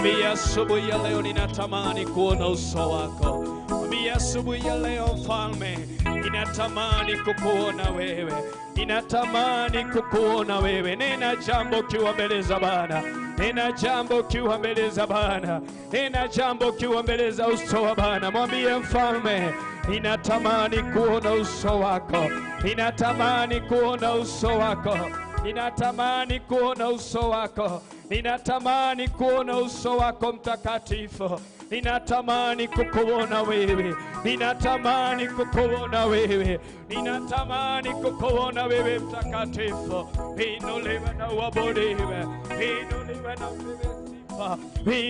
Mwambie asubuhi ya leo ninatamani kuona uso wako. Mwambie asubuhi ya leo Mfalme, ninatamani kukuona wewe. Ninatamani kukuona wewe. Nena jambo kiwa mbele za Bwana. Nena jambo kiwa mbele za Bwana. Nena jambo kiwa mbele za uso wa Bwana. Mwambie Mfalme, ninatamani kuona uso wako. Ninatamani kuona uso wako. Ninatamani kuona uso wako. Ninatamani kuona uso wako mtakatifu. Ninatamani kukuona wewe. Ninatamani kukuona wewe. Ninatamani kukuona wewe mtakatifu. Inuliwe na uabudiwe. Inuliwe na usifiwe.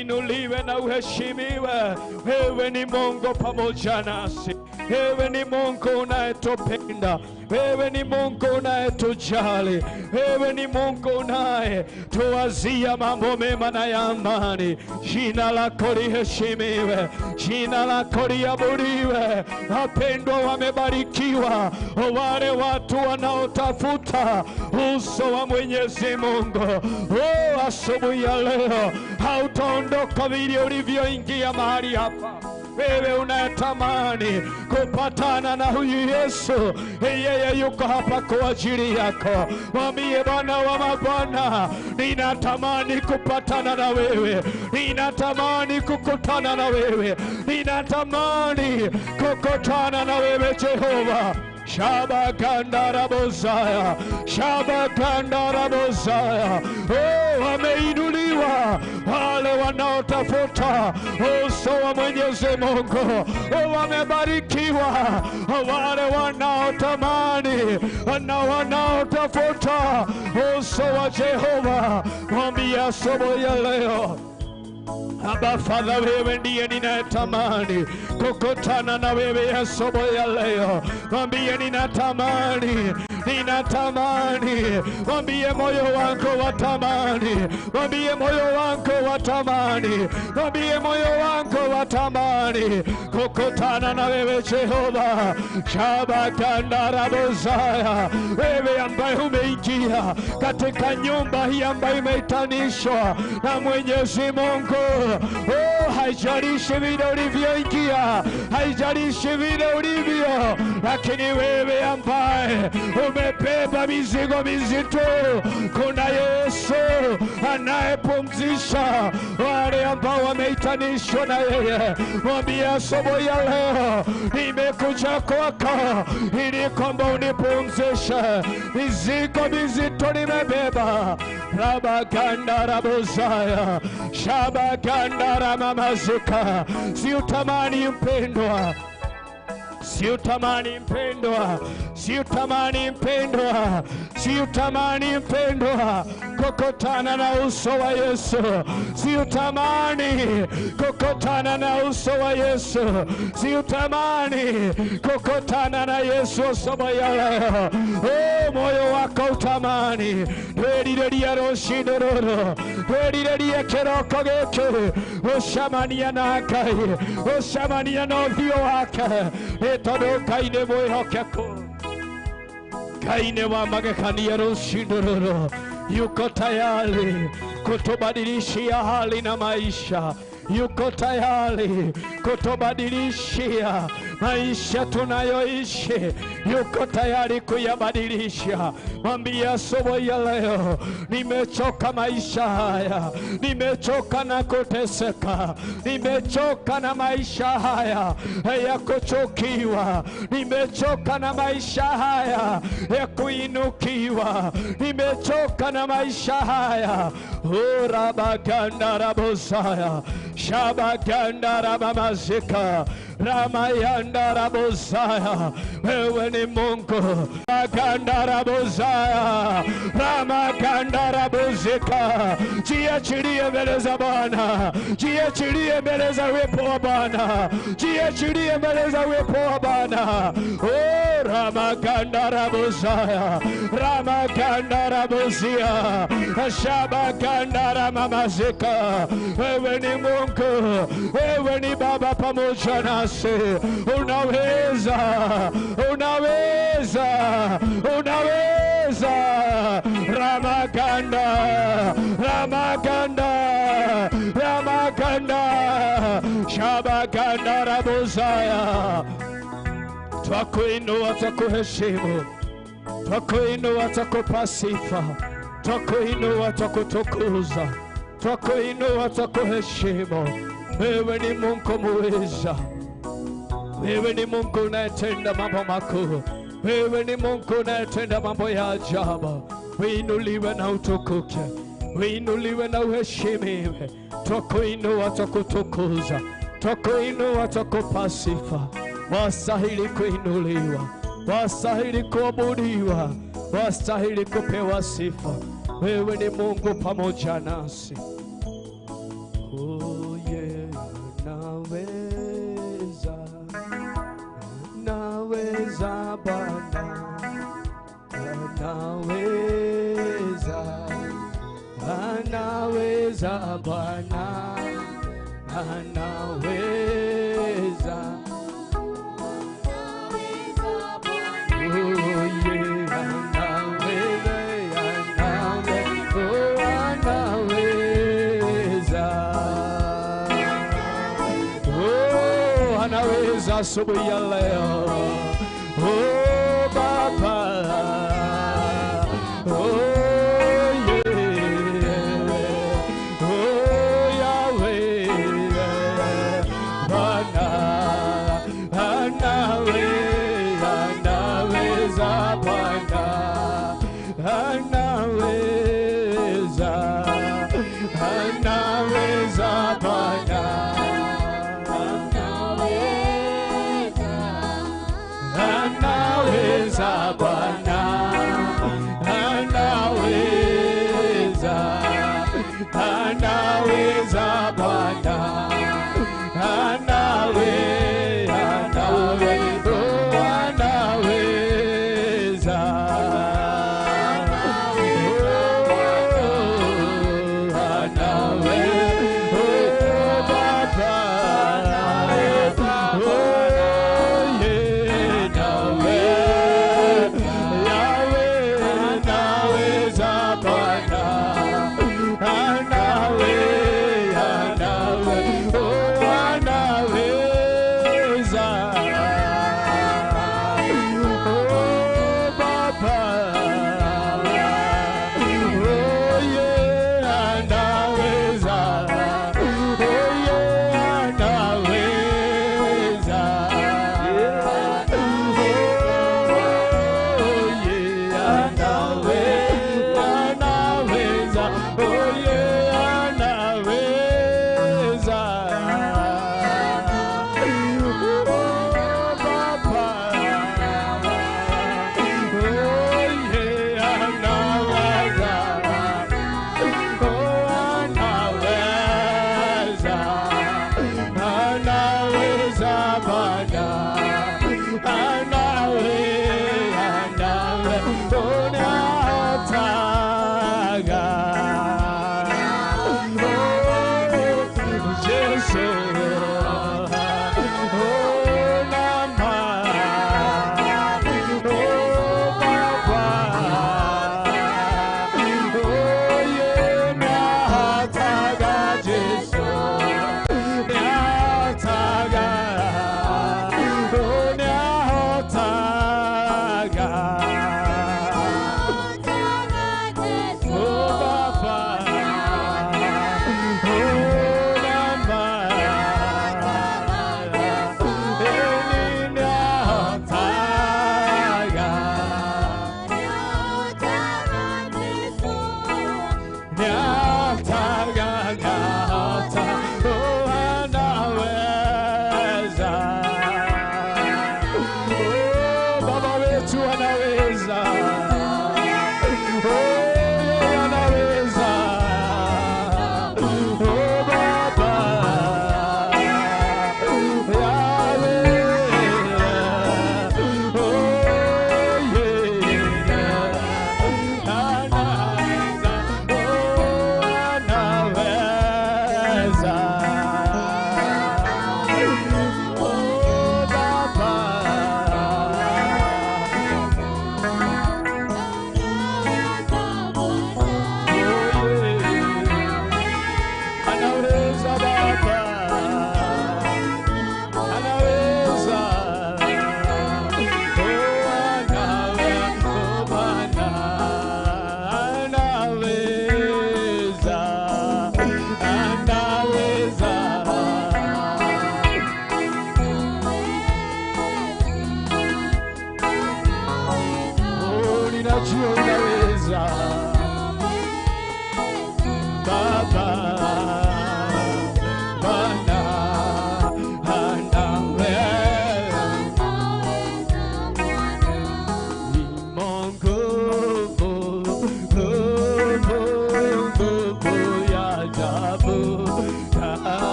Inuliwe na uheshimiwe. Wewe ni Mungu pamoja nasi. Wewe ni Mungu unayetupenda. Wewe ni Mungu unayetujali. Wewe ni Mungu unayetuwazia mambo mema na ya amani. Jina lako liheshimiwe. Jina lako liabudiwe. Wapendwa, wamebarikiwa wale watu wanaotafuta uso wa Mwenyezi Mungu. Asubuhi ya leo hautaondoka vile ulivyoingia mahali hapa. Wewe unatamani kupatana na huyu Yesu. Yeye yuko hapa kwa ajili yako. Mwambie Bwana wa mabwana, ninatamani kupatana na wewe. Ninatamani kukutana na wewe. Ninatamani kukutana na wewe Jehova. Shabakandarabozaya, Shabakandarabozaya. Wameinuliwa wale wanaotafuta uso wa Mwenyezi Mungu. Wamebarikiwa wale wanaotamani na wanaotafuta uso wa Jehova. Mwambie asubuhi ya leo, Aba Father, wewe ndiye ninatamani kukutana na wewe asubuhi ya leo. Mwambie ninatamani. Mwambie moyo wako watamani. Mwambie moyo wako watamani. Mwambie moyo wako watamani kukutana na wewe Jehova. Shabakandarabozaya. Wewe ambaye umeingia katika nyumba hii ambayo imeitanishwa na Mwenyezi Mungu. Haijalishi vile ulivyoingia, haijalishi vile ulivyo, lakini wewe ambaye umebeba mizigo mizito, kuna Yesu anayepumzisha wale ambao wameitanishwa na yeye. Mwambie asubuhi ya leo, nimekuja kwako ili kwamba unipumzishe mizigo mizito nimebeba. Rabakandarabozaya, Shabakandaramamazika. Siutamani mpendwa, siutamani mpendwa, siutamani mpendwa, siutamani mpendwa kukutana na uso wa Yesu. Siutamani kukutana na uso wa Yesu. Siutamani kukutana na Yesu asubuhi ya leo. Moyo wako utamani. Twerireria rushindororo, twerireria kiroko giki, ucamania na Ngai, ucamania na ũthiũ wake, nĩ tondũ Ngai nĩ mwĩhokeku. Ngai nĩ wa magegania rushindororo. Yuko tayari kutubadilishia hali na maisha. Yuko tayari kutubadilishia maisha tunayoishi. Yuko tayari kuyabadilisha. Mwambie asubuhi ya leo, nimechoka maisha haya. Nimechoka na kuteseka. Nimechoka na maisha haya ya kuchukiwa. Nimechoka na maisha haya ya kuinukiwa. Nimechoka na maisha haya. Urabakandarabozaya, Shabakandaramamazika, Ramayandarabozaya. Wewe ni Mungu. Rakandarabozaya, Ramakandarabozika. Jiachilie mbele za Bwana. Jiachilie mbele za uwepo wa Bwana. Jiachilie mbele za uwepo wa Bwana. Ramakandarabozaya, Ramakandarabozia, Shabakandaramamazika. Wewe ni Mungu. Wewe ni Baba pamoja nasi. Unaweza, unaweza, unaweza. Ramakanda, Ramakanda, Ramakanda. Shabagandarabuzaya. Twakuinua, twakuheshimu, twakuinua, twakupa sifa, twakuinua, twakutukuza, twakuinua, twakuheshimu. Wewe ni Mungu muweza, wewe ni Mungu unayetenda mambo makuu, wewe ni Mungu unayetenda mambo ya ajabu. Uinuliwe na utukuke, uinuliwe na uheshimiwe. Twakuinua, twakutukuza, twakuinua, twakupa sifa. Wastahili kuinuliwa, wastahili kuabudiwa, wastahili kupewa sifa. Wewe ni Mungu pamoja nasi. Oh yeah, naweza, naweza Bwana, naweza, naweza Bwana, naweza. Asubuhi ya leo, oh Baba, oh yeah, oh Yahweh, Bwana anaweza, Bwana anaweza, anaweza Bwana. Anaweza Bwana, anaweza, anaweza Bwana, anaweza, anaweza,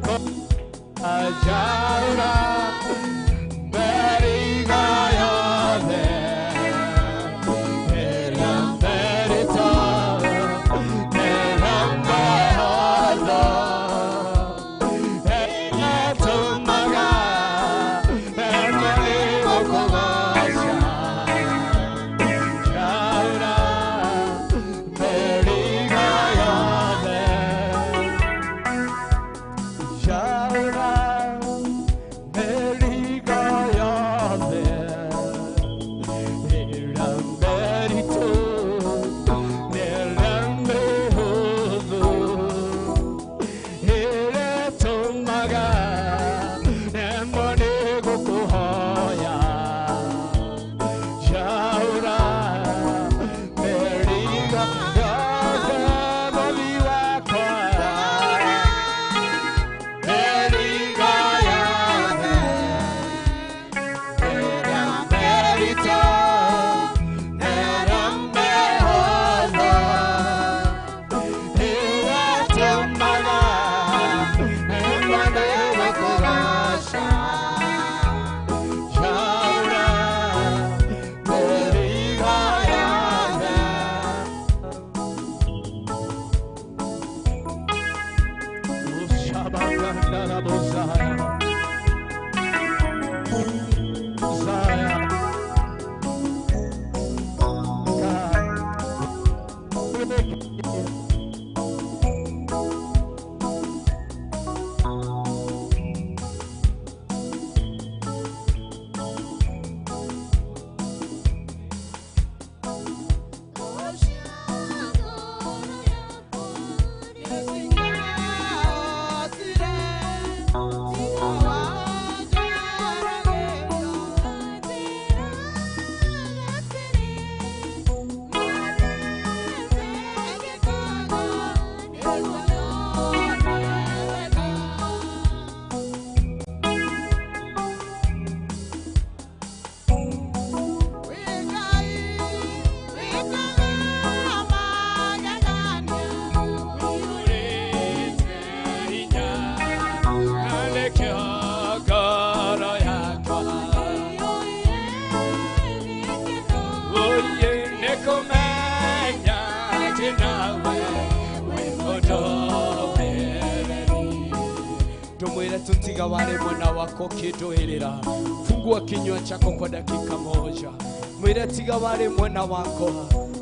wako ajaura beriga yode eram berita eram behado tumaga emali bokomasha jaura beriga yode jaura beriga yode eram berito neram behodo ere tumaga emone gokohoya jaura beriga yode boliwa kora beriga yode eram berito neram behodo ere tumaga emone gokohasha jaura beriga yode Shabakandara Bozaya Zaya Tumwile tutiga wale mwana wako kidoelera. Fungua kinywa chako kwa dakika moja. Mwile tiga wale mwana wako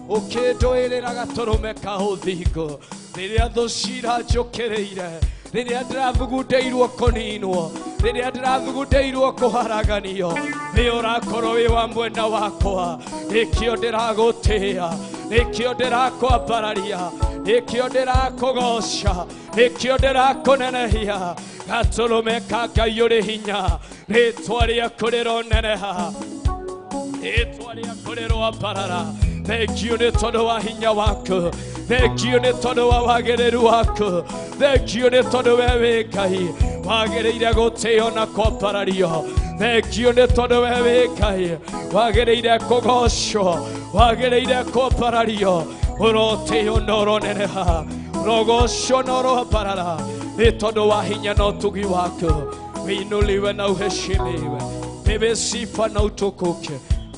ukidoelera gatorome kahuthigo. Riria thushira njokereire, riria ndiravuguteirwo kuninwo, riria ndiravuguteirwo kuharaganio, ni urakorwo wi wa mwena wakwa. Nikio ndiragutia, nikio ndirakwambararia, nikio ndirakugoca, nikio ndirakunenehia. Gatorome ka Ngai uri hinya, ritwa riaku rironeneha, ritwa riaku rirwambarara. Thank you ni tondu wa hinya waku, thank you ni tondu wa wagiriru waku, thank you ni tondu we wi Ngai wagiriire gutio na kwambarario. Thank you ni tondu we wi Ngai wagiriire kugocwo, wagiriire kwambarario. Urotio na uroneneha, urogocwo na urwambarara. Ni tondu wa hinya na utugi waku, wiinuliwe na uheshimiwe. Pepe sifa na utukuke,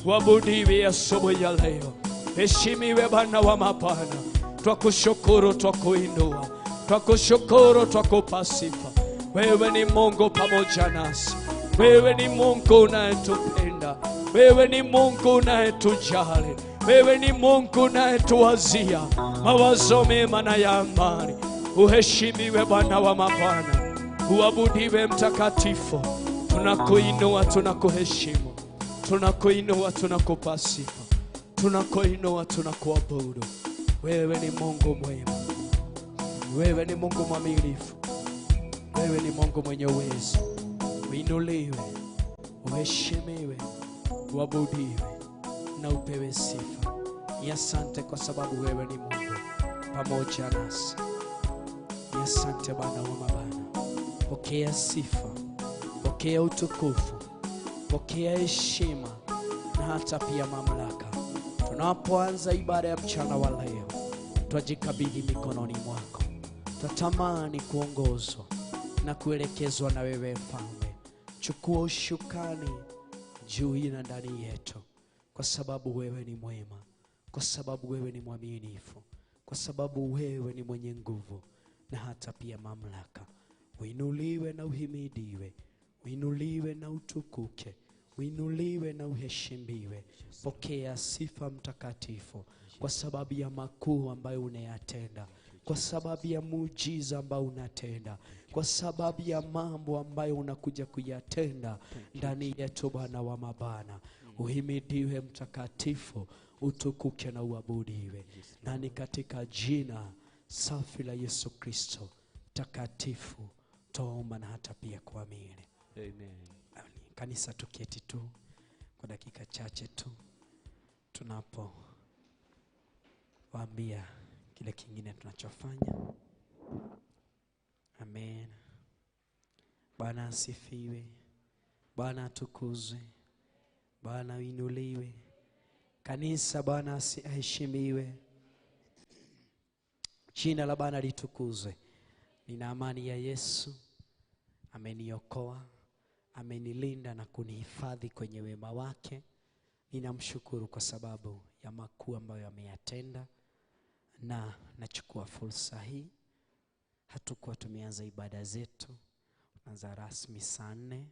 wabudiwe asubuhi ya leo. Heshimiwe Bwana wa mabwana, twakushukuru, twakuinua, twakushukuru, twakupa sifa. Wewe ni Mungu pamoja nasi, wewe ni Mungu unayetupenda, wewe ni Mungu unayetujali, wewe ni Mungu unayetuwazia mawazo mema na ya amani. Uheshimiwe Bwana wa mabwana, uabudiwe mtakatifu. Tunakuinua, tunakuheshimu, tunakuinua, tunakupa sifa, tunakuinua, tunakuabudu. Wewe ni Mungu mwema, wewe ni Mungu mwaminifu, wewe ni Mungu mwenye uwezo. Uinuliwe, uheshimiwe, uabudiwe na upewe sifa. Ni asante kwa sababu wewe ni Mungu pamoja nasi. Ni asante Bwana wa mabwana. Pokea sifa, pokea utukufu, pokea heshima na hata pia mamlaka. Tunapoanza ibada ya mchana wa leo, twajikabidhi mikononi mwako. Twatamani kuongozwa na kuelekezwa na wewe Mfalme. Chukua ushukani juu na ndani yetu, kwa sababu wewe ni mwema, kwa sababu wewe ni mwaminifu, kwa sababu wewe ni mwenye nguvu na hata pia mamlaka. Uinuliwe na uhimidiwe, uinuliwe na utukuke, uinuliwe na uheshimiwe. Pokea sifa Mtakatifu, kwa sababu ya makuu ambayo unayatenda, kwa sababu ya muujiza ambao unatenda, kwa sababu ya mambo ambayo unakuja kuyatenda ndani yetu Bwana wa mabana. Uhimidiwe Mtakatifu, utukuke na uabudiwe. Na ni katika jina safi la Yesu Kristo takatifu tuomba na hata pia kuamini. Amen. Kanisa, tuketi tu kwa dakika chache tu tunapo waambia kile kingine tunachofanya. Amen. Bwana asifiwe, Bwana atukuzwe, Bwana uinuliwe. Kanisa, Bwana aheshimiwe, jina la Bwana litukuzwe. Nina amani ya Yesu. Ameniokoa, amenilinda na kunihifadhi kwenye wema wake. Ninamshukuru kwa sababu ya makuu ambayo ameyatenda, na nachukua fursa hii. Hatukuwa tumeanza ibada zetu, tunaanza rasmi saa 4,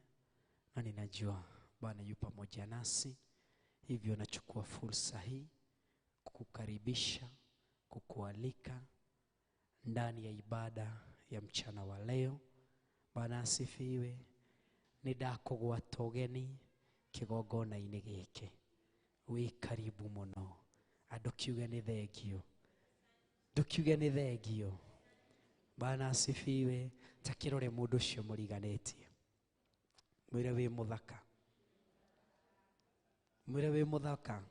na ninajua Bwana yu pamoja nasi. Hivyo nachukua fursa hii kukukaribisha, kukualika ndani ya ibada ya mchana wa leo. Bwana asifiwe. Nidakugwata ugeni kigongona-inĩ gĩkĩ. Wĩ karibu muno. Andukiuge nĩ thengio. Ndukiuge nĩ thengio. Bwana asifiwe. Takirore mũndũ ũcio mũriganĩtie. Mwĩre wĩ mũthaka. Mwĩre wĩ mũthaka.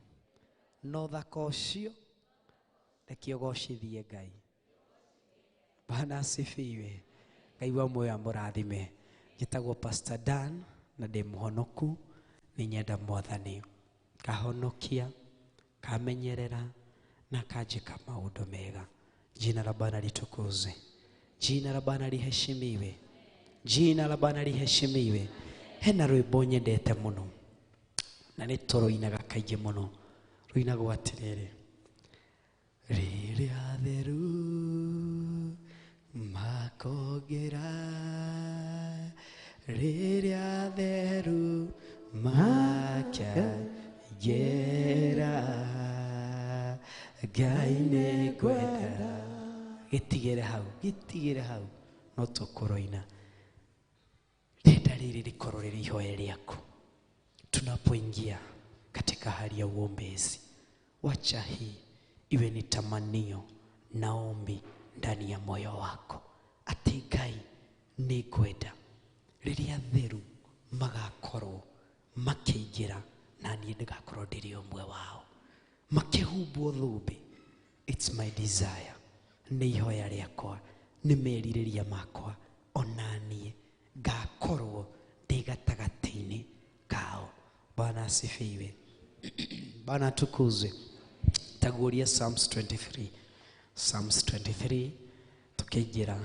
No thaka ũcio reke ũgocithie Ngai. Bwana asifiwe. Ngai wa moyo mũrathime. Njĩtagwo Pastor Dan na ndĩ mũhonoku. Nĩ nyenda Mwathani kahonokia, kamenyerera na kanjĩka maũndũ mega. Jina la Bwana litukuzwe, jina la Bwana liheshimiwe, jina la Bwana liheshimiwe. Hena rwĩmbo nyendete mũno na nĩ tũrũinaga kaingĩ mũno. Rũinagwo atĩrĩrĩ: rĩrĩa theru makongera, rĩrĩa theru makongera, Ngai nĩ ngwenda. Gĩtigĩre hau no tũkũrũina. Rĩnda rĩrĩ rĩkorwo rĩrĩ ihoya rĩaku. Tunapoingia katika hali ya uombezi, wacha hii iwe ni tamanio na ombi ndani ya moyo wako. Ati Ngai nĩ ngwenda rĩrĩa theru magakorwo makĩingĩra, na niĩ ndigakorwo ndĩrĩ ũmwe wao, makĩhumbwo thũmbĩ. It's my desire, nĩ ihoya rĩakwa, nĩ merirĩria makwa, ona niĩ ngakorwo ndĩ gatagatĩ-inĩ kao. Bwana asifiwe. Bwana atukuzwe. Taguria Psalms 23. Psalms 23 tukĩingĩra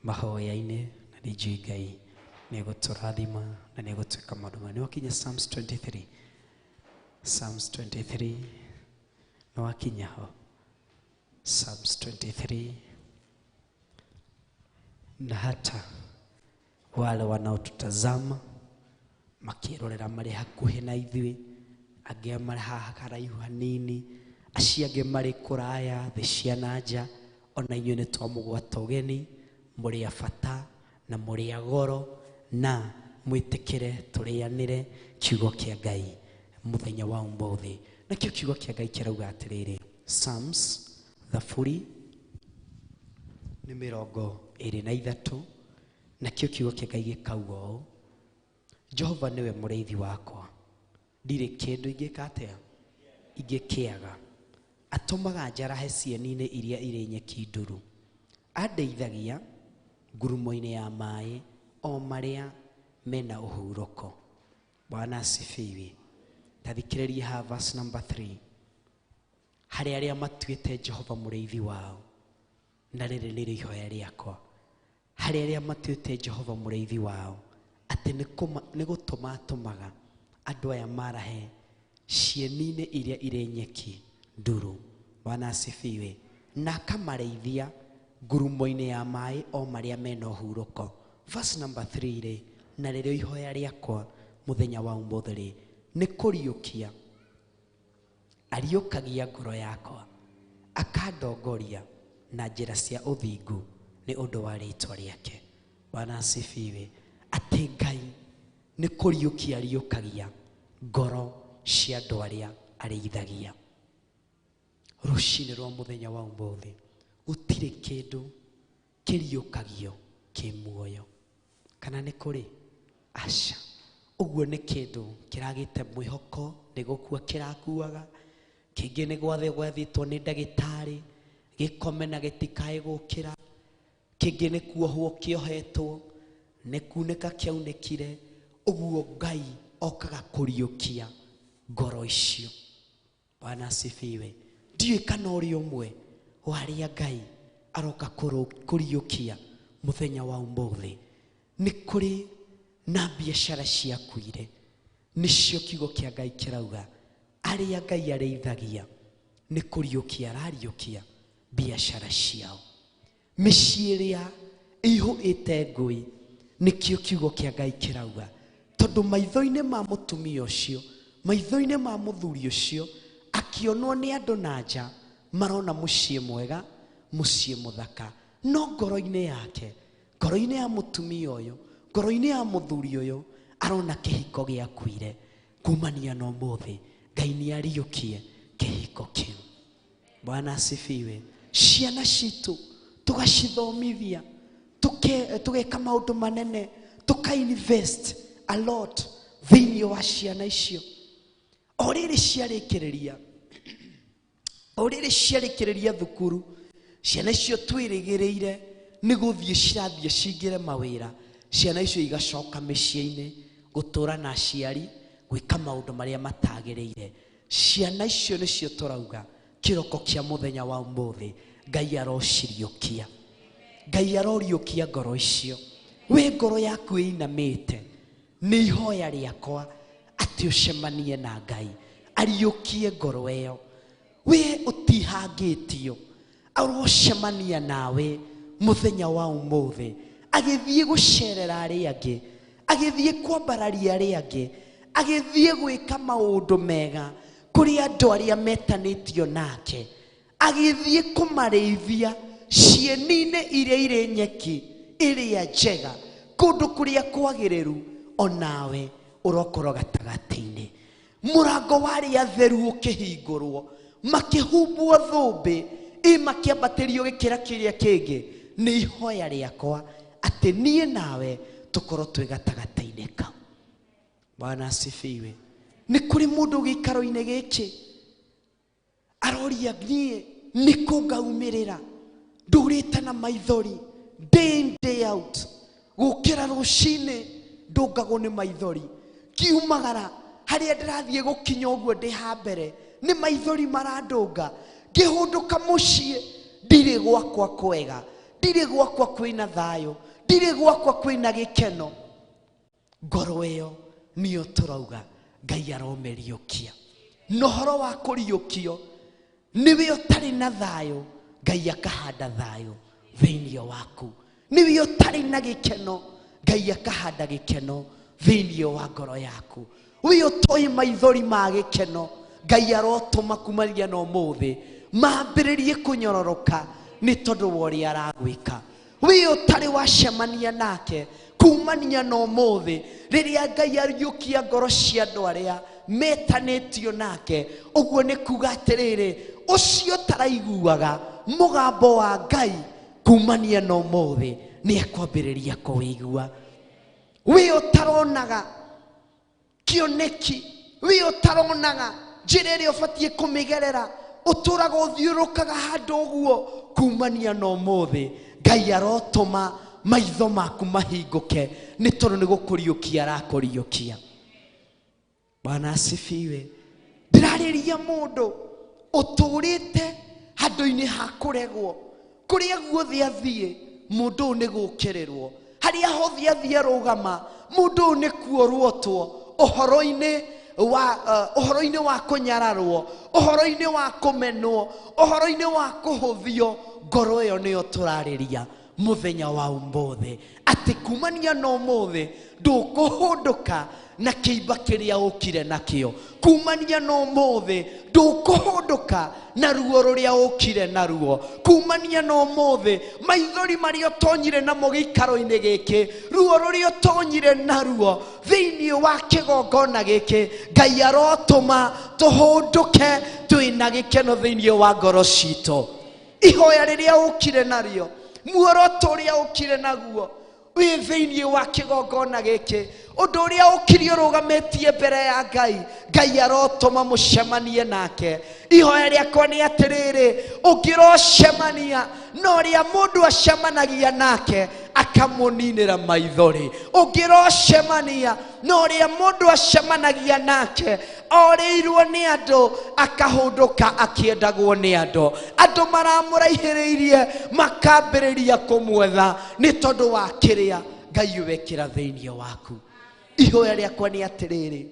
mahoya-inĩ, na nĩnjũĩ Ngai nĩ gũtũrathima na nĩ gũtwĩka maũndũ mega. Nĩ wakinya Psalms 23. Psalms 23 nĩ wakinya ho. Psalms 23. Na hata wale wanaotutazama makĩrorera marĩ hakuhĩ na ithuĩ, angĩ marĩ haha karaihu hanini, acio angĩ marĩ kũraya thĩ cia nanja, ona inyuĩ nĩ twamũgwata ũgeni, mũrĩ a bata na mũrĩ a goro, na mwĩtĩkĩre tũrĩanĩre kiugo kĩa Ngai mũthenya wa ũmũthĩ. Nakĩo kiugo kĩa Ngai kĩrauga atĩrĩrĩ, Psalms Thaburi nĩ 23, nakĩo kiugo kĩa Ngai gĩkauga ũũ: Jehova niwe mũrĩithi wakwa, ndirĩ kĩndũ ingĩka atĩa ingĩkĩaga. Atũmaga njarahe cieni-inĩ iria irĩ nyeki nduru, andeithagia ngurumo-inĩ ya maaĩ o marĩa mena ũhurũko. Bwana asifiwe. Tathikĩrĩria ha verse number 3. Harĩ arĩa matuĩte Jehova mũrĩithi wao, na rĩrĩ nĩ ihoya rĩakwa, harĩ arĩa matuĩte Jehova mũrĩithi wao, atĩ nĩ gũtũma atũmaga andũ aya marahe cieni-inĩ iria irĩ nyeki nduru. Bwana asifiwe. Na akamarĩithia ngurumo-inĩ ya maĩ o marĩa mena ũhurũko. Verse number 3 rĩ, na rĩrĩo ihoya rĩakwa mũthenya wa ũmũthĩ rĩ, nĩ kũriũkia ariũkagia ngoro yakwa, akandongoria na njĩra cia ũthingu nĩ ũndũ wa rĩĩtwa rĩake. Bwana asifiwe. Atĩ Ngai nĩ kũriũkia ariũkagia ngoro cia andũ arĩa arĩithagia. Rũcinĩ rwa mũthenya wa ũmũthĩ gũtirĩ kĩndũ kĩriũkagio kĩmuoyo, kana nĩ kũrĩ? Aca. Ũguo nĩ kĩndũ kĩragĩte mwĩhoko nĩ gũkua kĩrakuaga, kĩngĩ nĩ gwathĩtwo nĩ ndagĩtarĩ gĩkome na gĩtikae gũkĩra, kĩngĩ nĩ kuohwo kĩohetwo, nĩ kunĩka kĩaunĩkire. Ũguo Ngai okaga kũriũkia ngoro icio. Bwana asifiwe. Ndiũĩ kana ũrĩ ũmwe wa arĩa Ngai aroka kũriũkia mũthenya wa ũmũthĩ. Nĩ kũrĩ na biacara ciakuire, nĩcio kiugo kĩa Ngai kĩrauga arĩa Ngai arĩithagia nĩ kũriũkia arariũkia biacara ciao. Mĩciĩ ĩrĩa ĩihũĩte ngũĩ, nĩkĩo kiugo kĩa Ngai kĩrauga, tondũ maitho-inĩ ma mũtumia ũcio, maitho-inĩ ma mũthuri ũcio, akĩonwo nĩ andũ na nja marona mũciĩ mwega, mũciĩ mũthaka, no ngoro-inĩ yake, ngoro-inĩ ya mũtumia ũyũ, ngoro-inĩ ya mũthuri ũyũ, arona kĩhiko gĩakuire. Kumania na ũmũthĩ Ngai nĩ ariũkie kĩhiko kĩu. Bwana asifiwe. Ciana citũ tugacithomithia, tugeka maũndũ manene, tuka-invest a lot thĩinĩ wa ciana icio. O rĩrĩ ciarĩkĩrĩria thukuru, ciana icio twĩrĩgĩrĩire nĩ gũthiĩ cirathiĩ cingĩre mawĩra, ciana icio igacoka mĩciĩ-inĩ gũtũra na aciari, gwĩka maũndũ marĩa matagĩrĩire. Ciana icio nĩcio tũrauga kĩroko kĩa mũthenya wa ũmũthĩ Ngai arociriũkia. Ngai aroriũkia ngoro icio. We ngoro yaku ĩinamĩte, nĩ ihoya rĩakwa atĩ ũcemanie na Ngai ariũkie ngoro ĩyo. We ũtihangĩtio, arocemania nawe mũthenya wa ũmũthĩ, agĩthiĩ gũcerera arĩa angĩ, agĩthiĩ kwambararia arĩa angĩ, agĩthiĩ gwĩka maũndũ mega kũrĩ andũ arĩa metanĩtio nake, agĩthiĩ kũmarĩithia cieni-inĩ iria irĩ nyeki ĩrĩa njega, kũndũ kũrĩa kwagĩrĩru. Onawe ũrokorwo gatagatĩ-inĩ, mũrango warĩ atheru ũkĩhingũrwo, makĩhumbwo thũmbĩ, makĩambatĩrio gĩkĩra kĩrĩa kĩngĩ. Nĩ ihoya rĩakwa atĩ niĩ nawe tũkorwo twĩ gatagatĩ-inĩ kau. Bwana asifiwe. Nĩ kũrĩ mũndũ gĩikaro-inĩ gĩkĩ aroria niĩ nĩkũ ngaumĩrĩra, ndũrĩte na maithori day in day out, gũkĩra rũcinĩ ndũngagwo nĩ maithori, kiumagara harĩa ndĩrathiĩ gũkinya ũguo ndĩ hambere nĩ maithori marandũnga, ngĩhũndũka mũciĩ ndirĩ gwakwa kwega, ndirĩ gwakwa kwĩna thayũ, ndirĩ gwakwa kwĩna gĩkeno. Ngoro ĩyo nĩyo tũrauga Ngai aromĩriũkia. Nohoro wa kũriũkio, nĩwe ũtarĩ na thayũ, Ngai akahanda thayũ thĩinĩ waku. Nĩwe ũtarĩ na gĩkeno, Ngai akahanda gĩkeno thĩinĩ wa ngoro yaku. We ũtoĩ maithori ma gĩkeno, Ngai arotũma kumania na ũmũthĩ mambĩrĩrie kũnyororoka nĩ tondũ wa ũrĩa aragwĩka. We ũtarĩ wacemania nake kumania na ũmũthĩ, rĩrĩa Ngai ariũkia ngoro cia andũ arĩa metanĩtio nake, ũguo nĩ kuga atĩrĩrĩ, ũcio taraiguaga mũgambo wa Ngai kumania na ũmũthĩ nĩ akwambĩrĩria kũwĩigua. We ũtaronaga kĩoneki, we ũtaronaga njĩra ĩrĩa ũbatiĩ kũmĩgerera, ũtũraga ũthiũrũkaga handũ ũguo, kumania na ũmũthĩ Ngai arotũma maitho maku mahingũke, nĩ tondũ nĩ gũkũriũkia arakũriũkia. Bwana asifiwe. Ndĩrarĩria mũndũ ũtũrĩte handũ-inĩ ha kũregwo, kũrĩa guothe athiĩ mundu ni gukirirwo haria hothia thia rugama mundu ni kuorwotwo uhoro-ini wa kunyararwo uhoro-ini wa kumenwo uhoro-ini wa kuhuthio ngoro iyo niyo turariria muthenya wa umuthi ati kumania no muthi ndukuhunduka na kiiba kiria ukire nakio kumania no muthi ndukuhunduka na ruo ruria ukire naruo kumania no muthi maithori maria tonyire na mugikaro-ini giki ruo ruria tonyire naruo thiini wa kigongona giki Ngai arotuma tuhunduke twina gikeno thiini wa ngoro cito ihoya riria ukire nario muoroto uria ukire naguo wi thiini wa kigongona giki undu uria ukirio rugametie mbere ya Ngai arotuma mucemanie nake ihoya riakwa ni atiriri ungirocemania no ria mundu acemanagia nake akamuninira maithori ungirocemania no ria mundu acemanagia nake oreirwo ni andu akahunduka akiendagwo ni andu maramuraihiriirie makambiriria kumwetha ni tondu wa kiria Ngai wekira thiini waku ihoya riakwa ni atiriri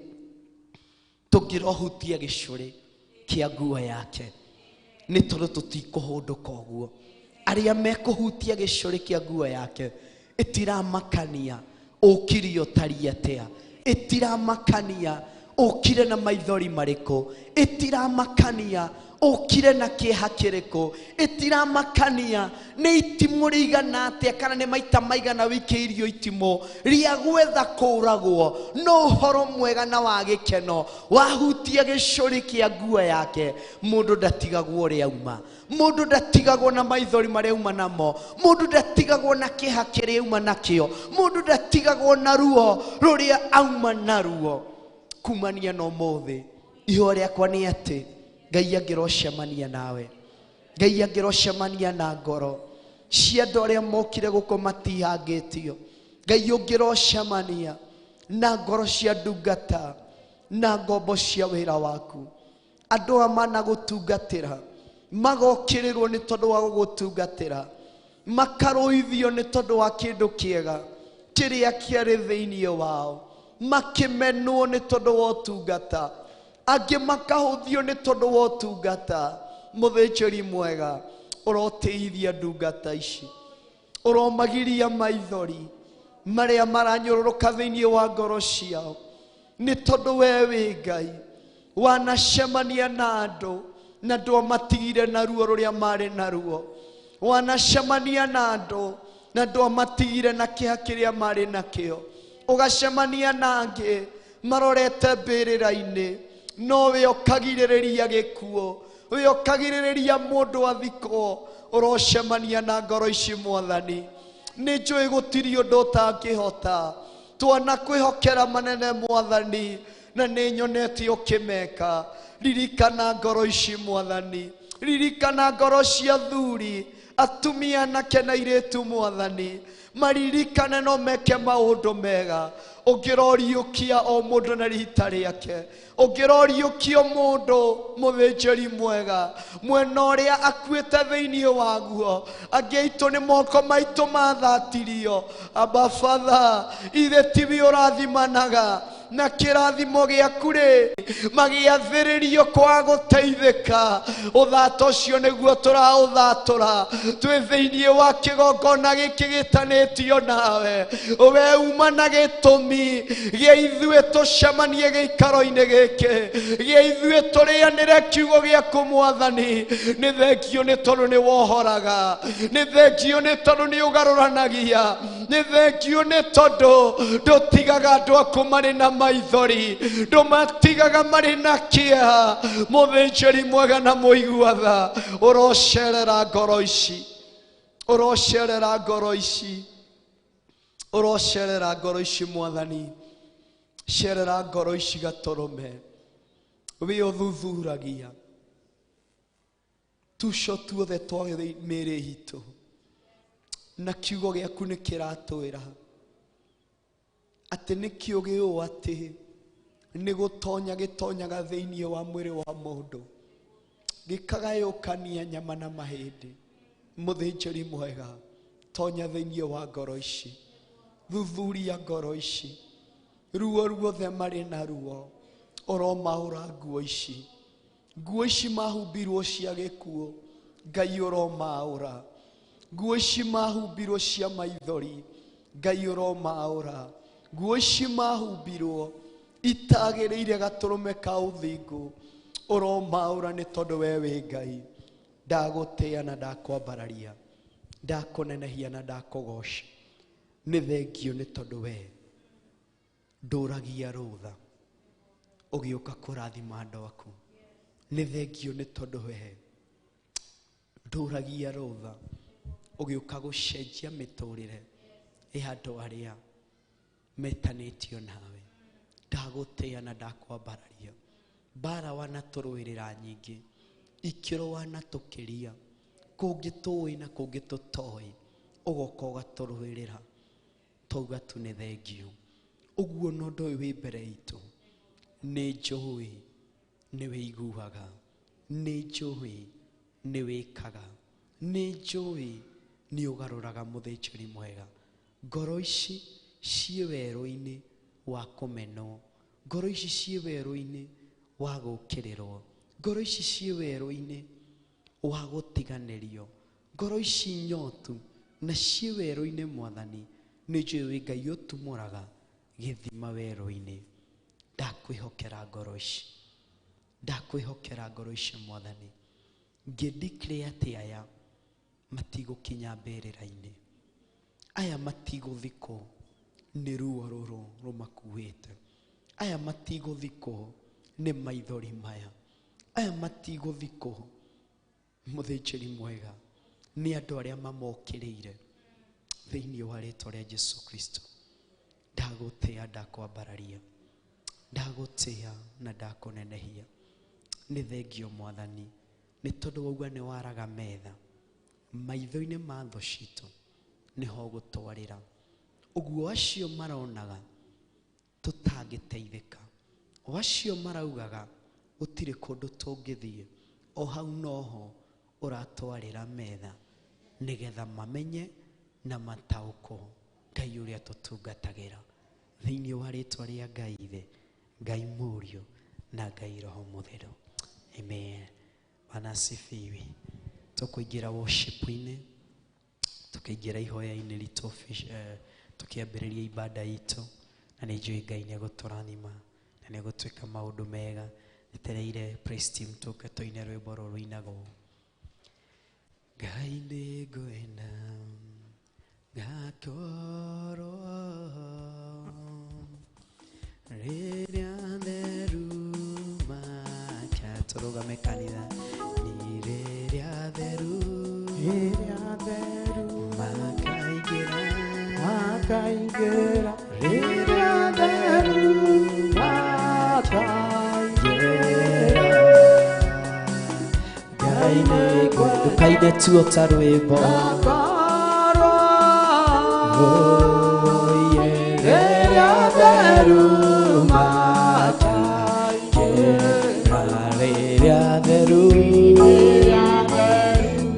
tungirohutia gicuri kia nguo yake ni tondu tutikuhunduka uguo aria mekuhutia gicuri kia nguo yake itiramakania ukirio tariatea itiramakania ukire na maithori mariko itiramakania ukire na kiha kiriko itiramakania ni itimo rigana atia kana ni maita maigana wikiirio itimo ria gwetha kuragwo no horo mwega na wa gikeno wahutia gicuri kia nguo yake mundu ndatigagwo ria uma mundu ndatigagwo na maithori maria uma namo mundu ndatigagwo na kiha kiria uma nakio mundu ndatigagwo na ruo ruria auma naruo kumania no muthi ihoya riakwa ni ati Ngai angirocemania nawe Ngai angirocemania na ngoro cia andu aria mokire guko matihangitio Ngai ungirocemania na ngoro cia ndungata na ngombo cia wira waku andu amana gutungatira magokirirwo ni tondu wa gutungatira makaruithio ni tondu wa kindu kiega kiria kiari thiini wao makimenwo ni tondu wa utungata angi makahuthio ni tondu wa utungata muthĩnjĩri mwega uroteithia ndungata ici uromagiria maithori maria maranyururuka thiini wa ngoro ciao ni tondu we wi Ngai wanacemania na andu na ndwamatigire na ruo ruria mari naruo wanacemania na andu na ndwamatigire na kiha kiria mari nakio ugacemania na angi marorete mbirira-ini no we ukagiririria gikuo we ukagiririria mundu athiko urocemania na ngoro ici mwathani ni njui gutiri undu utangihota twana kwihokera manene mwathani na ni nyonete ukimeka ririkana ngoro ici mwathani ririkana ngoro cia thuri atumia na kenairetu mwathani maririkane no meke maundu mega ungiroriukia o mundu na rita riake ungiroriukia mundu muthĩnjĩri mwega mwena uria akuite thiini waguo angeitu ni moko maitu mathatirio aba father ithe tibi urathimanaga na kirathimo giaku ri magiathiririo kwa guteithika uthato cio niguo turauthatura twi thiini wa kigongona giki gitanitio nawe we uma na gitumi gia ithue tucemanie giikaro-ini giki gia ithue turianire kiugo giaku mwathani ni thengio ni tondu ni wohoraga ni thengio ni tondu ni ugaruranagia ni thengio ni tondu ndutigaga andu aku mari na maithori ndumatigaga mari na kia muthĩnjĩri mwega na muiguatha urocerera ngoro ici urocerera ngoro ici urocerera ngoro ici mwathani cerera ngoro ici gaturume we uthuthuragia tuco tuothe twa mĩĩrĩ itũ na kiugo giaku ni kiratwira ati ni kiugi u ati ni gutonya gitonyaga thiini wa mwiri wa mundu gikagayukania nyama na mahindi muthĩnjĩri mwega tonya thĩinĩ wa ngoro ici, thuthuria ngoro ici, ruo ruothe marĩ na ruo, ũromaũra nguo ici mahumbirwo cia gĩkuũ, Ngai ũromaũra. Nguo ici mahumbirwo cia maithori, Ngai ũromaũra. Nguo ici mahumbirwo itagĩrĩire gatũrũme ka ũthingu, ũromaũra nĩ tondũ we wĩ Ngai. Ndagũtĩĩa na ndakwambararia, ndakũnenehia na ndakũgoca. Nĩ thengio nĩ tondũ we ndũragia rũtha ũgĩũka kũrathima andũ aku. Nĩ thengio nĩ tondũ we ndũragia rũtha ũgĩũka gũcenjia mĩtũrĩre ya andũ arĩa metanĩtio nawe. Ndagũtĩĩa na ndakwambararia. Mbara wanatũrũĩrĩra nyingĩ, ikĩro wanatũkĩria, kũngĩ tũĩ na kũngĩ tũtoĩ, ũgoka ũgatũrũĩrĩra. Twauga tu nĩ thengio. Ũguo no ũndũ ũyũ wĩ mbere itũ, nĩ njũĩ nĩ wĩiguaga, nĩ njũĩ nĩ wĩkaga, nĩ njũĩ nĩ ũgarũraga mũthĩnjĩri mwega. Ngoro ici ciĩ werũ-inĩ wa kũmenwo, ngoro ici ciĩ werũ-inĩ wa gũkĩrĩrwo, ngoro ici ciĩ werũ-inĩ wa gũtiganĩrio, ngoro ici nyotu na ciĩ werũ-inĩ Mwathani. Nĩ njũĩ wĩ Ngai ũtumũraga gĩthima werũ-inĩ. Ndakwĩhokera ngoro ici, ndakwĩhokera ngoro ici Mwathani. Ngĩdeclare atĩ aya matigũkinya mbĩrĩra-inĩ, aya matigũthikwo nĩ ruo rũrũ rũmakuĩte, aya matigũthikwo nĩ maithori maya, aya matigũthikwo mũthĩnjĩri mwega nĩ andũ arĩa mamokĩrĩire thĩinĩ wa rĩĩtwa rĩa Jesũ Kristo. Ndagũtĩĩa ndakwambararia, ndagũtĩĩa na ndakũnenehia. Nĩ thengio Mwathani nĩ tondũ wauga nĩ waraga metha maitho-inĩ ma thũ citũ, nĩho gũtwarĩra. Ũguo acio maronaga tũtangĩteithĩka, o acio maraugaga gũtirĩ kũndũ tũngĩthiĩ, o hau noho ũratwarĩra metha, nĩgetha mamenye na mataũkwo Ngai ũrĩa tũtungatagĩra. Thĩinĩ wa rĩĩtwa rĩa Ngai Ithe, Ngai Mũriũ na Ngai Roho Mũtheru. Amen. Bwana asifiwe. Tũkũingĩra worship-inĩ, tũkĩingĩra ihoya-inĩ ritũ, tũkĩambĩrĩria ibada itũ, na nĩ njũĩ Ngai nĩ egũtũrathima na nĩ egũtwĩka maũndũ mega. Njetereire praise team tũke tũine rwĩmbo rũrũ rũinagwo. Ngai nĩ ngwenda gakorwo rĩrĩa theru maka. Tũrũgame kanitha. Nĩ rĩrĩa theru makaingĩra, rĩrĩa theru makaingĩra. Ngai nĩ ngwenda. Ndũkaine tu ta rwĩmbo. Rĩrĩa theru makaingĩra, rĩrĩa theru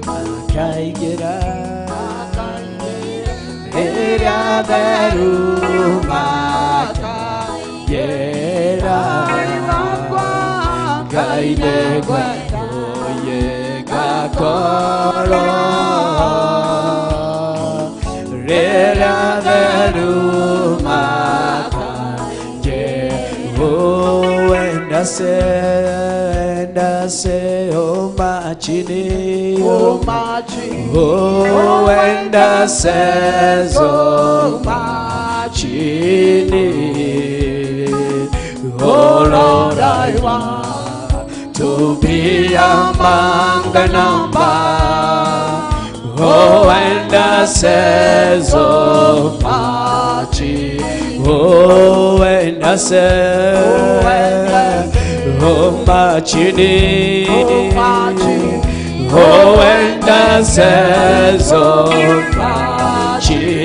makaingĩra, rĩrĩa theru makaingĩra. Ngai nĩ ngwenda gakorwo rĩrĩa theru makaingĩra. Wenda se omachini, wenda se omachini. Oh Lord, I want to be among the number. Oh, and the says of Machi. Oh, and the says of Machini. Oh, and the says of Machini.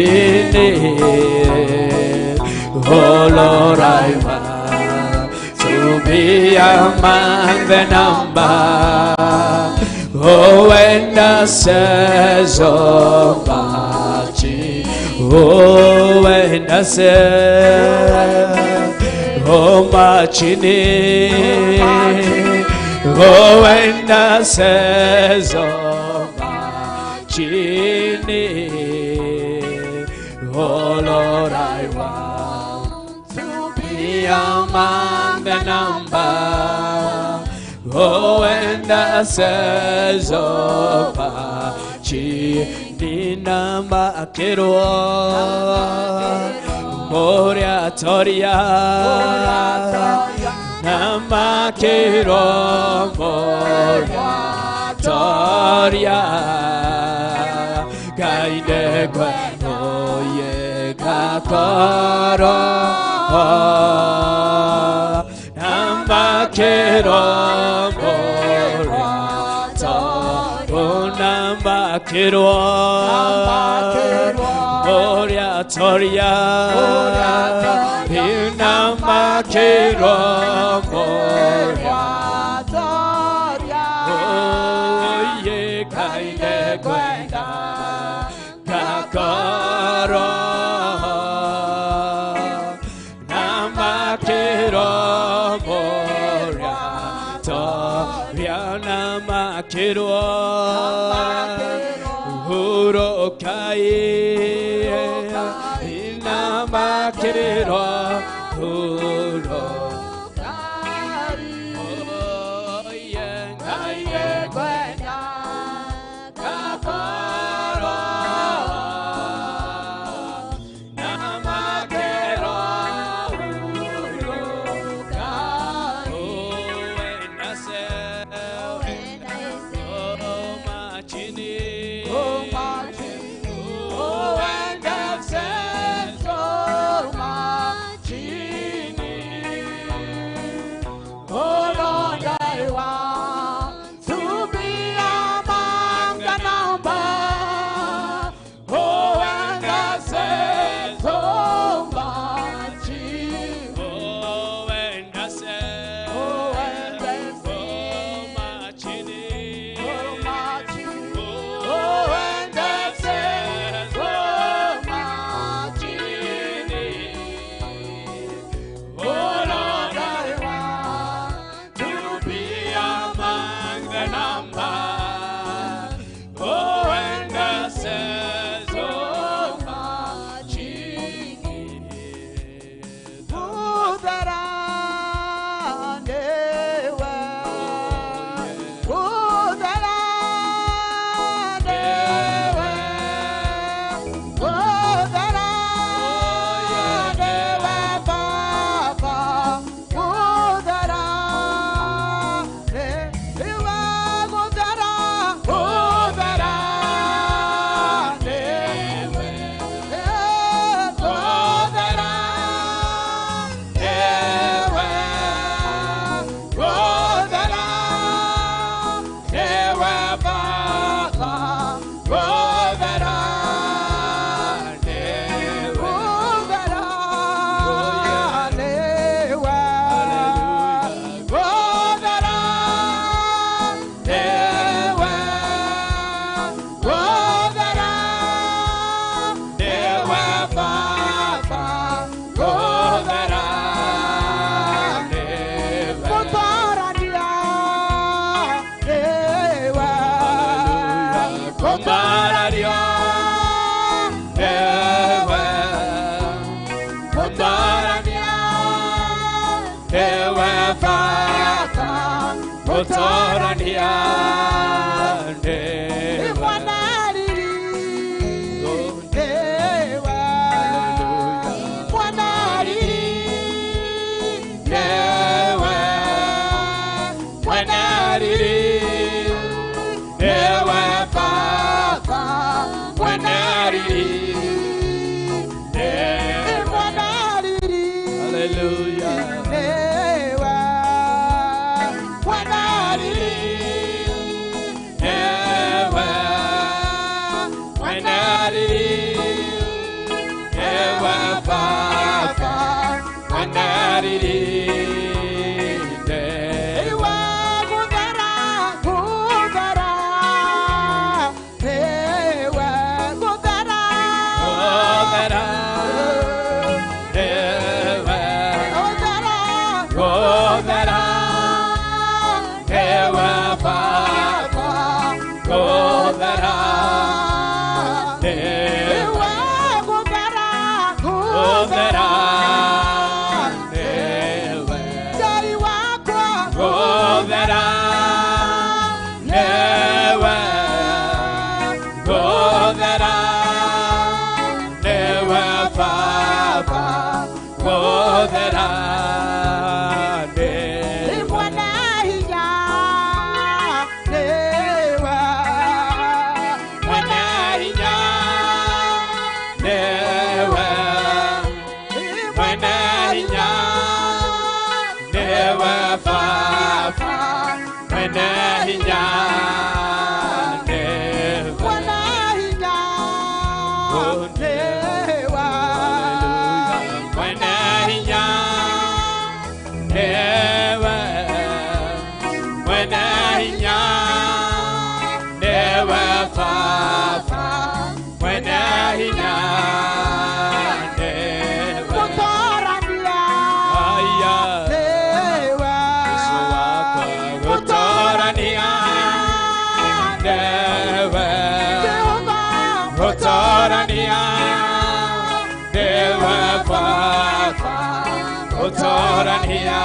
Oh, Lord, I want to be among the number. Oh, and the says of God, wenda se machini wenda se machini. Oh Lord, I want to be among the number. Oh, and the says of Chi Nama Kiro Moria Toria Nama Kiro Moria Toria Gaide Oye Kakoro Nama Kiro Moria Moria Toria Nama Kiro Moria Oye Kaide Gwenda Kakoro Nama Kiro Moria Toria Nama Kiro Urokai Nama Kiro Urokai Oye Kaide Gwenda Kakoro Nama Kiro Urokai Oena se Machini Utorania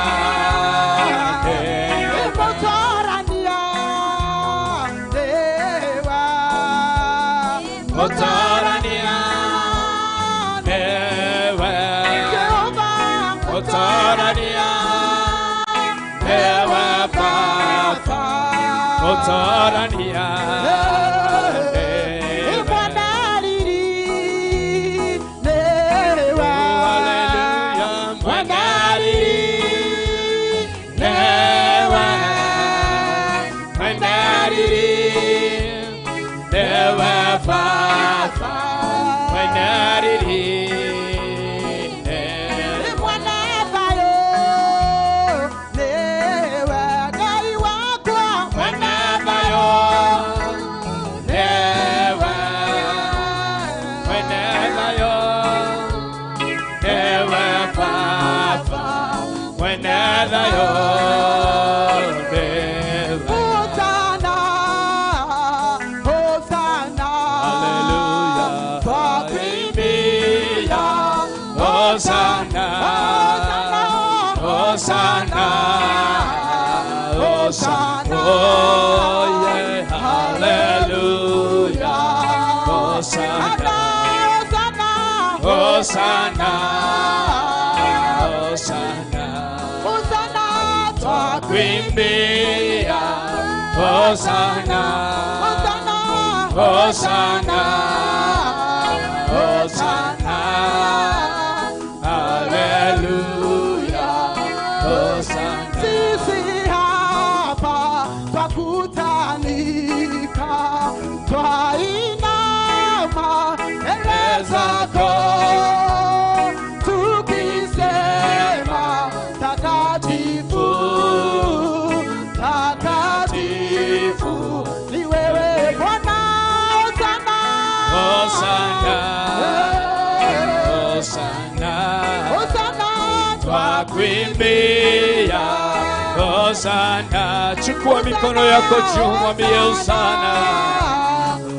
Hosana, chukua mikono yako juu, mwambie Hosana,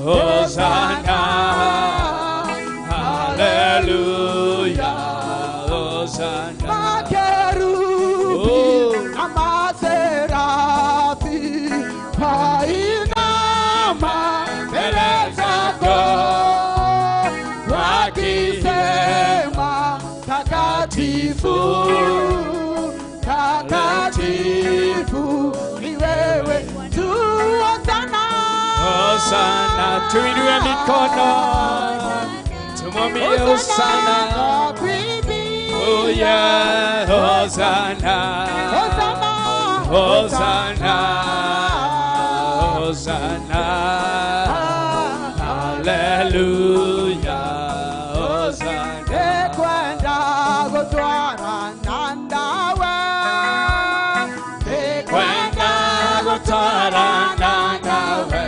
Hosana, haleluya, Hosana. Makerubi na maserafi wainama mbele zako wakisema takatifu. Ni wewe tu, Hosana. Hosana, tuinue mikono tumwambie Hosana. Oh yeah, Hosana, Hosana, Hosana, Hosana, haleluya, Hosana. Kwenda gotwara nandawe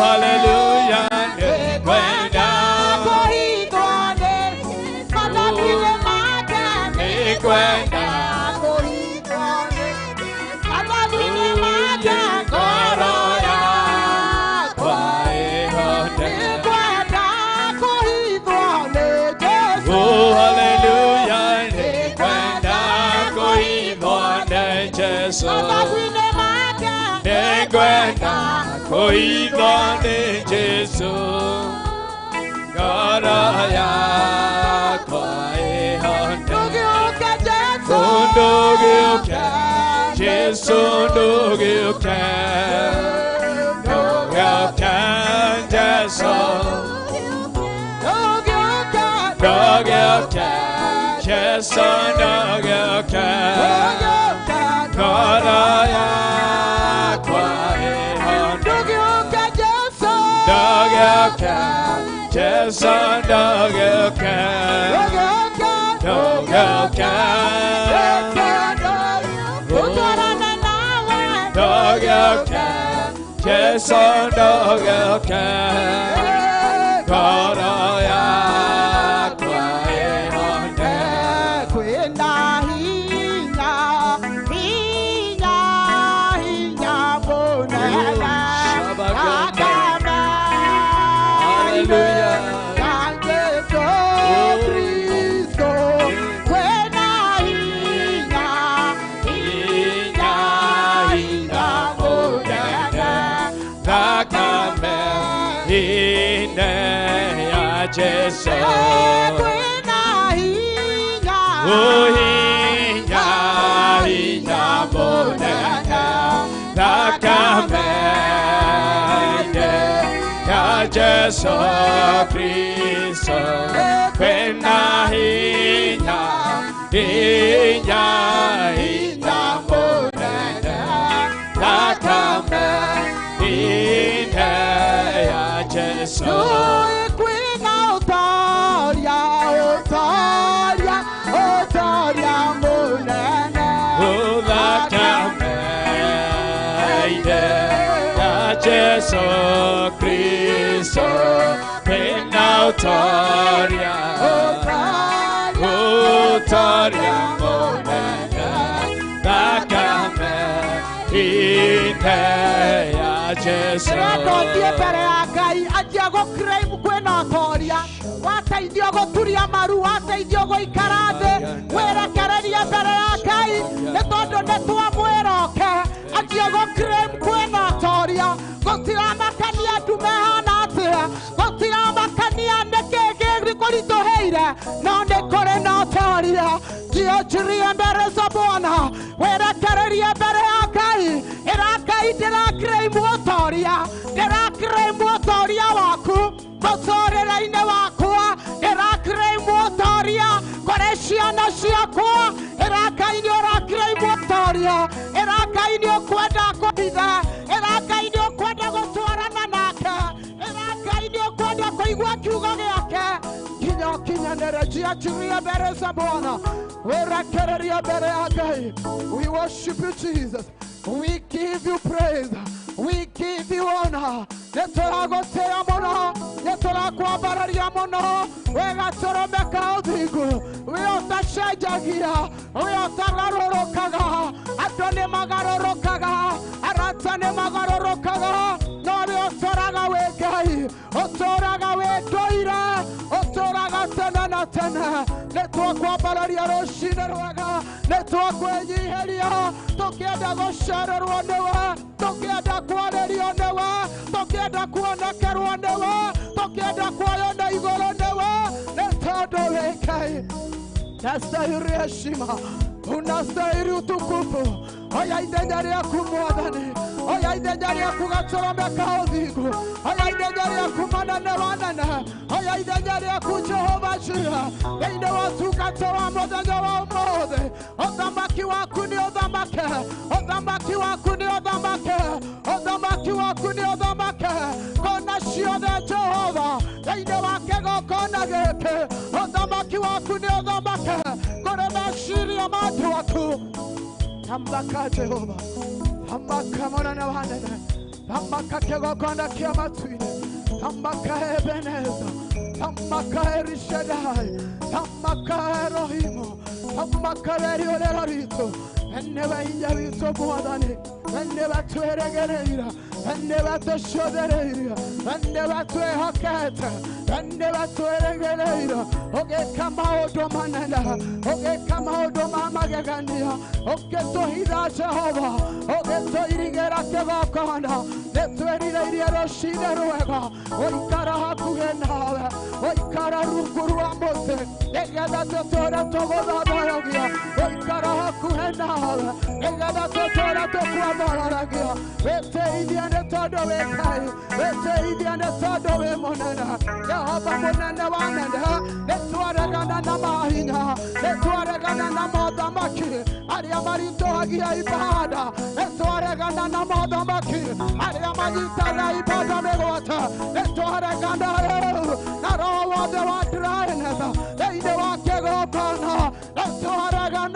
hallelujah. Oidane Jesu Garaya Kwae Hande Kondogyoke Jesu Ndogyoke Ndogyoke Jesu Ndogyoke Jesu Ndogyoke Garaya Kwae Hande Ndogyoke Jesu Ndogyoke Ndogyoke Ndogyoke Jesu Ndogyoke Garaya Kwae Hande Kwenda hinya bonela Akame Hallelujah Kange Kristo Kwenda hinya bonela Akame Ine ya Jesu Kwenda hinya Hinya bonela Akame Ine ya Jesu Kristo Kwena hinya bonela Akame Ine ya Jesu Kwenda otoria monene Akame Ine ya Jesu Kristo Kwena otoria monene Akame Ine ya Jesu Rakotie pere ya Ngai atia gukiraimu kwena otoria wateithio guturia maru wateithio guikara thi wirekererie mbere ya Ngai ni tondu ni twamwiroke atia gukiraimu kwena otoria gutiramakania ndume hana atia gutiramakania nikigi kurituheire no ni kuri na otoria jiachirie mbere za Bwana wirekererie mbere ya Ngai irakai ndirakiraimu otoria waku muturire-ini wakwa ndirakiraimu otoria kuri ciana ciakwa irakai ndirakiraimu otoria irakai ndiukwenda kuhitha irakai ndiukwenda gutwarana nake irakai ndiukwenda kuigua kiugo giake kinyanire jiachirie mbere za Bwana wirekererie mbere ya Ngai. We worship you, Jesus. We give you praise. We give you honor. Neturagotea mono, neturakwambararia mono, wegatoromeka uthingu, wiotashajagia, wiotagarorokaga, andũ nĩmagarorokaga, arata nĩmagarorokaga, no wĩũtũraga wĩ Ngai, ũtũraga wĩ ndũire, ũtũraga tene na tene. Nĩtwakwambararia rũcinĩ rwega, nĩtwakwĩnyiheria, tũkĩenda gũcererwo nĩwe, tũkĩenda kwarĩrio nĩwe, tũkĩenda kuonekerwo nĩwe, tũkĩenda kuoywo na igũrũ nĩwe, nĩ tondũ wĩ Ngai. Nastahili heshima, unastahili utukufu. Oya ithenya rĩaku Mwathani, oya ithenya rĩaku gatoromeka ũthingu, oya ithenya rĩaku manene wanene, oya ithenya rĩaku Jehova Jireh, thĩinĩ wa ũtungata wa mũthenya wa ũmũthĩ. Ũthamaki waku nĩ ũthamake, ũthamaki waku nĩ ũthamake, ũthamaki waku nĩ ũthamake, kona ciothe Jehova, thĩinĩ wa kĩgongona gĩkĩ, ũthamaki waku nĩ ũthamake, kũrĩ meciria ma andũ aku. Thamaka Jehova, thamaka mũnene wanene, thamaka kĩgongona kĩa matu-inĩ, thamaka Ebeneza, thamaka Elishadai, thamaka Elohimu, thamaka rĩrĩũrĩro ritũ, ene hinya witũ Mwathani, ene twĩrĩgĩrĩire, nĩwe tũcũthĩrĩirie, nĩwe twĩhokete, nĩwe twĩrĩgĩrĩire, ũgĩka maũndũ manene, ũgĩka maũndũ ma magegania, ũgĩtũhitha Jehova, ũgĩtũirigĩra kĩgongona, nĩtwĩrirĩirie rũciinĩ rwega, ũikara hakuhĩ nawe, ũikara rungu rwa mũtĩ, nĩgetha tũtũũre tũgũthothoragia, ũikara hakuhĩ nawe, nĩgetha tũtũũre tũkwathororagia, wĩtĩithia nĩ tondũ wĩ Ngai, wĩtĩithia nĩ tondũ wĩ mũnene, Jehova mũnene wa nene, nĩtwaregana na mahinya, nĩtwaregana na mothamaki arĩa maritũhagia ibada, nĩtwaregana na mothamaki arĩa manyitaga ibada mĩgwate, nĩtwaregana na roho wothe wa dryness thĩinĩ wa kĩgongona, nĩtwaregana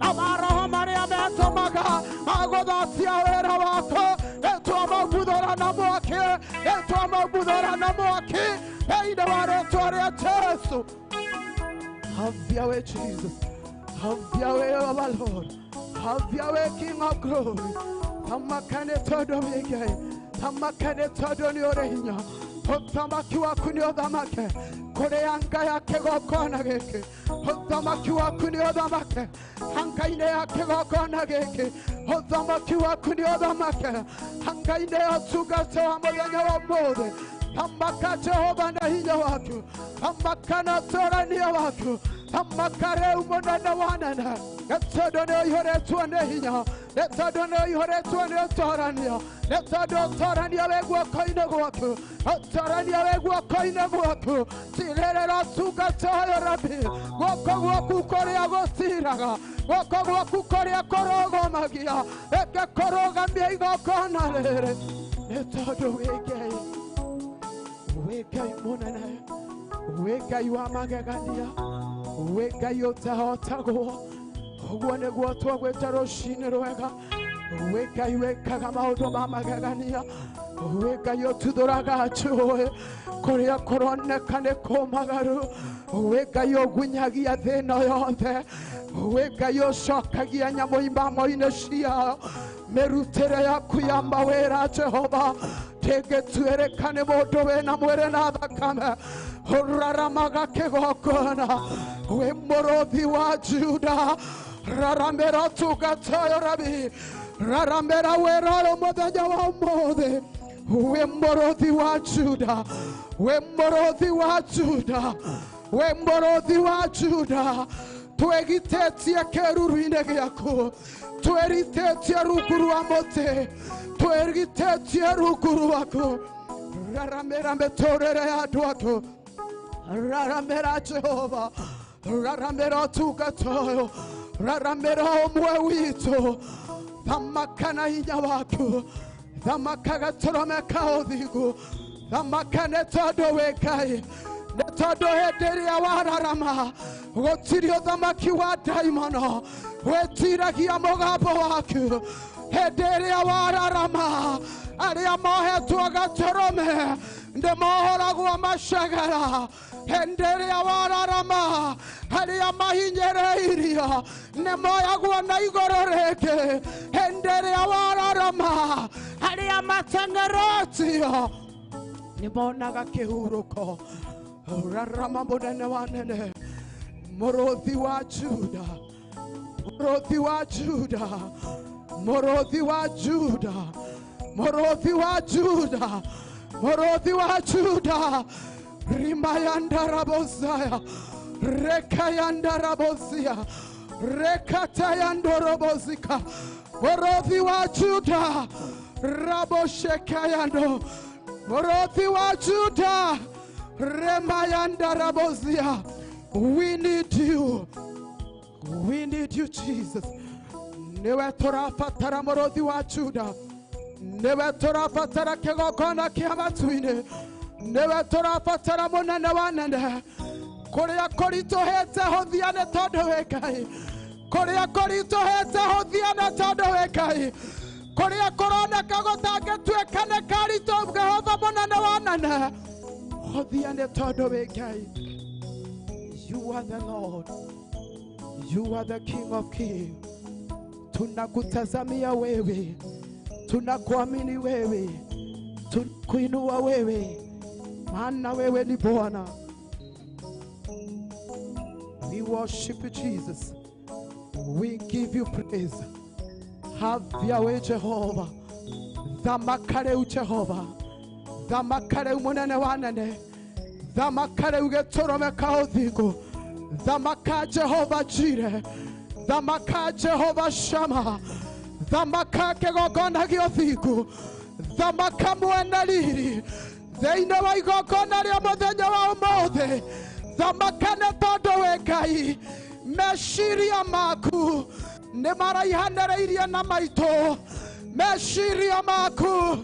na maroho marĩa metũmaga magũthacia wĩra waku, nĩtwamabuthũra na mwaki, nĩtwamabuthũra na mwaki thĩinĩ wa rĩĩtwa rĩa Jesũ. Have your way, Jesus. Have your way, our Lord. Have your way, King of glory. Tamakane todo wege, tamakane todo ni orehinya, tamaki waku ni odhamake, kore anga yake gokona geke, tamaki waku ni odhamake, anga ine yake gokona geke, tamaki waku ni odhamake, anga ine otuga sewa moyanya wa mode, tamaka Jehova na hinya waku, tamaka na torania waku, tamakare umonana wanana, netodo ne ihore tuane hinya, netodo ne ihore tuane torania, netodo torania wegwa koine gwaku, torania wegwa koine gwaku, tirere rasuka toyo rabi, gwako gwaku kore agosiraga, gwako gwaku kore akorogo magia, eke koroga miego kona lere, netodo wegei, wegei monana, wegei wa magegania, wega yotahotago ogwo nĩguo twagwĩta rũciinĩ rwega, wega wekaga maũndũ ma magegania, wega ũtuthũraga njũĩ kũrĩa kũroneka nĩ kũmagaru, wega ũgunyagia thĩna yothe, wega ũcokagia nyamũ imamo-inĩ ciao, mĩrutĩre yaku ya mawĩra Jehova ndĩngĩtuĩrĩka nĩ mũndũ wĩna mwĩrĩ na thakame, ũraramaga kĩgongona wĩ mũrũthi wa Juda, raramĩra ũtungata ũyũ Rabi, raramĩra wĩra ũyũ mũthenya wa ũmũthĩ, wĩ mũrũthi wa Juda, wĩ mũrũthi wa Juda, wĩ mũrũthi wa Juda, twĩgitĩtie kĩruru-inĩ gĩaku, twĩritĩtie rungu rwa mũtĩ, twĩgitĩtie rungu rwaku, raramĩra mĩtũrĩre ya andũ aku, raramĩra Jehova, raramĩra ũtungata ũyũ, raramĩra ũmwe witũ, thamaka na hinya waku, thamaka gatũrũme ka ũthingu, thamaka nĩ tondũ wĩ Ngai, nĩ tondũ hĩndĩ ĩrĩa wararama gũtirĩ ũthamaki wa ndaimono wĩtiragia mũgambo waku, hĩndĩ ĩrĩa wararama arĩa mohetwo gatũrũme nĩmohoragwo macagara, hĩndĩ ĩrĩa wararama arĩa mahinyĩrĩirio nĩmoyagwo na igũrũ rĩngĩ, hĩndĩ ĩrĩa wararama arĩa mateng'eretio nĩmonaga kĩhurũko, rarama mũnene wa nene, mũrũthi wa Juda, mũrũthi wa Juda, mũrũthi wa Juda, mũrũthi wa Juda, mũrũthi wa Juda, rimayanda rabosaya, rekayanda rabosia, rekatayanda robosika, mũrũthi wa Juda, raboshekayando, mũrũthi wa Juda, remayanda rabosia. We need you. We need you, Jesus. Newe tũrabatara mũrũthi wa Juda, newe tũrabatara kĩgongona kĩa matu-inĩ, newe tũrabatara mũnene wa nene, kũrĩa kũritũhĩte hũthia nĩ tondũ wĩ Ngai, kũrĩa kũritũhĩte hũthia nĩ tondũ wĩ Ngai, kũrĩa kũroneka gũtangĩtuĩka nĩ karitũ Jehova mũnene wa nene, hũthia nĩ tondũ wĩ Ngai. You are the Lord. You are the King of Kings. Tunakutazamia wewe, tunakuamini wewe, tunakuinua wewe, maana wewe ni Bwana. We worship you, Jesus. We give you praise. Have your way, Jehovah. Thamakare Jehovah. Thamakare munene wanene. Thamakare ugetoromeka uthiku. Thamaka Jehovah Jireh. Thamaka Jehovah Shammah. Thamaka kigongona gĩa ũthingu. Thamaka mwena riri thĩinĩ wa igongona rĩa mũthenya wa ũmũthĩ. Thamaka nĩ tondũ wĩ Ngai. Meciria maku nĩ maraihanĩrĩirie na maitũ. Meciria maku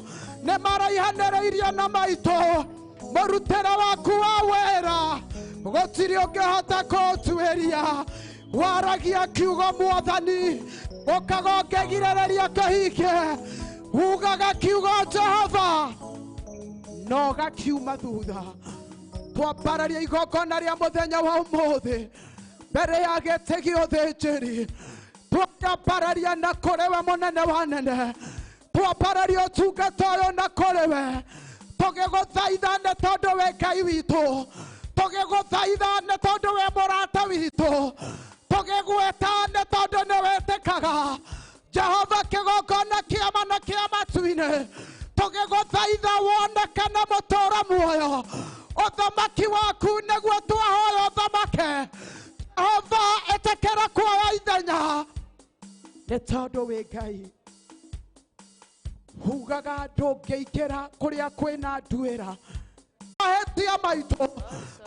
nĩ maraihanĩrĩirie na maitũ. Mũrutĩre waku wa wĩra gũtirĩ ũngĩhota kũũtuĩria. Waragia kiugo Mwathani ũkaga ũkĩgirĩrĩria kĩhinge. Ugaga kiugo Jehova no gakiuma thutha. Twambararia igongona rĩa mũthenya wa ũmũthĩ mbere ya gĩtĩ gĩa ũthĩnjĩri. Twambararia na kũrĩ we mũnene wa nene. Twambararia ũtungata ũyũ na kũrĩ we. Tũgĩgũthaitha nĩ tondũ wĩ Ngai witũ. Tũgĩgũthaitha nĩ tondũ wĩ mũrata witũ. Tũgĩgwĩta nĩ tondũ nĩ wĩtĩkaga. Jehova kĩgongona kĩama na kĩa matu-inĩ. Tũgĩgũthaitha wonekane mũtũũra muoyo. Ũthamaki waku nĩguo twahoya ũthamake. Jehova ĩtĩkĩra kuoya ithenya nĩ tondũ wĩ Ngai. Ugaga ndũngĩingĩra kũrĩa kwĩna nduĩra. Mahĩtia maitũ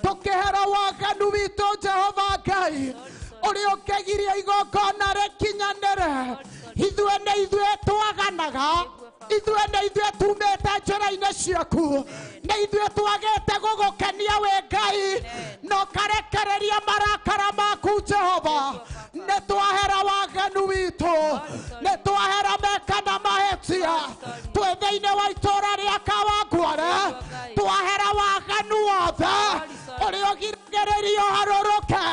tũkĩhera waganu witũ Jehova Ngai ũrĩa ũkĩgiria igongona rĩkinyanĩre. Ithuĩ nĩ ithuĩ twaganaga. Ithuĩ nĩ ithuĩ tumĩte njĩra-inĩ ciaku. Nĩ ithuĩ twagĩte gũgũkenia wĩ Ngai. No karekereria marakara maku Jehova. Nĩ twahera waganu witũ. Nĩ twahera meka na mahĩtia. Twĩ thĩinĩ wa itũũra rĩa Kawangware. Twahera waganu wothe ũrĩa ũgiragĩrĩria ũharũrũke.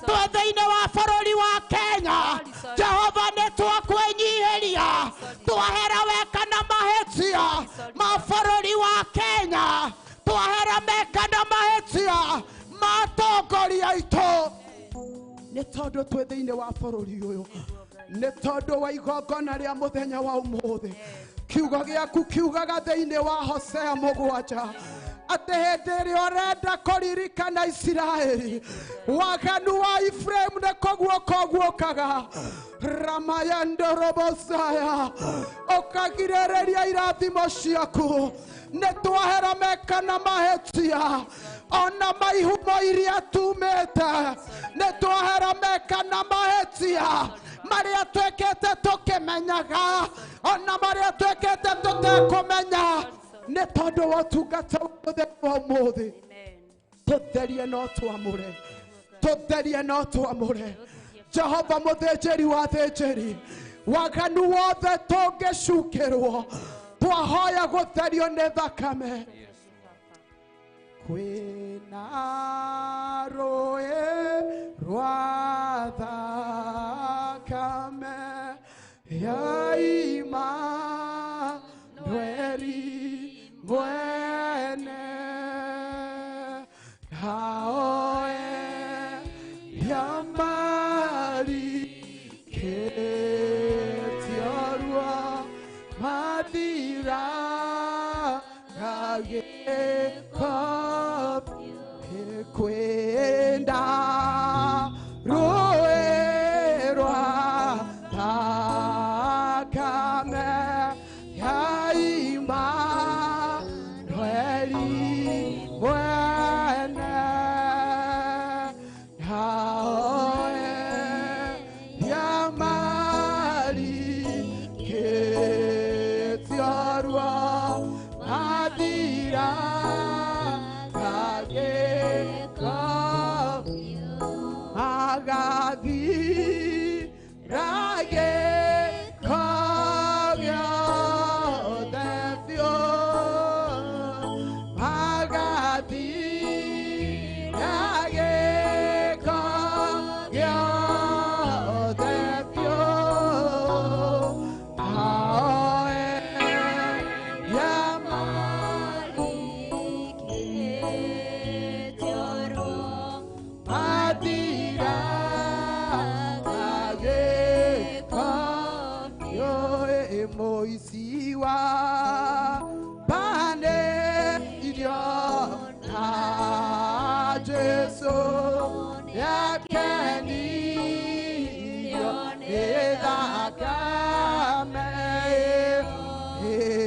Twĩ thĩinĩ wa bũrũri wa Kenya. Jehova nĩ twakwĩnyihĩria. Twahera weka na mahĩtia ma bũrũri wa Kenya. Twahera meka na mahĩtia ma atongoria aitũ. Nĩ tondũ twĩ thĩinĩ wa bũrũri ũyũ. Nĩ tondũ wa igongona rĩa mũthenya wa ũmũthĩ. Kiugo gĩaku kiugaga thĩinĩ wa Hosea 7 atĩ hĩndĩ ĩrĩa ũrenda kũririkana Isiraeli, waganu wa Ifraimu nĩ kũguũka ũguũkaga. Ramayando Robosaya ũkagirĩrĩria irathimo ciaku. Nĩ twahera meka na mahĩtia ona maihumo iria tumĩte. Nĩ twahera meka na mahĩtia marĩa twĩkĩte tũkĩmenyaga ona marĩa twĩkĩte tũtekũmenya. Nĩ tondũ wa ũtungata wa ũmũthĩ. Tũtherie no twamũre. Tũtherie no twamũre. Jehova mũthĩnjĩri wa thĩnjĩri. Waganu wothe tũngĩcukĩrwo. Twahoya gũtherio nĩ thakame. Kwĩna rũĩ rwa thakame ya Imanueli mwene. Haoe ya mari ketiorwa madira gage kopi kwenda roe rwa thakame ya Imanueli mwene. Haoe ya mari ketiorwa madira gage kopi agadi rage kogyo defio agadi rage kogyo defio. Haoe Jesu yake niyo nithakame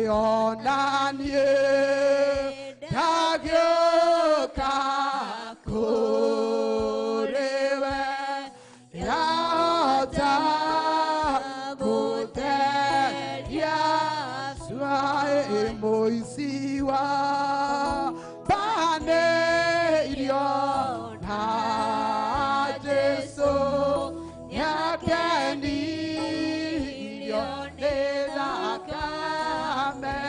ionanie ndagĩũka kũrĩ we yahota gũtheria mũici wa banĩirio na Jesu yakenirio nĩ thakame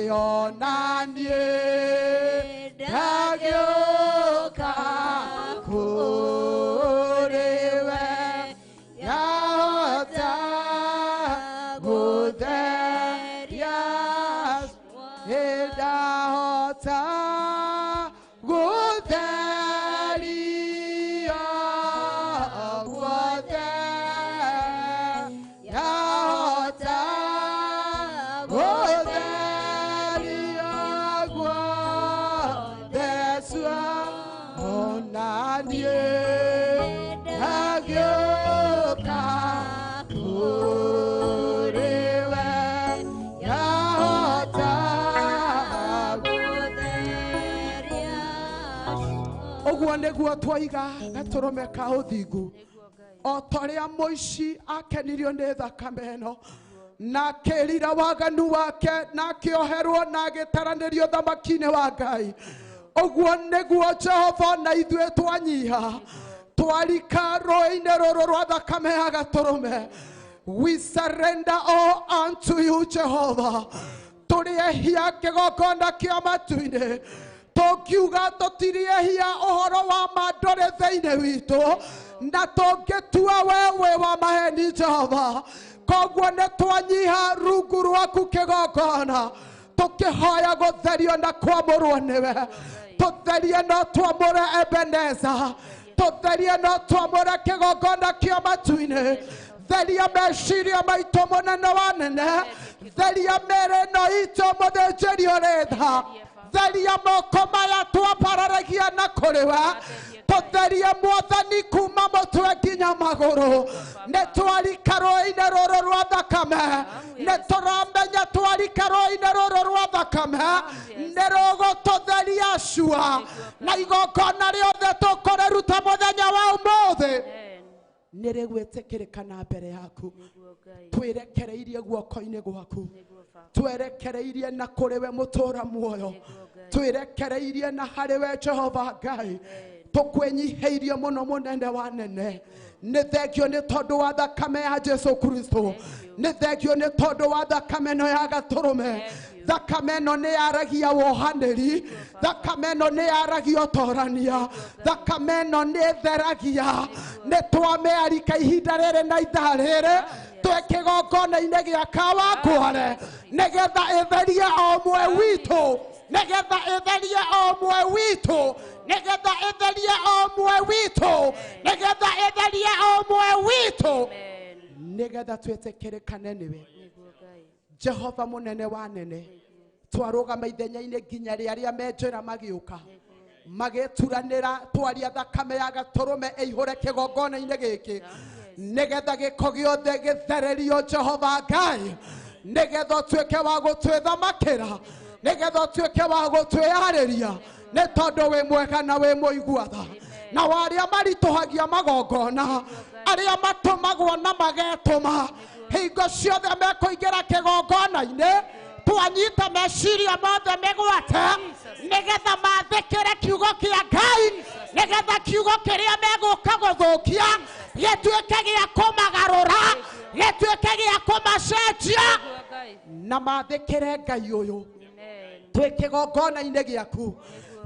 ĩonanie ndagĩũka kũrĩ we yahota gũtheria ndahota gũtheria guothe yahota gũtheria guothe sua onanie ndagĩũka kũrĩ we yahota ũguo nĩguo twaiga gatũrũme ka ũthingu o ta ũrĩa mũici akenirio nĩ thakame ĩno na akĩrira waganu wake na akĩoherwo na agĩtaranĩrio thamaki-inĩ wa Ngai ũguo nĩguo Jehova na ithuĩ twanyiha twarika rũĩ-inĩ rũrũ rwa thakame ya gatũrũme. We surrender all unto you, Jehovah. Tũrĩehia kĩgongona kĩa matu-inĩ tũkiuga tũtiriehia ũhoro wa mandore thĩinĩ witũ na tũngĩtua wewe wa maheni Jehova koguo nĩ twanyiha rungu rwaku kĩgongona tũkĩhoya gũtherio na kwamũrwo nĩwe tũtherie no twamũre Ebeneza tũtherie no twamũre kĩgongona kĩa matu-inĩ theria meciria maitũ mũnene wa nene theria mĩĩrĩ ĩno itũ mũthĩnjĩri ũrĩ tha theria moko maya twapararagia na kũrĩ we tũtherie Mwathani kuma mũtwe nginya magũrũ nĩ twarika rũĩ-inĩ rũrũ rwa thakame nĩ tũramenya twarika rũĩ-inĩ rũrũ rwa thakame nĩ rũgũtũtheria cua na igongona rĩothe tũkũrĩruta mũthenya wa ũmũthĩ nĩ rĩgwĩtĩkĩrĩkana mbere yaku twĩrekereirie guoko-inĩ gwaku twerekereirie na kũrĩ we mũtũũra muoyo twerekereirie na harĩ we Jehova Ngai tũkwĩnyihĩirie mũno mũnene wa nene nĩ thengio nĩ tondũ wa thakame ya Jesu Kristo nĩ thengio nĩ tondũ wa thakame ĩno ya gatũrũme thakame ĩno nĩ yaragia wohanĩri thakame ĩno nĩ yaragia ũtorania thakame ĩno nĩ theragia nĩ twamĩarika ihinda rĩrĩ na ithaa rĩrĩ twĩ kĩgongona-inĩ gĩa kawa kware nĩgetha ĩtherie o ũmwe witũ nĩgetha ĩtherie o ũmwe witũ nĩgetha ĩtherie o ũmwe witũ nĩgetha ĩtherie o ũmwe witũ nĩgetha twĩtĩkĩrĩkane nĩwe Jehova mũnene wa nene twarũgama ithenya-inĩ nginya rĩrĩa menjera magĩũka magĩturanĩra twaria thakame ya gatũrũme ĩihũre kĩgongona-inĩ gĩkĩ nĩgetha gĩko gĩothe gĩthererio Jehova Ngai nĩgetha ũtuĩke wa gũtwĩthamakĩra nĩgetha ũtuĩke wa gũtwĩarĩria nĩ tondũ wĩ mwega na wĩ mũiguatha na warĩa maritũhagia magongona arĩa matũmagwo na magetũma hingo ciothe mekũingĩra kĩgongona-inĩ twanyita meciria mothe mĩgwate nĩgetha mathĩkĩre kiugo kĩa Ngai nĩgetha kiugo kĩrĩa megũka gũthũkia gĩtuĩke gĩa kũmagarũra gĩtuĩke gĩa kũmacenjia na mathĩkĩre Ngai ũyũ twĩ kĩgongona-inĩ gĩaku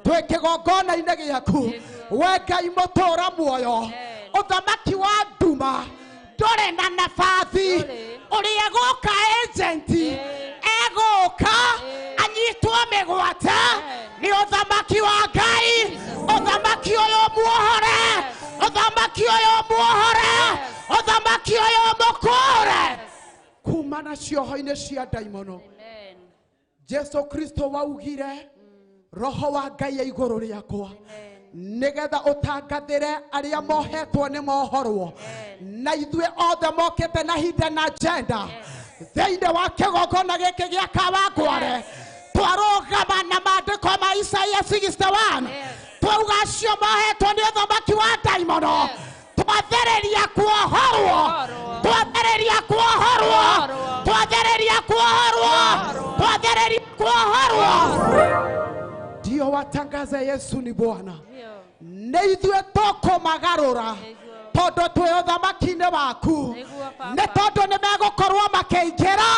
twĩ kĩgongona-inĩ gĩaku we Ngai mũtũũra muoyo ũthamaki wa nduma ndũrĩ na nabathi ũrĩa egũka agenti egũka anyitwo mĩgwate nĩ ũthamaki wa Ngai ũthamaki ũyũ muohore ũthamaki ũyũ muohore ũthamaki ũyũ mũkũre kumana cioho-inĩ cia ndaimono Jesu Kristo waugire roho wa Ngai ya iguru riakwa nigetha utangathire aria mohetwo ni mohorwo na ithue othe mokete na hidden agenda theinde wa kigongona giki gia Kawangware twarugama na maandiko ma Isaia 61 twauga acio mohetwo ni uthamaki wa daimono twathereria kuohorwo twathereria kuohorwo twathereria kuohorwo twathereria kuohorwo. Ndio watangaza Yesu ni Bwana na ithue tukumagarura tondu twi uthamaki-ini waku ni tondu ni megukorwo makiingira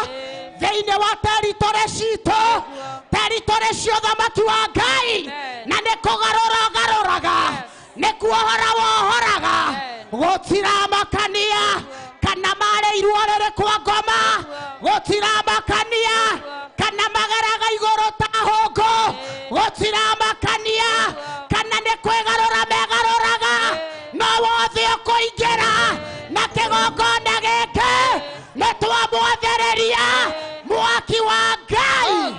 thiini wa territory citu territory cia uthamaki wa Ngai na ni kugarura garuraga ni kuohora wohoraga gutiramakania kana mareirwo riri kwa ngoma gutiramakania kana magaraga iguru ta hongo gutiramakania kana ni kwigarura megaruraga no wothe ukuingira na kigongona giki ni twamwathereria mwaki wa Ngai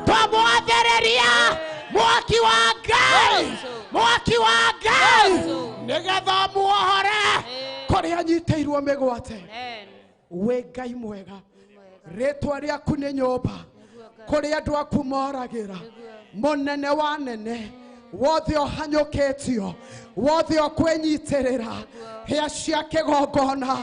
twamwathereria mwaki wa Ngai mwaki wa Ngai nigetha muohore kuria nyiteirwo migwate we Ngai mwega ritwa riaku ni nyumba kuria andu aku moragira munene wa nene wothe ohanyukitio wothe okwenyitirira hia cia kigongona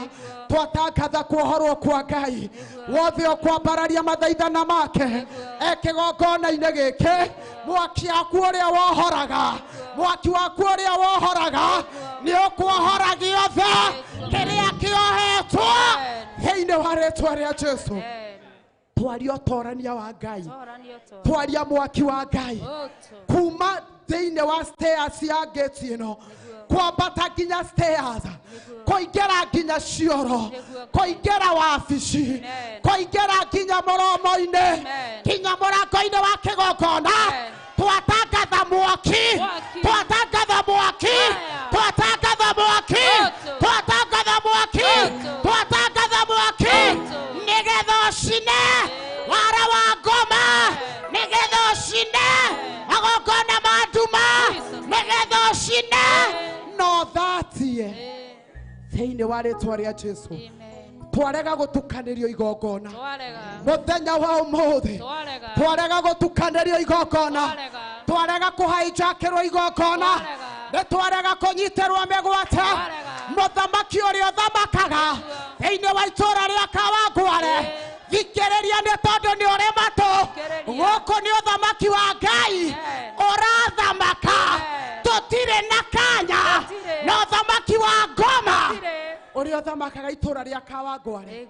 twatangatha kuohorwo kwa Ngai wothe okwambararia mathaithana make ekigongona-ini giki mwaki waku uria wohoraga mwaki waku uria wohoraga ni ukuohora giothe kiria kiohetwo thiini wa ritwa ria Jesu. Twaria utorania wa Ngai twaria mwaki wa Ngai kuma thiini wa stairs ya gate ino kwambata nginya stairs kuingira nginya cioro kuingira wabici kuingira nginya muromo-ini nginya murango-ini wa kigongona twatangatha mwaki twatangatha mwaki twatangatha mwaki twatangatha mwaki twatangatha mwaki nigetha ucine wara wa ngoma nigetha ucine magongona ma nduma nigetha ucine no thatie thiini wa ritwa ria Jesu. Twarega gutukanirio igongona muthenya wa umuthi twarega gutukanirio igongona twarega kuhaijakirwo igongona ni twarega kunyitirwo migwate muthamaki uria uthamakaga thiini wa itura ria Kawangware thikiriria ni tondu ni uri matu guku ni uthamaki wa Ngai urathamaka tutire na kanya na uthamaki wa ngoma uria uthamakaga itura ria Kawangware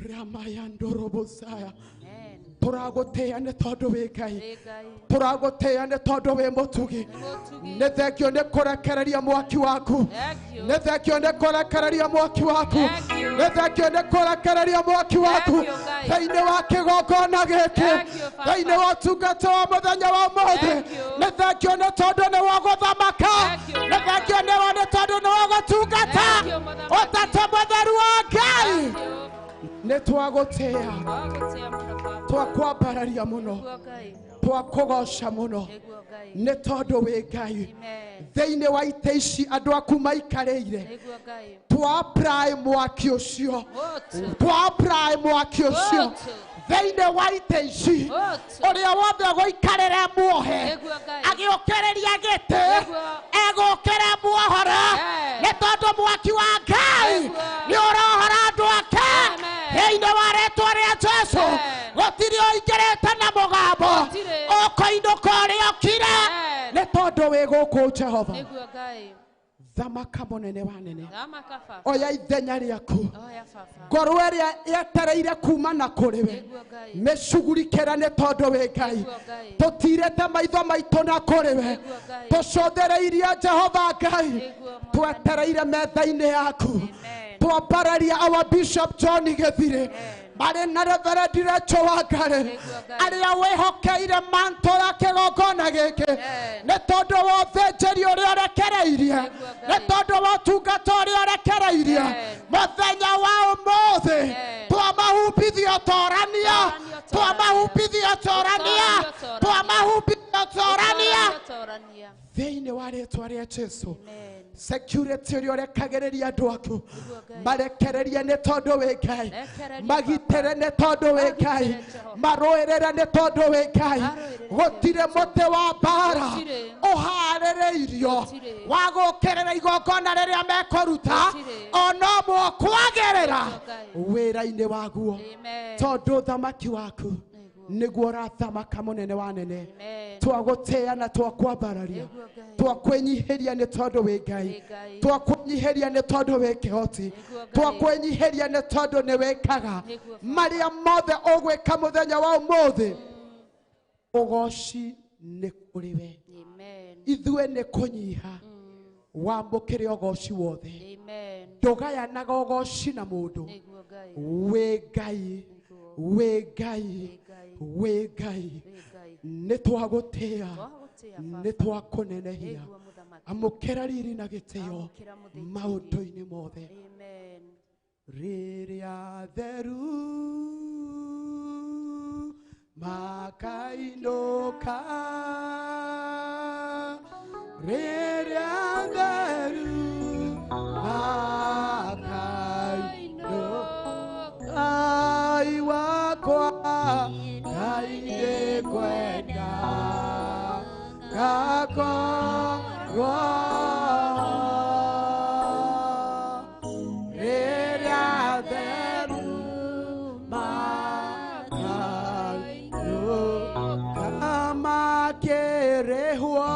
ramayandorobosaya turagutia ni tondu wi Ngai turagutia ni tondu wi mutugi ni thengio ni kurekereria mwaki waku ni thengio ni kurekereria mwaki waku ni thengio ni kurekereria mwaki waku thiini wa kigongona giki thiini wa tungata wa muthenya wa umuthi ni thengio ni tondu ni wa guthamaka ni thengio ni tondu ni wa gutungata utata mutheru wa Ngai ni twagutia twakwambararia muno twakugoca muno ni tondu wi Ngai thiini wa ite ici andu aku maikarire twapply mwaki ucio twapply mwaki ucio thiini wa ite ici uria wothe guikarire muohe agiukiriria giti egukire muohora ni tondu mwaki wa Ngai ni urohora andu ake thiini wa ritwa ria Jesu gutiri oingirite na mugambo ukoinuka uria ukire ni tondu wi guku Jehova thamaka munene wa nene oya ithenya riaku ngoro iria yetereire kuma na kuriwe micugurikira ni tondu wi Ngai tutirete maitho maitu na kuriwe tucothereirie Jehova Ngai twetereire metha-ini yaku twambararia our Bishop John Githire bari na Reverend Rachel Wangari aria wihokeire manto ya kigongona giki ni tondu wa uthenjeri uria urekereirie ni tondu wa utungata uria urekereirie muthenya wa umuthi twamahumbithio torania twamahumbithio torania twamahumbithio Jesu. Amen. Security uri orekagereria andu aku Niguo Ngai. marekererie nĩ tondũ wĩ Ngai, Rekereria magitere nĩ tondũ wĩ Ngai, Magitere Jehova. marũĩrĩre nĩ tondũ wĩ Ngai. Marũĩrĩre Gũtirĩ mũtĩ wa mbara Gũtirĩ. ũharĩrĩirio Gũtirĩ. wa gũũkĩrĩra igongona rĩrĩa mekũruta Gũtirĩ. ona ũmwe kwagĩrĩra Niguo Ngai. wĩra-inĩ waguo, Amen. tondũ ũthamaki waku Niguo. nĩguo ũrathamaka mũnene wa nene. Amen. Twagũtĩĩa na twakwambararia, Niguo Ngai. twakwĩnyihĩria nĩ tondũ wĩ Ngai, Wĩ Ngai. twakwĩnyihĩria nĩ tondũ wĩ kĩhoti, Niguo Ngai. twakwĩnyihĩria nĩ tondũ nĩ wĩkaga Niguo Baba. marĩa mothe ũgwĩka mũthenya wa ũmũthĩ. Ũgoci nĩ kũrĩ we, Amen. ithuĩ nĩ kũnyiha wamũkĩre ũgoci wothe, Amen. ndũgayanaga ũgoci na mũndũ. Niguo Ngai. Wĩ Ngai, wĩ Ngai, wĩ Ngai, nĩ twagũtĩĩa, Twagũtĩĩa Baba. nĩ twakũnenehia. Nĩguo mũthamaki. Amũkĩra riri na gĩtĩo Amũkĩra mũthĩnjĩri. maũndũ-inĩ mothe. Amen. Rĩrĩa theru makainũka, rĩrĩa theru makainũka, Ngai wakwa, Ngai nĩngwenda ngakorwo rĩrĩa theru makainũka, makĩrĩhwo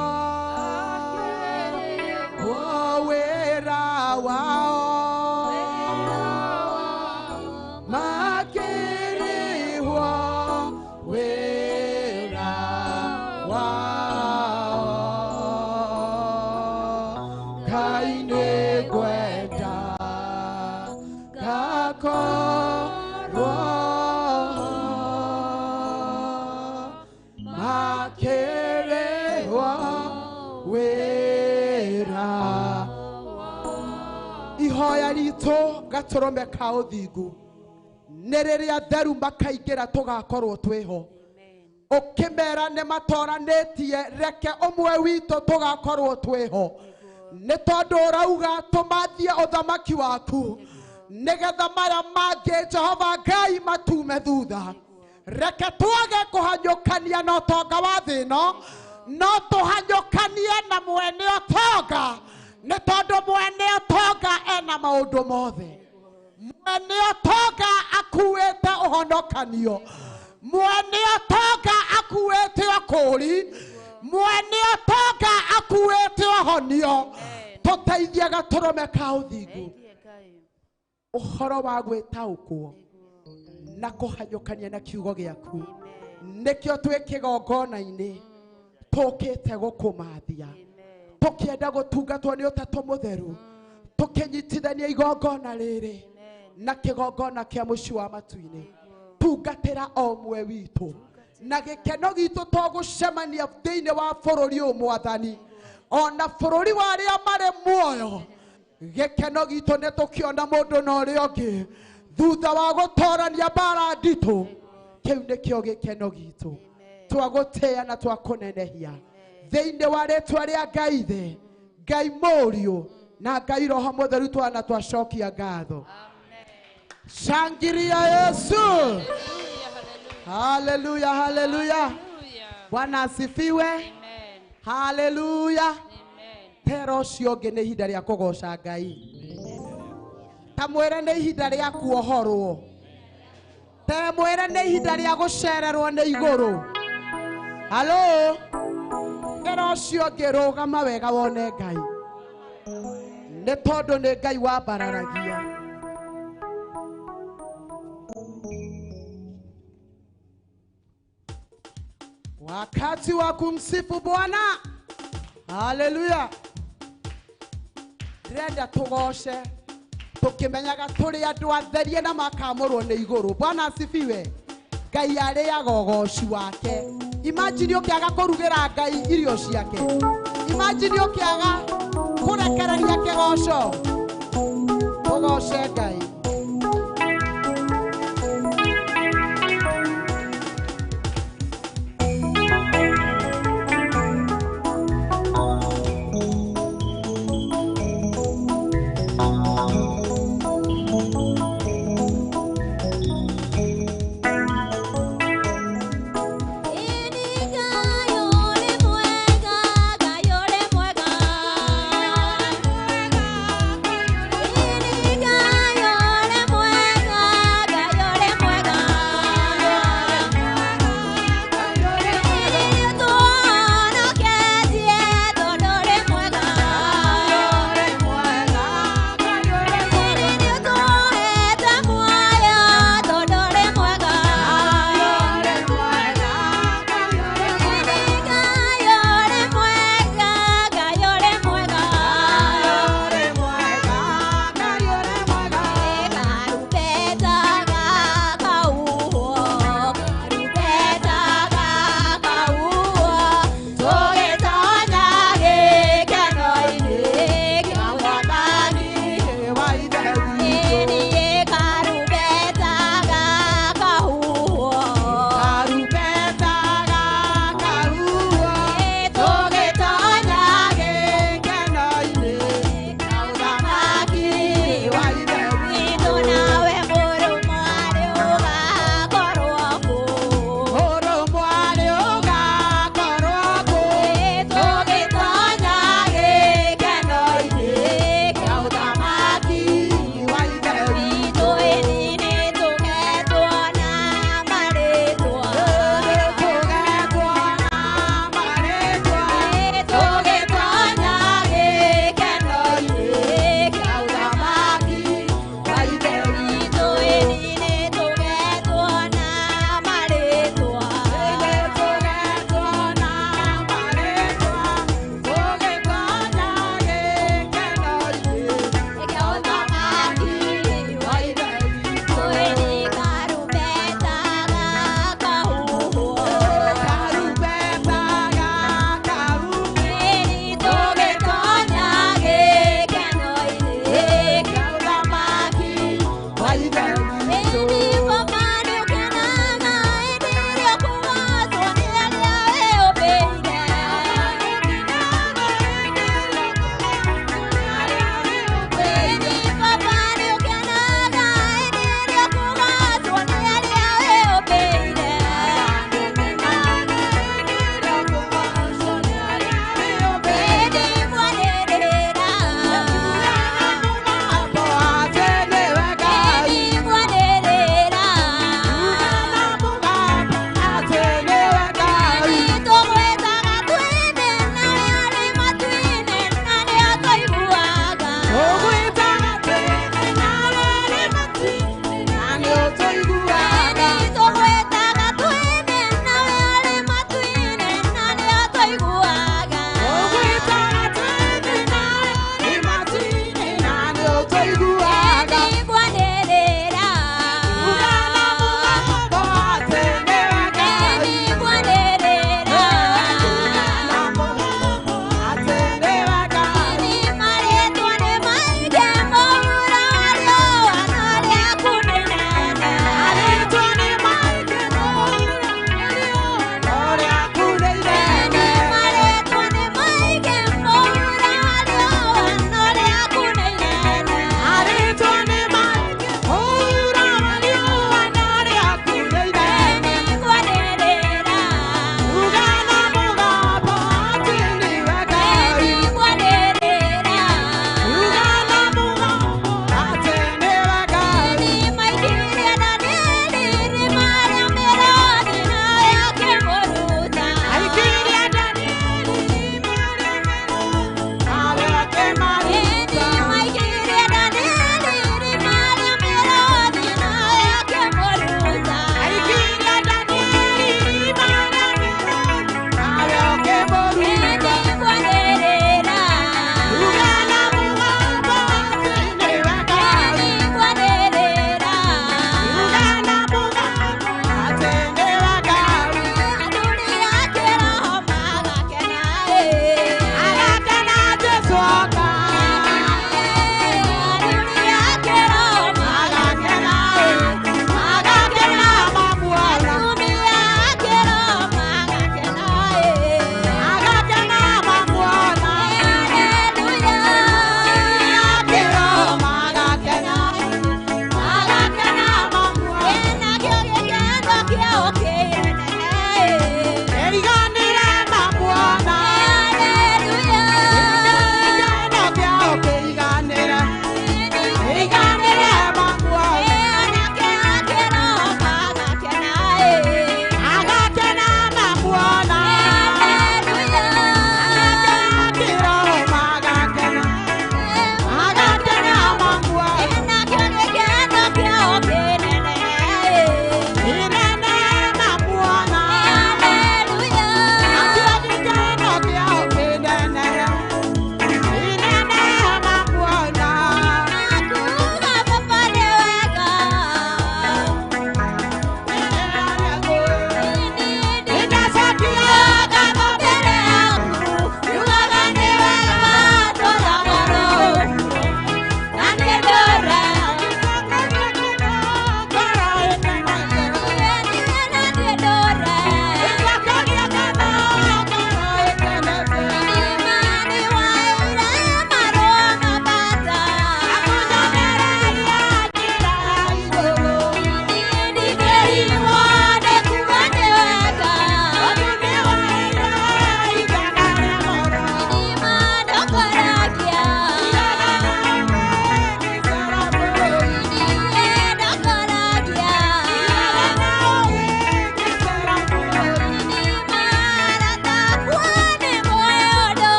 wĩra wao, makĩrĩhwo wĩra wao, Ngai nĩngwenda ngakorwo makĩrĩhwo wĩra. Ihoya ritũ gatũrũme ka ũthingu nĩ rĩrĩa theru makaingĩra tũgakorwo twĩho, ũkĩmera nĩ matoranĩtie reke ũmwe witũ tũgakorwo twĩho, nĩ tondũ ũrauga tũmathiĩ ũthamaki waku nĩgetha marĩa mangĩ Jehova Ngai matume thutha. Reke twage kũhanyũkania na ũtonga wa thĩ ĩno, no tũhanyũkanie na mwene ũtonga, nĩ tondũ mwene ũtonga ena maũndũ mothe. Mwene ũtonga akuĩte ũhonokanio, mwene ũtonga akuĩte ũkũũri, mwene ũtonga akuĩte ũhonio. Tũteithie gatũrũme ka ũthingu ũhoro wa gwĩtaũkwo na kũhanyũkania na kiugo gĩaku, nĩkĩo twĩ kĩgongona-inĩ tũkĩte gũkũmathia, tũkĩenda gũtungatwo nĩ ũtatũ mũtheru, tũkĩnyitithania igongona rĩrĩ na kĩgongona kĩa mũciĩ wa matu-inĩ. Tungatĩra o ũmwe witũ na gĩkeno gitũ tũgũcemania thĩinĩ wa bũrũri ũyũ Mwathani, ona bũrũri wa arĩa marĩ muoyo. Gĩkeno gitũ nĩ tũkĩona mũndũ na ũrĩa ũngĩ thutha wa gũtorania mbara nditũ. Kĩu nĩkĩo gĩkeno gitũ, twagũtĩĩa na twakũnenehia thĩinĩ wa rĩĩtwa rĩa Ngai thĩ, Ngai Mũriũ na Ngai Roho Mũtheru. Twana twacokia ngatho. Shangilia Yesu. Haleluya, haleluya. Bwana asifiwe. Haleluya. Tero ũcio ũngĩ nĩ ihinda rĩa kũgoca Ngai. Ta mwĩre nĩ ihinda rĩa kuohorwo. Ta mwĩre nĩ ihinda rĩa gũcererwo nĩ igũrũ. Halo. Tero ũcio ũngĩ rũgama wega wone Ngai, nĩ tondũ nĩ Ngai wambararagia. Wakati wa kumsifu Bwana. Haleluya. Ndĩrenda tũgoce tũkĩmenyaga tũrĩ andũ atherie na makamũrwo nĩ igũrũ. Bwana asifiwe. Ngai arĩaga ũgoci wake. Imagine ũkĩaga kũrugĩra Ngai irio ciake. Imagine ũkĩaga kũrekereria kĩgoco. Tũgoce Ngai.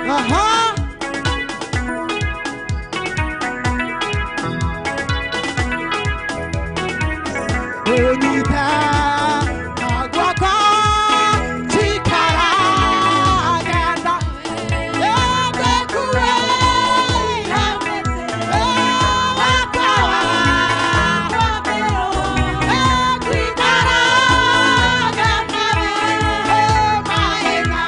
Aha. Onita agwako chikara ganda ekekure wakawa ekikara ganda maena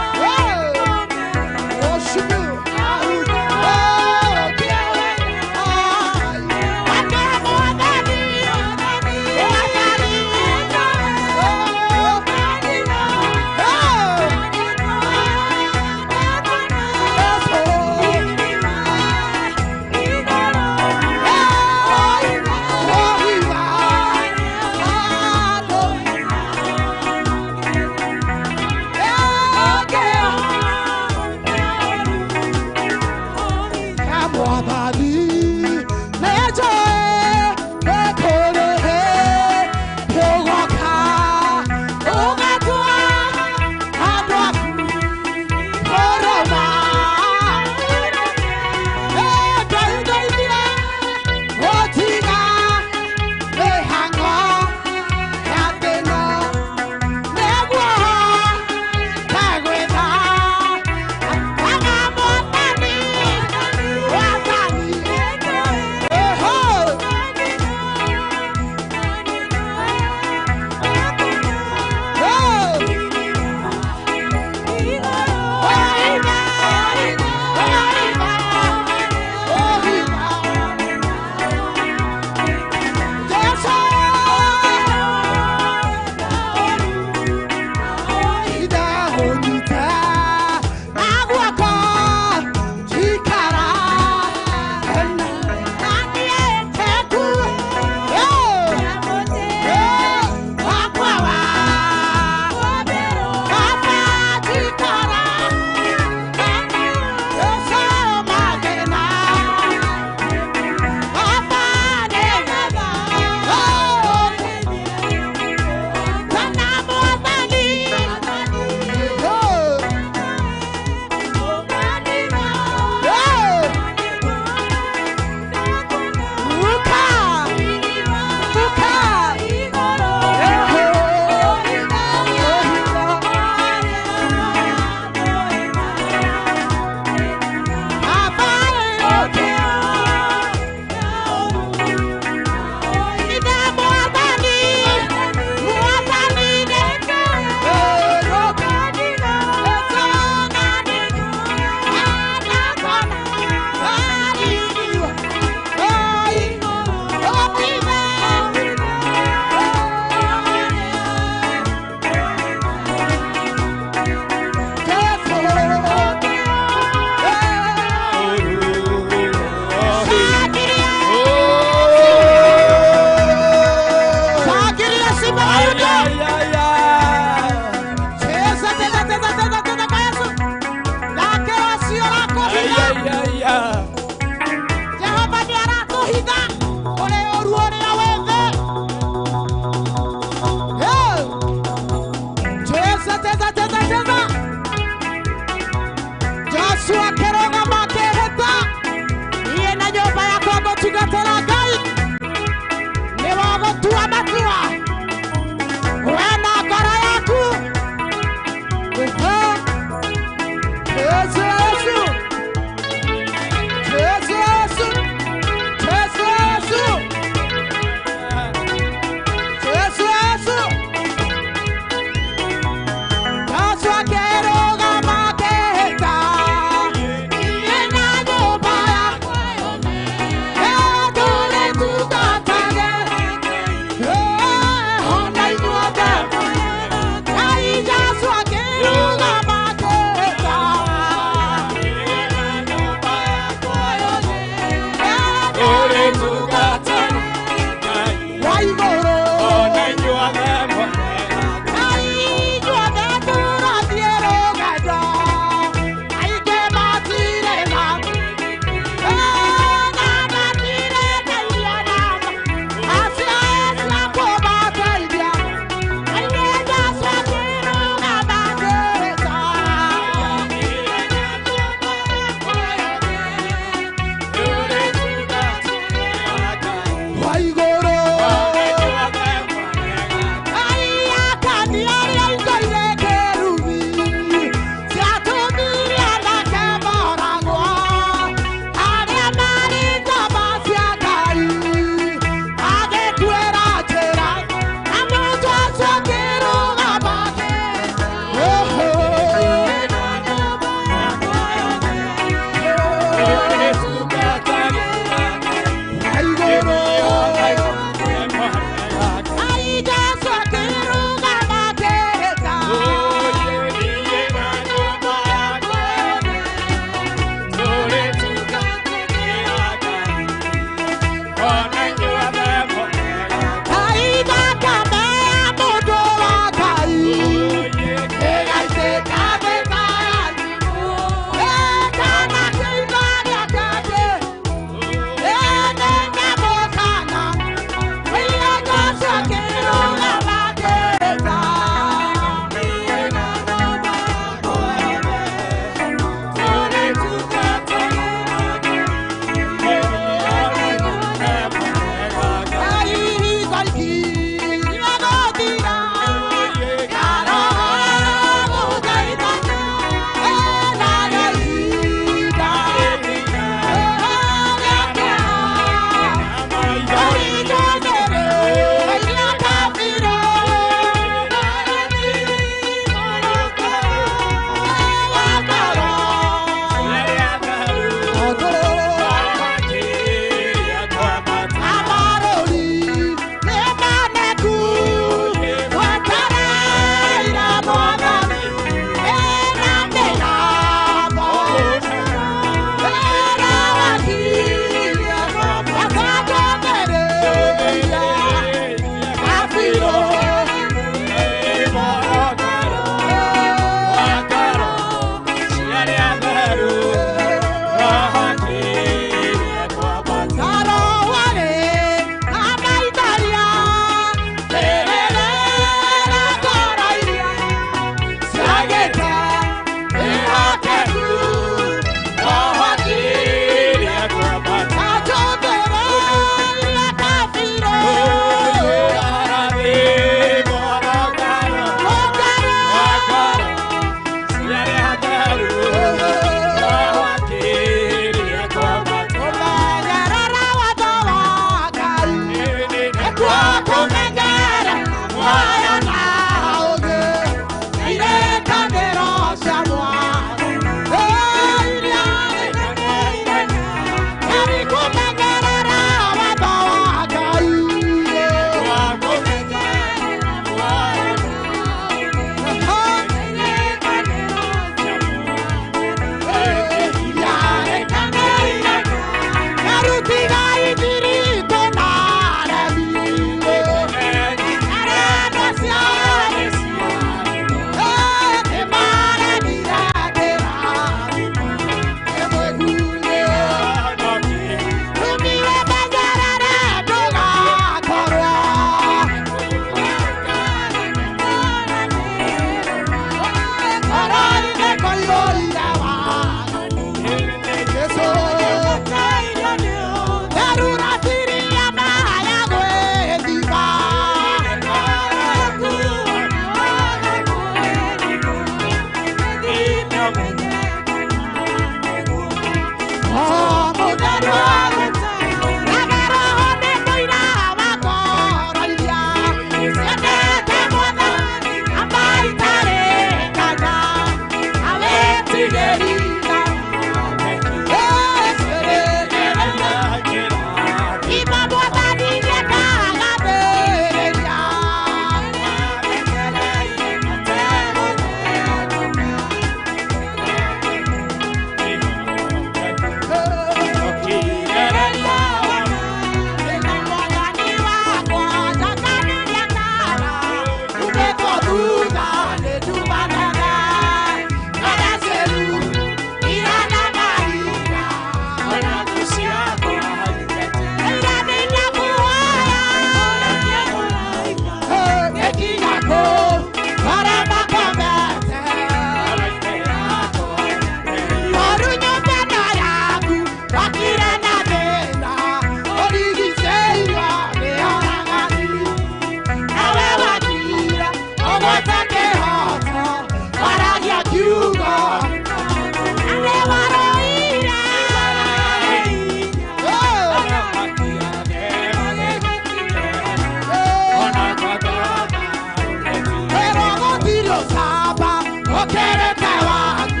ũkĩrĩte waku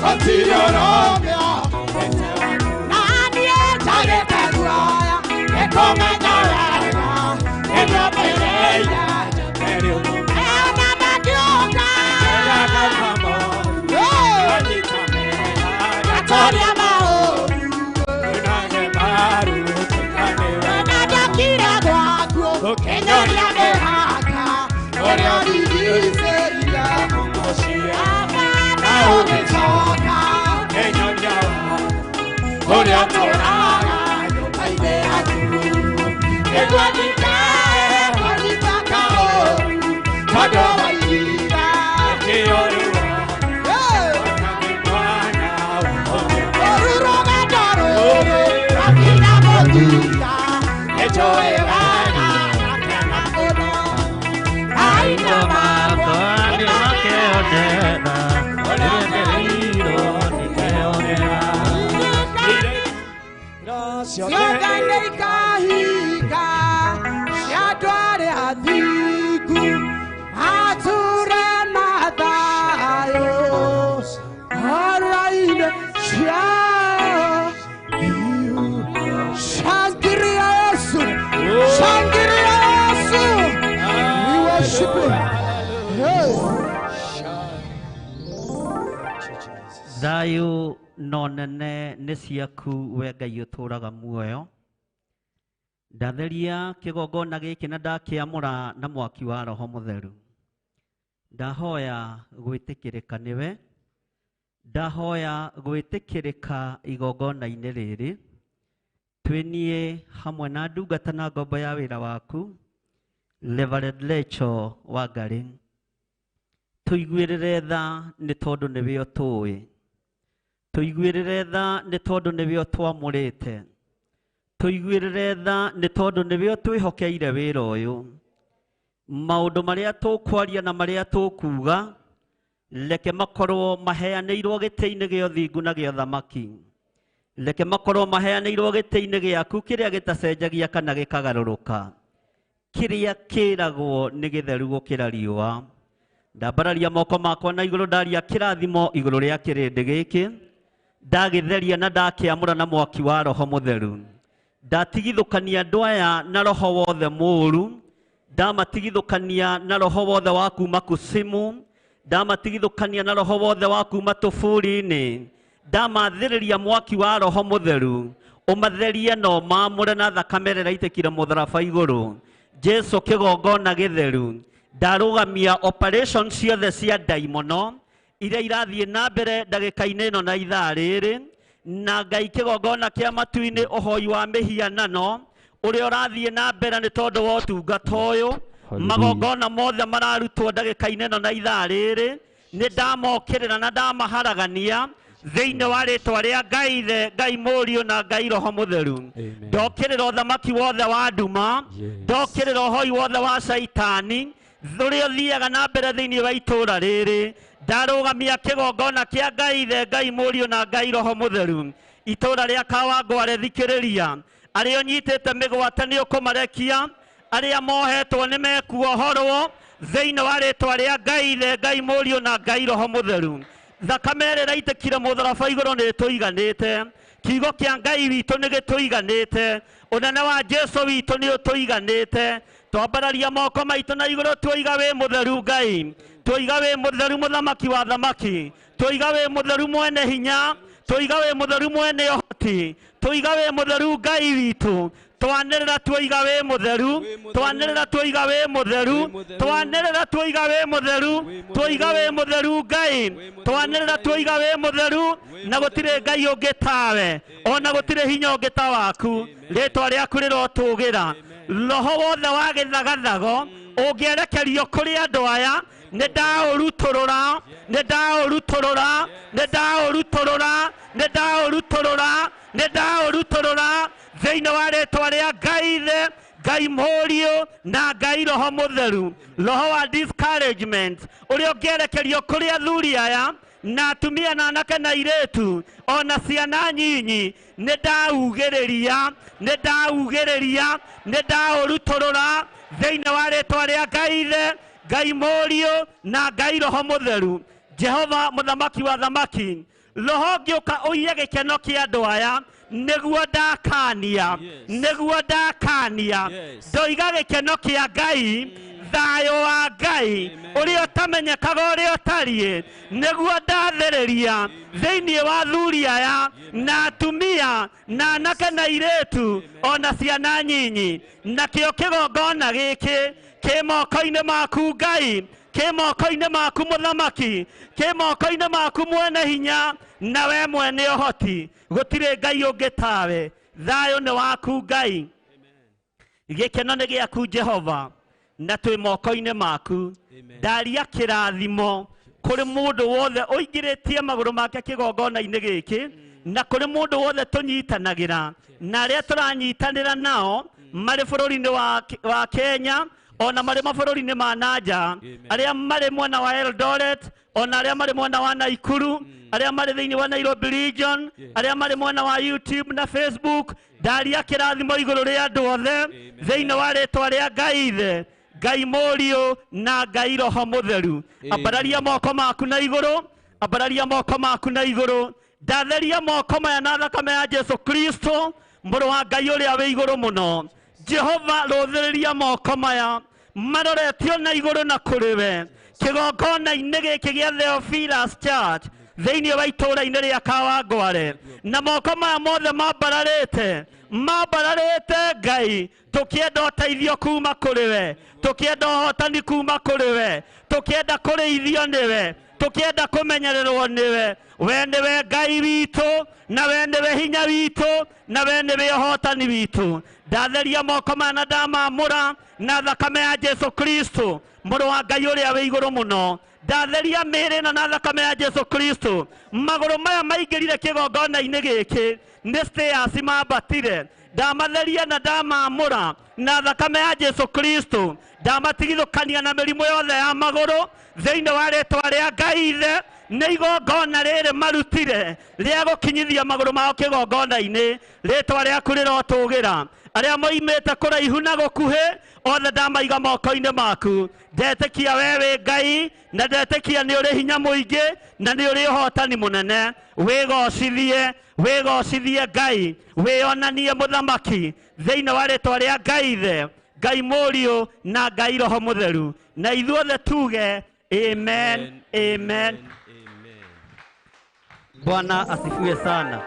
gũtirĩ ũrũmĩo na niĩ njarĩte guoya nĩkũmenya wega nĩndũmĩrĩire ona makiuga gatoria maũru na ndokire gwaku ũkĩnyoria mĩhaka ũrĩa ũndigicĩire na ũgĩcoka ũrĩa tũraga nyũmba-inĩ yaku nĩguo ndikae kũnyitaka ũru tondũ wa ihinda ũru rũgendo rũrũ rwakinya mũthia nĩnjũĩ wega nakena mũno maitho makwa nĩmakĩonera ũrĩa ndĩrĩirwo nĩkĩonera ciothe nĩikahinga cia andũ arĩa athingu mature na thayũ horo-inĩ ciao. Shangilia Yesu, shangilia Yesu, we worship Him. Hey. Thayũ no nene nĩ ciaku we Ngai ũtũũraga muoyo. Ndatheria kĩgongona gĩkĩ na ndakĩamũra na mwaki wa Roho Mũtheru. Ndahoya gwĩtĩkĩrĩka nĩwe. Ndahoya gwĩtĩkĩrĩka igongona-inĩ rĩrĩ. Twĩniĩ hamwe na ndungata na ngombo ya wĩra waku Reverend Rachel Wangarĩ. Tũiguĩrĩre tha nĩ tondũ nĩwe ũtũĩ. Tũiguĩrĩre tha nĩ tondũ nĩwe ũtwamũrĩte. Tũiguĩrĩre tha nĩ tondũ nĩwe ũtwĩhokeire wĩra ũyũ. Maũndũ marĩa tũkwaria na marĩa tũkuga reke makorwo maheanĩirwo gĩtĩ-inĩ gĩa ũthingu na gĩa ũthamaki. Reke makorwo maheanĩirwo gĩtĩ-inĩ gĩaku kĩrĩa gĩtacenjagia kana gĩkagarũrũka. Kĩrĩa kĩragwo nĩ gĩtheru gũkĩra riũa. Ndambararia moko makwa na igũrũ ndaria kĩrathimo igũrũ rĩa kĩrĩndĩ gĩkĩ. Ndagĩtheria na ndakĩamũra na mwaki wa Roho Mũtheru. Ndatigithũkania andũ aya na roho wothe mũũru. Ndamatigithũkania na roho wothe wa kuuma kusimu. Ndamatigithũkania na roho wothe wa kuuma tũbũri-inĩ. Ndamathĩrĩria mwaki wa Roho Mũtheru. Ũmatherie na ũmaamũre na thakame ĩrĩa ĩraitĩkire mũtharaba igũrũ. Jesu kĩgongona gĩtheru. Ndarũgamia operation ciothe cia ndaimono iria irathiĩ na mbere ndagĩka-inĩ ĩno na ithaa rĩrĩ. Na Ngai kĩgongona kĩa matu-inĩ ũhoi wa mĩhianano ũrĩa ũrathiĩ na mbere nĩ tondũ wa ũtungata ũyũ. Magongona mothe mararutwo ndagĩka-inĩ ĩno na ithaa rĩrĩ. Nĩ ndamokĩrĩra na ndamaharagania thĩinĩ wa rĩtwa rĩa Ngai Ithe, Ngai Mũriũ na Ngai Roho Mũtheru. Ndokĩrĩra ũthamaki wothe wa nduma. Ndokĩrĩra ũhoi wothe wa caitani ũrĩa ũthiaga na mbere thĩinĩ wa itũũra rĩrĩ. Ndarũgamia kĩgongona kĩa Ngai Ithe, Ngai Mũriũ na Ngai Roho Mũtheru. Itũũra rĩa Kawangware thikĩrĩria. Arĩa ũnyitĩte mĩgwate nĩ ũkũmarekia. Arĩa mohetwo nĩ mekuohorwo thĩinĩ wa rĩtwa rĩa Ngai Ithe, Ngai Mũriũ na Ngai Roho Mũtheru. Thakame ĩrĩa ĩraitĩkire mũtharaba igũrũ nĩ ĩtũiganĩte. Kiugo kĩa Ngai witũ nĩ gĩtũiganĩte. Ũnene wa Jesu witũ nĩ ũtũiganĩte. Twambararia moko maitũ na igũrũ twoiga wĩ mũtheru Ngai. Twoiga wĩ mũtheru mũthamaki wa thamaki. Twoiga wĩ mũtheru mwene hinya. Twoiga wĩ mũtheru mwene ũhoti. Twoiga wĩ mũtheru Ngai witũ. Twanĩrĩra twoiga wĩ mũtheru. Twanĩrĩra twoiga wĩ mũtheru. Twanĩrĩra twoiga wĩ mũtheru. Twoiga wĩ mũtheru Ngai. Twanĩrĩra twoiga wĩ mũtheru. Na gũtirĩ Ngai ũngĩ tawe. Ona gũtirĩ hinya ũngĩ ta waku. Rĩtwa rĩaku rĩrotũgĩra. Roho wothe wa gĩthagathago ũngĩerekerio kũrĩ andũ aya nĩ ndaũrutũrũra. Nĩ ndaũrutũrũra. Nĩ ndaũrutũrũra. Nĩ ndaũrutũrũra. Nĩ ndaũrutũrũra thĩinĩ wa rĩtwa rĩa Ngai Ithe, Ngai Mũriũ na Ngai Roho Mũtheru. Roho wa discouragement ũrĩa ũngĩerekerio kũrĩ athuri aya na atumia na anake na airĩtu ona ciana nyinyi nĩ ndaugĩrĩria. Nĩ ndaugĩrĩria. Nĩ ndaũrutũrũra thĩinĩ wa rĩtwa rĩa Ngai Ithe, Ngai Mũriũ na Ngai Roho Mũtheru. Jehova muthamaki wa thamaki roho ngĩũka ũiye gĩkeno kĩa andũ aya nĩguo ndakania nĩguo ndakania ndoiga gĩkeno kĩa Ngai thayũ wa Ngai ũrĩa ũtamenyekaga ũrĩa ũtariĩ nĩguo ndathĩrĩria thĩinĩ wa thuri aya na atumia na anake na airĩtu ona ciana nyinyi nakĩo kĩgongona gĩkĩ kĩ moko-inĩ maku Ngai kĩ moko-inĩ maku mũthamaki kĩ moko-inĩ maku mwene hinya na we mwene ũhoti gũtirĩ Ngai ũngĩ tawe thayũ nĩ waku Ngai gĩkeno nĩ gĩaku Jehova na twĩ moko-inĩ maku ndaria kĩrathimo kũrĩ mũndũ wothe ũingĩrĩtie magũrũ make kĩgongona-inĩ gĩkĩ na kũrĩ mũndũ wothe tũnyitanagĩra na arĩa tũranyitanĩra nao marĩ bũrũri-inĩ wa Kenya ona marĩ mabũrũri-inĩ ma nanja arĩa marĩ mwena wa Eldoret ona arĩa marĩ mwena wa Naikuru arĩa marĩ thĩinĩ wa Nairobi region arĩa marĩ mwena wa YouTube na Facebook ndaria kĩrathimo igũrũ rĩa andũ othe thĩinĩ wa rĩtwa rĩa Ngai Ithe Ngai Mũriũ na Ngai Roho Mũtheru ambararia moko maku na igũrũ ambararia moko maku na igũrũ ndatheria moko maya na thakame ya Jesu Kristo mũrũ wa Ngai ũrĩa wĩ igũrũ mũno Jehova rũthĩrĩria moko maya maroretio na igũrũ na kũrĩ we kĩgongona-inĩ gĩkĩ gĩa Theophilus Church thĩinĩ wa itũũra-inĩ rĩa Kawangware na moko maya mothe mambararĩte Ngai tũkĩenda ũteithio kuma kũrĩ we tũkĩenda ũhotani kuma kũrĩ we tũkĩenda kũrĩithio nĩwe tũkĩenda kũmenyererwo nĩwe we nĩwe Ngai witũ na we nĩwe hinya witũ na we nĩwe ũhotani witũ ndatheria moko maya na ndamamũra na thakame ya Jesu Kristo mũrũ wa Ngai ũrĩa wĩ igũrũ mũno ndatheria mĩĩrĩ ĩno na thakame ya Jesu Kristo magũrũ maya maingĩrire kĩgongona-inĩ gĩkĩ nĩ stairs mambatire ndamatheria na ndamamũra na thakame ya Jesu Kristo ndamatigithũkania na mĩrimũ yothe ya magũrũ thĩinĩ wa rĩtwa rĩa Ngai Ithe nĩ igongona rĩrĩ marutire rĩa gũkinyithia magũrũ mao kĩgongona-inĩ rĩtwa rĩaku rĩrotũgĩra arĩa moimĩte kũraihu na gũkuhĩ othe ndamaiga moko-inĩ maku ndetĩkia we wĩ Ngai na ndetĩkia nĩ ũrĩ hinya mũingĩ na nĩ ũrĩ ũhotani mũnene wĩgocithie Ngai wĩonanie mũthamaki thĩinĩ wa rĩtwa rĩa Ngai Ithe Ngai Mũriũ na Ngai Roho Mũtheru na ithuothe tuge amen amen Bwana asifiwe sana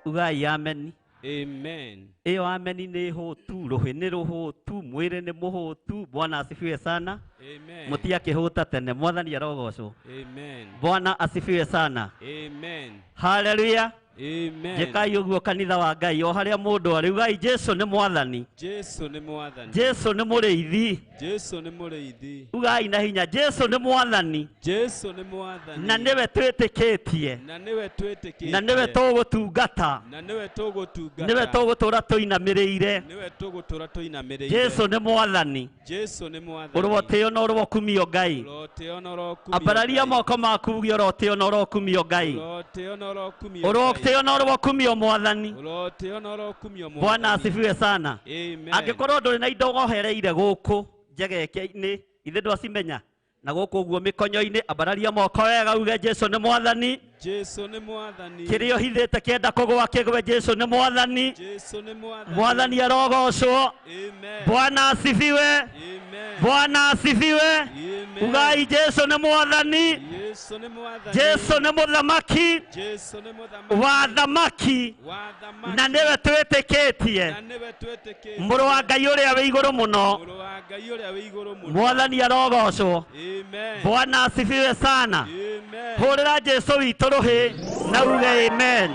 ugai amen Amen. Iyo ameni nĩ hũtu rũhĩ nĩ rũhũtu mwĩrĩ nĩ mũhũtu Bwana asifiwe sana Amen. mũtiakĩhũta tene mwathani arogocwo Amen. Bwana asifiwe sana Amen. haleluya Amen. Jekai ũguo kanitha wa Ngai o harĩa mũndũ arĩ ugai Jesu nĩ mwathani Jesu nĩ mwathani. Jesu nĩ mũrĩithi Jesu nĩ mũrĩithi. ugai na hinya Jesu nĩ mwathani Jesu nĩ mwathani. na nĩwe twĩtĩkĩtie Na nĩwe twĩtĩkĩtie. na nĩwe tũgũtungata Na nĩwe tũgũtungata. nĩwe tũgũtũra tũinamĩrĩire Nĩwe tũgũtũra tũinamĩrĩire. Jesu nĩ mwathani Jesu nĩ mwathani. ũrotĩo na ũrokumio Ngai Ũrotĩo na ũrokumio. ambararia moko maku uge ũrotĩo na ũrokumio Ngai Ũrotĩo na ũrokumio. ũrotĩo na ũrokumio mwathani Ũrotĩo na ũrokumio mwathani. Bwana asifiwe sana Amen. angĩkorwo ndũrĩ na indo wohereire gũkũ njegeke-inĩ ithe ndwacimenya na gũkũ ũguo mĩkonyo-inĩ ambararia moko wega uge Jesu nĩ mwathani Jesu nĩ mwathani. kĩrĩa ũhithĩte kĩenda kũgũa kĩgwe Jesu nĩ mwathani Jesu nĩ mwathani. mwathani arogocwo Amen. Bwana asifiwe Amen. Bwana asifiwe Amen. ugai Jesu nĩ mwathani Jesu nĩ mwathani. Jesu nĩ mũthamaki Jesu nĩ mũthamaki. wa thamaki Wa thamaki. na nĩwe twĩtĩkĩtie Na nĩwe twĩtĩkĩtie. mũrũ wa Ngai ũrĩa wĩ igũrũ mũno Mũrũ wa Ngai ũrĩa wĩ igũrũ mũno. mwathani arogocwo Amen. Bwana asifiwe sana Amen. hũrĩra Jesu witũ rũhĩ na uge amen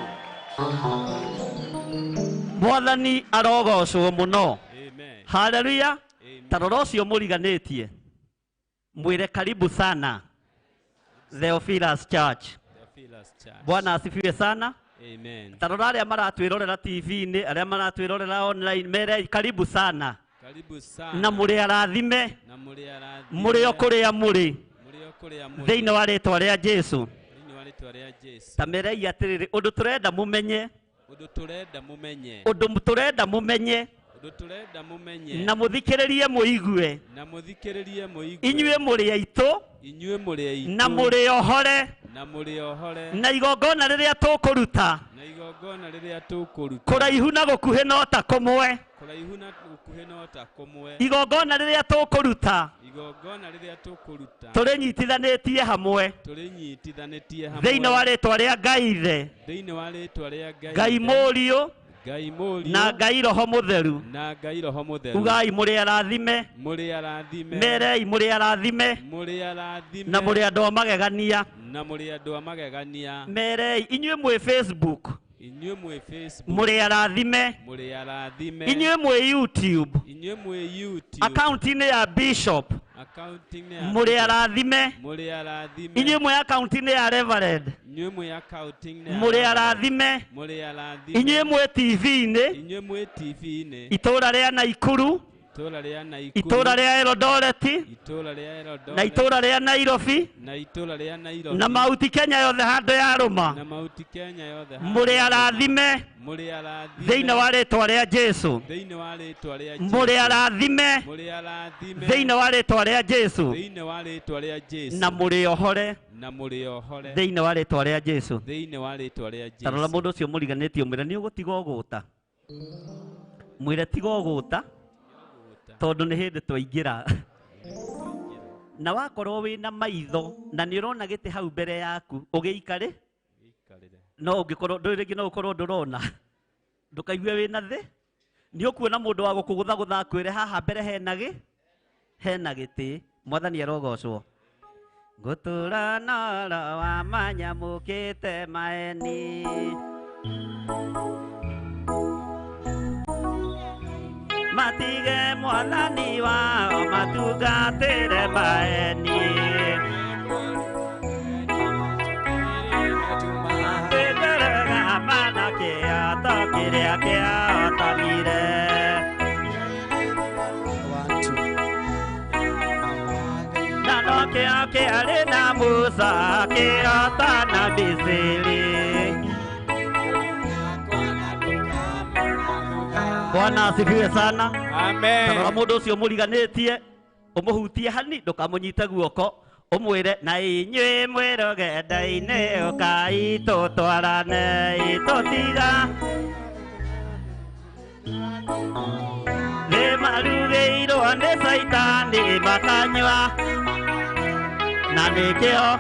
mwathani arogocwo mũno Amen. haleluya Amen. ta rora ũcio mũriganĩtie mwĩre karibu sana Theophilus Church Theophilus Church. Bwana asifiwe sana Amen. ta rora arĩa maratwĩrorera TV-inĩ arĩa maratwĩrorera online mere karibu sana Karibu sana. na mũrĩ arathime Na mũrĩ arathime. mũrĩ o kũrĩa mũrĩ Mũrĩ o kũrĩa mũrĩ. thĩinĩ wa rĩtwa rĩa Jesu Thĩinĩ wa rĩtwa rĩa Jesu. ta merei atĩrĩrĩ ũndũ tũrenda mũmenye Ũndũ tũrenda mũmenye. ũndũ tũrenda mũmenye Ruturenda mumenye. Na muthikiririe muigue. Na muthikiririe muigue. Inyue muri aitu. Inyue muri aitu. Na muri ohore. Na muri ohore. Na igongona riria tukuruta. Na igongona riria tukuruta. Kuraihu na gukuhi no ta kumwe. Kuraihu na gukuhi no ta kumwe. Igongona riria tukuruta. Igongona riria tukuruta. Turinyitithanitie hamwe. Turinyitithanitie hamwe. Thiini wa ritwa ria Ngai Ithe. Thiini wa ritwa ria Ngai. Ngai Mũriũ. Ngai Mũriũ. Na Ngai Roho Mũtheru. Na Ngai Roho Mũtheru. Ugai muri arathime. Muri arathime. Merei muri arathime. Muri arathime. Na muri andu a magegania. Na muri andu a magegania. Merei inyue mwe Facebook. Inyue mwe Facebook. Muri arathime. Muri arathime. Inyue mwe YouTube. Inyue mwe YouTube. Account-ini ya Bishop. Account-ini ya Muri arathime. Muri arathime. Inyue mwe account-ini ya Reverend. Inyue mwe account-ini ya Muri arathime. Muri arathime. Inyue mwe TV-ini. Inyue mwe TV-ini. Itura ria Naikuru. Itura ria Naikuru. Itura ria Elodoreti. Itura ria Elodoreti. Na itura ria Nairobi. Na itura ria Nairobi. Na Mauti Kenya yothe handu ya ruma. Na Mauti Kenya yothe. Muri arathime. Muri arathime. Thiini wa ritwa ria Jesu. Thiini wa ritwa ria Jesu. Muri arathime. Muri arathime. Thiini wa ritwa ria Jesu. Thiini wa ritwa ria Jesu. Na muri ohore. Na muri ohore. Thiini wa ritwa ria Jesu. Thiini wa ritwa ria Jesu. Tarora mundu ucio muriganitie mwire ni ugutiga uguta. Mwire tiga uguta. Tondu ni hindi twaingira. Na wakorwo wina maitho na ni urona giti hau mbere yaku ugiikare. No ungikorwo ndurigi no ukorwo ndurona. Ndukaigue wina thi. Ni ukuona mundu wa gukugutha gutha akwire haha mbere hena giti. Mwathani arogocwo. Gutura noro wa manyamukite maeni. Matige mwathani wao matungatire maeni. Mategeraga mana kiato kiria kiatamire. Nano kiari na Musa kiata na Misiri. Bwana asifiwe sana. Amen. Tarora mundu ucio muriganitie umuhutie hani ndukamunyite guoko umwire na inyue mwirogenda-ini ukai tutwarane itutiga nimarugiirwo ni Saitani makanywa na nikio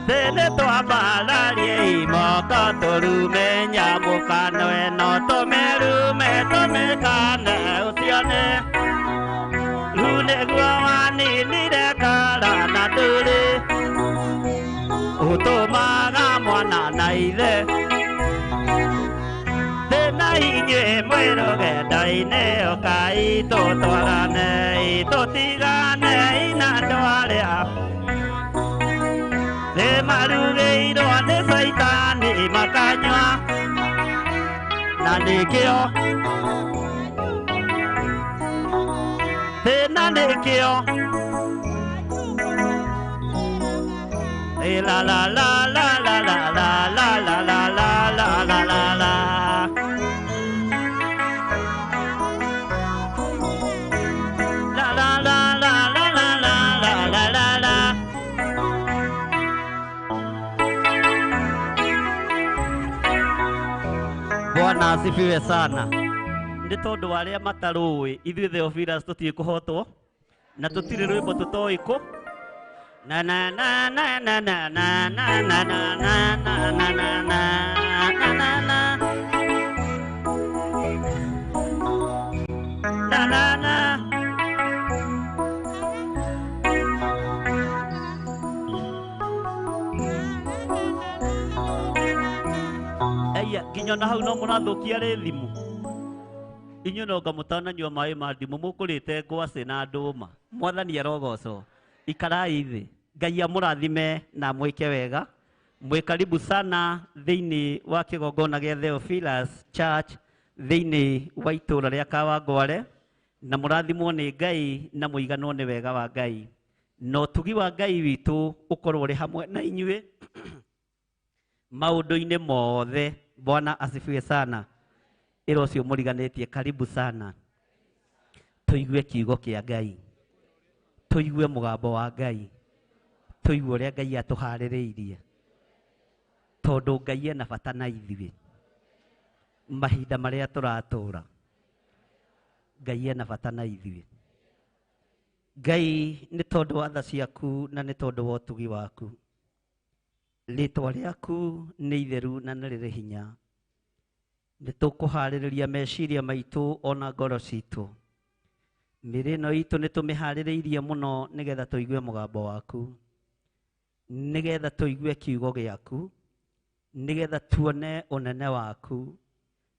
Tene twambararie imoko turume nyamukano eno tumerume tumikane ucione riu niguo waninire kara na nduri utumaga mwana na ithe tena inyue mwirugenda-ini ukai tutwarane itutigane ina andu aria nimarugiirwo ni Saitani makanywa na nikio tena nikio la la la la la la la la la la la la la la la Bwana asifiwe sana. Ndi tondu wa aria matarui ithuĩ Theophilus tutie kuhotwo na tutire rwimbo tutoiku na na na na na na na na na na na na na na na na na Aya nginya na hau no murathukia ri thimu. Inyu no ngamutana nyua mai ma ndimu mukurite ngwaci na nduma. Mwathani arogocwo. Ikarai thi. Ngai amurathime na mwike wega. Mwe karibu sana thiini wa kigongona gia Theophilus Church thiini wa itura ria Kawangware na murathimwo ni Ngai na muiganwo ni wega wa Ngai. No tugi wa Ngai witu ukorwo ri hamwe na inyue maundu-ini mothe Bwana asifiwe sana. Iro cio muriganetie karibu sana. Tuigue kiugo kia Ngai. Tuigue mugambo wa Ngai. Tuigue uria Ngai atuhaririirie. Tondu Ngai ena bata na ithuĩ. Mahinda maria turatura. Ngai ena bata na ithuĩ. Ngai nĩ tondu wa tha ciaku na nĩ tondu wa ũtugi waku. Rĩtwa rĩaku nĩ itheru na nĩ rĩrĩ hinya. Nĩ tũkũharĩrĩria meciria maitũ ona ngoro citũ. Mĩrĩ ĩno itũ nĩ tũmĩharĩrĩirie mũno nĩgetha tũigue mũgambo waku. Nĩgetha tũigue kiugo gĩaku. Nĩgetha tuone ũnene waku.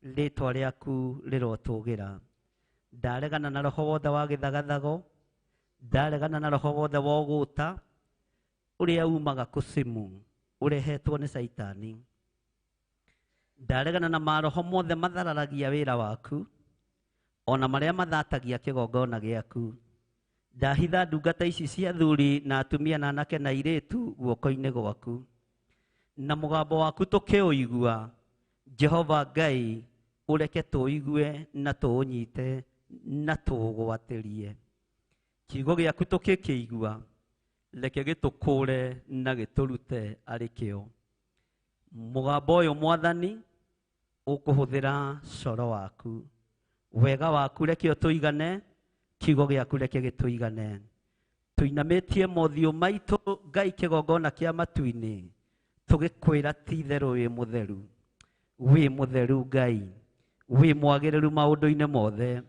Rĩtwa rĩaku rĩrotũgĩra. Ndaregana na roho wothe wa gĩthagathago. Ndaregana na roho wothe wa ũgũta. Ũrĩa umaga kusimu. Urehetwo nĩ Saitani. Ndaregana na maroho mothe mathararagia wĩra waku. Ona marĩa mathatagia kĩgongona gĩaku. Ndahitha ndungata ici cia athuri na atumia na anake na airĩtu guoko-inĩ gwaku. Na mũgambo waku tũkĩũigua. Jehova Ngai ũreke tũigue na tũũnyite na tũũgwatĩrie. Kiugo gĩaku tũkĩkĩigua. Reke gĩtũkũre na gĩtũrute arĩ kĩo. Mũgambo ũyũ Mwathani ũkũhũthĩra coro waku. Wega waku reke ũtũigane. Kiugo gĩaku reke gĩtũigane. Tũinamĩtie mothiũ maitũ Ngai kĩgongona kĩa matu-inĩ. Tũgĩkwĩra ti itherũ wĩ mũtheru. Wĩ mũtheru Ngai. Wĩ mwagĩrĩru maũndũ-inĩ mothe.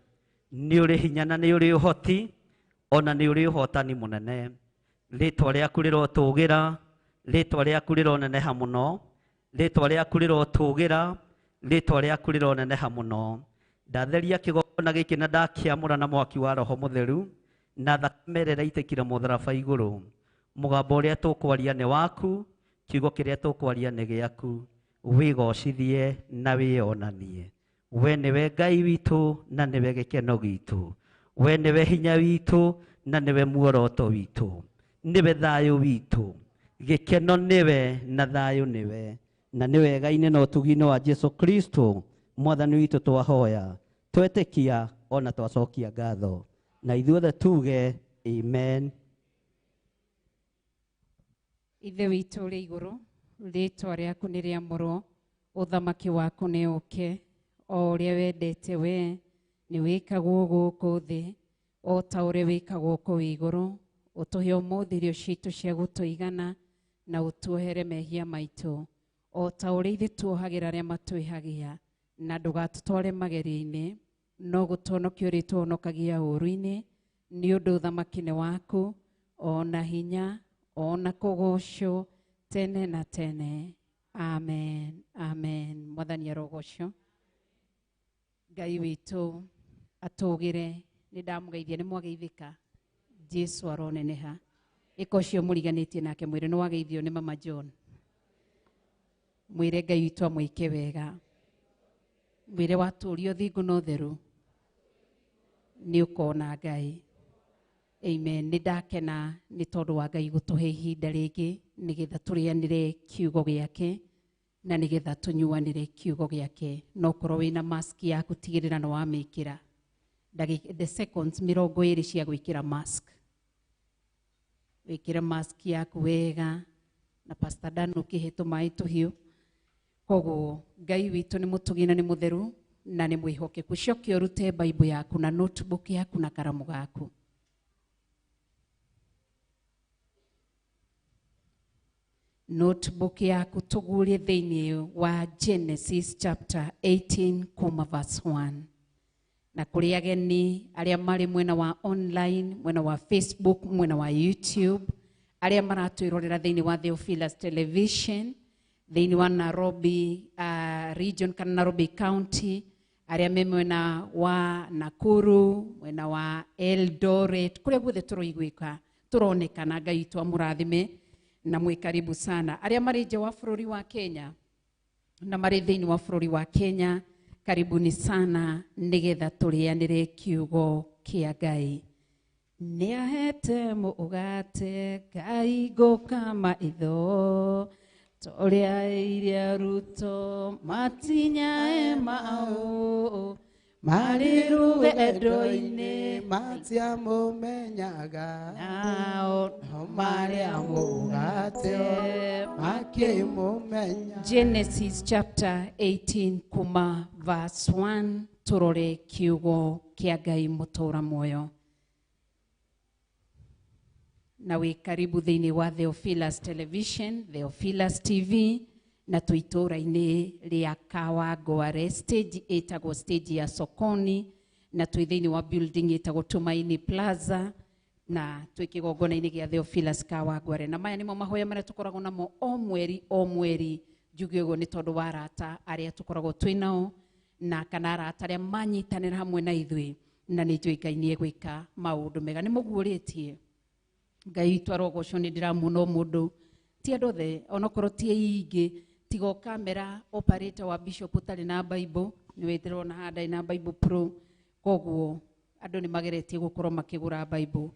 Nĩ ũrĩ hinya na nĩ ũrĩ ũhoti. Ona nĩ ũrĩ ũhotani mũnene. Rĩtwa rĩaku rĩrotũgĩra. Rĩtwa rĩaku rĩroneneha mũno. Rĩtwa rĩaku rĩrotũgĩra. Rĩtwa rĩaku rĩroneneha mũno. Ndatheria kĩgongona gĩkĩ na ndakĩamũra na mwaki wa Roho Mũtheru. Na thakame ĩrĩa ĩraitĩkire mũtharaba igũrũ. Mũgambo ũrĩa tũkwaria nĩ waku. Kiugo kĩrĩa tũkwaria nĩ gĩaku. Wĩgocithie na wĩonanie. We nĩwe Ngai witũ na nĩwe gĩkeno gitũ. We nĩwe hinya witũ na nĩwe muoroto witũ. Nĩwe thayũ witũ. Gĩkeno nĩwe na thayũ nĩwe. Na nĩ wega-inĩ na ũtugi-inĩ wa Jesu Kristo Mwathani witũ twahoya. Twetĩkia ona twacokia ngatho. Na ithuothe tuge amen. Ithe witũ ũrĩ igũrũ, rĩtwa rĩaku nĩ rĩamũrwo, ũthamaki waku nĩ ũke, o ũrĩa wendete we, nĩ wĩkagwo gũkũ thĩ, o ta ũrĩa wĩkagwo kũu igũrũ, ũtũhe ũmũthĩ irio citũ cia gũtũigana, na ũtuohere mehia maitũ, o ta ũrĩa ithuĩ tuohagĩra arĩa matwĩhagia, na ndũgatũtware magerio-inĩ, no gũtũhonokia ũrĩa tũhonokagia ũũru-inĩ, nĩ ũndũ ũthamaki nĩ waku, ona hinya, ona kũgocwo tene na tene. Amen. Amen. Mwathani arogocwo. Ngai witũ atũgĩre. Nĩ ndamũgeithia nĩ mwageithĩka. Jesu aroneneha. Ĩka ũcio mũriganĩtie nake mwĩre nĩ wageithio nĩ Mama John. Mwĩre Ngai witũ amwĩke wega. Mwĩre watũũrio thingu na ũtheru. Nĩ ũkona Ngai. Amen. Nĩ ndakena nĩ tondũ wa Ngai gũtũhe ihinda rĩngĩ nĩgetha tũrĩanĩre kiugo gĩake na nĩgetha tũnyuanĩre kiugo gĩake. No korwo wĩna mask yaku tigĩrĩra nĩ wamĩkĩra. The seconds 20 cia gwĩkĩra mask. Wĩkĩra mask yaku wega na Pastor Dan ũkĩhe tũmaĩ tũhiũ. Koguo Ngai witũ nĩ mũtugi na nĩ mũtheru na nĩ mwĩhokeku. Cokia ũrute Bible yaku na notebook yaku na karamu gaku. Notebook yaku tũgurie thĩinĩ wa Genesis chapter 18 kuma verse 1. Na kũrĩ ageni arĩa marĩ mwena wa online, mwena wa Facebook, mwena wa YouTube, arĩa maratwĩrorera thĩinĩ wa Theophilus Television, thĩinĩ wa Nairobi region kana Nairobi County, arĩa me mwena wa Nakuru, mwena wa Eldoret, kũrĩa guothe tũroiguĩka, tũronekana. Ngai witũ amũrathime na mwĩ karibu sana. Arĩa marĩ nja wa bũrũri wa Kenya na marĩ thĩinĩ wa bũrũri wa Kenya, karibuni sana nĩgetha tũrĩanĩre kiugo kĩa Ngai. Nĩahete mũgate Ngai ngũkama itho, Toria iria ruto matinya emao mariru edoine matia mumenyaga nao maria mugate make mumenya. Genesis chapter 18 kuma verse 1 turore kiugo kia Ngai mutura moyo. Na we karibu thini wa Theophilus Television, Theophilus TV, na tuitura-ini ria Kawangware, stage etagwo stage ya Sokoni, na twi thini wa building etagwo Tumaini Plaza, na twi kigongona-ini gia Theophilus Kawangware. Na maya nimo mahoya maria tukoragwo namo o mweri njuge uguo ni tondu wa arata aria tukoragwo twinao na kana arata aria manyitanira hamwe na ithui, na ni njui Ngai ni egwika maundu mega. Ni muguuritie Ngai twarogocwo ni ndiramuno mundu ti andu othe onokorwo ti ingi tigo kamera operator wa bishop utari na Bible ni wetero na handa ina Bible Pro, koguo andu ni mageretie gukorwo makigura Bible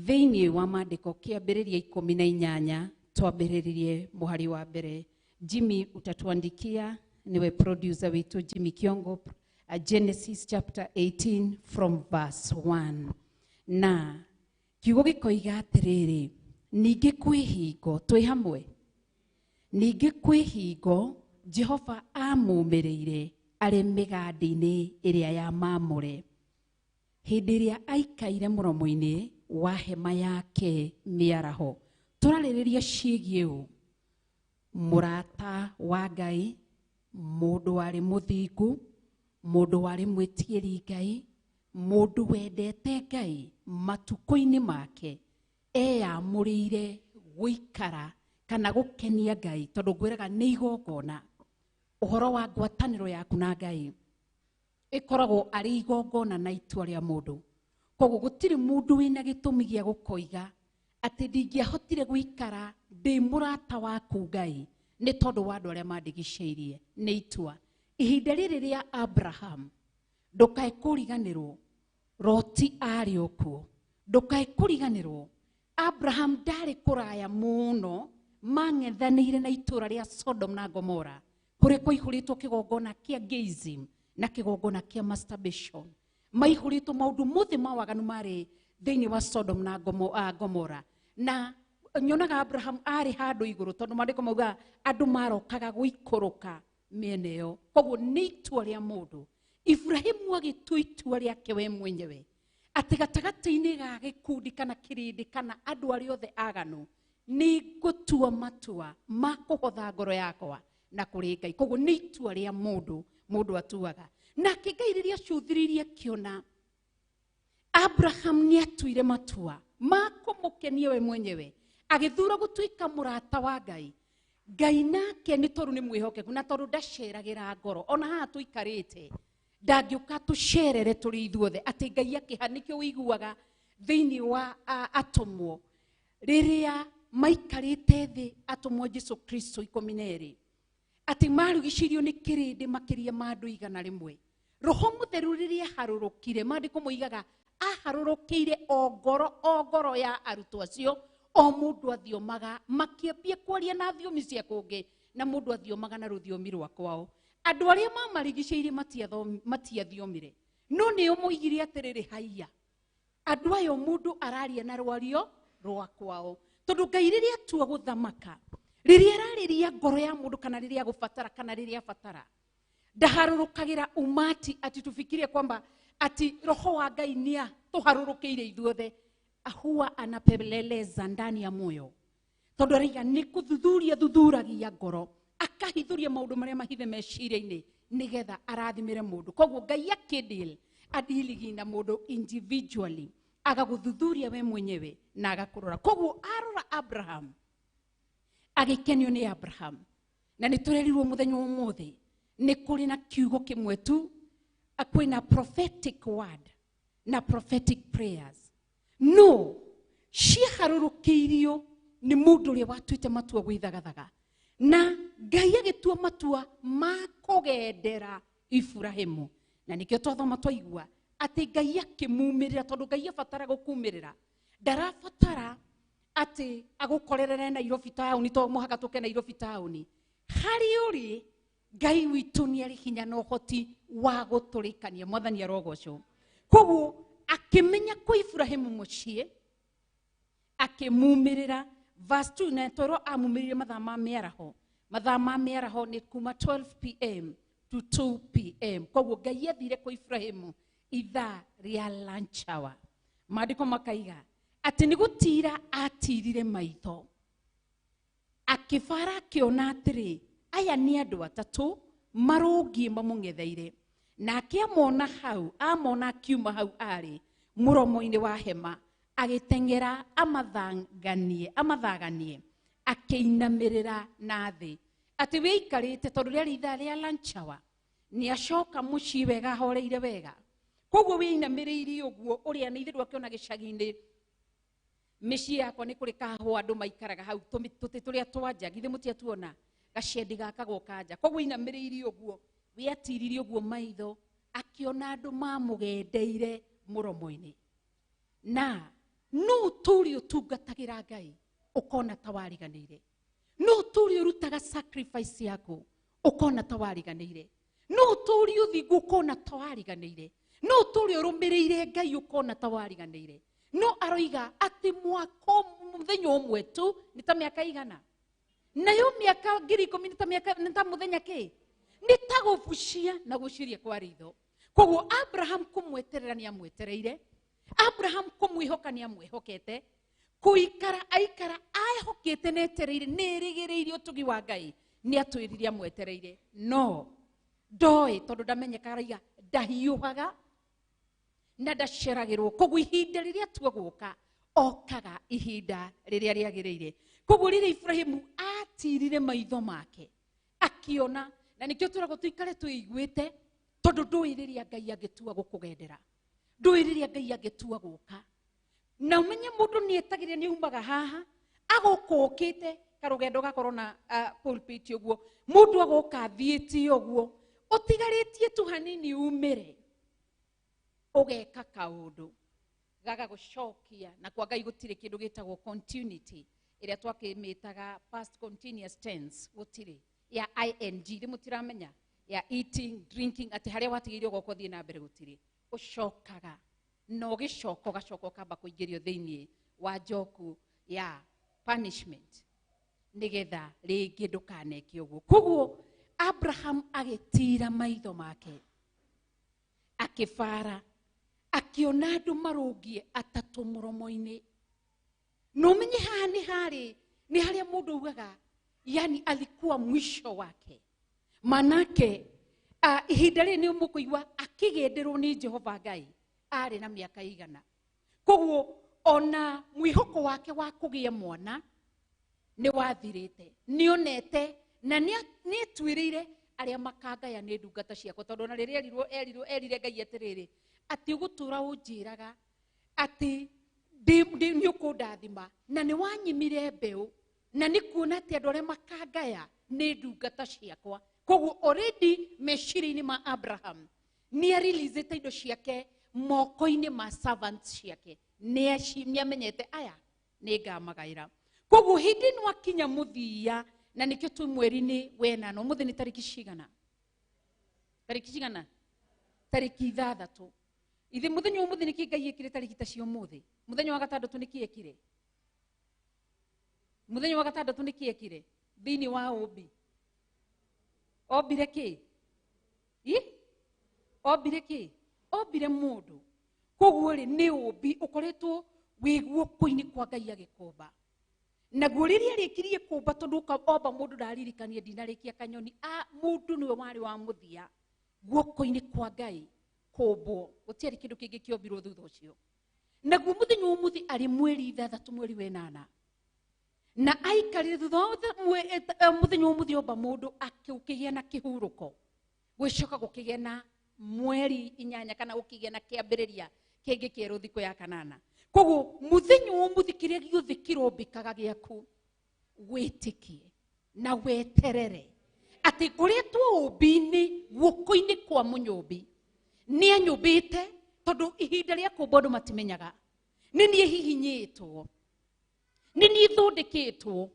thiini wa maandiko kiambiriria 18 twambiririe muhari wa mbere. Jimmy utatuandikia, niwe producer wetu Jimmy Kiongo, Genesis chapter 18 from verse 1. Na kiugo gikoiga atiriri, ningi kwihingo twi hamwe, ningi kwihingo Jehova amumirire ari migandi-ini iria ya mamure hindi iria aikaire muromo-ini wa hema yake miaraho. Turaririria ciigie u murata wa Ngai, mundu wari muthingu, mundu wari mwitiiri Ngai, mundu wendete Ngai matuko-ini make eyamurire guikara kana gukenia Ngai, tondu ngwiraga ni igongona. Uhoro wa ngwataniro yaku na Ngai ikoragwo ari igongona na itua ria mundu, koguo gutiri mundu wina gitumi gia gukoiga ati ndingiahotire guikara ndi murata waku Ngai ni tondu wa andu aria mandigiceirie. Ni itua ihinda riri ria Abraham ndukae kuriganirwo Loti ari okuo, ndukae kuriganirwo Abraham ndari kuraya muno mang'ethanire na itura ria Sodom na Gomora kuria kuihuritwo kigongona kia gazing na kigongona kia masturbation. Maihuritwo maundu mothe mawaganu mari thiini wa Sodom na Gomora, na nyonaga Abraham ari handu iguru tondu maandiko mauga andu marokaga guikuruka miena iyo. Koguo ni itua ria mundu. Ibrahimu agitua itua riake we mwenyewe ati gatagati-ini ga gikundi kana kirindi kana andu aria othe aganu ni gutua matua ma kuhotha ngoro yakwa na kuri Ngai. Koguo ni itua ria mundu atuaga. Nake Ngai riria acuthiririe kiona Abraham ni atuire matua ma kumukenia we mwenyewe, agithura gutuika murata wa Ngai. Ngai nake ni toru ni mwihokeku na toru ndaceragira ngoro ona haha tuikarite ndangiuka tucerere turi ithuothe ati Ngai akihanikio wiguaga thiini wa atumwo riria maikarite thi atumwo Jesu Kristo 12 ati marugicirio ni kirindi makiria ma andu 100. Roho Mutheru riria harurukire maandiko moigaga aharurukire o ngoro ya arutwo acio, o mundu athiomaga makiambia kwaria na thiomi cia kungi na mundu athiomaga na ruthiomi rwa kwao. Andu aria mamarigiceirie matiathiomire, no ni umuigire atiriri haiya andu ayo mundu araria na rwario rwa kwao. Tondu Ngai riria atua guthamaka, riria arariria ngoro ya mundu kana riria gufatara kana riria afatara, ndaharurukagira umati ati tufikirie kwamba ati roho wa Ngai nia tuharurukiire ithuothe. Ahua anapeleleza ndani ya moyo tondu ariga ni thuthuragia ngoro, akahithuria maundu maria mahithe meciria-ini nigetha arathimire mundu. Koguo Ngai adiligi na mundu individually, agaguthuthuria we mwenyewe na agakurora. Koguo arora Abraham, agikenio ni Abraham, na ni turerirwo muthenya umuthi ni kuri na kiugo kimwe tu, akwina prophetic word na prophetic prayers. No, ciharurukeirio ni mundu uria watuite matua gwithagathaga, na Ngai agitua matua ma kugendera Ibrahimu. Na nikio twathoma twaigua ati Ngai akimumirira, tondu Ngai afatara gukumirira, ndarafatara ati agukorerere Nairobi town to muhaka tuke Nairobi town hari uri Ngai witu ni ari hinya no hoti wa guturikania mwathani arogoco koguo akimenya kwa Ibrahimu mucie akimumirira verse 2 na toro amumirire mathaa ma miaraho ni kuma 12 pm to 2 pm koguo Ngai athire kwa Ibrahimu ithaa ria lunch hour maandiko makaiga ati ni gutira atirire maitho akifara akiona atiri aya ni andu atatu marugie mamung'etheire na akiamona hau amona akiuma hau ari muromo-ini wa hema agitengera amathaganie akiinamirira na thi ati we ikarite tondu ria ithaa ria lunch hour ni acoka mucii wega horeire wega koguo we inamirire uguo uria ni ithiru akiona gicagi-ini micii yakwa ni kuri kahwa andu maikaraga hau tuti turia twanja githe mutia tuona gacendi gaka gokanja koguo inamirire uguo we atirire uguo maitho akiona andu mamugendeire muromo-ini na no turi utungatagira Ngai ukona tawariganire no turi urutaga sacrifice yako ukona tawariganire no turi uthingu ukona tawariganire no turi urumirire Ngai ukona tawariganire no aroiga ati mwako muthenya umwe tu ni ta miaka igana nayo miaka 10,000 ni ta miaka ni ta muthenya ki ni ta gubucia na guciria kwa ritho koguo Abraham kumweterera ni amwetereire Abraham kumwihoka ni amwihokete kuikara aikara aihokete netereire nirigireire utugi wa Ngai ni atwiririe amwetereire no ndoi tondu ndamenyeka raiga ndahiuhaga na ndaceragirwo koguo ihinda riria twa guka okaga ihinda riria riagiriire koguo riria Ibrahimu atirire maitho make akiona na nikio turago tuikare tuiguite tondu ndwiriria Ngai agitua gukugendera ndwiriria Ngai agitua guka na umenye mundu ni etagiria ni umbaga haha agukukite karugendo gakorwo na pulpit uguo mundu agoka thieti uguo utigaritie tu hanini umire ugeka kaundu gaga gucokia na kwa Ngai gutire kindu gitagwo continuity iria twakimitaga past continuous tense gutire ya ing rimutiramenya ya eating drinking ati haria watigirio goko thie na mbere gutire ucokaga no gicoko gacoko kamba kuingirio thiini wa njoku ya punishment nigetha ringi ndukaneke uguo koguo Abraham agitira maitho make akifara akiona andu marugie atatu muromo-ini no menye hani ni haria mundu ugaga yani alikuwa mwisho wake manake ihinda ri ni mukuigwa akigenderwo ni Jehova Ngai ari na miaka igana koguo ona mwihoko wake wa kugia mwana ni wathirite ni onete na ni twirire aria makangaya ni ndungata ciako tondu na riria erire Ngai atiriri ati ugutura unjiraga ati ni ukundathima na ni wanyimire mbeu na ni kuona ati andu aria makangaya ni ndungata ciakwa koguo already meciria-ini ma Abraham ni arilizite indo ciake moko-ini ma servants ciake ni amenyete aya ni ngamagaira koguo hindi no akinya muthia na nikio tu mweri-ini wenano muthi ni tariki cigana tariki 6 ithe muthenya umuthi niki Ngai ekire tariki ta cio muthi muthenya wa gatandatu niki ekire muthenya wa gatandatu niki ekire thini wa umbi obire ki obire ki obire mundu koguo ri ni umbi ukoretwo wiguo kuini kwa Ngai agikomba naguo riria rikirie kumba tondu kaomba mundu ndaririkanie ndinarikia kanyoni mundu niwe wari wa muthia guoko-ini kwa Ngai kumbo gutiari kindu kingi kiombirwo thutha ucio naguo muthenya umuthi ari mweri 6 mweri wenana na aikarire thutha muthenya umuthi omba mundu akigia na kihuruko gwicoka gukigia na mweri 8 kana gukigia na kiambiriria kingi kieru thiko ya 8 koguo muthenya umuthi kiria giothe kirombikaga giaku gwitikie na weterere ati kuretwo umbi-ini guoko-ini kwa munyumbi ni anyumbite tondu ihinda ria kumba andu matimenyaga ni nie hihinyitwo Ninithondeketwo.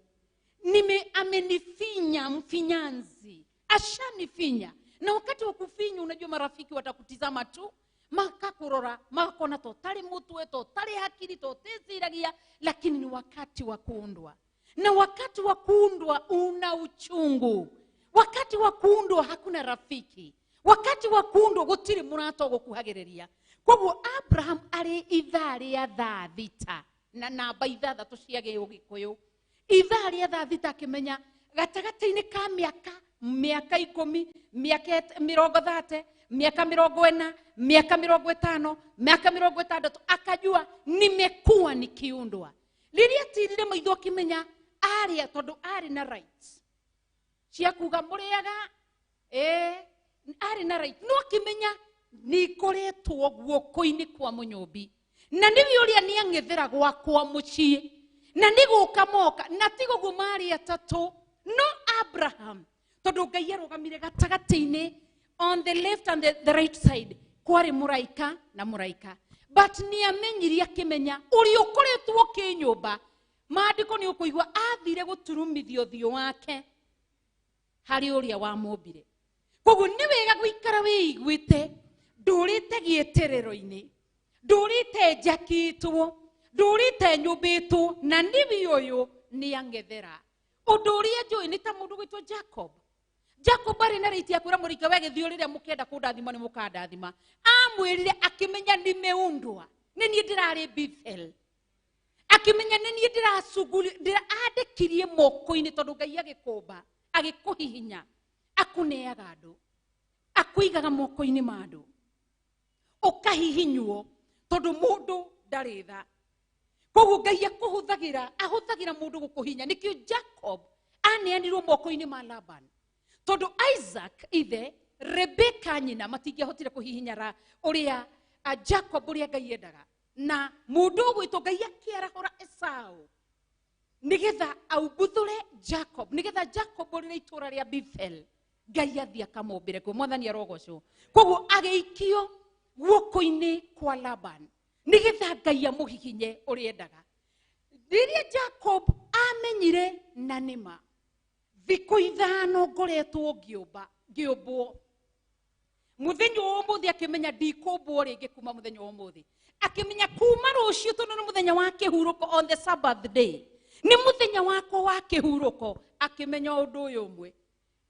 Amenifinya mfinyanzi. Ashanifinya. Na wakati wa kufinya unajua marafiki watakutizama tu, makakurora, makona totali mutwe, totali hakili, toteziragia, lakini ni wakati wa kuundwa. Na wakati wa kuundwa una uchungu. Wakati wa kuundwa hakuna rafiki. Wakati wa kuundwa gutiri murato gukuhagereria. Koguo Abraham ari ithari ya thita na namba ithathatũ cia Gĩgĩkũyũ. Ithari ya thita akimenya gatagati-inĩ ka miaka 10, miaka 30, miaka 40, miaka 50, miaka 60, akajua nimekuwa nikiundwa. Lilia tirire maitho akimenya ari tondu ari na rights cia kuga muriaga ari na right no akimenya ni koretwo guoko-ini kwa munyumbi na niwe uria ni ang'ethera gwakwa mucii na ni guka moka na tigo gumari atatu no Abraham tondu Ngai arugamire gatagati-ini on the left and the right side kwari muraika na muraika but ni amenyiri akimenya uri ukoretwo kinyumba maandiko ni ukuigwa athire guturumithio thio wake hari uria wa mumbire. Koguo ni wega guikara wiiguite ndurite gieterero-ini ndurite njakitwo ndurite nyumbitwo na nibi uyu ni ang'ethera undu uria njui ni ta mundu gwitwo Jacob ari na riti akwira murika wege thio riria mukenda kundathima ni mukandathima amwirire akimenya nimeundwa ni nie ndirari Bethel akimenya ni nie ndiracuguri ndiraandikirie moko-ini tondu Ngai agikumba agikuhihinya akuneaga andu akuigaga moko-ini ma andu ukahihinywo tondu mundu ndari tha. Koguo Ngai ahuthagira mundu gukuhinya nikio Jacob aneanirwo moko-ini ma Laban tondu Isaac ithe Rebeka nyina matingihotire kuhihinya uria Jacob uria Ngai endaga na mundu gwitwo Ngai akiarahura Esau nigetha aubuthure Jacob nigetha Jacob uria itura ria Bethel Ngai athia kamombire kwa mwathani arogocwo. Koguo ageikio guoko-ini kwa Laban nigetha Ngai amuhihinye uria endaga. Riria Jacob amenyire na nima thikũ ithano ngoretwo ngĩũmbwo muthenya wa ũmũthĩ akimenya ndikũmbwo rĩngĩ kuma muthenya wa ũmũthĩ akimenya kuma rũciũ tondu nĩ muthenya wa kĩhurũko on the Sabbath day ni muthenya wako wa kĩhurũko akimenya ũndũ ũyũ ũmwe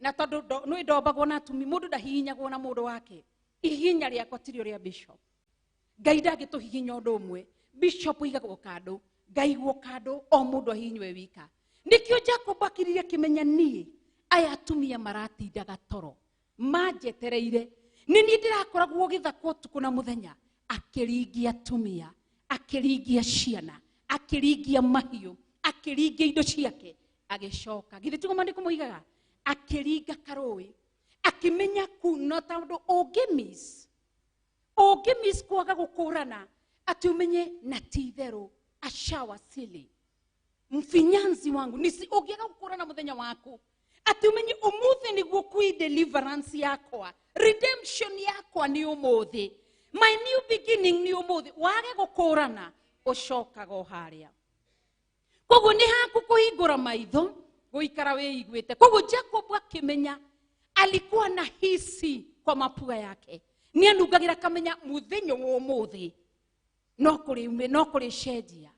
na tondu nĩ ndombagwo na atumi mundu ndahihinyagwo na mundu wake ihinya rĩakwa tirio rĩa bishop Ngai ndangĩtũhihinya ũndũ ũmwe bishop igagwo kando Ngai guo kando o mundu ahihinywe wika. Nikio Jacob akiriria kimenya nie aya atumia maratindaga toro manjetereire ni nie ndirakoragwo githako tuku na muthenya akiringia atumia akiringia ciana akiringia mahiũ akiringia indo ciake agicoka githĩ tigo mandiko moigaga akiringa karũĩ akimenya kuno tondu ũngĩmiss kwaga gũkũrana ati umenye na titherũ ashawasili mfinyanzi wangu nisi ugiaga gũkũrana muthenya waku ati umenye umuthi niguo kui deliverance yakwa redemption yakwa ni umuthi my new beginning ni umuthi wage gũkũrana ucokaga o haria. Koguo ni haku kuhingũra maitho guikara wiiguite. Koguo Jacob akimenya alikuwa na hisi kwa mapua yake ni anungagira kamenya muthenya wa umuthi no kuri cenjia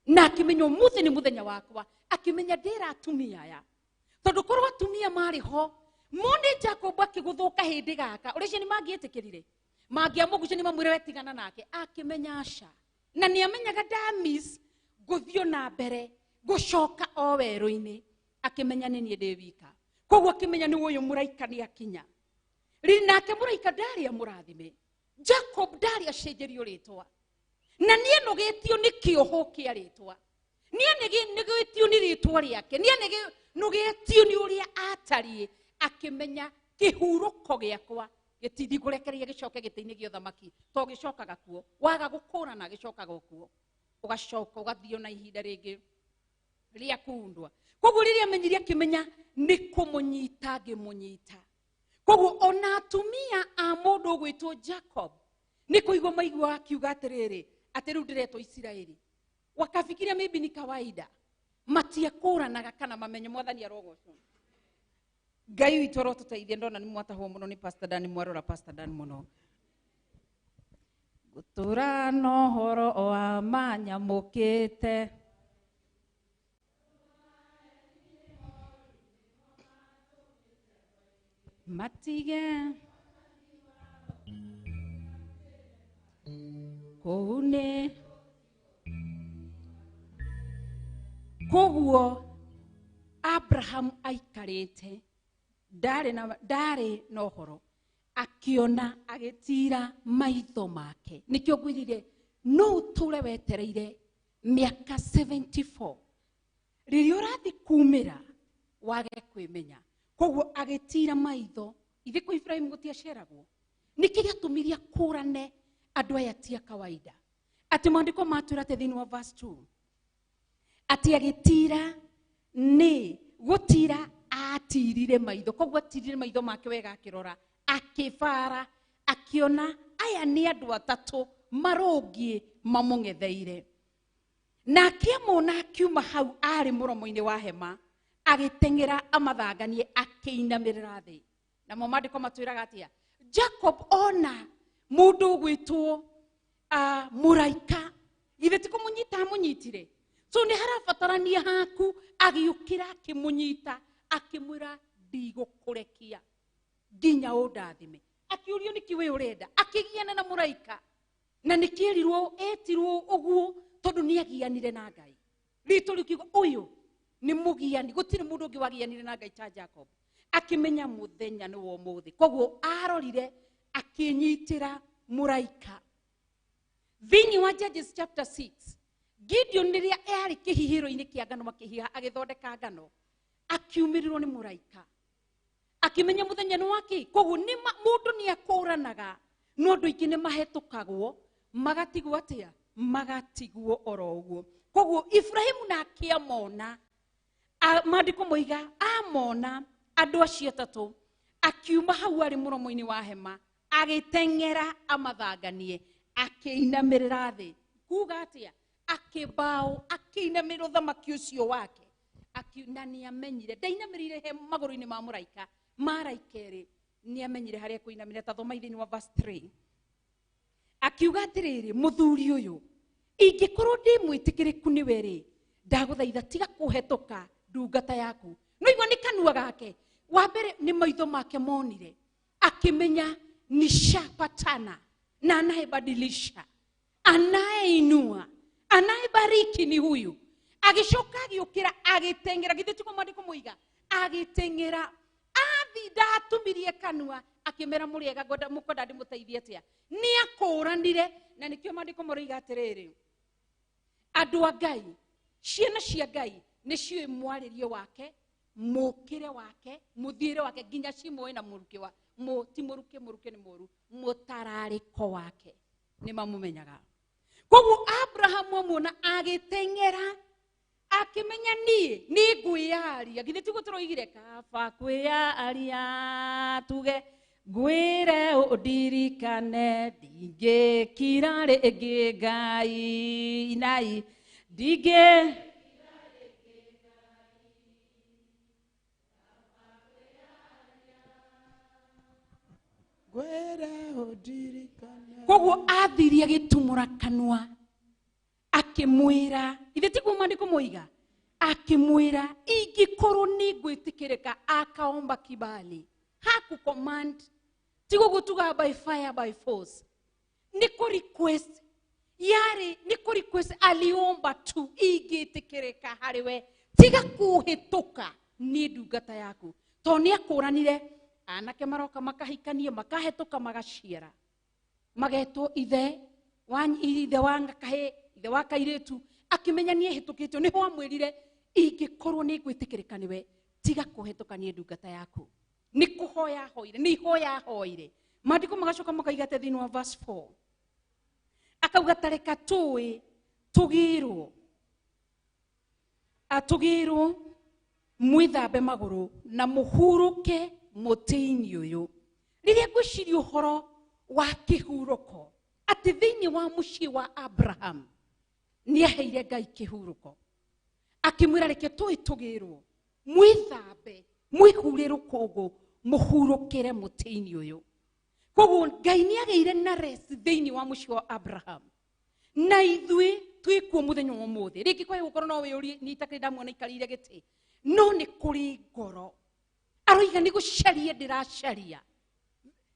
na akimenya umuthi ni muthenya wakwa akimenya ndira atumia aya tondu korwo atumia mari ho mone Jacob akiguthuka hindi gaka uria ni mangietikirire mangiamugucia ni mamwire wetigana nake akimenya aca na ni amenyaga damis guthio na mbere gucoka o weru-ini akimenya ni nie ndi wika. Koguo akimenya ni uyu muraika ni akinya nake muraika ndari amurathime Jacob ndari acenjerio ritwa na nie nugitio ni kioho kia ritwa nie nugitio ni ritwa riake nie nugitio ni uria atarie akimenya kihuruko giakwa gitindi kurekereria gicoke giti-ini gio thamaki to gicokaga kuo waga gũkũrana gicokaga kuo ugacoka ugathio na ihinda ringi ria kuundwa. Koguo riria amenyire akimenya ni kumunyita ngimunyita. Koguo ona atumia a mundu gwitwo Jacob ni kuigwa maigwa akiuga atiriri ati riu ndiretwo Israeli wakafikiria maybe ni kawaida matiakũranaga kana mamenye mwathani arogocwo. Ngai witũ arotũteithia, ndona nĩ mwatahwo mũno nĩ Pastor Dan, mwarora Pastor Dan mũno. Gũtũra na ũhoro wa manyamũkĩte, matige kũu nĩ koguo Abraham aikarĩte ndarĩ na ũhoro, akiona agĩtira maitho make. Nĩkĩo ngwĩrire no ũtũre wetereire mĩaka 74 rĩrĩa ũrathi kumĩra wage kwĩmenya. Koguo agĩtira maitho. Ithe kwa Ibrahim gũtiaceragwo. Nĩkĩ gĩatũmire akũrane andũ aya ti a kawaida? Atĩ maandĩko matwĩra atĩ thĩinĩ wa verse 2 atĩ agĩtira nĩ gũtira atirire maitho. Koguo atirire maitho make wega akĩrora, akĩbara, akiona aya nĩ andũ atatũ marũngiĩ mamũng'etheire. Na akĩamona akiuma hau arĩ mũromo-inĩ wa hema, agĩteng'era amathanganie akĩinamĩrĩra thĩ. Namo maandĩko matwĩraga atĩa? Jacob ona mũndũ ũgwĩtwo mũraika, githĩ ti kũmũnyita amũnyitire? So nĩ harabatarania haku agĩũkĩra akĩmũnyita, akĩmwĩra ndigũkũrekia nginya ũndathime. Akĩũrio nĩkĩ we ũrenda? Akĩgiana na mũraika. Na nĩkĩerirwo etirwo ũguo tondũ nĩagianire na Ngai. Ritũ rĩu kiugo ũyũ nĩ mũgiani, gũtirĩ mũndũ ũngĩ wagianire na Ngai ta Jacob. Akĩmenya mũthenya nĩ wa ũmũthĩ. Koguo arorire akĩnyitĩra mũraika. Thĩinĩ wa Judges chapter 6, Gideon rĩrĩa arĩ kĩhihĩro-inĩ kĩa ngano makĩhiha agĩthondeka ngano, akiumĩrĩrwo nĩ mũraika. Akĩmenya mũthenya nĩ wake. Koguo mũndũ nĩakũranaga, no andũ aingĩ nĩmahetũkagwo magatigwo atĩa? Magatigwo oro ũguo. Koguo Ibrahimu nake amona, maandĩko moiga amona andũ acio atatũ, akiuma hau arĩ mũromo-inĩ wa hema, agĩteng'era amathanganie, akĩinamĩrĩra thĩ. Kuuga atĩa? Akĩbaũ, akĩinamĩrĩra ũthamaki ũcio wake. Na nĩamenyire, ndainamĩrĩire magũrũ-inĩ ma mũraika, maraika erĩ, nĩamenyire harĩa kũinamĩrĩra. Ta thoma thĩinĩ wa verse 3. Akiuga atĩrĩrĩ, mũthuri ũyũ, ingĩkorwo ndĩ mwĩtĩkĩrĩku nĩwe rĩ, ndagũthaitha tiga kũhetũka ndungata yaku. No igua nĩ kanua gake. Wa mbere nĩ maitho make monire, akĩmenya nishapatana na anayebadilisha, anayeinua, anayebariki ni huyu. Agĩcoka agĩũkĩra agĩteng'era. Githĩ ti maandĩko moiga agĩteng'era, athi ndatumirie kanua, akĩmera mũrĩega mũkonda ndĩmũteithie atĩa? Nĩakũranire. Na nĩkĩo maandĩko moiga atĩrĩrĩ, andũ a Ngai, ciana cia Ngai nĩciũĩ mwarĩrie wake, mũkĩre wake, mũthiĩre wake, nginya cimoe na mũruke wa ti mũruke nĩ mũru, mũtararĩko wake nĩmamũmenyaga. Koguo Abrahamu amwona agĩteng'era, akĩmenya niĩ nĩ ngwĩyaria. Githĩ ti gũtũroigire kaba kwĩyaria tuge ngwĩre ũndirikane, ndingĩkira rĩngĩ Ngai nai ndingĩ koguo athirie agĩtumũra kanua, akĩmwĩra. Ithe tiguo maandĩko moiga? Akĩmwĩra ingĩkorwo nĩ ngwĩtĩkĩrĩka, akaomba kibali. Haku command tigo gũtuga by fire by force. Nĩkũ request yari, nĩkũ request aliomba tu ingĩtĩkĩrĩka harĩwe, tiga kũhetũka nĩ ndungata yaku. To nĩakũranire anake maroka makahikanie, makahetũka magaciara, magetwo ithe wa ngakahĩ, ithe wa kairĩtu. Akĩmenya nĩehĩtũkĩtwo, nĩho amwĩrire ingĩkorwo nĩ ngwĩtĩkĩrĩka nĩwe, tiga kũhetũka nĩ ndungata yaku. Nĩ kũhoya hoire, nĩ ihoya hoire. Maandĩko magacoka makaiga atĩ thĩinĩ wa verse 4, akauga tareka tũgĩrwo mwĩthambe magũrũ na mũhurũke mũtĩ-inĩ ũyũ. Rĩrĩa ngwĩciria ũhoro wa kĩhurũko, atĩ thĩinĩ wa mũciĩ wa Abraham nĩaheire Ngai kĩhurũko, akimwira reke twitugirwo mwithambe mwihure rukugu muhurukire mutini uyu. Koguo Ngai ni ageire na rest thiini wa mucio wa Abraham na ithui twikuo muthenya wa muthi. Riki kwa gukorwo no wiyuri ni itakenda mwana ikarire giti no ni kuri ngoro aroiga ni gucaria ndiracaria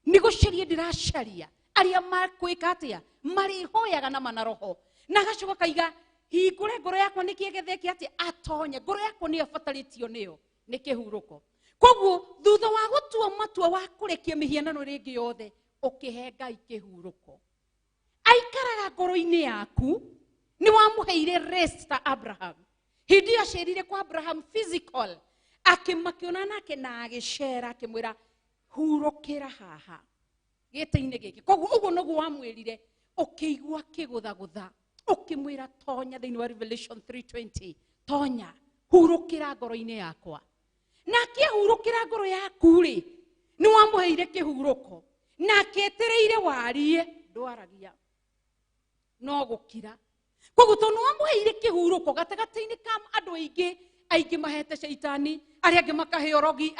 ni gucaria ndiracaria aria makwika atia marihoyaga na manaroho na gacoka kaiga hingure ngoro yakwa ni kiegetheki ati atonye ngoro yakwa ni afatalitio niyo ni kihuruko. Koguo thutha wa gutua matua wa kurekia mihianano ringi yothe ukihe Ngai kihuruko aikaraga ngoro-ini yaku ni wamuheire rest ta Abraham. Hindi acerire kwa Abraham physical akimakiona nake na agicera akimwira hurukira haha gite-ini giki. Koguo uguo noguo wamwirire ukigwa kiguthagutha ukimwira tonya thiini wa Revelation 3:20 tonya hurukira ngoro-ini yakwa na akihurukira ngoro yaku ri ni wamuheire kihuruko na aketereire warie ndwaragia no gukira. Koguo tondu wamuheire kihuruko gatagati-ini ka andu aingi mahete shaitani aria angi makahe arogi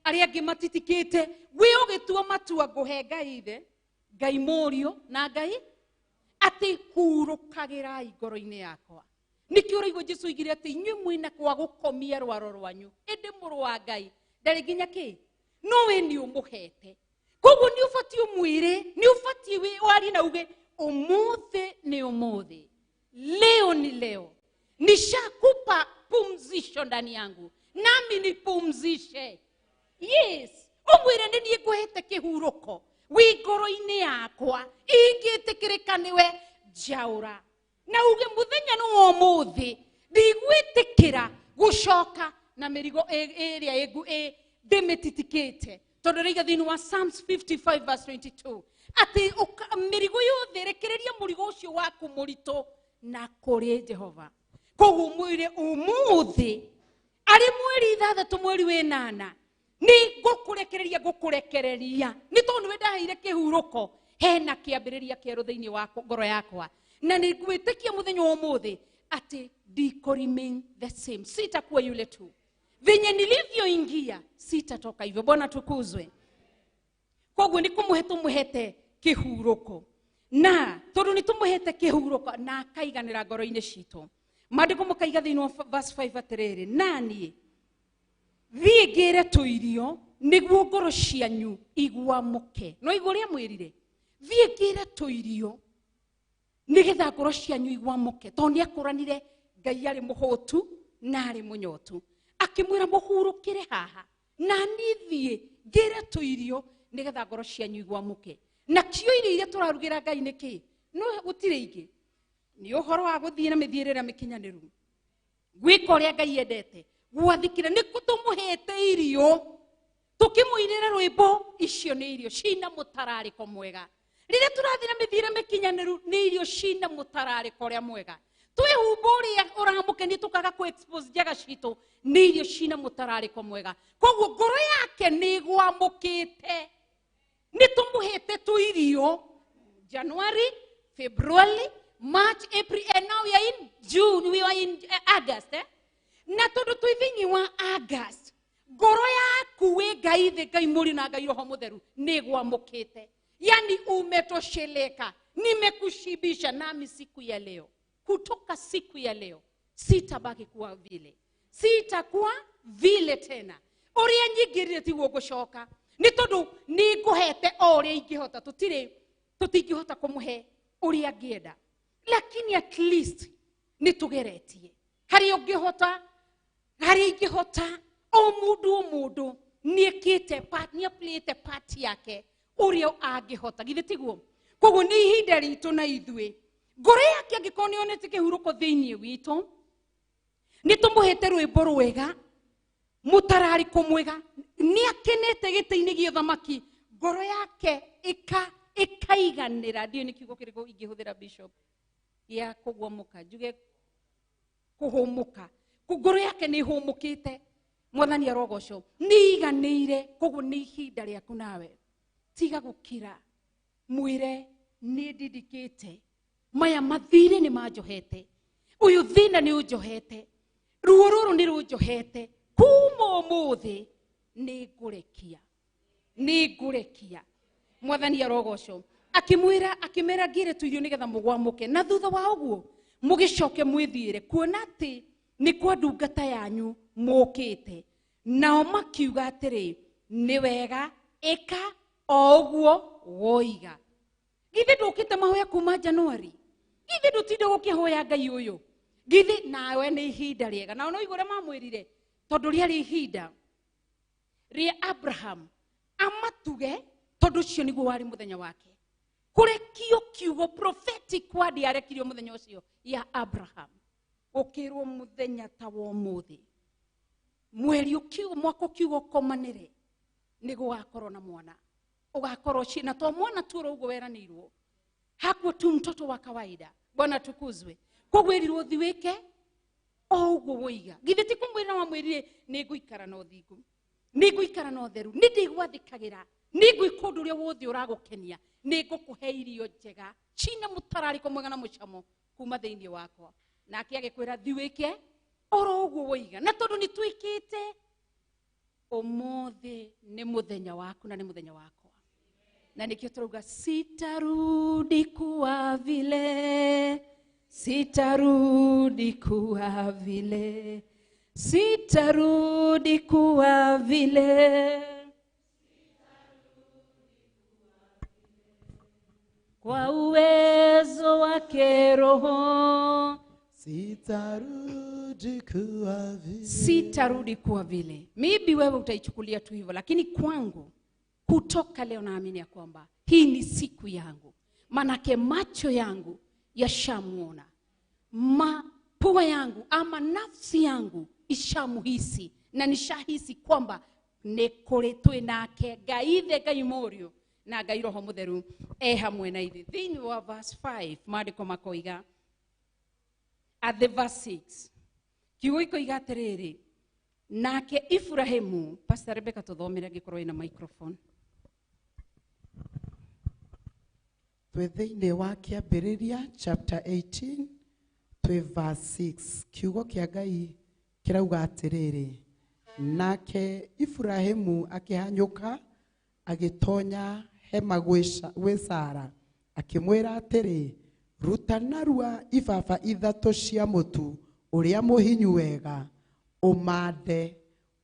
aria angi matitikite we ugitua matua nguhe Ngai ithe Ngai murio na Ngai ati hurukagirai ngoro-ini yakwa. Niki uraigua Jesu igire ati inyuĩ mwina kwa gukomia rwaro rwanyu indi muru wa Ngai ndari nginya ki no we ni umuhete. Koguo ni ufatie umwire ni ufatie wari na uge umuthi ni umuthi leo ni leo nishakupa pumzisho ndani yangu nami nipumzishe. Yes, umwire ni niĩ nguhete kihuruko wi ngoro-ini yakwa ingĩtĩkĩrĩka niwe njaũra na uge muthenya no umuthi ndigwĩtĩkĩra gucoka na mĩrigo ĩrĩa ndĩmĩtitikĩte tondu rĩiga thĩinĩ wa Psalms 55:22 ati mĩrigo yothe rekereria mũrigo ũcio waku mũritũ na kũrĩ Jehova. Koguo mwĩre umuthi arĩ mweri 6 mweri wa 8 ni ngukurekereria ni tondu we ndaheire kihuruko hena kiambĩrĩria kĩerũ thĩinĩ wa ngoro yakwa na ni ngwĩtĩkia muthenya wa umuthi ati ndiko remain the same, sitakuwa yule tu venye nilivyoingia sitatoka hivyo. Bwana tukuzwe. Koguo ni kumuhete kihuruko na tondu ni tumuhete kihuruko na akaiganĩra ngoro-ini citũ. Maandĩko makaiga thĩinĩ wa verse 5 atirĩrĩ nani thiĩ ngĩre tũirio nĩguo ngoro cianyu igwamuke. No igũrĩa mwĩrire thiĩ ngĩre tũirio nigetha ngoro cianyu igwamuke tondu nĩ akũranire Ngai arĩ mũhũtu na arĩ mũnyotu akimwĩra mũhurũkĩre haha na niĩ thiĩ ngĩre tũirio nigetha ngoro cianyu igwamuke. Na kĩo irio iria tũrarugĩra Ngai nĩ kĩ? No gũtirĩ ingĩ ni ũhoro wa gũthiĩ na mĩthiĩrĩre mĩkinyanĩru gwĩka ũrĩa Ngai endete gwathikĩra nĩ tũmũhete irio tũkĩmũinĩra rwĩmbo icio nĩ irio cina mũtararĩko mwega. Rĩrĩa tũrathiĩ na mĩthiĩre mĩkinyanĩru nĩ irio cina mũtararĩko ũrĩa mwega. Twĩhumba ũrĩa ũramũkenia tũkaga kũ expose njaga citũ nĩ irio cina mũtararĩko mwega. Koguo ngoro yake nĩ gwamũkĩte nĩ tũmũhete tũirio January, February, March, April, and now we are in June, we are in August. Na tondu twi thĩinĩ wa August ngoro yaku we Ngai thĩ Ngai mũri na Ngai Roho Mũtheru nĩ gwamũkĩte. Yani umetosheleka, nimekushibisha nami siku ya leo. Kutoka siku ya leo sitabaki kuwa vile, sitakuwa vile tena. Uria nyingirire tiguo gucoka ni tondu ni nguhete uria ingihota. Tutingihota kumuhe uria angienda, lakini at least ni tugeretie hari ungihota hari ingihota. O mundu niekite part ni plate part yake uria angihota githe tiguo. Koguo ni ihinda ritũ na ithuĩ ngoro yake angĩkorwo nĩonete kĩhuruko thĩinĩ witũ nĩ tũmũhete rwĩmbo rwega mũtararĩko mwega. Nĩ akenete gĩtĩ-inĩ gĩa ũthamaki ngoro yake ikaiganĩra. Ndiũ nĩ kiugo kĩrĩkũ ingĩhũthĩra bishop ya kũgwamuka njuge kũhũmũka. Ngoro yake nĩ hũmũkĩte. Mwathani arogocwo nĩ iganĩire. Koguo nĩ ihinda rĩaku nawe tiga gũkira mwĩre nĩ ndindikĩte maya mathirĩ nĩ manjohete ũyũ thĩna nĩ ũnjohete ruo ruru ni runjohete kuma umuthi ni ngurekia mwathani arogocwo akimwira ngire tuirio nigetha mugwamuke na thutha wa uguo mugicoke mwithiire kuona ati ni kwa ndungata yanyu mukite nao makiuga atiri ni wega ika o uguo woiga githi ndukite mahoya kuma Januari githi ndutinde gukihoya Ngai uyu githi nawe ni ihinda riega na no igure mamwirire tondu riari ihinda ri Abraham amatuge tondu cio niguo wari muthenya wake kurekio kiugo prophetic word yarekirio muthenya ucio ya Abraham ukirwo muthenya ta wo muthi mweri ukiugo mwako kiugo komanire nigugakorwo na mwana ugakorwo china to mwana tu ugo weranirwo hakuo tu mtoto wa kawaida. Bwana tukuzwe kugwirirwo thiwike o ugo woiga githiti kumwira wa mwirire ni guikara no thingu ni guikara no theru ni ndigwathikagira ni gwikundu ria wothi uragukenia ni ngukuhe irio njega china mutarariko mwega na mucamo kuma thiini wakwa nake agikwira thiwike oro ugo woiga na tondu ni twikite umuthi ni muthenya waku na ni muthenya wakwa na nikio turuga sitarudi kuwa vile sitarudi kuwa vile sitarudi kuwa vile kwa uwezo wake Roho sitarudi kuwa vile sitarudi kuwa vile. Maybe wewe utaichukulia tu hivyo, lakini kwangu kutoka leo naamini ya kwamba hii ni siku yangu, manake macho yangu yashamuona, mapua yangu ama nafsi yangu ishamuhisi na nishahisi kwamba nekoretwe nake Ngai Ngai morio na Ngai Roho Mutheru hamwe na ithe. Thini wa verse 5 maandiko makoiga at the verse 6 kiugo ikoiga atiriri nake Ibrahimu. Pastor Rebecca tuthomere gikorwo ina microphone. Twithine wa kiambiriria chapter 18 twi verse 6 kiugo kia Ngai kirauga atiriri nake Ibrahimu akihanyuka agitonya hema gwi Sara akimwira atiri ruta narua ibaba ithatu cia mutu uria muhinyu wega umande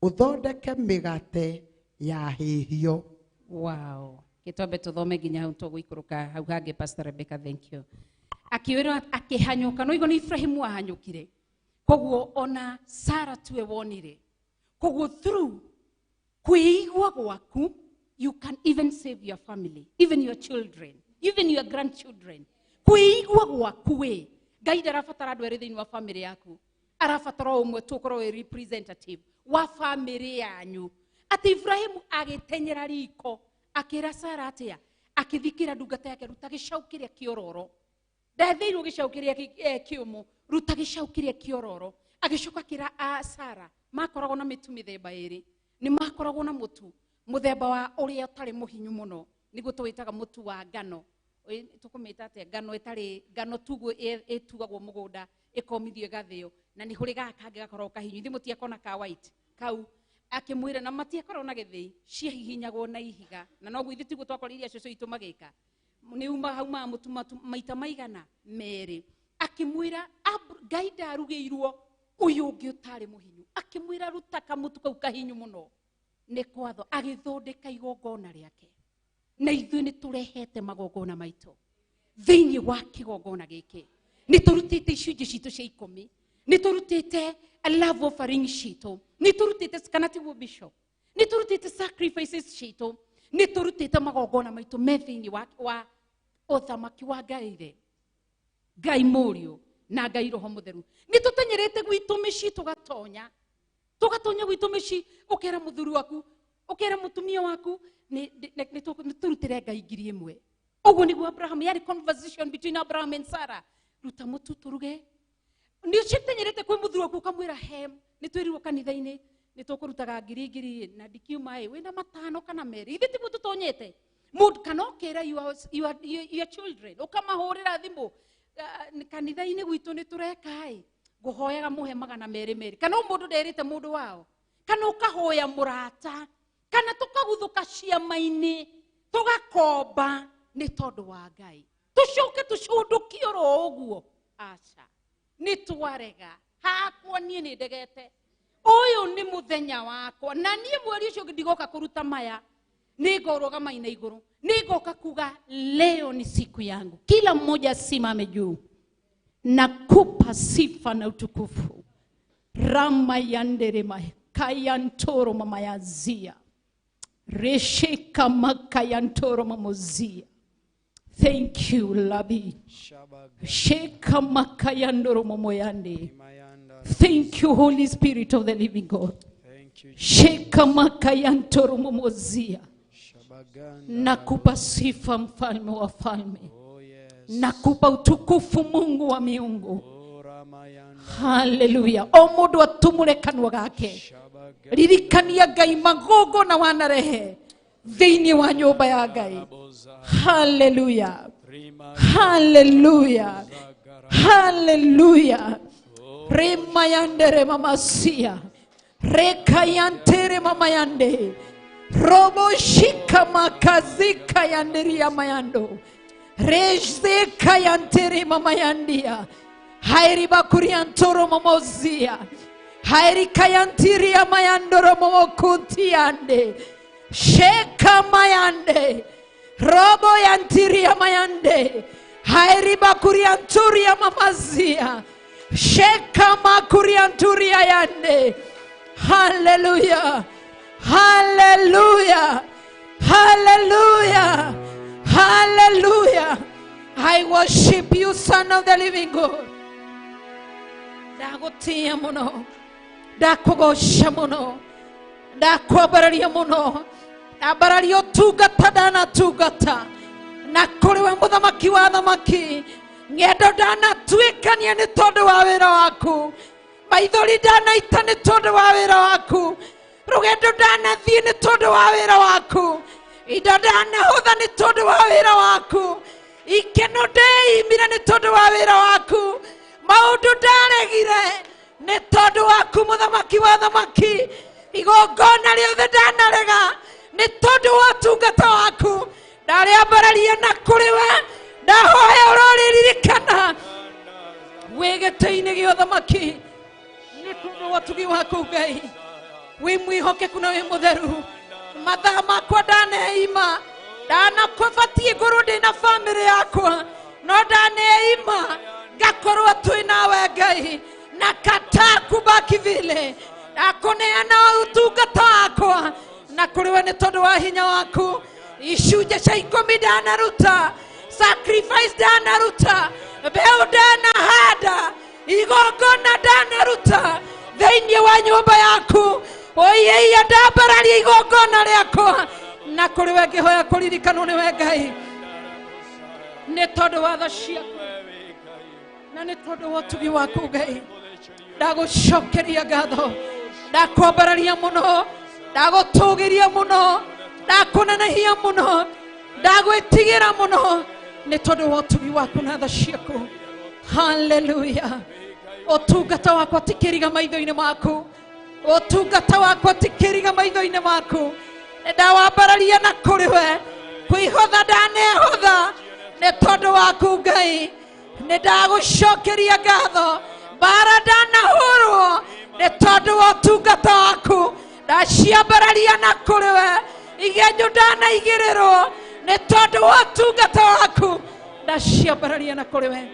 uthondeke migate ya hihio. Wow, kitombe tuthome nginya hau tugikuruka hau hange. Pastor Rebecca, thank you. Akiwira akihanyuka no igo ni Ibrahimu ahanyukire koguo ona Sara tuwe wonire koguo through kuigwa gwaku you can even save your family, even your children, even your grandchildren. Kuigwa gwaku we Ngai ndarabatara andu eri thiini wa family yaku, arabatara umwe tu ukorwo we representative wa family yanyu. Ati Ibrahimu agitenyera riko akira Sara atia akithikira ndungata yake ruta gicaukiria kiororo ndathirwo gicaukiria kiumu ruta gicaukiria kiororo agicoka kira Sara makoragwo na mitu mithemba iri ni makoragwo na mutu muthemba wa uria utari muhinyu muno niguo tuwitaga mutu wa ngano tukumita ate ngano itari ngano tugu etugagwo mugunda ikomithio gathio na ni huri gakange gakorwo kahinyu thi mutiakona ka white kau akimwira na matiakorwo na githii cia hihinyagwo na ihiga na no gwithi tiguo twakoriria coco itu magika ni uma hauma mutu maita maigana meri akimwira Ngai ndarugiirwo uyu ungi utari muhinyu akimwira ruta kamutu kau kahinyu muno ni kwatho agithondeka igongona riake na ithuĩ nĩ turehete magongona maitũ thĩinĩ wa kĩgongona gĩkĩ nĩ tũrutĩte icunjĩ citũ cia 10 nĩ tũrutĩte love offering citũ nĩ tũrutĩte kana tiguo bishop nĩ tũrutĩte sacrifices citũ nĩ tũrutĩte magongona maitũ me thĩinĩ wa ũthamaki wa Ngai Mũriũ na Ngai Roho Mũtheru. Nĩ tũtenyerete gwitũ mĩciĩ tũgatonya gwitũ mĩciĩ ũkera mũthuri waku ukera mutumia waku ni turutire Ngai ngiri imwe. Uguo niguo Abraham yari conversation between Abraham and Sarah. Ruta mutu turuge ni ucitenyerete kwi muthuri waku kamwira hem ni twirirwo kanitha-ini ni tukurutaga ngiri na dikiuma wina matano kana meri ithi tibu tutonyete mud kanokera your children ukamahurira thimu kanitha-ini gwitu ni tureka nguhoyaga muhe magana merĩ kana mũndũ nderĩte mũndũ wao kana ũkahoya mũrata kana tũkaguthuka ciama-inĩ tũgakomba nĩ tondũ wa Ngai tũcoke tũcundũkio ro ũguo aca nĩ twarega hakwa niĩ nĩ ndegete ũyũ nĩ mũthenya wakwa na niĩ mweri ũcio ndigoka kũruta maya nĩngorũgama ina igũrũ nĩngoka kuga leo ni siku yangu kila mmoja simame juu nakupa sifa na utukufu rama yanderema kayantoro mama yazia reshika makayantoro mamozia. Thank you, Labi. Sheka makayandoro momoyande. Thank you, Holy Spirit of the living God. Sheka makayantoro momozia. Nakupa sifa mfalme wa falme. Nakupa utukufu Mungu wa miungu. Hallelujah. O mundu atumure kanwa gake. Ririkania Ngai magogo na wanarehe thiini wa nyumba ya Ngai. Hallelujah. Hallelujah. Hallelujah. Rema yandere mamasia. Reka yantere mama yande. Robo shika makazika yanderi ya mayando. Rejzeka yantere mama yandia. Hairi bakuri yantoro mamozia. Hairi kayantiri ya mayandoro mamokunti yande. Sheka mayande. Robo yantiri ya mayande. Hairi bakuri yanturi ya mamazia. Sheka makuri yanturi ya yande. Hallelujah. Hallelujah. Hallelujah. Hallelujah. I worship you, Son of the living God. Dagotia mono. Dakogosha mono. Dakobararia mono. Abarario tugata dana tugata. Nakorewe muthamaki wa thamaki. Ngendo dana twikania ni tondu wa wira waku. Maithori dana ita ni tondu wa wira waku. Rugendo dana thie ni tondu wa wira waku. Indo dana hutha ni tondu wa wira waku. Ikeno ndeimire ni tondu wa wira waku. Maundu ndaregire ni tondu waku muthamaki wa thamaki. Igongona riothe ndanarega ni tondu wa tungata waku. Ndariambararia na kuriwe ndahoya uroririkana wigete-ini gia thamaki ni tondu wa tugi waku Ngai. Wi mwihokeku na wi mutheru. Mathaa makwa ndaneima ndanakubatie ngoro ndina family yakwa no ndaneima ngakorwo twi nawe Ngai na kataa kubaki vile ndakuneana utungata wakwa na kuriwe ni tondu wa hinya waku. Icunjĩ cia 10 ndanaruta, sacrifice ndanaruta, mbeu ndanahanda, igongona ndanaruta thĩinĩ wa nyũmba yaku. Oiya ndambararia igongona rĩakwa na kũrĩ we ngĩhoya kũririkanwo nĩwe Ngai nĩ tondũ wa tha ciaku na nĩ tondũ wa ũtugi waku Ngai. Ndagũcokeria ngatho, ndakwambararia mũno, ndagũtũgĩria mũno, ndakunenehia muno, ndagwĩtigĩra mũno nĩ tondũ wa ũtugi waku na tha ciaku. Hallelujah. Ũtungata wakwa ti kĩriga maitho-inĩ maku. Ũtungata wakwa ti kĩriga maitho-inĩ maku. Ndawambararia na kũrĩ we. Kwĩhotha ndanehotha nĩ tondũ waku Ngai. Nĩ ndagũcokeria ngatho. Mbara ndanahũrwo nĩ tondũ wa ũtungata waku. Ndaciambararia na kũrĩ we. Igenyo ndanaigĩrĩrwo nĩ tondũ wa ũtungata waku. Ndaciambararia na kũrĩ we.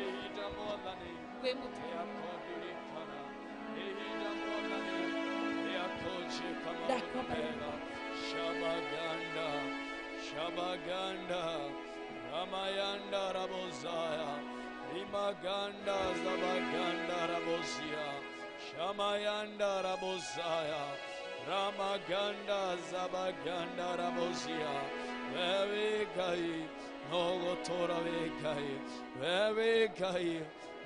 Shabaganda Ramayanda Rabozaya Rimaganda Zabaganda Rabozia Shamayanda Rabozaya Ramaganda Zabaganda Rabozia Very Gai Nogotora Vegai Very Gai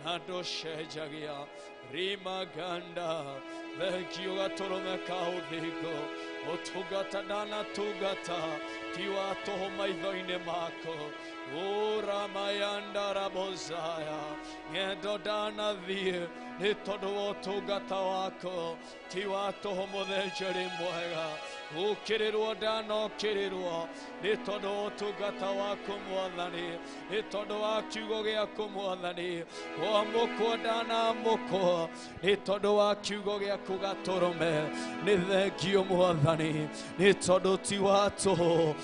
Nado Shejagia rimaganda thengio gatorome kauthingo utugata dana tugata tiwa toho maitho-inĩ mako uramayanda rabozaya ngendo danathiĩ nĩ tondũ wa ũtungata wako tiwa toho mũthĩnjĩri mwega gũkĩrĩrwo ndanokĩrĩrwo nĩ tondũ wa ũtungata waku Mwathani nĩ tondũ wa kiugo gĩaku Mwathani wamũkwo ndanamũkwo nĩ tondũ wa kiugo gĩaku gatũrũme nĩ thengio Mwathani nĩ tondũ ti wa tũhũ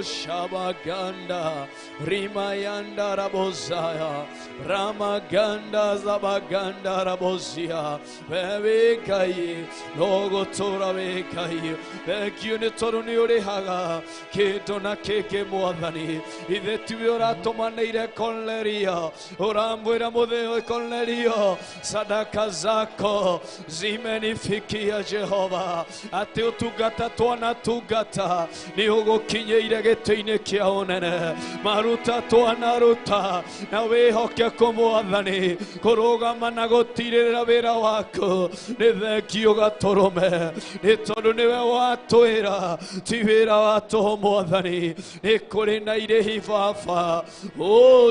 shabaganda rimayanda rabozaya ramaganda zabaganda rabozia wewe Ngai no gũtũũra wĩ Ngai thengio nĩ tondũ nĩ ũrĩhaga kĩndũ na kĩngĩ Mwathani ithe tiwe ũratũmanĩire Kornelio ũramwĩra mũthĩ Kornelio sadaka zako zimenifikia Jehova atĩ ũtungata twanatungata nĩ ũgũkinyĩire gĩtĩ-inĩ kĩa ũnene maruta twanaruta na wĩhokeku Mwathani kũrũgama na gũtirĩrĩra wĩra waku nĩ thengio gatũrũme nĩ tondũ nĩwe watwĩra ti wĩra wa tũhũ Mwathani nĩ kũrĩ na irĩhi Baba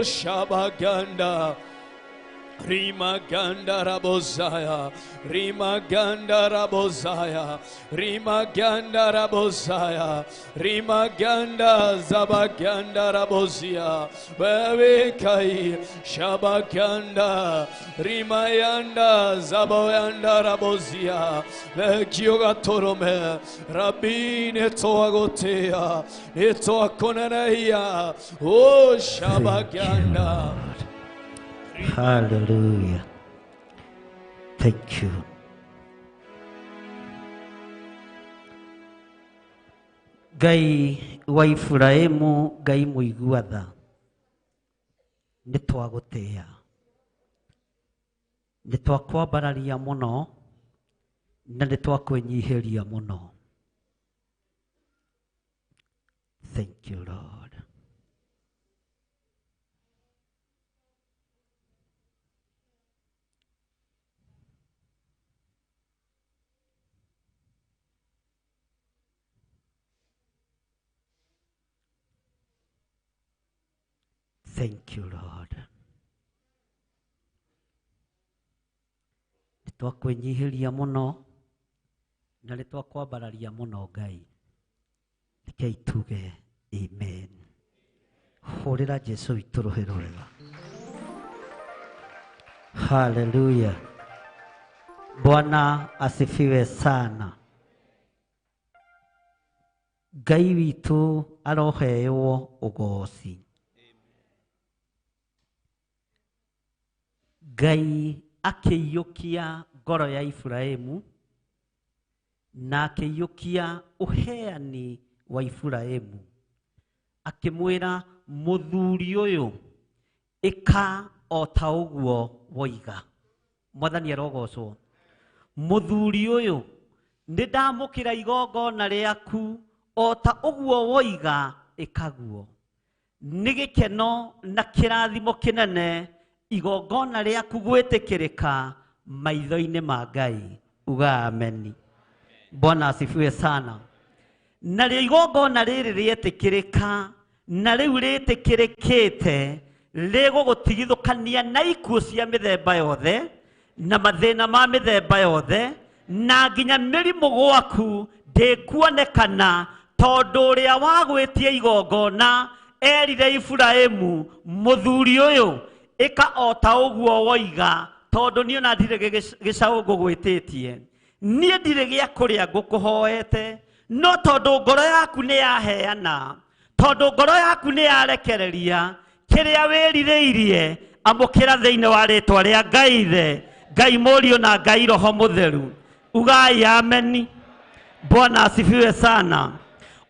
shabaganda rimaganda rabozaya rimaganda rabozaya rimaganda rabozaya rimaganda zabaganda rabozia wewe Ngai shabaganda rimayanda zaboyanda rabozia thengio gatũrũme Rabi nĩ twagũtĩĩa nĩ twakũnenehia shabaganda. Hallelujah. Thank you. Ngai wa Iburahĩmu, Ngai mũiguatha, nĩ twagũtĩĩa, nĩ twakwambararia mũno, na nĩ twakwĩnyihĩria mũno. Thank you, Lord. Thank you, Lord. Nĩ twakwĩnyihĩria mũno na nĩ twakwambararia mũno Ngai. Rekei tuge amen. Hũrĩra Jesũ witũ rũhĩ rwega. Hallelujah. Bwana asifiwe sana. Ngai witũ aroheo ũgooci. Ngai akĩiyũkia ngoro ya Iburahĩmu na akĩiyũkia ũheani wa Iburahĩmu akĩmwĩra mũthuri ũyũ ĩka o ta ũguo woiga. Mwathani arogocwo. Mũthuri ũyũ nĩ ndamũkĩra igongona rĩaku o ta ũguo woiga ĩkaguo. Nĩ gĩkeno na kĩrathimo kĩnene igongona rĩaku gwĩtĩkĩrĩka maitho-inĩ ma Ngai. Uga ameni. Bwana asifiwe sana. Na rĩo igongona rĩrĩ rĩetĩkĩrĩka na rĩu rĩtĩkĩrĩkĩte rĩgũgũtigithũkania na ikuũ cia mĩthemba yothe na mathĩna ma mĩthemba yothe na nginya mĩrimũ gwaku ndĩkuonekana tondũ ũrĩa wagwĩtie igongona erire Iburahĩmu mũthuri ũyũ ĩka o ta ũguo woiga tondũ niĩ ona ndirĩ gĩcaũ ngũgwĩtĩtie niĩ ndirĩ gĩa kũrĩa ngũkũhoete no tondũ ngoro yaku nĩ yaheana tondũ ngoro yaku nĩ yarekereria kĩrĩa wĩrirĩirie amũkĩra thĩinĩ wa rĩtwa rĩa Ngai Ithe Ngai Mũriũ na Ngai Roho Mũtheru. Ugai ameni. Bwana asifiwe sana.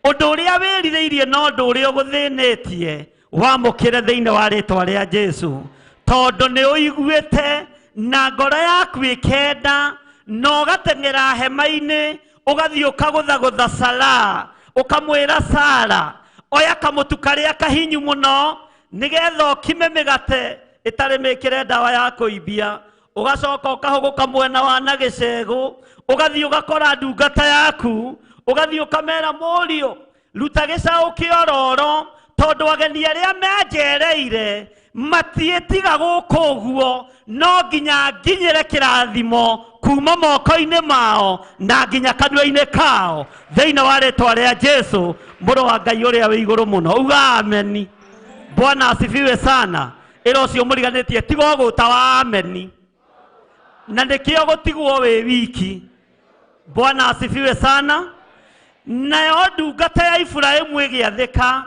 Ũndũ ũrĩa wĩrirĩirie no ũndũ ũrĩa ũgũthĩnĩtie wamũkĩre thĩinĩ wa rĩtwa rĩa Jesũ tondũ nĩ ũiguĩte na ngoro yaku ĩkenda na ũgateng'era hema-inĩ ũgathiĩ ũkagũthagũtha Sara ũkamwĩra Sara oya kamũtu karĩa kahinyu mũno nĩgetha ũkime mĩgate ĩtarĩ mĩkĩre ndawa ya kũimbia ugacoka ukahuguka mwena wa na gicegu ugathii ugakora ndungata yaku ugathii ukamera murio ruta gicaũ kiororo tondu ageni aria menjereire matiĩtiga gũkũ ũguo no nginya nginyĩre kĩrathimo kuma moko-inĩ mao na nginya kanua-inĩ kao thĩinĩ wa rĩtwa rĩa Jesu mũrũ wa Ngai ũrĩa wĩ igũrũ mũno. Uga ameni. Bwana asifiwe sana. Ĩra ũcio mũriganĩtie tiga ũgũta wa ameni na nĩkĩo gũtigwo wĩ wiki. Bwana asifiwe sana. Nayo ndungata ya Iburahĩmu ĩgĩathĩka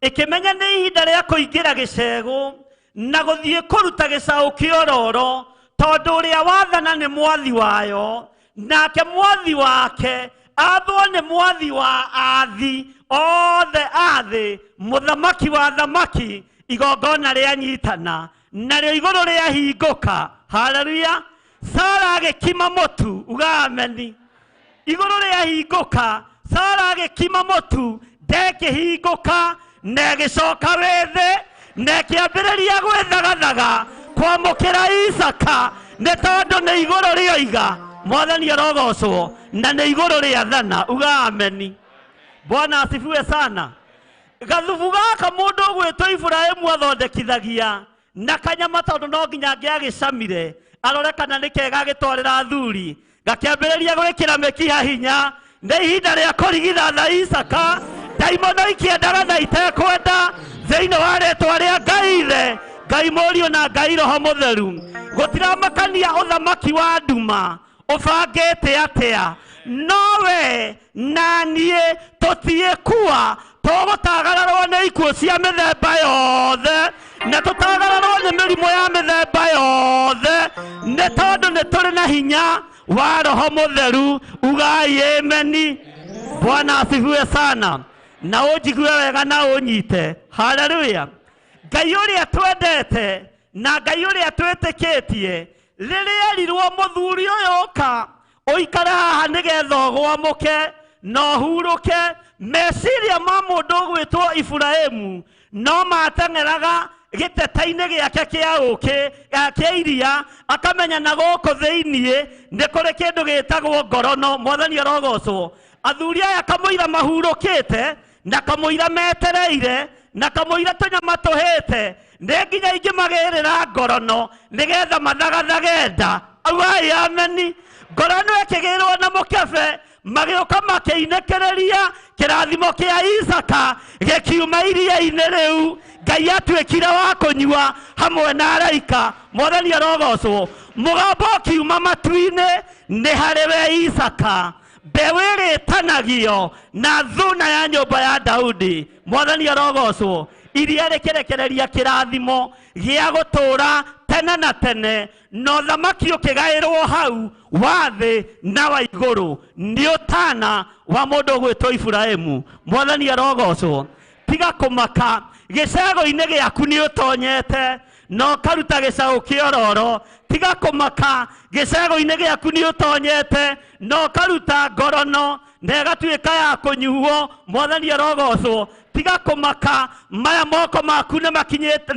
ĩkĩmenya nĩ ihinda rĩa kũingĩra gĩcegũ na gũthiĩ kũruta gĩcaũ kĩororo tondũ ũrĩa wathana nĩ mwathi wayo nake mwathi wake athwo nĩ mwathi wa athi othe athĩ mũthamaki wa thamaki igongona rĩa nyitana narĩo igũrũ rĩa hingũka. Haleluya. Sara agĩkima mũtu. Uga ameni. Igũrũ rĩa hingũka Sara agĩkima mũtu ndekĩhingũka na ĩgĩcoka wĩthĩ na ĩkĩambĩrĩria gwĩthagathaga kwamũkĩra Isaka nĩ tondũ nĩ igũrũ rĩoiga Mwathani arogocwo na nĩ igũrũ rĩathana. Uga ameni. Bwana asifiwe sana. Gathubu gaka mũndũ ũgwĩtwo Iburahĩmu athondekithagia na kanyama tondũ no nginya angĩagĩcamire arore kana nĩ kega gĩtwarĩra thuri gakĩambĩrĩria gwĩkĩra mĩkiha hinya nĩ ihinda rĩa kũrigithatha Isaka ndaimono ikĩendaga na itekwenda thĩinĩ wa rĩtwa rĩa Ngai Ithe Ngai Mũriũ na Ngai Roho Mũtheru. Gũtiramakania ũthamaki wa nduma ũbangĩte atĩa nowe na niĩ tũtiĩkua tũgũtagararwo nĩ ikuũ cia mĩthemba yothe na tũtagararwo nĩ mĩrimũ ya mĩthemba yothe nĩ tondũ nĩ tũrĩ na hinya wa Roho Mũtheru. Ugai ameni. Bwana asifiwe sana. Na ũnjigue wega na ũnyite. Haleluya. Ngai ũrĩa twendete na Ngai ũrĩa twĩtĩkĩtie rĩrĩa erirwo mũthuri ũyũ ũka ũikare haha nĩgetha ũgwamũke na ũhurũke meciria ma mũndũ ũgwĩtwo Iburahĩmu no mateng'eraga gĩteta-inĩ gĩake kĩa ũkĩ kĩa iria akamenya na gũkũ thĩiniĩ nĩ kũrĩ kĩndũ gĩtagwo ngorono. Mwathani arogocwo. Athuri aya kamũira mahurũkĩte na kamũira metereire na kamũira tũnyama tũhĩte nĩ nginya ingĩmagĩrĩra ngorono nĩgetha mathagathage nda. Ugai ameni. Ngorono ĩkĩgĩrwo na mũkebe magĩũka makĩinĩkĩrĩria kĩrathimo kĩa Isaka gĩkiuma iria-inĩ rĩu. Ngai atuĩkire wa kũnyua hamwe na araika. Mwathani arogocwo. Mũgambo ũkiuma matu-inĩ nĩ harĩ we Isaka mbeũ ĩrĩtanagio na thuna ya nyũmba ya Daudi. Mwathani arogocwo. Iria rĩkĩrekereria kĩrathimo gĩa gũtũũra tene na tene na ũthamaki ũkĩgaĩrwo hau wa thĩ na wa igũrũ nĩ ũtana wa mũndũ ũgwĩtwo Iburahĩmu. Mwathani arogocwo. Tiga kũmaka gĩcegũ-inĩ gĩaku nĩ ũtonyete na ũkaruta gĩcaũ kĩororo. Tiga kũmaka gĩcegũ-inĩ gĩaku nĩ ũtonyete na ũkaruta ngorono na ĩgatuĩka ya kũnyuo. Mwathani arogocwo. Tiga kũmaka maya moko maku nĩ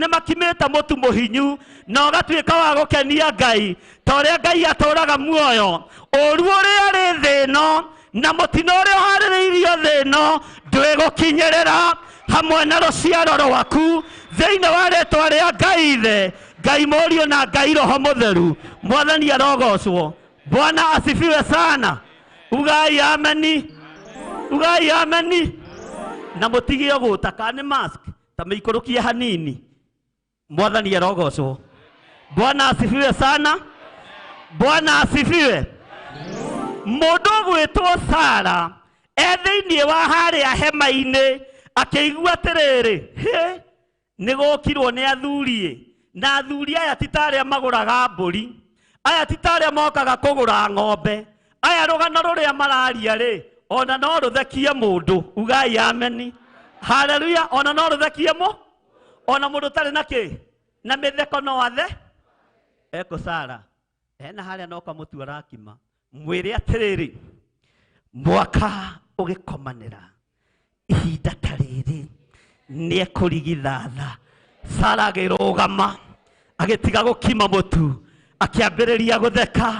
makimĩte mũtu mũhinyu na ũgatuĩka wa gũkenia Ngai ta ũrĩa Ngai atũũraga muoyo. Ũru ũrĩa rĩ thĩ ĩno na mũtino ũrĩa ũharĩrĩirio thĩ ĩno ndwĩgũkinyĩrĩra hamwe na rũciaro rwaku thĩinĩ wa rĩtwa rĩa Ngai Ithe Ngai Mũriũ na Ngai Roho Mũtheru. Mwathani arogocwo. Bwana asifiwe sana. Ugai ameni. Ugai ameni. Na mũtige ũgũta kana mask ta mĩikũrũkie hanini. Mwathani arogocwo. Bwana asifiwe sana. Bwana asifiwe. Mũndũ ũgwĩtwo Sara thĩinĩ wa harĩa hema-inĩ akĩigua atĩrĩrĩ nĩ gũkirwo nĩ athuri na athuri aya ti ta arĩa magũraga mbũri, aya ti ta arĩa mokaga kũgũra ng'ombe, aya rũgano rũrĩa mararia rĩ ona no rũthekie mũndũ. Ugai ameni. Haleluya. Ona no rũthekie ona mũndũ tarĩ na kĩ na mĩtheko no athe eko Sara ena harĩa no kamũtu arakima mwĩrĩ atĩrĩrĩ mwaka ũgĩkomanĩra ihinda ta rĩrĩ nĩ ekũrigithatha. Sara agĩrũgama agĩtiga gũkima mũtu akiambĩrĩria gũtheka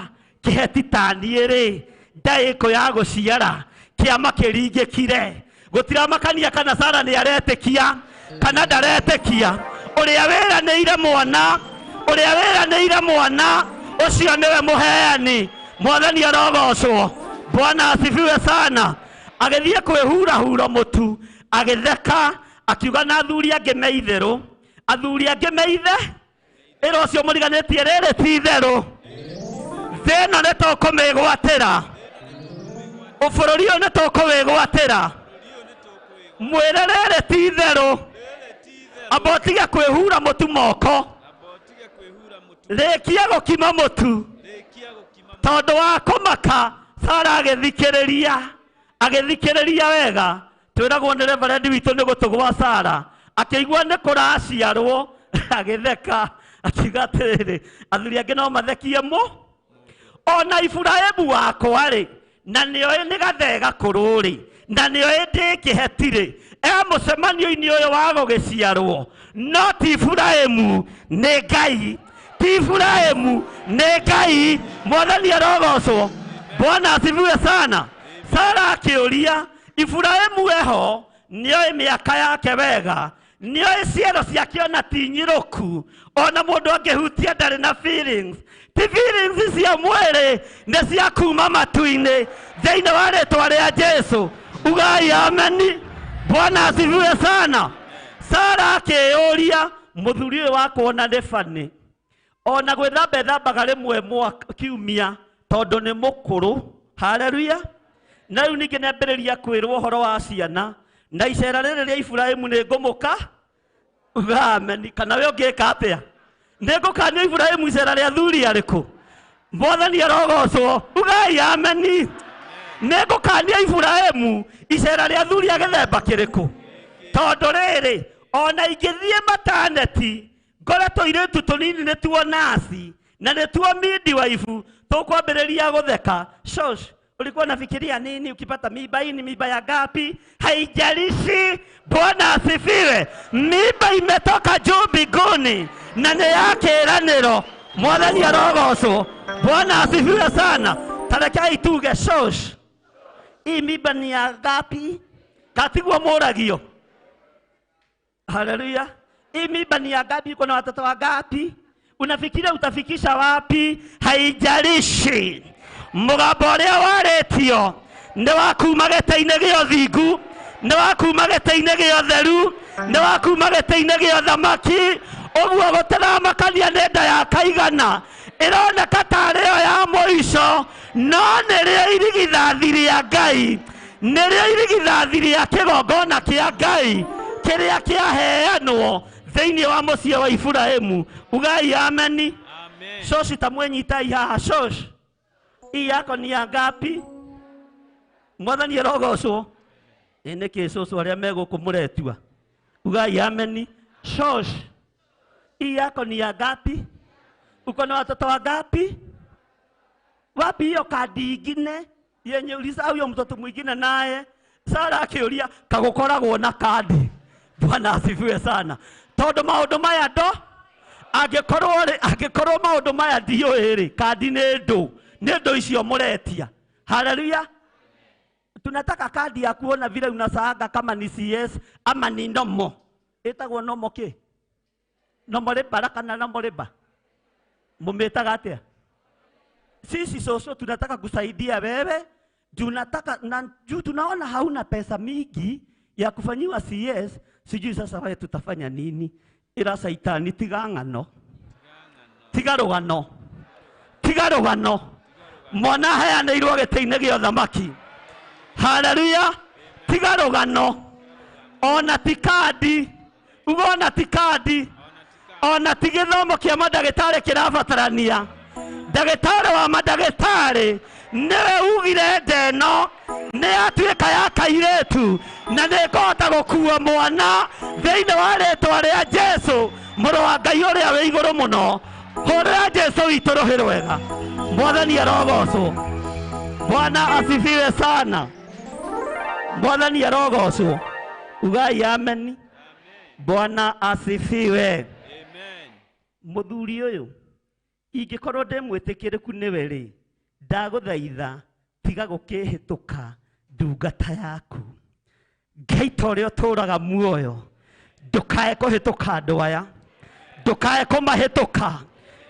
kĩheti tani rĩ ndaĩko ya gũciara kĩama kĩringĩkire gũtiramakania kana Sara nĩ aretĩkia kana ndaretĩkia ũrĩa wĩranĩire mwana ũcio nĩwe mũheani Mwathani arogocwo Bwana asifiwe sana agĩthiĩ kwĩhura mũtu agĩtheka akiuga na athuri angĩ meitherũ athuri angĩ meithe ĩro ũcio mũriganĩtie rĩrĩ ti itherũ thĩno nĩ tũkũmĩgwatĩra ũbũrũri ũyũ nĩ tũkũwĩgwatĩra mwĩre rĩrĩ ti itherũ amba ũtige kwĩhura mũtu moko rĩkia gũkima mũtu tondũ wa kũmaka Sara agĩthikĩrĩria wega twĩragwo nĩ Reverend witũ nĩ gũtũgwa Sara akĩigua nĩ kũraciarwo agĩtheka akiuga atĩrĩrĩ athuri angĩ no mathekie ona Iburahĩmu wakwa rĩ na nĩoĩ nĩ gathega kũrũ rĩ na nĩoĩ ndĩkĩheti rĩ mũcemanio-inĩ ũyũ wa gũgĩciarwo no ti Iburahĩmu nĩ Ngai ti Iburahĩmu nĩ Ngai Mwathani arogocwo Bwana asifiwe sana Sara akĩũria Iburahĩmu eho nĩoĩ mĩaka yake wega nĩoĩ ciero ciake ona ti nyirũku ona mũndũ angĩhutia ndarĩ na feelings ti feelings cia mwĩrĩ nĩ cia kuma matu-inĩ thĩinĩ wa rĩtwa rĩa Jesũ ugai ameni Bwana asifiwe sana Sara akĩũria mũthuri ũyũ wa kuona nĩ bani ona gwĩthamba ethambaga rĩmwe kiumia tondũ nĩ mũkũrũ haleluya na rĩu ningĩ nĩambĩrĩria kwĩrwo ũhoro wa ciana na icera rĩrĩ rĩa Iburahĩmu nĩ ngũmũka ameni kana we ũngĩka atĩa nĩ ngũkania Iburahĩmu icera rĩa thuri arĩkũ Mwathani arogocwo ugai ameni nĩ ngũkania Iburahĩmu icera rĩa thuri agĩthemba kĩrĩkũ tondũ rĩrĩ ona ingĩthiĩ mataneti ngore tũirĩtu tũnini nĩ tuo nasi na nĩ tuo midwife tũkwambĩrĩria gũtheka shosh ulikuwa unafikiria nini ukipata mimba hii ni mimba ya gapi haijalishi Bwana asifiwe mimba imetoka juu mbinguni na ni yake eranĩro Mwathani arogocwo Bwana asifiwe sana tarekai tuge shosh hii mimba ni ya gapi katigwo mũragio haleluya hii mimba ni ya gapi uko na watoto wangapi unafikiria utafikisha wapi haijalishi mũgambo ũrĩa warĩtio nĩ wa kuma gĩtĩ-inĩ gĩa ũthingu nĩ wa kuma gĩtĩ-inĩ gĩa ũtheru nĩ wa kuma gĩtĩ-inĩ gĩa ũthamaki ũguo gũtĩramakania nĩ nda ya kaigana ĩroneka tarĩ yo ya mũico no nĩrĩo irigithathi rĩa Ngai nĩrĩo irigithathi rĩa kĩgongona kĩa Ngai kĩrĩa kĩaheanwo thĩinĩ wa mũciĩ wa Iburahĩmu ugai ameni shoshi tamwenyitai haha shosh hii yako ni ya ngapi Mwathani arogocwo nĩ kĩcũcũ arĩa megũkũ mũretua ugai ameni shosh hii yako ni ya ngapi uko na watoto wangapi wapi hiyo kadi ingine yenye uliza huyo mtoto mwingine naye Sara akĩũria kagũkoragwo na kadi Bwana asifiwe sana tondũ maũndũ maya ndo angĩkorwo maũndũ maya ndiũĩ rĩ kadi nĩ ndũ icio mũretia haleluya tunataka kadi ya kuona vile unasaanga kama ni CS ama ni nomo ĩtagwo nomo kĩ nomo rĩba kana nomo rĩba mumetaga atia sisi soso tunataka kusaidia wewe juu tunaona hauna pesa mingi ya kufanyiwa CS sijui sasa wewe tutafanya nini ila saitani tigangano mwana heanĩirwo gĩtĩ-inĩ gĩa ũthamaki haleluya tigarũgano ona tikadi ugona tikadi ona ti gĩthomo kĩa mandagĩtarĩ kĩrabatarania ndagĩtarĩ wa mandagĩtarĩ nĩwe ugire ndeno nĩ atuĩka ya kairĩtu na nĩ kũhota gũkua mwana thĩinĩ wa rĩtwa rĩa Jesũ mũrũ wa Ngai ũrĩa wĩ igũrũ mũno hũrĩra Jesũ witũ rũhĩ rwega Mwathani arogocwo Bwana asifiwe sana Mwathani arogocwo ugai ameni Bwana asifiwe amen mũthuri ũyũ ingĩkorwo ndĩmwĩtĩkĩrĩku nĩwe rĩ, ndagũthaitha tiga gũkĩhĩtũka ndungata yaku. Ngai ta ũrĩa ũtũũraga muoyo, ndũkae kũhĩtũka andũ aya, ndũkae kũmahĩtũka,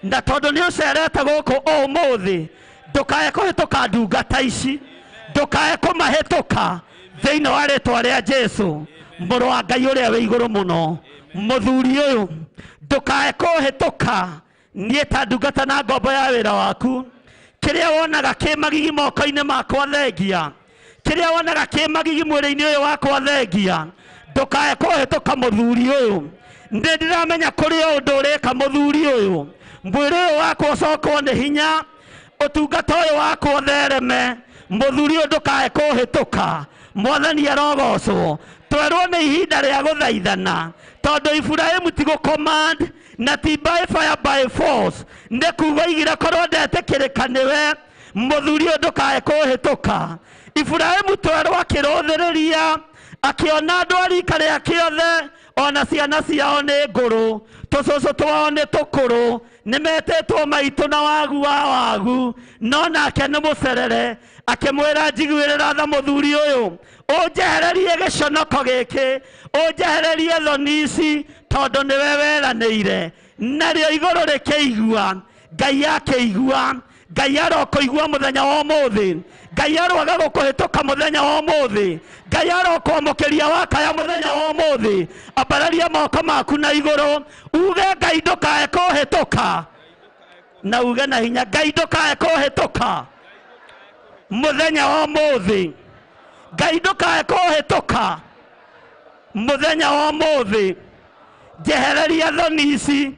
na tondũ nĩ ũcerete gũkũ ũmũthĩ, ndũkae kũhĩtũka ndungata ici, ndũkae kũmahĩtũka thĩinĩ wa rĩĩtwa rĩa Jesũ, mũrũ wa Ngai ũrĩa wĩ igũrũ mũno. Mũthuri ũyũ ndũkae kũhĩtũka niĩ ta ndungata na ngombo ya wĩra waku. Kĩrĩa wonaga kĩ magigi moko-inĩ makwa thengia, kĩrĩa wonaga kĩ magigi mwĩrĩ-inĩ ũyũ wakwa thengia, ndũkae kũhĩtũka mũthuri ũyũ. Nĩ ndiramenya kũrĩ ũndũ ũrĩka mũthuri ũyũ, mwĩrĩ ũyũ wakwa ũcokwo nĩ hinya, ũtungata ũyũ wakwa ũthereme. Mũthuri ũyũ ndũkae kũhĩtũka. Mwathani arogocwo. Twerwo nĩ ihinda rĩa gũthaithana, tondũ Iburahĩmu ti gũcommand na ti by fire by force, nĩ kuuga igire korwo ndetĩkĩrĩka nĩwe. Mũthuri ũyũ ndũkae kũhĩtũka. Iburahĩmu twerwo akĩrũthĩrĩria, akĩona andũ a rika rĩake othe, ona ciana ciao nĩ ngũrũ, tũcũcũ twao nĩ tũkũrũ, nĩ metĩtwo maitũ na wagu wa wagu, no nake nĩ mũcerere. Akĩmwĩra njiguĩrĩra tha mũthuri ũyũ, ũnjehererie gĩconoko gĩkĩ, ũnjehererie thoni ici, tondũ nĩwe weranĩire. Narĩo igũrũ rĩkĩigua, Ngai akĩigua. Ngai arokũigua mũthenya wa ũmũthĩ, Ngai aroaga gũkũhĩtũka mũthenya wa ũmũthĩ, Ngai arokwamũkĩria wakaya mũthenya wa ũmũthĩ. Ambararia moko maku na igũrũ, uge Ngai ndũkae kũhĩtũka, na uge na hinya, Ngai ndũkae kũhĩtũka mũthenya wa ũmũthĩ. Ngai ndũkae kũhĩtũka mũthenya wa ũmũthĩ. Njehereria thoni ici,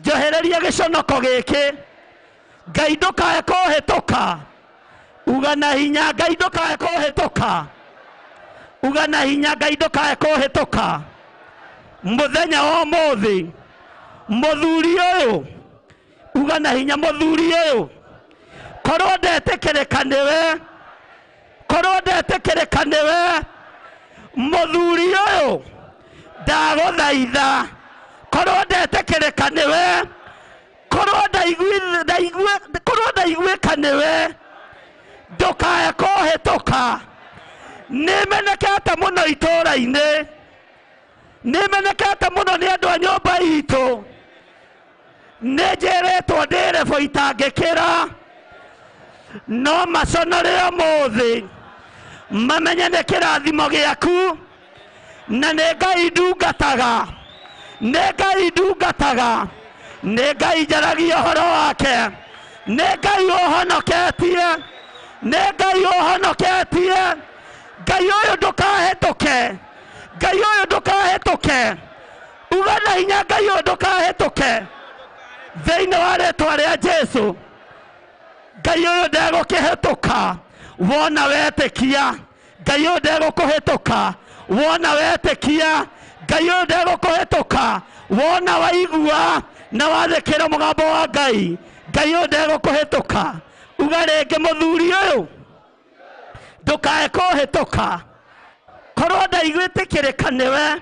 njehereria gĩconoko gĩkĩ, Ngai ndũkae kũhĩtũka. Uga na hinya, Ngai ndũkae kũhĩtũka. Uga na hinya, Ngai ndũkae kũhĩtũka mũthenya wa ũmũthĩ. Mũthuri ũyũ, uga na hinya, mũthuri ũyũ korwo ndetĩkĩrĩka nĩwe, korwo ndetĩkĩrĩka nĩwe. Mũthuri ũyũ ndagũthaitha, korwo ndetĩkĩrĩka nĩwe, korwo ndaiguĩka nĩwe, ndũkae kũhĩtũka. Nĩmenekete mũno itũũra-inĩ, nĩmenekete mũno nĩ andũ a nyũmba itũ, nĩ njĩrĩtwo ndĩ rebo itangĩkĩra, no maconore ũmũthĩ mamenye nĩ kĩrathimo gĩaku, na nĩ Ngai ndungataga, nĩ Ngai ndungataga, nĩ Ngai njaragia ũhoro wake, nĩ Ngai ũhonoketie, nĩ Ngai ũhonoketie. Ngai ũyũ ndũkahĩtũke, Ngai ũyũ ndũkahĩtũke. Uga na hinya, Ngai ũyũ ndũkahĩtũke thĩinĩ wa rĩĩtwa rĩa Jesũ. Ngai ũyũ ndegũkĩhĩtũka wona wetĩkia, Ngai ũyũ ndegũkũhĩtũka wona wetĩkia, Ngai ũyũ ndegũkũhĩtũka wona waigua na wathĩkĩra mũgambo wa Ngai. Ngai ũyũ ndegũkũhĩtũka. Uga rĩngĩ, mũthuri ũyũ ndũkae kũhĩtũka. Korwo ndaigwĩtĩkĩrĩka nĩwe,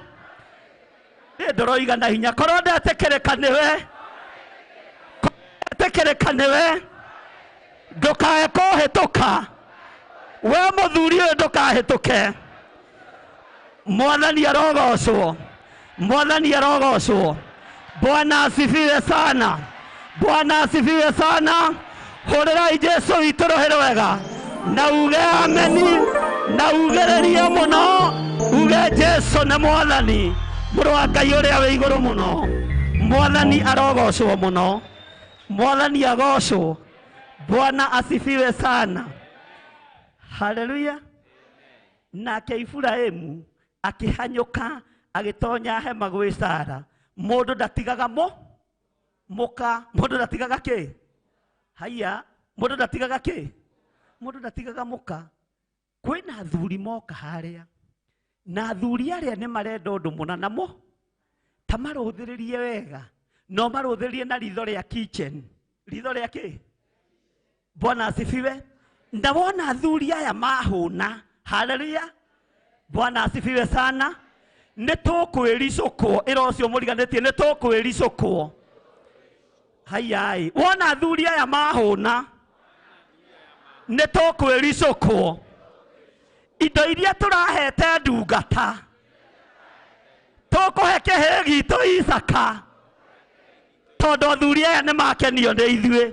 ndĩroiga na hinya, korwo ndetĩkĩrĩka nĩwe, ndetĩkĩrĩka nĩwe, ndũkae kũhĩtũka. We mũthuri ũyũ ndũkahĩtũke. Mwathani arogocwo, Mwathani arogocwo. Bwana asifiwe sana, Bwana asifiwe sana. Hũrĩrai Jesũ witũ rũhĩ rwega, na uge ameni, na ugĩrĩrie mũno, uge Jesũ nĩ Mwathani, mũrũ wa Ngai ũrĩa wĩ igũrũ mũno. Mwathani arogocwo mũno, Mwathani agocwo. Bwana asifiwe sana. Haleluya. Nake Iburahĩmu akĩhanyũka agĩtonya hema gwĩ Sara. Mũndũ ndatigaga mũka, mũndũ ndatigaga kĩ? Haya, mũndũ ndatigaga kĩ? Mũndũ ndatigaga mũka. Kwĩna athuri moka harĩa, na athuri arĩa nĩ marenda ũndũ mũna namo, ta marũthĩrĩrie wega, no marũthĩrĩrie na ritho rĩa kitchen. Ritho rĩa kĩ? Bwana asifiwe. Na wona athuri aya mahũna, haleluya, Bwana asifiwe sana. Nĩ tũkwĩricũkwo, ĩra ũcio mũriganĩtie, nĩ tũkwĩricũkwo. Hayai, wona athuri aya mahũna nĩ tũkwĩricũkwo indo iria tũrahete ndungata tũkũhe kĩhĩ gitũ Isaka tondũ athuri aya nĩ makenio nĩ ithuĩ.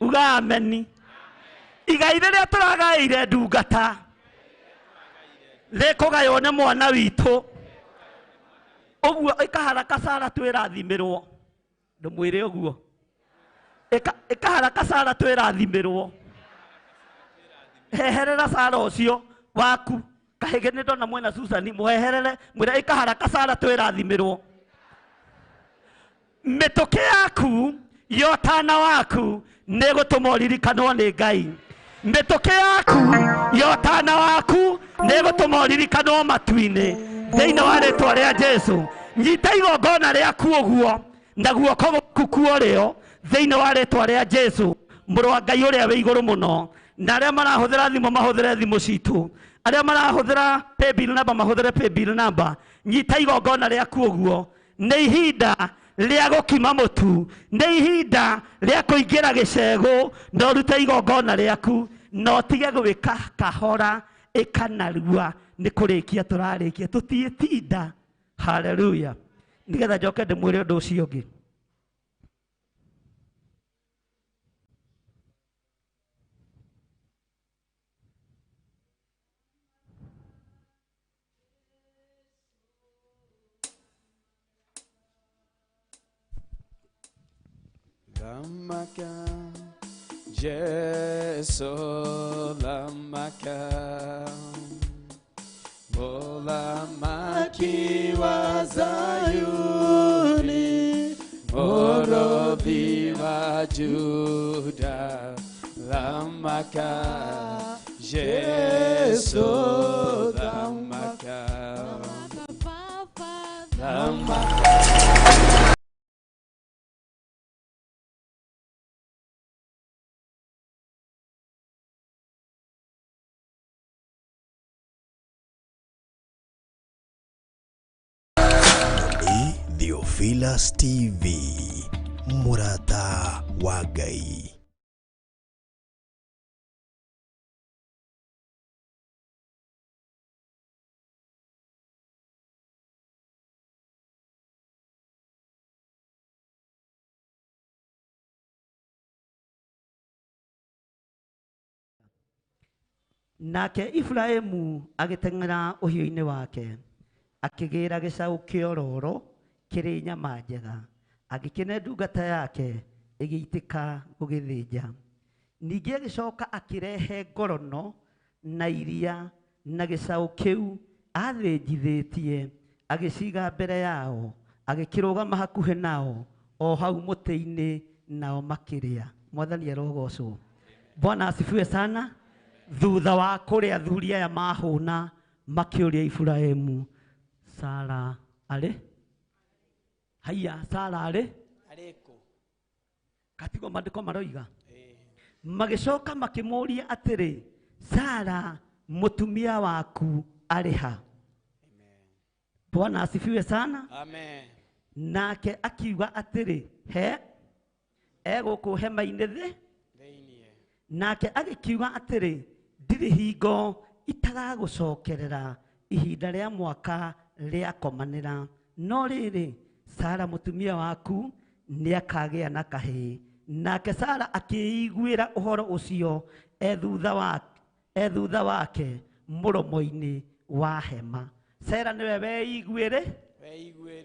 Uga ameni. Igai rĩrĩa tũragaĩire ndungata rĩkũgaywo nĩ mwana witũ. Ũguo ĩkaharaka Sara twĩrathimĩrwo. Ndũmwĩre ũguo. Ĩkaharaka Sara twĩrathimĩrwo. Heherera Sara ũcio waku. Kahĩge nĩ ndona mwena Susani mũheherere mwĩre ĩkaharaka Sara twĩrathimĩrwo. Mĩtũkĩ yaku yotana waku nĩ gũtũma ũririkanwo nĩ Ngai. Mĩtũkĩ yaku yotana waku nĩ gũtũma ũririkanwo matu-inĩ thĩinĩ wa rĩtwa rĩa Jesũ. Nyita igongona rĩaku ũguo na guoko gwaku kuorĩo thĩinĩ wa rĩtwa rĩa Jesũ, mũrũ wa Ngai ũrĩa wĩ igũrũ mũno. Na arĩa marahũthĩra thimũ mahũthĩre thimũ citũ, arĩa marahũthĩra paybill number mahũthĩre paybill number. Nyita igongona rĩaku ũguo. Nĩ ihinda rĩa gũkima mũtu, nĩ ihinda rĩa kũingĩra gĩcegũ na ũrute igongona rĩaku na ũtige gwĩka kahora ĩkanarua. Nĩ kũrĩkia tũrarĩkia tũtiĩtinda. Haleluya. Nĩgetha njoke ndĩmwĩre ũndũ ũcio ũngĩ. Lamaka, Jesu lamaka, Molamaki wa Zayuni, Morothi wa Juda. Lamaka, Jesu lamaka, lamaka. Theophilus TV, Murata wa Ngai. Nake Ibrahimu agĩteng'era ũhiũ-inĩ wake akĩgĩra gĩcaũ kĩororo kĩrĩ nyama njega, agĩkĩne ndungata yake ĩgĩitĩka gũgĩthĩnja. Ningĩ agĩcoka akĩrehe ngorono na iria na gĩcaũ kĩu athĩnjithĩtie agĩciga mbere yao, agĩkĩrũgama hakuhĩ nao o hau mũtĩ-inĩ nao makĩrĩa. Mwathani arogocwo. Bwana asifiwe sana. Thutha wa kũrĩa athuri aya mahũna makĩũria Ibrahimu, Sara arĩ? Haya, Sara arĩ? Arĩkũ? Katigo maandĩko maroiga. Magĩcoka makĩmũria atĩrĩ, Sara mũtumia waku arĩ ha? Bwana asifiwe sana. Amen. Nake akiuga atĩrĩ, he egũkũ hema-inĩ thĩ. Nake agĩkiuga atĩrĩ, ndirĩ hingo itagagũcokerera ihinda rĩa mwaka rĩa komanĩra, no rĩrĩ Sara mũtumia waku nĩ akagĩa na kahĩĩ. Nake Sara akĩiguĩra ũhoro ũcio thutha wake mũromo-inĩ wa hema. Sara nĩwe weiguĩre.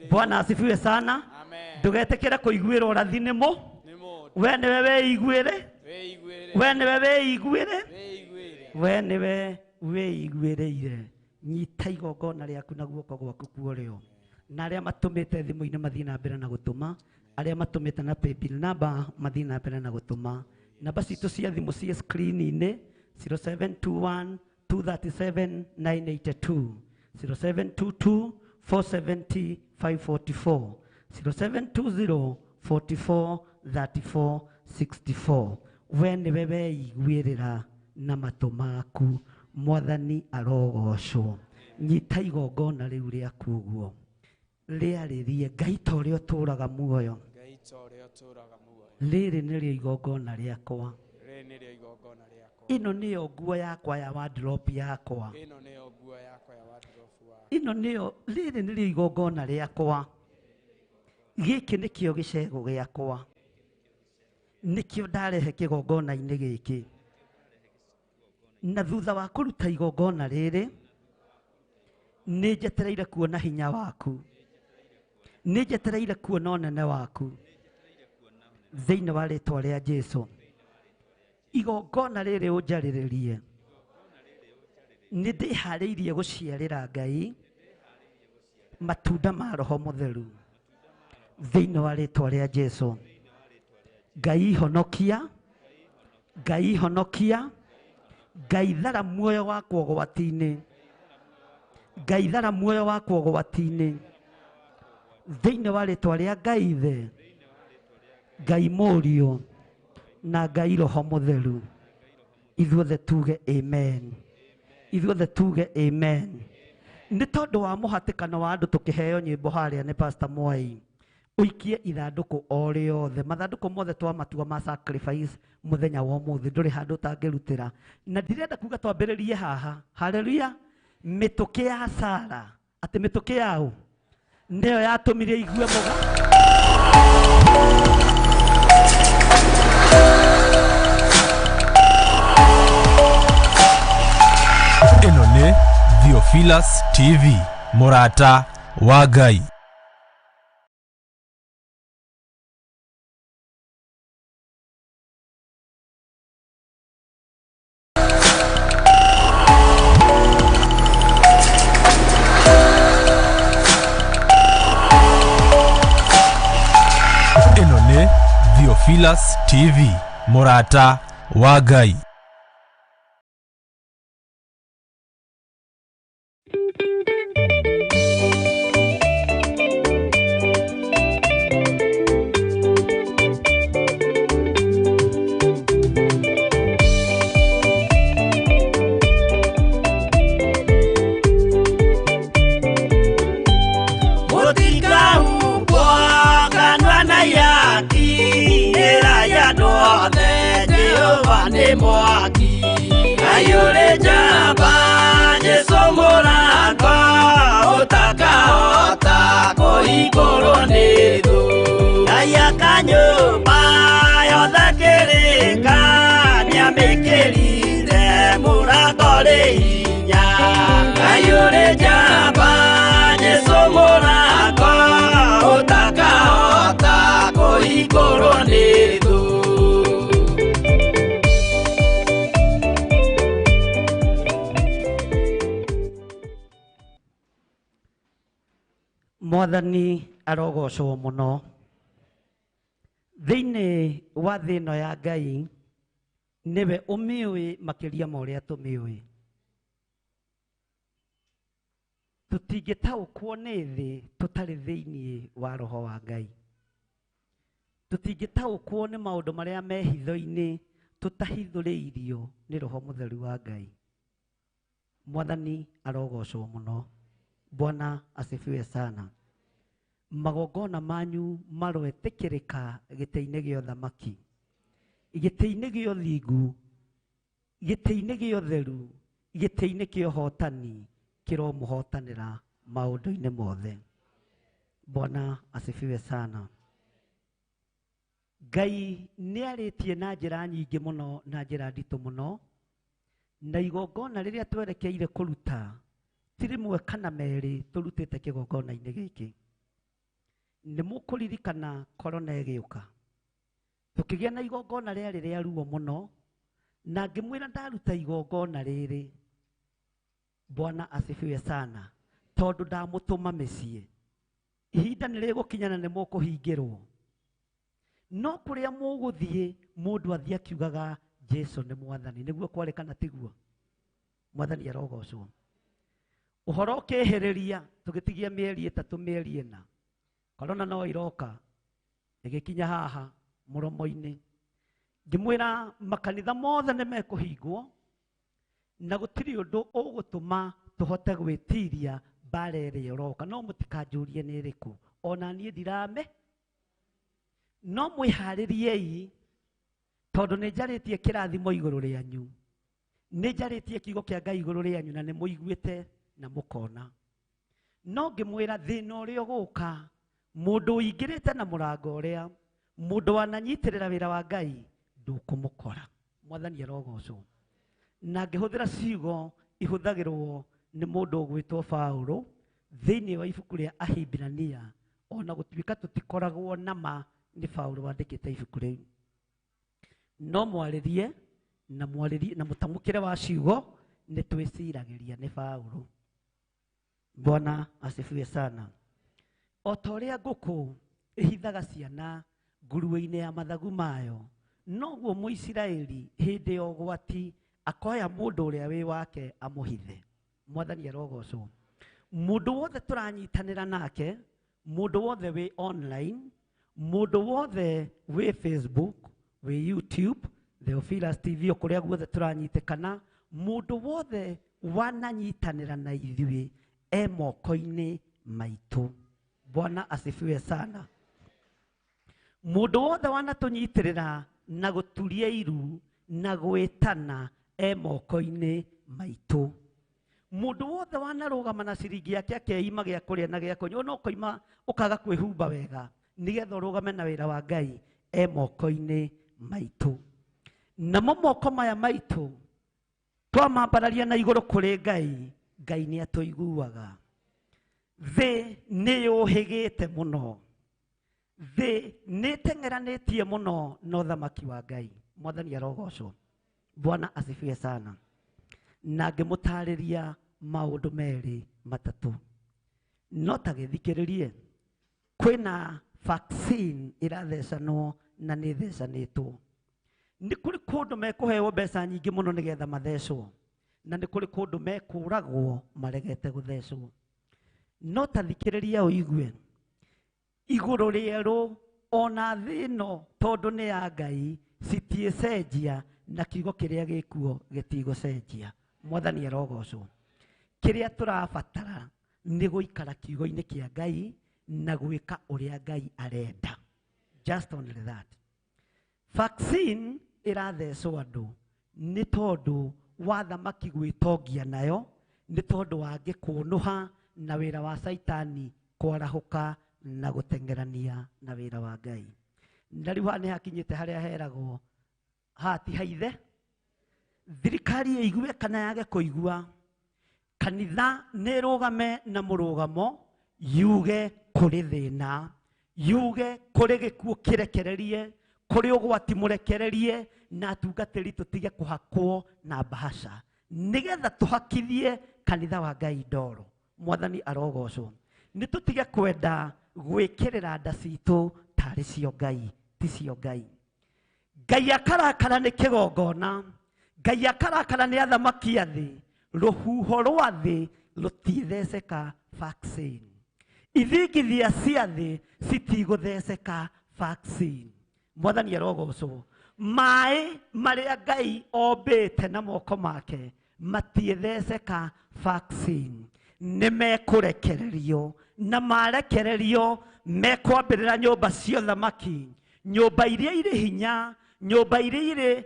Bwana asifiwe sana. Ndũgetĩkĩre kũiguĩra ũrathi nĩ mũ. We nĩwe weiguĩre. We nĩwe weiguĩre. We nĩwe weiguĩrĩire. Nyita igongona rĩaku na guoko gwaku kuorĩo. Na arĩa matũmĩte thimũ-inĩ mathiĩ na mbere na gũtũma, arĩa matũmĩte na paybill number mathiĩ na mbere na gũtũma. Namba citũ cia thimũ cia screen-inĩ 0721 237 982, 0722 470 544, 0720 44 34 64. We nĩwe weiguĩrĩra na matũ maku. Mwathani arogocwo. Nyita igongona rĩu rĩaku ũguo rĩarĩrie Ngai ta ũrĩa ũtũũraga muoyo. Ita ũrĩa ũtũũraga muoyo. rĩrĩ nĩrĩo igongona rĩakwa, Rĩrĩ nĩrĩo igongona rĩakwa. ĩno nĩyo nguo yakwa ya wardrobe yakwa, Ĩno nĩyo nguo yakwa ya wardrobe wakwa. ĩno nĩyo, rĩrĩ nĩrĩo igongona rĩakwa, gĩkĩ nĩkĩo gĩcego gĩakwa, nĩkĩo ndarehe kĩgongona-inĩ gĩkĩ. Na thutha wa kũruta igongona rĩrĩ, nĩ njetereire kuona hinya waku, nĩ njetereire kuona ũnene waku thĩinĩ wa rĩtwa rĩa Jesũ. Igongona rĩrĩ ũnjarĩrĩrie, nĩ ndĩharĩirie gũciarĩra Ngai matunda ma Roho Mũtheru thĩinĩ wa rĩtwa rĩa Jesũ. Ngai honokia, Ngai honokia, Ngai thara muoyo wakwa ũgwati-inĩ, Ngai thara muoyo wakwa ũgwati-inĩ thĩinĩ wa rĩtwa rĩa Ngai Ithe, Ngai Mũriũ na Ngai Roho Mũtheru. Ithuothe tuge amen, ithuothe tuge amen. Nĩ tondũ wa mũhatĩkano wa andũ tũkĩheo nyĩmbo harĩa nĩ Pastor Mwai, ũikie ithandũkũ o rĩothe, mathandũkũ mothe twamatua ma sacrifice mũthenya wa ũmũthĩ, ndũrĩ handũ ũtangĩrutĩra. Na ndirenda kuga twambĩrĩrie haha, haleluya. Mĩtũkĩ ya Sara, atĩ mĩtũkĩ yaũ nĩyo yatũmire igue mũga. Ĩno nĩ Theophilus TV, mũrata wa Ngai. Ĩno nĩ Theophilus TV, mũrata wa Ngai. Mwaki ayure jamba Jesu mũratwa ũtakahota kũhingũrwo nĩ thũ. Ayaka nyũmba yothe kĩrĩka nĩamĩkĩrire mũrango rĩ hinya. Ayure jamba Jesu mũratwa ũtakahota kũhingũrwo nĩ thũ. Mwathani arogocwo mũno thĩinĩ wa thĩ ĩno ya Ngai, nĩwe ũmĩũĩ makĩria ma ũrĩa tũmĩũĩ. Tũtingĩtaũkwo nĩ thĩ tũtarĩ thĩinĩ wa Roho wa Ngai. Tũtingĩtaũkwo nĩ maũndũ marĩa me hitho-inĩ tũtahithũrĩirio nĩ Roho Mũtheru wa Ngai. Mwathani arogocwo mũno. Bwana asifiwe sana. Magongona manyu maroetĩkĩrĩka gĩtĩ-inĩ gĩa ũthamaki, gĩtĩ-inĩ gĩa ũthingu, gĩtĩ-inĩ gĩa ũtheru, gĩtĩ-inĩ kĩa ũhotani kĩromũhotanĩra maũndũ-inĩ mothe. Bwana asifiwe sana. Ngai nĩarĩtie na njĩra nyingĩ mũno, na njĩra nditũ mũno, na igongona rĩrĩa twerekeire kũruta ti rĩmwe kana merĩ tũrutĩte kĩgongona-inĩ gĩkĩ. Nĩ mũkũririkana korona ĩgĩũka, tũkĩgĩa na igongona rĩarĩ rĩa ruo mũno, na ngĩmwĩra ndaruta igongona rĩrĩ, Bwana asifiwe sana, tondũ ndamũtũma mĩciĩ. Ihinda nĩ rĩgũkinyana nĩ mũkũhingĩrwo, no kũrĩa mũgũthiĩ mũndũ athiĩ akiugaga Jesũ nĩ Mwathani. Nĩguo kwarĩkana tiguo? Mwathani arogocwo. Ũhoro ũkĩhĩrĩria tũgĩtigia mĩeri ĩtatũ mĩeri ĩna, korona no iroka ĩgĩkinya haha mũromo-inĩ. Ngĩmwĩra makanitha mothe nĩ mekũhingwo na gũtirĩ ũndũ ũgũtũma tũhote gwĩtiria mbara ĩrĩa ĩroka. No mũtikanjũrie nĩ ĩrĩkũ, ona niĩ ndirame. no mwihaririei tondu nĩ njarĩtie kĩrathimo igũrũ rĩanyu, nĩ njarĩtie kiugo kĩa Ngai igũrũ rĩanyu na nĩ mũiguĩte na mũkona. No ngĩmwĩra thĩna ũrĩa ũgũka, mũndũ ũingĩrĩte na mũrango ũrĩa, mũndũ wananyitĩrĩra wĩra wa Ngai ndũkũmũkora. Mwathani arogocwo. Na ngĩhũthĩra ciugo ihũthagĩrwo nĩ mũndũ ũgwĩtwo Paulo thĩinĩ wa ibuku rĩa Ahibirania, ona gũtuĩka tũtikoragwo na ma nĩ Paulo wandĩkĩte ibuku rĩu. No mwarĩrie na mũtamũkĩre wa ciugo nĩ twĩciragĩria nĩ Paulo. Bwana asifiwe sana. O ta ũrĩa ngũkũ ĩhithaga ciana nguruwe-inĩ ya mathagu mayo, noguo Mũisiraeli hĩndĩ ya ũgwati akoya mũndũ ũrĩa wĩ wake amũhithe. Mwathani arogocwo. Mũndũ wothe tũranyitanĩra nake, mũndũ wothe wĩ online, mũndũ wothe wĩ Facebook, wĩ YouTube, Theophilus TV, kũrĩa guothe tũranyitĩkana, mũndũ wothe wananyitanĩra na ithuĩ moko-inĩ maitũ. Bwana asifiwe sana. Mũndũ wothe wanatũnyitĩrĩra na gũturia iru na gwĩtana moko-inĩ maitũ. Mũndũ wothe wanarũgama na ciringi yake akeima gĩa kũrĩa na gĩa kũnyua, no koima ũkaga kwĩhumba wega nĩgetha ũrũgame na wĩra wa Ngai moko-inĩ maitũ. Namo moko maya maitũ twamambararia na igũrũ kũrĩ Ngai, Ngai nĩ atũiguaga. Thĩ nĩ yũhĩgĩte mũno, thĩ nĩ tengeranĩtie mũno na ũthamaki wa Ngai. Mwathani arogocwo. Bwana asifiwe sana. Na ngĩmũtarĩria maũndũ merĩ matatũ. No ta gĩthikĩrĩrie, kwĩna vaccine ĩrathecanwo na nĩ thecanĩtwo. Nĩ kũrĩ kũndũ mekũheo mbeca nyingĩ mũno nĩgetha mathecwo, na nĩ kũrĩ kũndũ mekũragwo maregete gũthecwo. No ta thikĩrĩria ũigue, igũrũ rĩerũ ona thĩ ĩno tondũ nĩ ya Ngai citiĩcenjia na kiugo kĩrĩa gĩkuo gĩtigũcenjia. Mwathani arogocwo. Kĩrĩa tũrabatara nĩ gũikara kiugo-inĩ kĩa Ngai na gwĩka ũrĩa Ngai arenda. Just only that. Vaccine ĩrathecwo andũ nĩ tondũ wa thamaki gwĩtongia nayo, nĩ tondũ wa gĩkũnũha na wĩra wa Saitani kwarahũka na gũtengerania na wĩra wa Ngai. Na rĩu nĩ hakinyĩte harĩa heragwo hati haithe, thirikari ĩigue kana yage kũigua, kanitha nĩ ĩrũgame na mũrũgamo, yuge kũrĩ thĩna, yuge kũrĩ gĩkuũ kĩrekererie, kũrĩ ũgwati mũrekererie, na atungatĩri tũtige kũhakwo na bahasha, nĩgetha tũhakithie kanitha wa Ngai ndoro. Mwathani arogocwo. Nĩ tũtige kwenda gwĩkĩrĩra nda citũ tarĩ cio Ngai, ti cio Ngai. Ngai akarakara nĩ kĩgongona, Ngai akarakara nĩ athamaki a thĩ, rũhuho rwa thĩ rũtitheceka vaccine. Ithingithia cia thĩ citigũtheceka vaccine. Mwathani arogocwo. Maĩ marĩa Ngai ombĩte na moko make matietheceka vaccine. Nĩ mekũrekererio, na marekererio mekwambĩrĩra nyũmba cia ũthamaki, nyũmba iria irĩ hinya, nyũmba iria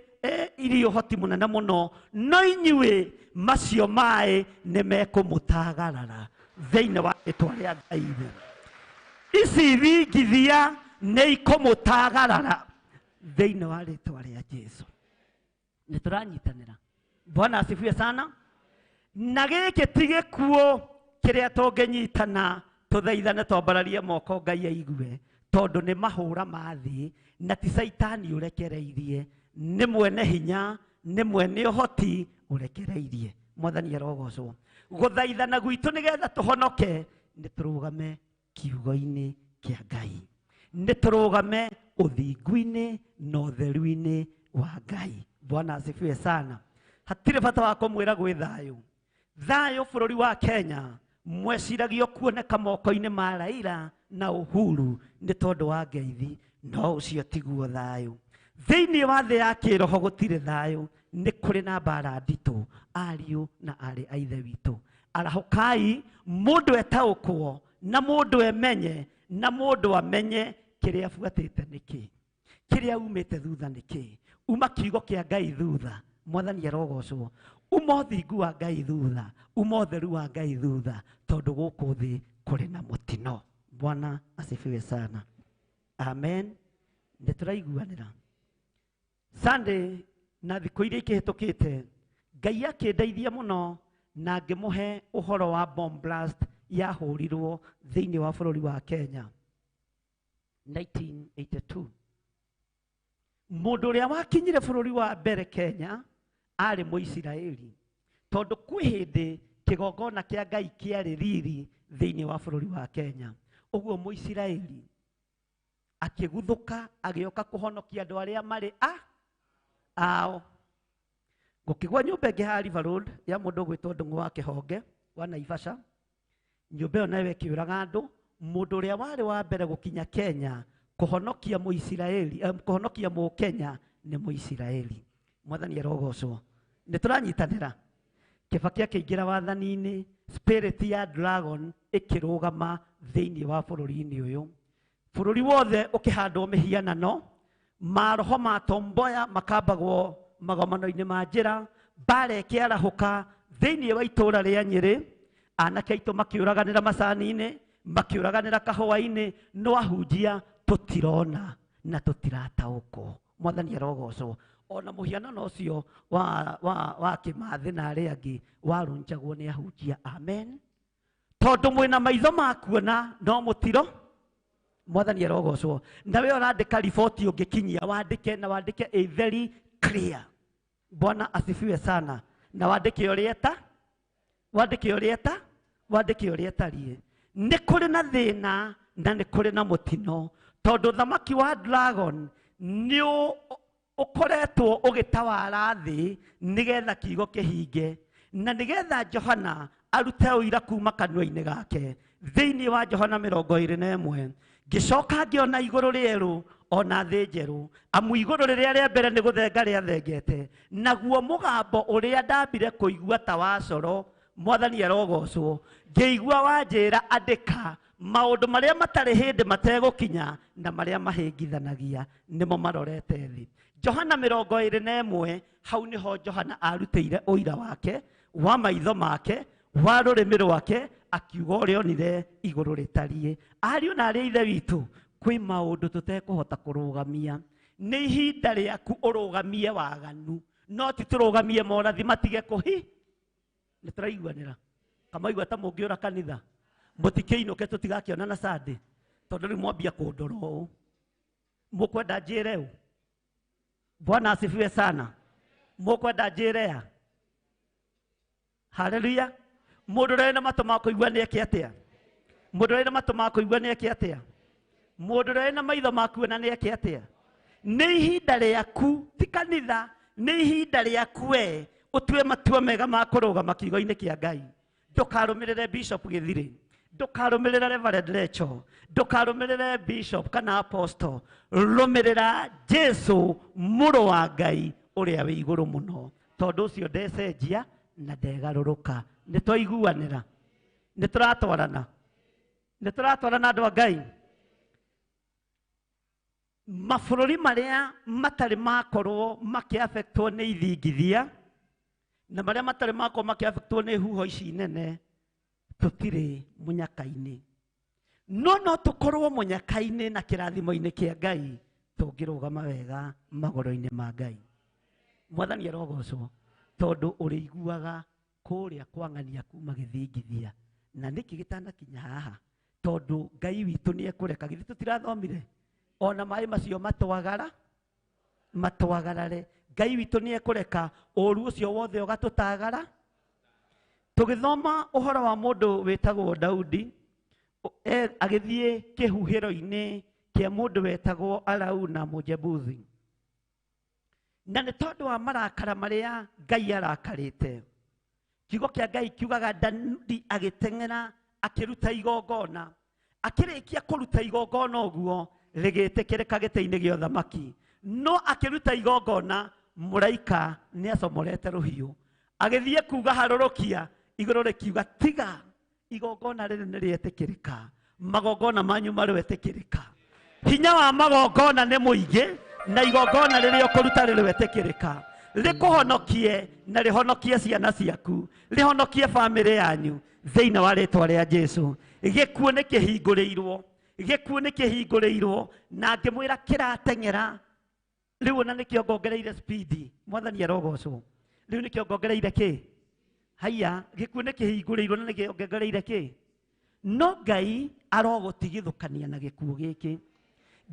irĩ ũhoti mũnene mũno, no inyuĩ macio maĩ nĩ mekũmũtagarara thĩinĩ wa rĩĩtwa rĩa Ngai. Ici thingithia nĩ ikũmũtagarara thĩinĩ wa rĩĩtwa rĩa Jesũ. Nĩ tũranyitanĩra. Bwana asifiwe sana. Na gĩkĩ ti gĩkuũ kĩrĩa tũngĩnyitana tũthaithane twambararie moko Ngai aigue, tondũ nĩ mahũra ma thĩ na ti Saitani ũrekereirie, nĩ mwene hinya, nĩ mwene ũhoti ũrekereirie. Mwathani arogocwo. Gũthaithana gwitũ nĩgetha tũhonoke nĩ tũrũgame kiugo-inĩ kĩa Ngai, nĩ tũrũgame ũthingu-inĩ na ũtheru-inĩ wa Ngai. Bwana asifiwe sana. Hatirĩ bata wa kũmwĩra gwĩ thayũ. Thayũ bũrũri wa Kenya mweciragio kuoneka moko-inĩ ma Raila na Uhuru nĩ tondũ wa ngeithi, no ũcio tiguo thayũ. Thĩinĩ wa thĩ ya kĩroho gũtirĩ thayũ, nĩ kũrĩ na mbara nditũ, ariũ na arĩ a ithe witũ. Arahũkai mũndũ etaũkwo na mũndũ emenye na mũndũ amenye kiria afuatite niki kiria umite thutha niki uma kiugo kia Ngai thutha mwathani arogocwo uma uthingu wa Ngai thutha uma utheru wa Ngai thutha tondu guku thi kuri na mutino. Bwana asifiwe sana. Amen. Nituraiguanira Sunday na thiku iria ikihitukite Ngai akindeithia muno na ngimuhe uhoro wa bomb blast yahurirwo thiini wa bururi wa Kenya 1982. Mundu uria wakinyire bururi wa mbere Kenya ari Muisiraeli tondu kwi hindi kigongona kia Ngai kiari riri thiini wa bururi wa Kenya. Uguo Muisiraeli akiguthuka agioka kuhonokia andu aria mari ao. Gukigwa nyumba ingi ha River Road ya mundu gwitwo Ndungu wa Kihonge wa Naivasha. Nyumba iyo nayo ikiuraga andu. Mundu uria wari wa mbere gukinya Kenya kuhonokia Muisiraeli kuhonokia Mukenya ni Muisiraeli. Mwathani arogocwo. Nituranyitanira Kibaki akiingira wathani-ini spirit ya dragon ikirugama thiini wa bururi-ini uyu. Bururi wothe ukihandwo mihianano maroho ma tomboya makambagwo magomano-ini ma njira mbara ikiarahuka thiini wa itura ria Nyeri. Anake aitu makiuraganira macani-ini makiuraganira kahua-ini no ahunjia tutirona na tutirataukwo. Mwathani arogocwo. Ona muhianano ucio wa Kimathi na aria angi warunjagwo ni ahunjia. Amen. Tondu mwina maitho makuona no mutiro. Mwathani arogocwo. Nawe urandika riboti ungikinyia wandike na wandike a very clear. Bwana asifiwe sana. Na wandike urieta wandike urieta wandike urieta rie. Ni kuri na thina na ni kuri na mutino tondu thamaki wa dragon ni ukoretwo ugitawara thi nigetha kiugo kihinge na nigetha Johana arute uira kuma kanua-ini gake thiini wa Johana 21. Gicoka ngiona iguru rieru ona thi njeru amu iguru riria ria mbere ni guthenga ria thengete naguo mugambo uria ndambire kuigua ta wa coro. Mwathani arogocwo. Ngiigua wanjira andika maundu maria matari hindi mategukinya na maria mahingithanagia nimo marorete thi. Johana 21 hau niho Johana arutire uira wake wa maitho make wa rurimi rwake akiuga uria onire iguru ritarie. Ariu na aria ithe witu kwi maundu tutekuhota kurugamia. Ni ihinda riaku urugamie waganu no ti turugamie morathi matige kuhi. Nituraiguanira kama igwa ta mungiura kanitha mutikiinuke tutigakionana Sunday tondu riu mwambia kundoro mukwenda njire. Bwana asifiwe sana. Mukwenda njire. Haleluya. Mundu rena matu ma kuigua ni eke atia. Mundu rena matu ma kuigua ni eke atia. Mundu rena maitho ma kuona ni eke atia. Ni ihinda riaku ti kanitha ni ihinda riaku we utue matua mega ma kurugama kiugo-ini kia Ngai. Ndukarumirire Bishop Githiri, ndukarumirire Reverend Lecho, ndukarumirire Bishop kana Apostle. Rumirira Jesu muru wa Ngai uria wi iguru muno tondu ucio ndecenjia na ndegaruruka. Nitwaiguanira nituratwarana andu a Ngai. Mabururi maria matari makorwo makiafectwo ni ithingithia na maria matari makorwo makiafectwo ni huho ici nene tutire munyaka-ini. No tukorwo munyaka-ini na kirathimo-ini kia Ngai tungirugama wega magoro-ini ma Ngai. Mwathani arogocwo tondu uriguaga kuria kwang'ania kuma githingithia na niki gitanakinya haha tondu Ngai witu ni ekureka githi tutirathomire ona mai macio matwagarare. Ngai witu ni ekureka uru ucio wothe ugatutagara. Tugithoma uhoro wa mundu wetagwo Daudi agithie kihuhiro-ini kia mundu wetagwo Arauna Mujebuthi. Na ni tondu wa marakara maria Ngai arakarite kiugo kia Ngai kiugaga Daudi agiteng'era akiruta igongona. Akirikia kuruta igongona uguo rigitekereka gite-ini gio thamaki. No akiruta igongona muraika ni acomorete ruhiu agithie kuga harurukia iguru rikiuga tiga igongona riri ni rietikirika magongona manyu mari wetikirika hinya wa magongona nĩ mũingĩ na igongona rĩrĩa ũkũruta rĩrĩ wetĩkĩrĩka rĩkũhonokie na rĩhonokie ciana ciaku rĩhonokie bamĩrĩ yanyu thĩinĩ wa rĩtwa rĩa Jesũ. Gĩkuũ nĩ kĩhingũrĩirwo, gĩkuũ nĩ kĩhingũrĩirwo na ngĩmwĩra kĩrateng'era rĩu ona nĩkĩo ngongereire speed. Mwathani arogocwo. Rĩu nĩkĩo ngongereire kĩ? Haya, gĩkuũ nĩ kĩhingũrĩirwo na nĩkĩo ngongereire kĩ? No Ngai arogũtigithũkania na gĩkuũ gĩkĩ.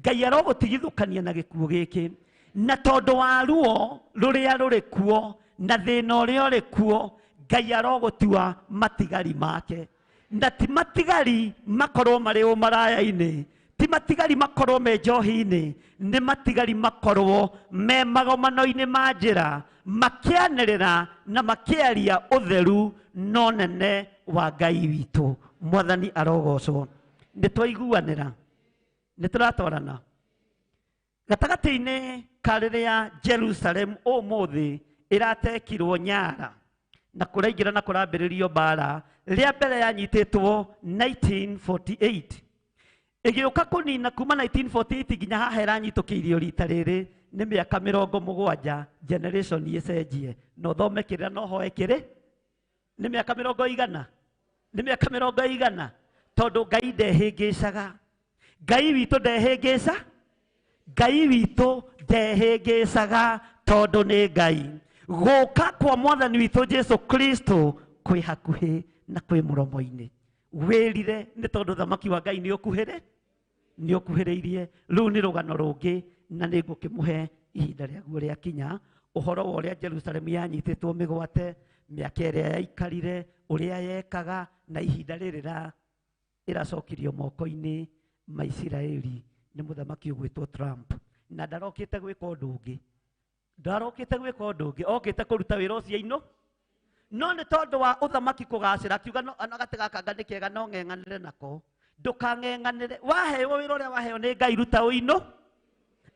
Ngai arogũtigithũkania na gĩkuũ gĩkĩ. Na tondũ wa ruo rũrĩa rũrĩ kuo na thĩna ũrĩa ũrĩ kuo, Ngai arogũtua matigari make. Na ti matigari makorwo marĩ ũmaraya-inĩ, ti matigari makorwo me njohi-inĩ, nĩ matigari makorwo me magomano-inĩ ma njĩra makĩanĩrĩra na makĩaria ũtheru na ũnene wa Ngai witũ. Mwathani arogocwo. Nĩtwaiguanĩra, nĩtũratwarana gatagatĩ-inĩ ka rĩrĩa Jerusalem ũmũthĩ ĩratekirwo nyara na kũraingĩra na kũrambĩrĩrio mbara rĩa mbere yanyitĩtwo 1948. Ĩgĩũka kũnina kuma 1948 nginya haha ĩranyitũkĩirio rita rĩrĩ nĩ mĩaka 70 generation ĩcenjie. No thome kĩrĩa no hoe kĩrĩ nĩ mĩaka 100, nĩ mĩaka 100, tondũ Ngai ndehĩngĩcaga. Ngai witũ ndehĩngĩca, Ngai witũ ndehĩngĩcaga tondũ nĩ Ngai. Gũka kwa Mwathani witũ Jesũ Kristo kwĩ hakuhĩ na kwĩ mũromo-inĩ. Wĩrire nĩ tondũ thamaki wa Ngai nĩ ũkuhĩrĩirie. Rĩu nĩ rũgano rũngĩ na nĩ ngũkĩmũhe ihinda rĩaguo rĩakinya. Ũhoro wa ũrĩa Jerusalem yanyitĩtwo mĩgwate, mĩaka ĩrĩa yaikarire, ũrĩa yekaga na ihinda rĩrĩ ĩracokirio moko-inĩ ma Isiraeli nĩ mũthamaki ũgwĩtwo Trump. Na ndarokĩte gwĩka ũndũ ũngĩ, ndarokĩte gwĩka ũndũ ũngĩ, okĩte kũruta wĩra ũcio ino. No nĩ tondũ wa ũthamaki kũgacĩra, akiuga no gate gaka nĩ kega no ng'eng'anĩre nako. Ndũkang'eng'anĩre, waheo wĩra ũrĩa waheo nĩ Ngai ruta ũino.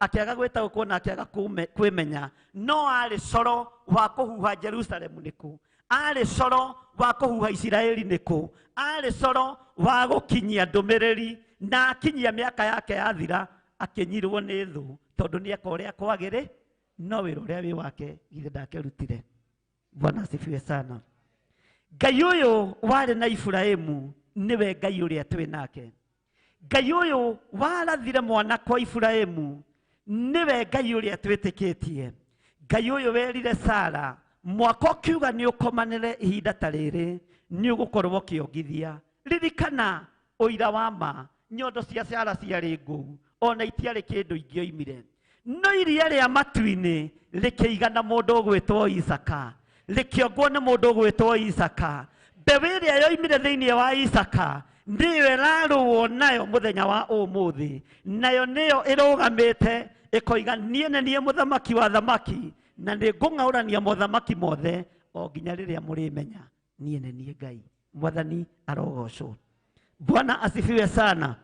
Akĩaga gwĩtaũkwo na akĩaga kwĩmenya. No arĩ coro wa kũhuha Jerusalem nĩkũ? Arĩ coro wa kũhuha Isiraeli nĩkũ? Arĩ coro wa gũkinyia ndũmĩrĩri na akinyia mĩaka yake yathira akĩnyirwo nĩ thũ tondũ nĩeka ũrĩa kwagĩrĩ, no wĩra ũrĩa wĩ wake githĩ ndakĩrutire. Bwana asifiwe sana. Ngai ũyũ warĩ na Iburahĩmu nĩwe Ngai ũrĩa twĩ nake. Ngai ũyũ warathire mwana kwa Iburahĩmu nĩwe Ngai ũrĩa twĩtĩkĩtie. Ngai ũyũ werire Sara mwaka ũkiuga nĩ ũkomanĩre ihinda ta rĩrĩ nĩ ũgũkorwo ũkĩongithia. Ririkana ũira wa ma, nyondo cia Sara ciarĩ ngũu, ona itiarĩ kĩndũ ingĩoimire. No iria rĩa matu-inĩ rĩkĩigana mũndũ ũgwĩtwo Isaka, rĩkĩongwo nĩ mũndũ ũgwĩtwo Isaka. Mbeũ ĩrĩa yoimire thĩinĩ wa Isaka nĩyo ĩrarũo nayo mũthenya wa ũmũthĩ, nayo nĩyo ĩrũgamĩte ĩkoiga niĩ nĩ niĩ mũthamaki wa thamaki na nĩ ngũng'aũrania mothamaki mothe o nginya rĩrĩa mũrĩmenya niĩ nĩ niĩ Ngai. Mwathani arogocwo. Bwana asifiwe sana.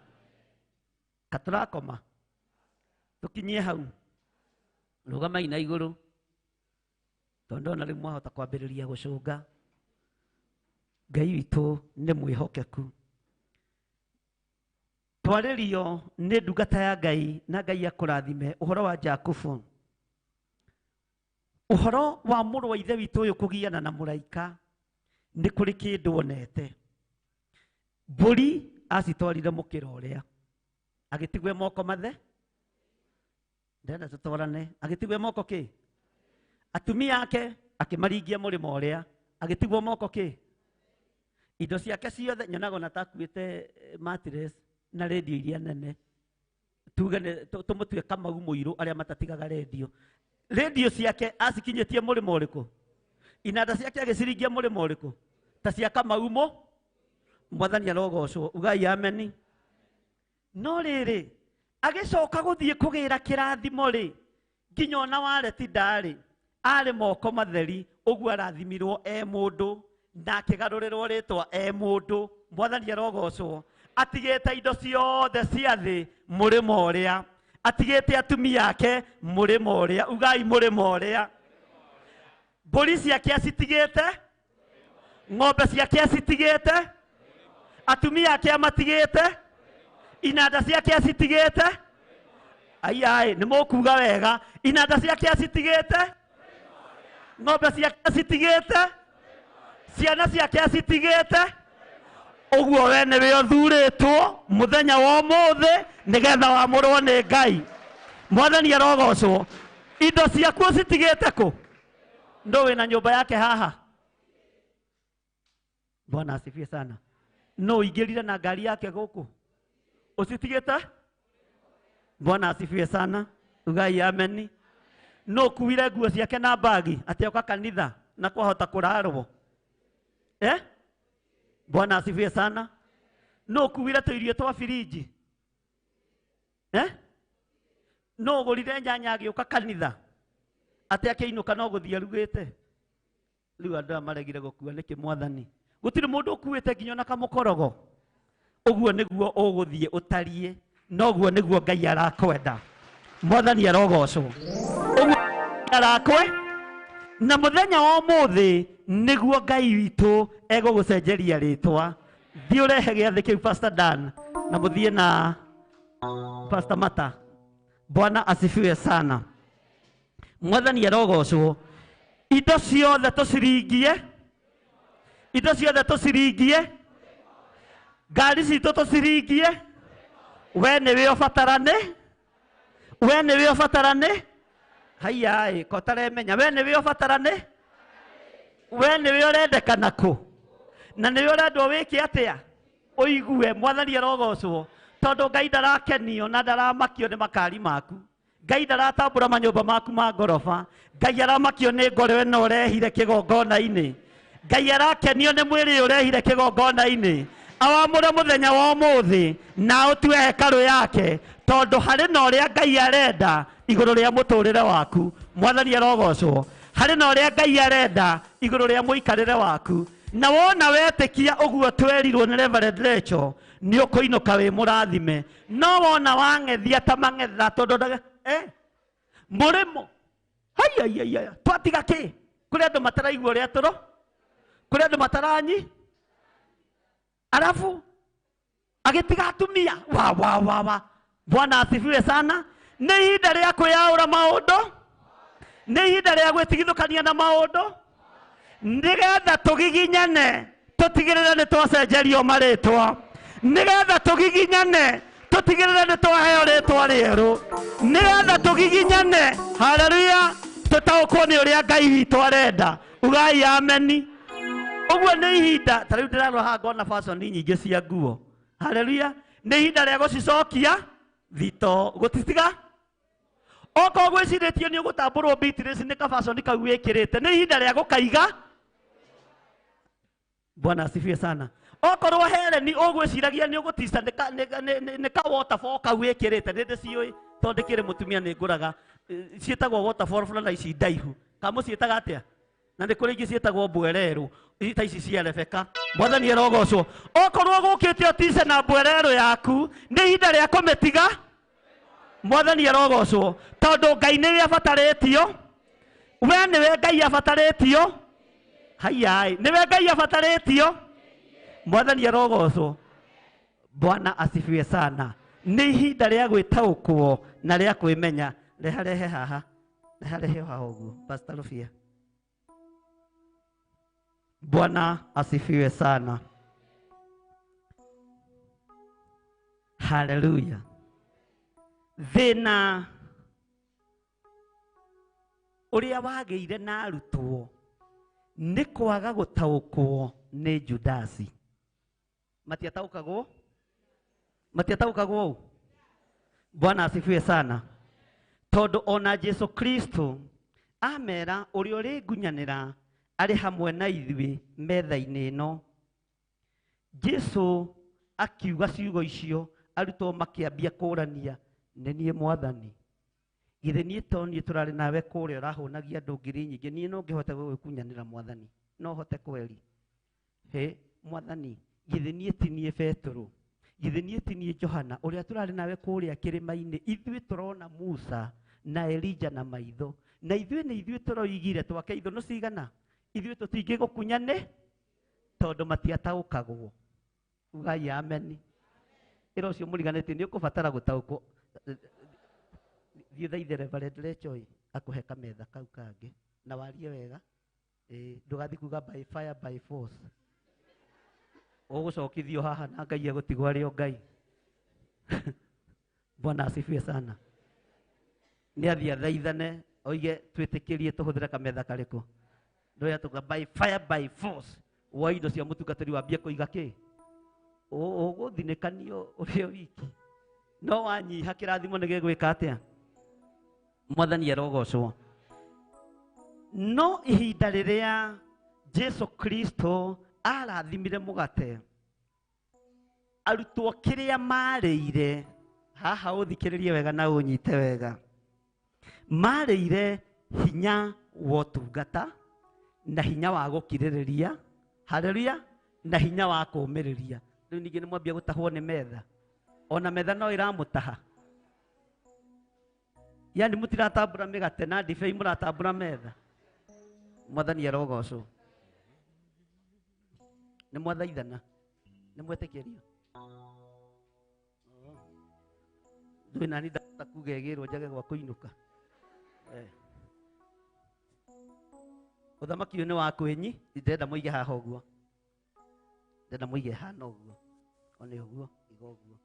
Katurakoma tukinyie hau, rũgamai na igũrũ tondũ ona rĩu mwahota kwambĩrĩria gũcũnga. Ngai witũ nĩ mwĩhokeku. Twarĩrio nĩ ndungata ya Ngai na Ngai akũrathime ũhoro wa Jakubu, ũhoro wa mũrũ wa ithe witũ ũyũ kũgiana na mũraika. Nĩ kũrĩ kĩndũ onete. Mbũri acitwarire mũkĩra ũrĩa agĩtigwe moko mathe, ndenda tũtwarane, agĩtigwe moko kĩ? Atumia ake akĩmaringia mũrĩmo ũrĩa agĩtigwo moko kĩ? Indo ciake ciothe, nyonaga ona takuĩte mattress na redio iria nene, tuge tũmũtue Kamau mũirũ arĩa matatigaga redio. Redio ciake acikinyĩtie mũrĩmo ũrĩkũ? Inanda ciake agĩciringia mũrĩmo ũrĩkũ? Ta cia Kamau mo. Mwathani arogocwo, ugai ameni. No rĩrĩ agĩcoka gũthiĩ kũgĩra kĩrathimo rĩ, nginya ona wareti ndarĩ, arĩ moko matheri, ũguo arathimirwo mũndũ na akĩgarũrĩrwo rĩtwa mũndũ. Mwathani arogocwo. Atigĩte indo ciothe cia thĩ mũrĩmo ũrĩa, atigĩte atumia ake mũrĩmo ũrĩa, ugai mũrĩmo ũrĩa. Mbũri ciake acitigĩte, ng'ombe ciake acitigĩte, atumia ake amatigĩte, inanda ciake acitigĩte, Ai nĩ mũkuga wega. Inanda ciake citigĩte, ng'ombe ciake citigĩte, ciana ciake citigĩte. Ũguo we nĩwe ũthurĩtwo mũthenya wa ũmũthĩ nĩgetha wamũrwo nĩ Ngai. Mwathani arogocwo. Indo ciaku citigĩte kũ? Ndo wĩna nyũmba yake haha. Bwana asifiwe sana. No ingĩrire na ngari yake gũkũ. Usitigĩte? Bwana asifiwe sana. Ugai ameni. No kuire nguo ciake na bagi atĩ oka kanitha na kwahota kũrarwo. Bwana asifiwe sana. No kuire tũirio twa firiji. No gũrire nyanya agĩũka kanitha atĩ akĩinũka no gũthiĩ arugĩte. Rĩu andũ aya maregire gũkua nĩkĩ Mwathani? Gũtirĩ mũndũ ũkuĩte nginya na kamũkorogo. Ũguo nĩguo ũgũthiĩ ũtariĩ, noguo nĩguo Ngai arakwenda. Mwathani arogocwo. Ũguo arakwe na mũthenya wa ũmũthĩ nĩguo Ngai witũ egũgũcenjeria rĩtwa. Thiĩ ũrehe gĩathĩ kĩu Pastor Dan na mũthiĩ na Pastor Mata. Bwana asifiwe sana. Mwathani arogocwo. Indo ciothe tũciringie. Indo ciothe tũciringie. Ngari citũ tũciringie. We nĩwe ũbatarane. We nĩwe ũbatarane. Haiya ko taremenya. We nĩwe ũbatarane. We nĩwe ũrendekana kũ? Na nĩwe ũrendwo wĩke atĩa? Ũigue. Mwathani arogocwo. Tondũ Ngai ndarakenio na ndaramakio nĩ makari maku. Ngai ndaratambũra manyũmba maku ma ngoroba. Ngai aramakio nĩ ngoro ĩno ũrehire kĩgongona-inĩ. Ngai arakenio nĩ mwĩrĩ ũrehire kĩgongona-inĩ. Awamũre mũthenya wa ũmũthĩ na ũtue hekarũ yake, tondũ harĩ na ũrĩa Ngai arenda igũrũ rĩa mũtũrĩre waku. Mwathani arogocwo. Harĩ na ũrĩa Ngai arenda igũrũ rĩa mũikarĩre waku. Na wona wetĩkia ũguo twerirwo nĩ Reverend Rachel, nĩ ũkũinũka wĩ mũrathime. No wona wang'ethia ta mang'etha tondũ mũrĩmo. Haiya twatiga kĩ? Kũrĩ andũ mataraigua ũrĩa tũro, kũrĩ andũ mataranyi. Alafu agĩtiga atumia. Wa Bwana asifiwe sana. Nĩ ihinda rĩa kwĩyaũra maũndũ, nĩ ihinda rĩa gwĩtigithũkania na maũndũ, nĩgetha tũgiginyane tũtigĩrĩre nĩ twacenjerio marĩtwa, nĩgetha tũgiginyane tũtigĩrĩre nĩ twaheo rĩtwa rĩerũ, nĩgetha tũgiginyane. Haleluya. Tũtaũkwo nĩ ũrĩa Ngai witũ arenda. Ugai ameni. Ũguo nĩ ihinda. Ta rĩu ndĩrarora haha ngona fashion nyingĩ cia nguo. Haleluya. Nĩ ihinda rĩa gũcicokia thito. Gũtitiga. Okorwo gwĩcirĩtio nĩ ũgũtambũrwo Beatrice nĩ ka fashion kau wĩkĩrĩte. Nĩ ihinda rĩa gũkaiga. Bwana asifiwe sana. Okorwo Helen ũgwĩciragia nĩ ũgũtica nĩ ka waterfall kau wĩkĩrĩte. Nĩ ndĩciũĩ tondũ kĩrĩ mũtumia nĩ ngũraga. Ciĩtagwo waterfall fulana ici ndaihu. Kamũ ciĩtaga atĩa? Na nĩ kũrĩ ingĩ ciĩtagwo mbwererũ. Ta ici cia Rebeka. Mwathani arogocwo. Okorwo gũkĩte ũtice na mbwererũ yaku, nĩ ihinda rĩa kũmĩtiga. Mwathani arogocwo. Tondũ Ngai nĩwe abatarĩtio. We nĩwe Ngai abatarĩtio. Haiya nĩwe Ngai abatarĩtio. Mwathani arogocwo. Bwana asifiwe sana. Nĩ ihinda rĩa gwĩtaũkwo na rĩa kwĩmenya. Reharehe haha. Reharehe haha ũguo. Pastor Rufia. Bwana asifiwe sana. Haleluya. Thĩna ũrĩa wagĩire na arutwo nĩ kwaga gũtaũkwo nĩ Judasi. Matiataũkagwo? Matiataũkagwo? Bwana asifiwe sana. Tondũ ona Jesu Kristo amera ũrĩa ũrĩngunyanĩra arĩ hamwe na ithuĩ metha-inĩ ĩno. Jesu akiuga ciugo icio, arutwo makĩambia kũrania, nĩ niĩ Mwathani? Githĩ niĩ to niĩ tũrarĩ nawe kũrĩa ũrahũnagia andũ ngiri nyingĩ, niĩ no ngĩhote gũgĩkunyanĩra Mwathani? No hote kweri? Mwathani, githĩ niĩ ti niĩ Petero? Githĩ niĩ ti niĩ Johana ũrĩa tũrarĩ nawe kũrĩa kĩrĩma-inĩ? Ithuĩ tũrona Musa na Elija na maitho, na ithuĩ nĩ ithuĩ tũroigire twake ithono cigana? Ithuĩ tũtingĩgũkunyane tondũ matiataũkagwo. Ugai ameni. Ĩra ũcio mũriganĩtie nĩ ũkũbatara gũtaũkwo. thiĩ thaithe Reverend Rachel akũhe kametha kau kangĩ na warie wega ndũgathiĩ kuga by fire by force ũgũcokithio haha na Ngai egũtigwo arĩ o Ngai. Bwana asifiwe sana. Nĩ athiĩ athaithane oige twĩtĩkĩrie tũhũthĩre kametha karĩkũ ndoya tuga by fire by force wa indo cia mũtungatĩri wambie kũiga kĩ ũgũthinĩkanio ũrĩ wiki no wanyiha kĩrathimo nĩ gĩgwĩka atĩa. Mwathani arogocwo. No ihinda rĩrĩa Jesu Kristo arathimire mũgate arutwo kĩrĩa marĩire haha ũthikĩrĩrie wega na ũnyite wega marĩire hinya wa ũtungata na hinya wa gũkirĩrĩria. Haleluya. Na hinya wa kũũmĩrĩria. Rĩu ningĩ nĩ mwambia gũtahwo nĩ metha ona metha no ĩramũtaha. Yani mũtiratambũra mĩgate na ndibei mũratambũra metha. Mwathani arogocwo. Nĩ mwathaithana nĩ mwetĩkĩrio. Ndũĩ nani ndahota kuga ĩgĩrwo njage gwa kũinũka. Ũthamaki ũyũ nĩ wa kwĩnyi ndĩrenda mũige haha ũguo. Ndĩrenda mũige hana ũguo. One ũguo iga ũguo.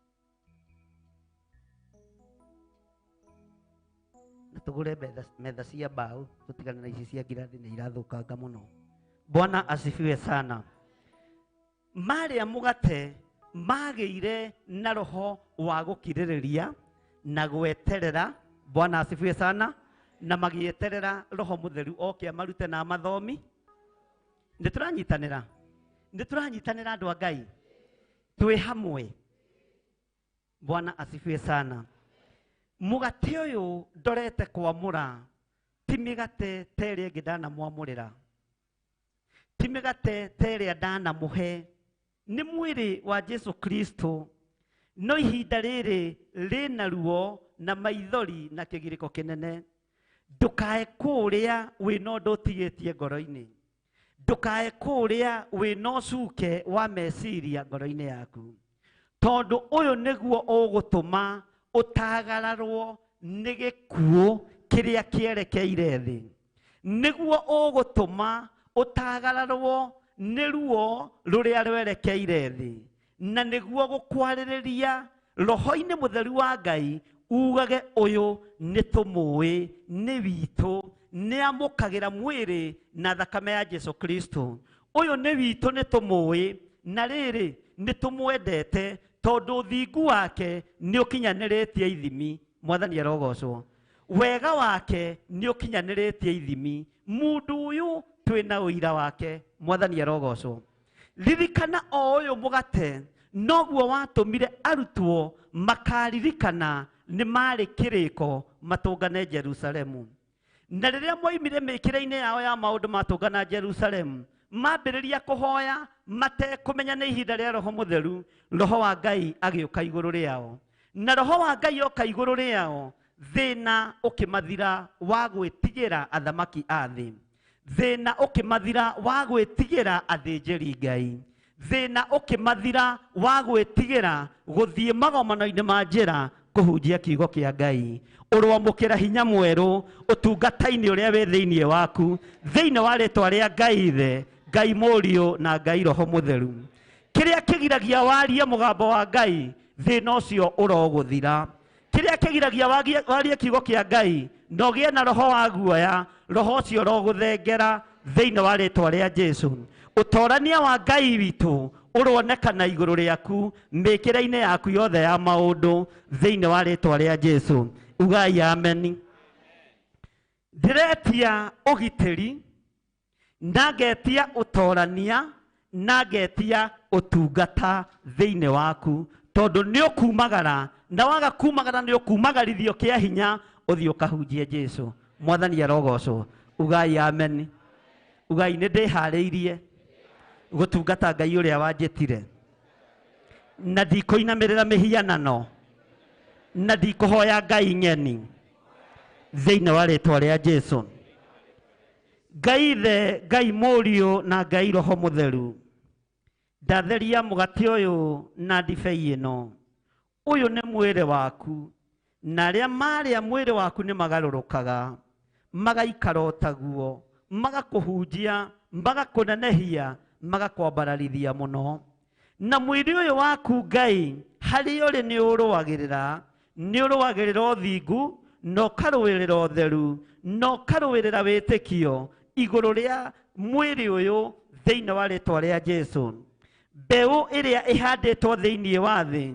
Na tũgũre metha cia mbaũ tũtigane na ici cia ngirathi nĩ irathũkanga mũno. Bwana asifiwe sana. Marĩa mũgate magĩire na roho wa gũkirĩrĩria na gweterera. Bwana asifiwe sana. Na magĩeterera roho mũtheru oke amarute na mathomi. Nĩtũranyitanĩra andũ a Ngai twĩ hamwe. Bwana asifiwe sana. Mũgate ũyũ ndorete kwamũra ti mĩgate ta ĩrĩa ĩngĩ ndanamwamũrĩra, ti mĩgate ta ĩrĩa ndanamũhe. Nĩ mwĩrĩ wa Jesu Kristo. No ihinda rĩrĩ rĩna ruo na maithori na kĩgirĩko kĩnene. Ndũkae kũrĩa wĩna ũndũ ũtigĩtie ngoro-inĩ. Ndũkae kũrĩa wĩna ũcuke wa meciria ngoro-inĩ yaku, tondũ ũyũ nĩguo ũgũtũma ũtagararwo nĩ gĩkuũ kĩrĩa kĩerekeire thĩ. Nĩguo ũgũtũma ũtagararwo nĩ ruo rũrĩa rwerekeire thĩ, na nĩguo gũkwarĩrĩria roho-inĩ mũtheru wa Ngai ugage ũyũ nĩ tũmũĩ, nĩ witũ, nĩ amũkagĩra mwĩrĩ na thakame ya Jesu Kristo. Ũyũ nĩ witũ, nĩ tũmũĩ, na rĩrĩ nĩ tũmwendete tondũ ũthingu wake nĩ ũkinyanĩrĩtie ithimi. Mwathani arogocwo. Wega wake nĩ ũkinyanĩrĩtie ithimi. Mũndũ ũyũ twĩna ũira wake. Mwathani arogocwo. Ririkana o ũyũ mũgate noguo watũmire arutwo makaririkana nĩ marĩ kĩrĩko matũngane Jerusalemu. Na rĩrĩa moimire mĩkĩre-inĩ yao ya maũndũ matũngana Jerusalemu, mambĩrĩria kũhoya matekũmenya nĩ ihinda rĩa roho mũtheru, roho wa Ngai agĩũka igũrũ rĩao. Na roho wa Ngai oka igũrũ rĩao, thĩna ũkĩmathira wa gwĩtigĩra athamaki a thĩ. Thĩna ũkĩmathira wa gwĩtigĩra athĩnjĩri Ngai. Thĩna ũkĩmathira wa gwĩtigĩra gũthiĩ magomano-inĩ ma njĩra kũhunjia kiugo kĩa Ngai. Ũrwamũkĩra hinya mwerũ ũtungata-inĩ ũrĩa wĩ thĩinĩ waku, thĩinĩ wa rĩtwa rĩa Ngai Ithe, Ngai Mũriũ na Ngai Roho Mũtheru. Kĩrĩa kĩgiragia warie mũgambo wa Ngai, thĩna ũcio ũrogũthira. Kĩrĩa kĩgiragia warie kiugo kĩa Ngai, na ũgĩe na roho wa guoya, roho ũcio ũrogũthengera thĩinĩ wa rĩtwa rĩa Jesu. Ũtorania wa Ngai witũ ũronekana igũrũ rĩaku mĩkĩre-inĩ yaku yothe ya maũndũ thĩinĩ wa rĩtwa rĩa Jesu. Ugai ameni. Ndĩretia ũgitĩri, na ngetia ũtorania, na ngetia ũtungata thĩinĩ waku, tondũ nĩ ũkumagara, na waga kumagara nĩ ũkumagarithio kĩa hinya ũthiĩ ũkahunjie Jesu. Mwathani arogocwo. Ugai ameni. Ugai nĩ ndĩharĩirie gũtungata Ngai ũrĩa wanjĩtire, na ndikũinamĩrĩra mĩhianano, na ndikũhoya ngai ng'eni thĩinĩ wa rĩtwa rĩa Jesu. Ngai Ithe, Ngai Mũriũ na Ngai Roho Mũtheru, ndatheria mũgate ũyũ na ndibei ĩno. Ũyũ nĩ mwĩrĩ waku na arĩa marĩa mwĩrĩ waku nĩ magarũrũkaga magaikara o taguo, magakũhunjia, magakũnenehia, magakwambararithia mũno. Na mwĩrĩ ũyũ waku Ngai harĩa ũrĩ nĩ ũrũagĩrĩra ũthingu, na ũkarũĩrĩra ũtheru, na ũkarũĩrĩra wĩtĩkio igũrũ rĩa mwĩrĩ ũyũ thĩinĩ wa rĩĩtwa rĩa Jesũ. Mbeũ ĩrĩa ĩhandĩtwo thĩinĩ wa thĩ,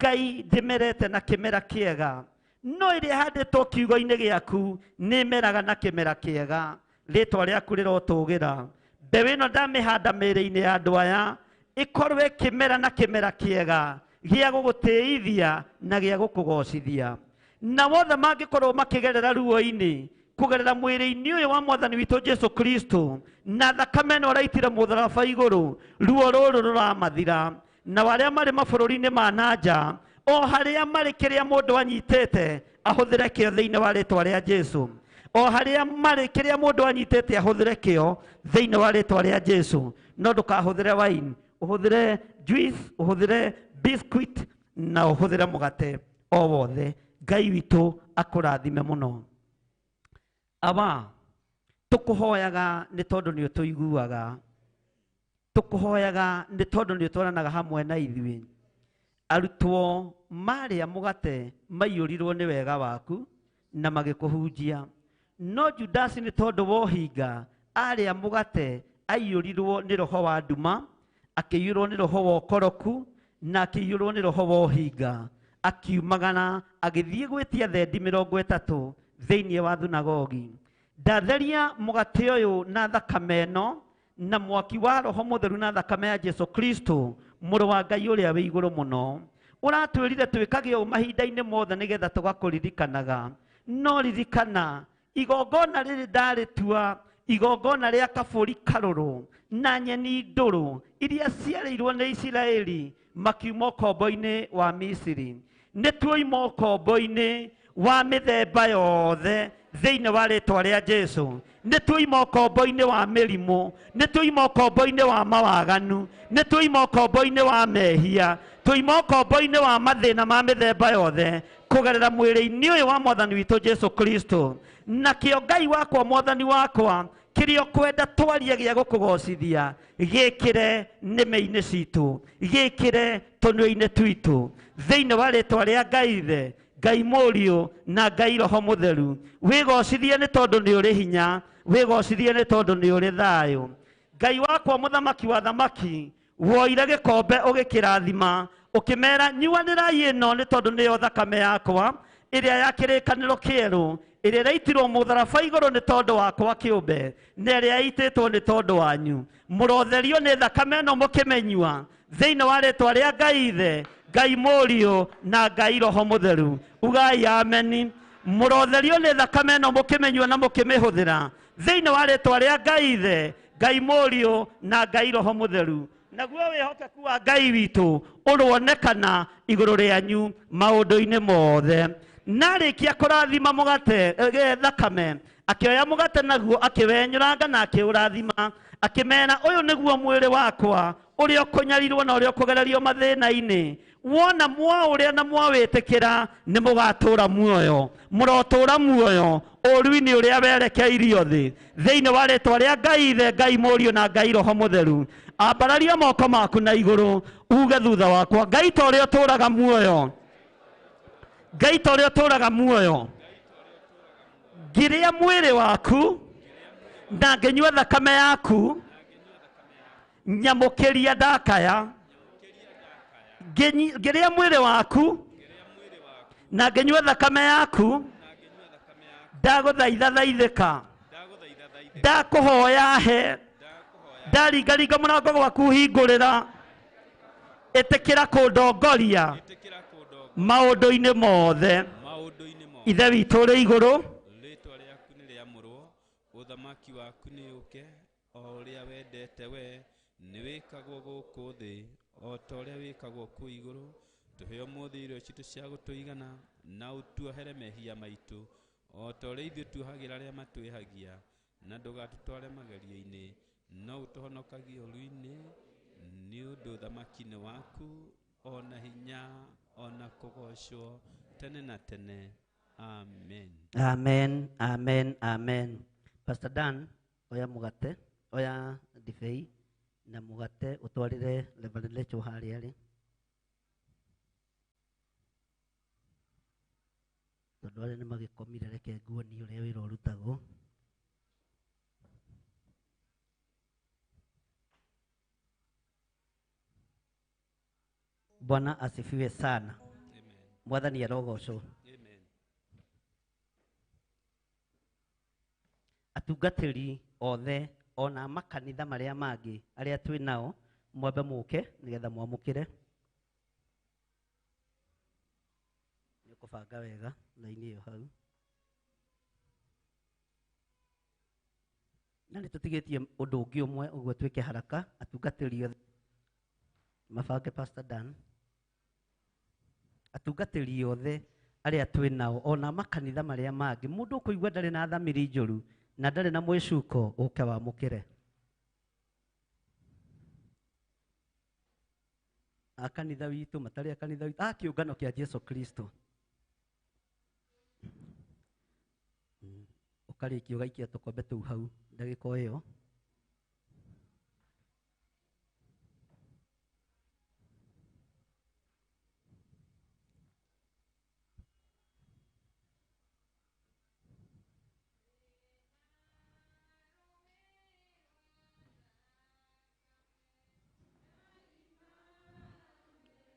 Ngai ndĩmerete na kĩmera kĩega, no ĩrĩa ĩhandĩtwo kiugo-inĩ gĩaku nĩ ĩmeraga na kĩmera kĩega. Rĩĩtwa rĩaku rĩrotũgĩra. Mbeũ ĩno ndamĩhanda mĩĩrĩ-inĩ ya andũ aya, ĩkorwo ĩkĩmera na kĩmera kĩega gĩa gũgũtĩithia na gĩa gũkũgocithia. Na wothe mangĩkorwo makĩgerera ruo-inĩ kũgerera mwĩrĩ-inĩ ũyũ wa Mwathani witũ Jesũ Kristo, na thakame ĩno ũraitire mũtharaba igũrũ, ruo rũrũ rũramathira. Na arĩa marĩ mabũrũri-inĩ ma nanja, o harĩa marĩ kĩrĩa mũndũ anyitĩte ahũthĩre kĩo thĩinĩ wa rĩĩtwa rĩa Jesũ. O harĩa marĩ kĩrĩa mũndũ anyitĩte ahũthĩre kĩo thĩinĩ wa rĩĩtwa rĩa Jesũ. No ndũkahũthĩre wine, ũhũthĩre juice, ũhũthĩre biscuit, na ũhũthĩre mũgate o wothe. Ngai witũ akũrathime mũno. Aba tũkũhoyaga nĩ tondũ nĩ ũtũiguaga, tũkũhoyaga nĩ tondũ nĩ ũtwaranaga hamwe na ithuĩ. Arutwo marĩa mũgate maiyũrirwo nĩ wega waku na magĩkũhunjia, no Judasi nĩ tondũ wohinga arĩa mũgate aiyũrirwo nĩ roho wa nduma, akĩiyũrwo nĩ roho wa ũkoroku, na akĩiyũrwo nĩ roho wa ũhinga, akiumagana agĩthiĩ gwĩtia thendi 30 thĩinĩ wa thunagogi. Ndatheria mũgate ũyũ na thakame ĩno na mwaki wa roho mũtheru na thakame ya Jesũ Kristo, mũrũ wa Ngai ũrĩa wĩ igũrũ mũno. Ũratwĩrire twĩkage ũũ mahinda-inĩ mothe nĩgetha tũgakũririkanaga. No ririkana igongona rĩrĩ ndarĩtua, igongona rĩa kabũri karũrũ na nyeni ndũrũ iria ciarĩirwo nĩ Isiraeli makiuma ũkombo-inĩ wa Misiri. Nĩ tuoima ũkombo-inĩ wa mĩthemba yothe thĩinĩ wa rĩĩtwa rĩa Jesũ. Nĩ tuoima ũkombo-inĩ wa mĩrimũ, nĩ tuoima ũkombo-inĩ wa mawaganu, nĩ tuoima ũkombo-inĩ wa mehia, tuoima ũkombo-inĩ wa mathĩna ma mĩthemba yothe kũgerera mwĩrĩ-inĩ ũyũ wa Mwathani witũ Jesũ Kristo. Na kĩo Ngai wakwa, Mwathani wakwa, kĩrĩa ũkwenda twarie gĩa gũkũgocithia gĩkĩre nĩme-inĩ citũ, gĩkĩre tũnua-inĩ twitũ, thĩinĩ wa rĩĩtwa rĩa Ngai Ithe, Ngai Mũriũ na Ngai Roho Mũtheru. Wĩgocithie nĩ tondũ nĩ ũrĩ hinya, wĩgocithie nĩ tondũ nĩ ũrĩ thayũ. Ngai wakwa, mũthamaki wa thamaki, woire gĩkombe ũgĩkĩrathima, ũkĩmera nyuanĩrai ĩno nĩ tondũ nĩyo thakame yakwa ĩrĩa ya kĩrĩkanĩro kĩerũ, ĩrĩa ĩraitirwo mũtharaba igũrũ nĩ tondũ wakwa kĩũmbe, na ĩrĩa yaitĩtwo nĩ tondũ wanyu. Mũrotherio nĩ thakame ĩno mũkĩmenyua thĩinĩ wa rĩĩtwa rĩa Ngai Ithe, Ngai Mũriũ na Ngai Roho Mũtheru. Ugai ameni. Mũrotherio nĩ thakame ĩno mũkĩmenyua na mũkĩmĩhũthĩra thĩinĩ wa rĩĩtwa rĩa Ngai Ithe, Ngai Mũriũ na Ngai Roho Mũtheru. Naguo wĩhokeku wa Ngai witũ ũronekana igũrũ rĩanyu maũndũ-inĩ mothe. Narĩkia kũrathima mũgate thakame, akĩoya mũgate naguo akĩwenyũranga na akĩũrathima, akĩmena ũyũ nĩguo mwĩrĩ wakwa ũrĩa ũkũnyarirwo na ũrĩa ũkũgererio mathĩna-inĩ. Wona mwaũrĩa na mwawĩtĩkĩra nĩ mũgatũũra muoyo, mũrotũũra muoyo ũũru-inĩ ũrĩa werekeirio thĩ, thĩinĩ wa rĩĩtwa rĩa Ngai Ithe, Ngai Mũriũ na Ngai Roho Mũtheru. Ambararia moko maku na igũrũ, uge thutha wakwa: Ngai ta ũrĩa ũtũũraga muoyo, Ngai ta ũrĩa ũtũũraga muoyo, ngĩrĩa mwĩrĩ waku na ngĩnyua thakame yaku, nyamũkĩria ndakaya. Ngĩrĩa mwĩrĩ waku na ngĩnyua thakame yaku, ndagũthaitha thaithĩka, ndakũhoya he, ndaringaringa mũrango gwaku hingũrĩra, ĩtĩkĩra kũndongoria maũndũ-inĩ mothe. Ithe witũ ũrĩ igũrũ, rĩĩtwa rĩaku nĩ rĩamũrwo, ũthamaki waku nĩ ũke, o ũrĩa wendete we nĩ wĩkagwo gũkũ thĩ o ta ũrĩa wĩkagwo kũu igũrũ. Tũhe ũmũthĩ irio citũ cia gũtũigana, na ũtuohere mehia maitũ o ta ũrĩa ithuĩ tuohagĩra arĩa matwĩhagia, na ndũgatũtware magerio-inĩ, no ũtũhonokagie ũru-inĩ, nĩ ũndũ ũthamaki-nĩ waku, ona hinya, ona kũgocwo tene na tene. Amen. Amen, amen, amen. Pastor Dan, oya mugate, oya difei, na mugate utwarire Reverend Lecho hali yali. Tondu ari ni magikomire reke nguo ni uria wira urutagwo. Bwana asifiwe sana. Amen. Mwathani arogocwo. Amen. Atungatĩri othe ona makanitha maria mangi aria twi nao mwambe muke nigetha mwamukire. Nikubanga wega laini iyo hau. Na nitutigitie undu ungi umwe uguo twike haraka. Atungatĩri othe mabange Pastor Dan. Atungatĩri othe aria twi nao ona makanitha maria mangi mundu kuigua ndari na thamiri njuru na ndari na mwicuko uke wamukire. Akanitha witu matari akanitha witu kiungano kia Jesu Kristo ukarikia ugaikia tukombe tu hau ndagika iyo.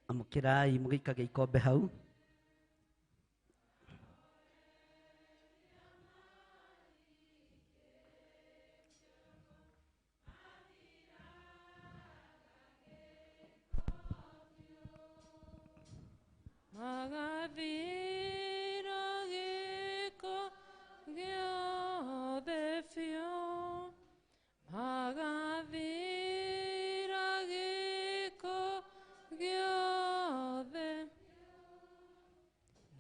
Amukirai mugikage ikombe hau. Magathira giko giothe biũ, magathira giko giothe,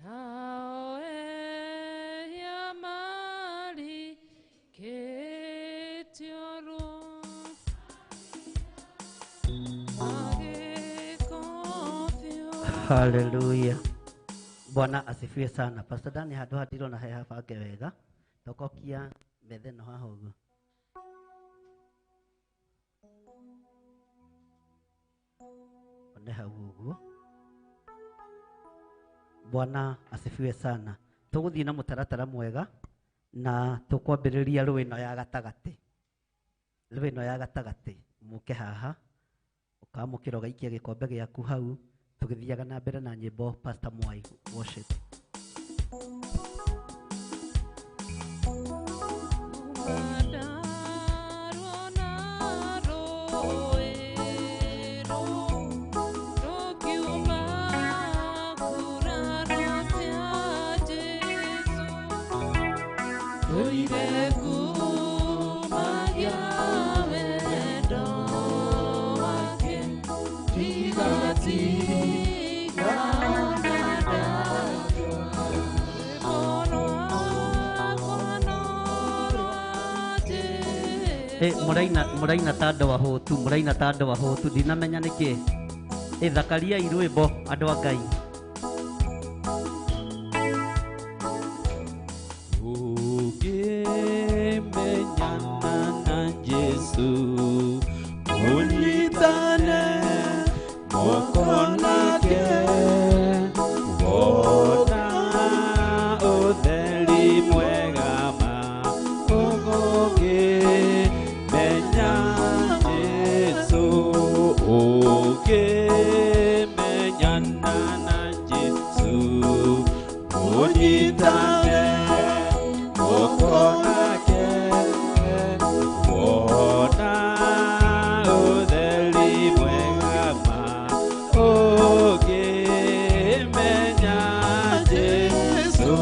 nao ehia marikĩtio Hallelujah. Bwana asifiwe sana. Pastor Dan handu hatiro na heha bange wega. Tokokia methe no haha uguo. One hau uguo. Bwana asifiwe sana. Tuguthii na mutaratara mwega na tukwambiriria rwino ya gatagati. Rwino ya gatagati muke haha ukamukira ugaikia gikombe giaku hau tugithiaga na mbere na nyimbo. Pastor Mwai worship. Muraina tando wa hotu, muraina tando wa hotu, dinamenya niki. Thakaria irwimbo andu a Ngai. Ukimenyana na Yesu, unyitane moko nake, wona utheri mwega makogoge. Ukimenyana na Yesu, unyitane moko nake, wona utheri mwega ukimenya Yesu,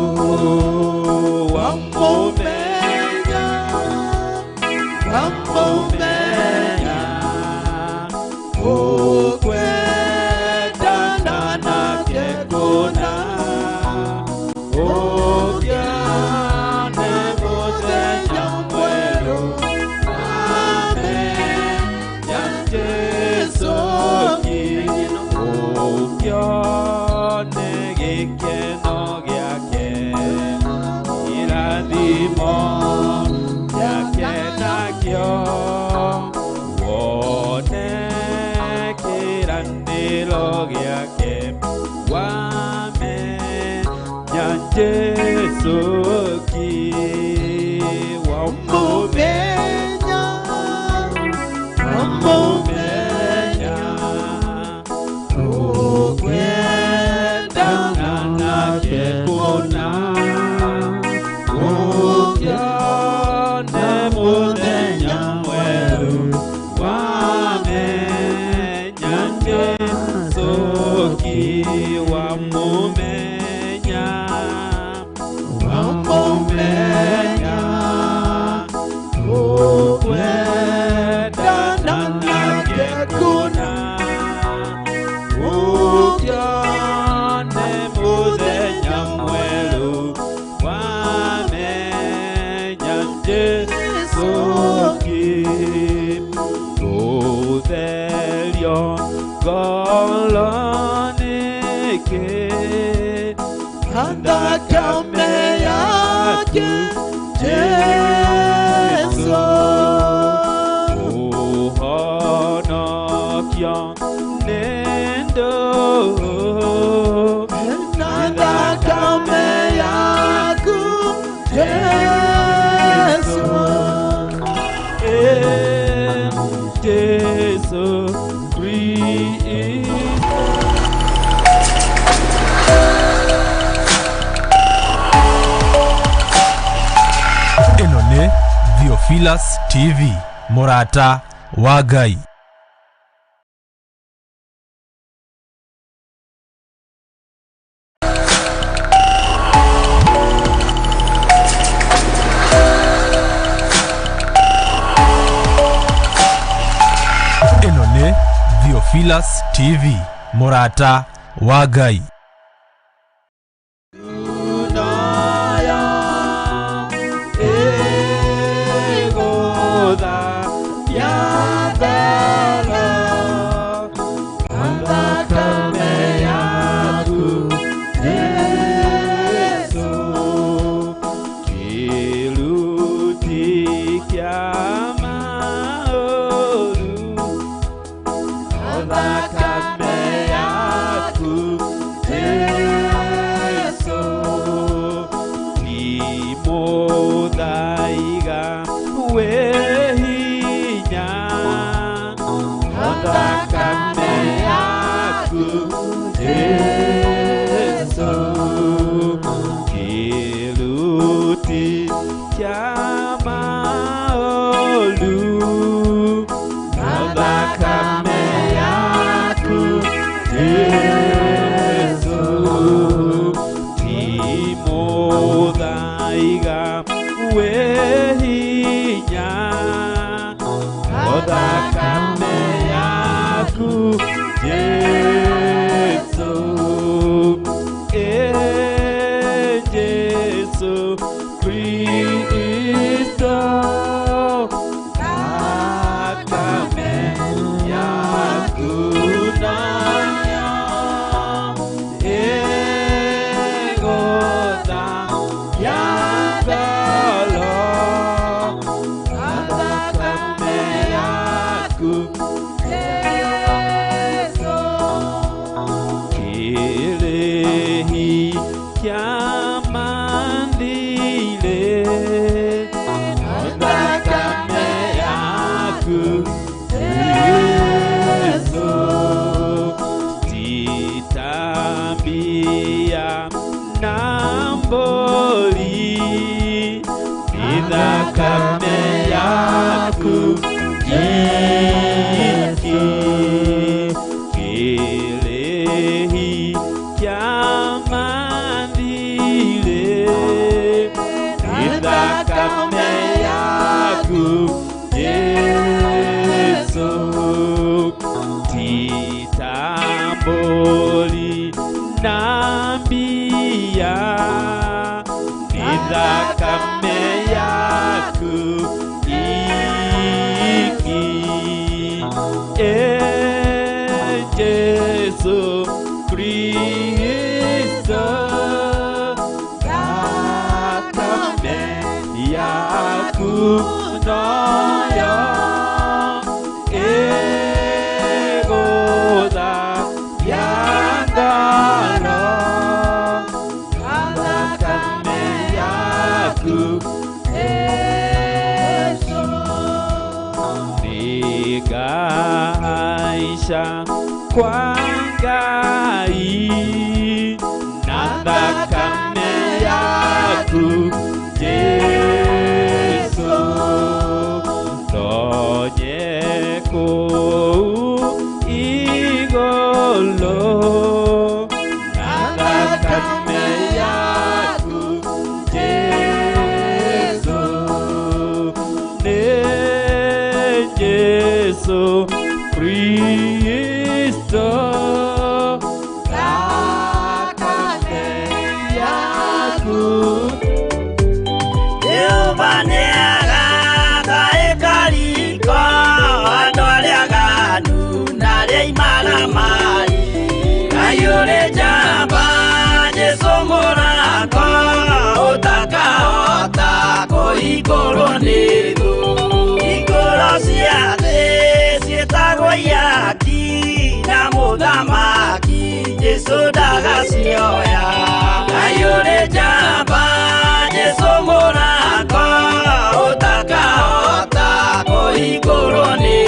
wamumenya ukwendana nake kuna giake wamenya Jesu ki wamumenya ukwendana nake kuna ukyone muthenya mweru wamenya Jesu ki wamumenya ukwendana nake kuna ukyone muthenya mweru wamenya Jesu ki utherio ngoloniki thakame yake Jesu uhonokia nendo thakame yaku Jesu Jesu Christ. ĩno nĩ Theophilus TV mũrata wa Ngai. ĩno nĩ Theophilus TV mũrata wa Ngai. Yeah. maisha kwa Ngai na thakame yaku Jesu tonye kuu igolo na thakame yaku Jesu ne Jesu Kristo thakame yaku Jesu dagasioya ayore jamba Jesu morako utaka ota koigorone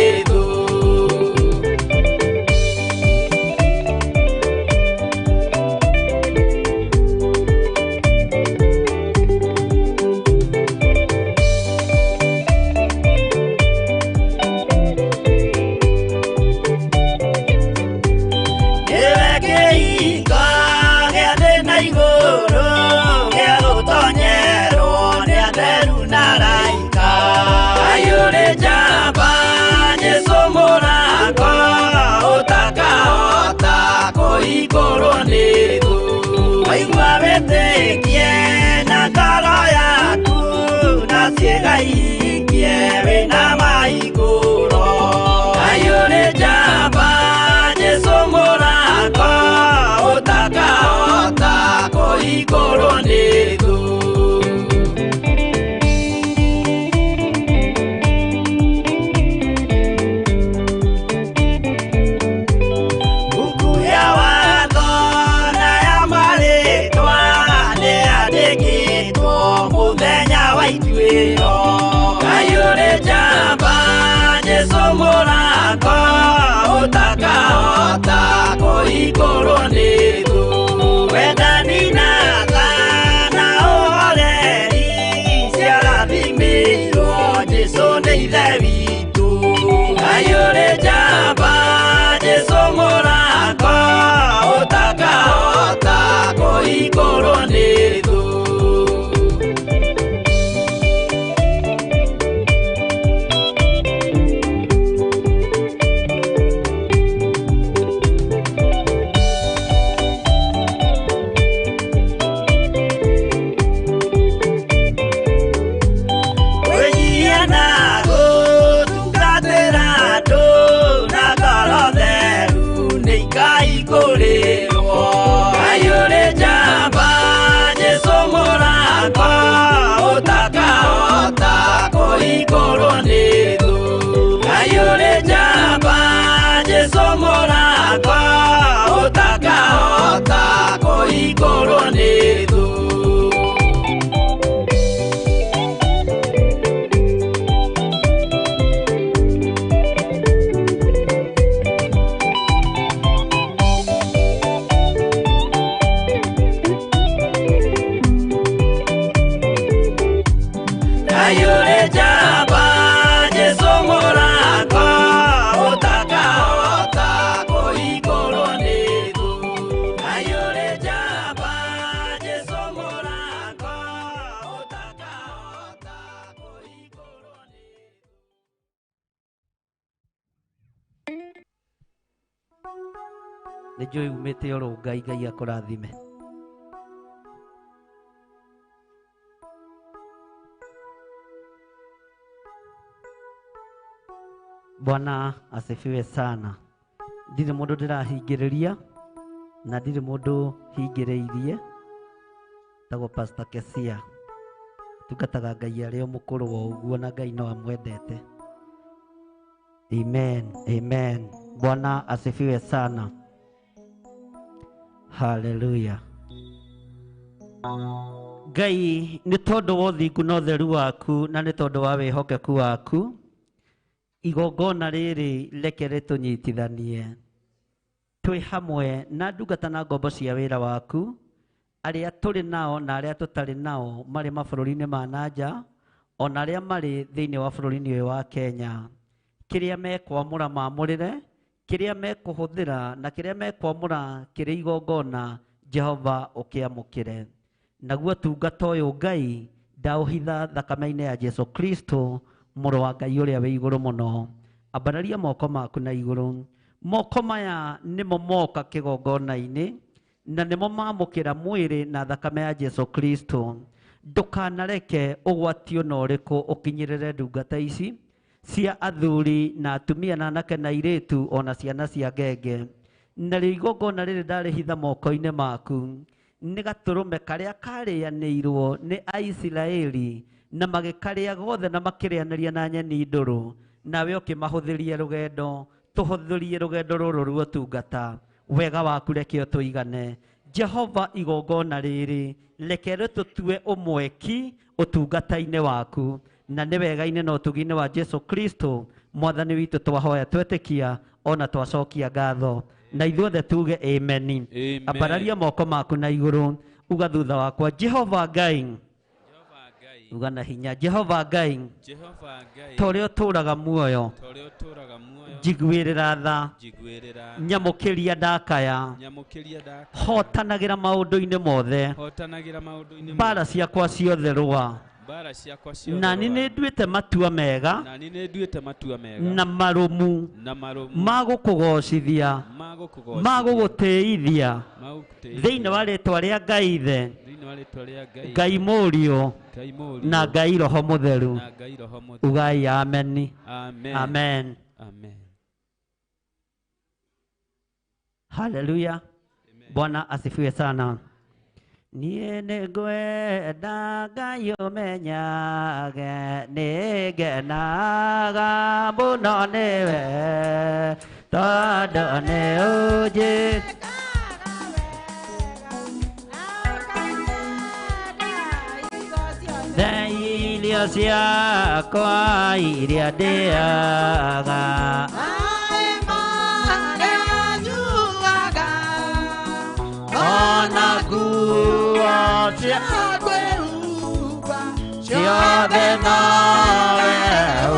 du Nĩnjũĩ umĩte oro Ngai, Ngai akũrathime. Bwana asifiwe sana. Ndirĩ mũndũ ndĩrahingĩrĩria na ndirĩ mũndũ hingĩrĩirie. Tagwo Pastor Kesia. Tungataga Ngai arĩ o mũkũrũ wa ũguo na Ngai no amwendete. Amen, amen. Bwana asifiwe sana. Hallelujah. Ngai nĩ tondũ wa ũthingu na ũtheru waku na nĩ tondũ wa wĩhokeku waku igongona rĩrĩ reke rĩtũnyitithanie twĩ hamwe na ndungata na ngombo cia wĩra waku arĩa tũrĩ nao na arĩa tũtarĩ nao marĩ mabũrũri-inĩ ma nanja ona arĩa marĩ thĩinĩ wa bũrũri-inĩ ũyũ wa Kenya kĩrĩa mekwamũra mamũrĩre kĩrĩa mekũhũthĩra na kĩrĩa mekwamũra kĩrĩ igongona Jehova ũkĩamũkĩre naguo tungata ũyũ Ngai ndaũhitha thakame-inĩ ya Jesu Kristo mũrũ wa Ngai ũrĩa wĩ igũrũ mũno ambararia moko maku na igũrũ moko maya nĩmo moka kĩgongona-inĩ na nĩmo mamũkĩra mwĩrĩ na thakame ya Jesu Kristo ndũkanareke ũgwatio na ũrĩkũ ũkinyĩrĩre ndungata ici cia athuri na atumia na anake na airĩtu ona ciana cia ngenge narĩo igongona rĩrĩ ndarĩhitha moko-inĩ maku nĩ gatũrũme karĩa karĩanĩirwo nĩ Aisiraeli na magĩkarĩa gothe na makĩrĩanĩria na nyeni ndũrũ nawe ũkĩmahũthĩrie rũgendo tũhũthĩrie rũgendo rũrũ rwa ũtungata wega waku reke ũtũigane Jehova igongona rĩrĩ reke rĩtũtue ũmweki ũtungata-inĩ waku na nĩ wega-inĩ na ũtugi-inĩ wa Jesu Kristo mwathani witũ twahoya twetĩkia ona twacokia ngatho na ithuothe tuge amen. Ambararia moko maku na igũrũ uga thutha wakwa Jehova Ngai uga na hinya Jehova Ngai torĩa ũtũraga muoyo njiguĩrĩra tha nyamũkĩria ndakaya hotanagĩra maũndũ-inĩ mothe mbara ciakwa ciothe rũa na nĩ nduĩte matua mega na marũmu ma gũkũgocithia ma gũgũtĩithia thĩinĩ wa rĩtwa rĩa Ngai Ithe Ngai Mũriũ na Ngai Roho Mũtheru ugai amen amen haleluya Bwana asifiwe sana. Niĩ nĩngwenda Ngai ũmenyage nĩngenaga mũno nĩwe tondũ nĩũnjĩte irio ciakwa iria ndĩaga ona nguo cia kwĩhumba ciothe nowe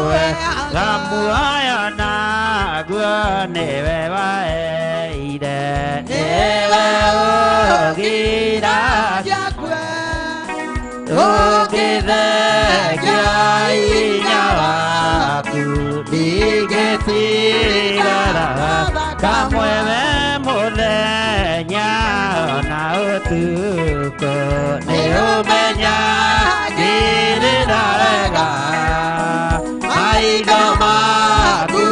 wega muoyo naguo nĩwe waheire nĩwe ũgiragia ũngĩthengia hinya waku ndingĩtigaraga kamwe we mũthenya ona ũtukũ nĩũmenyagĩrĩra wega maitho maku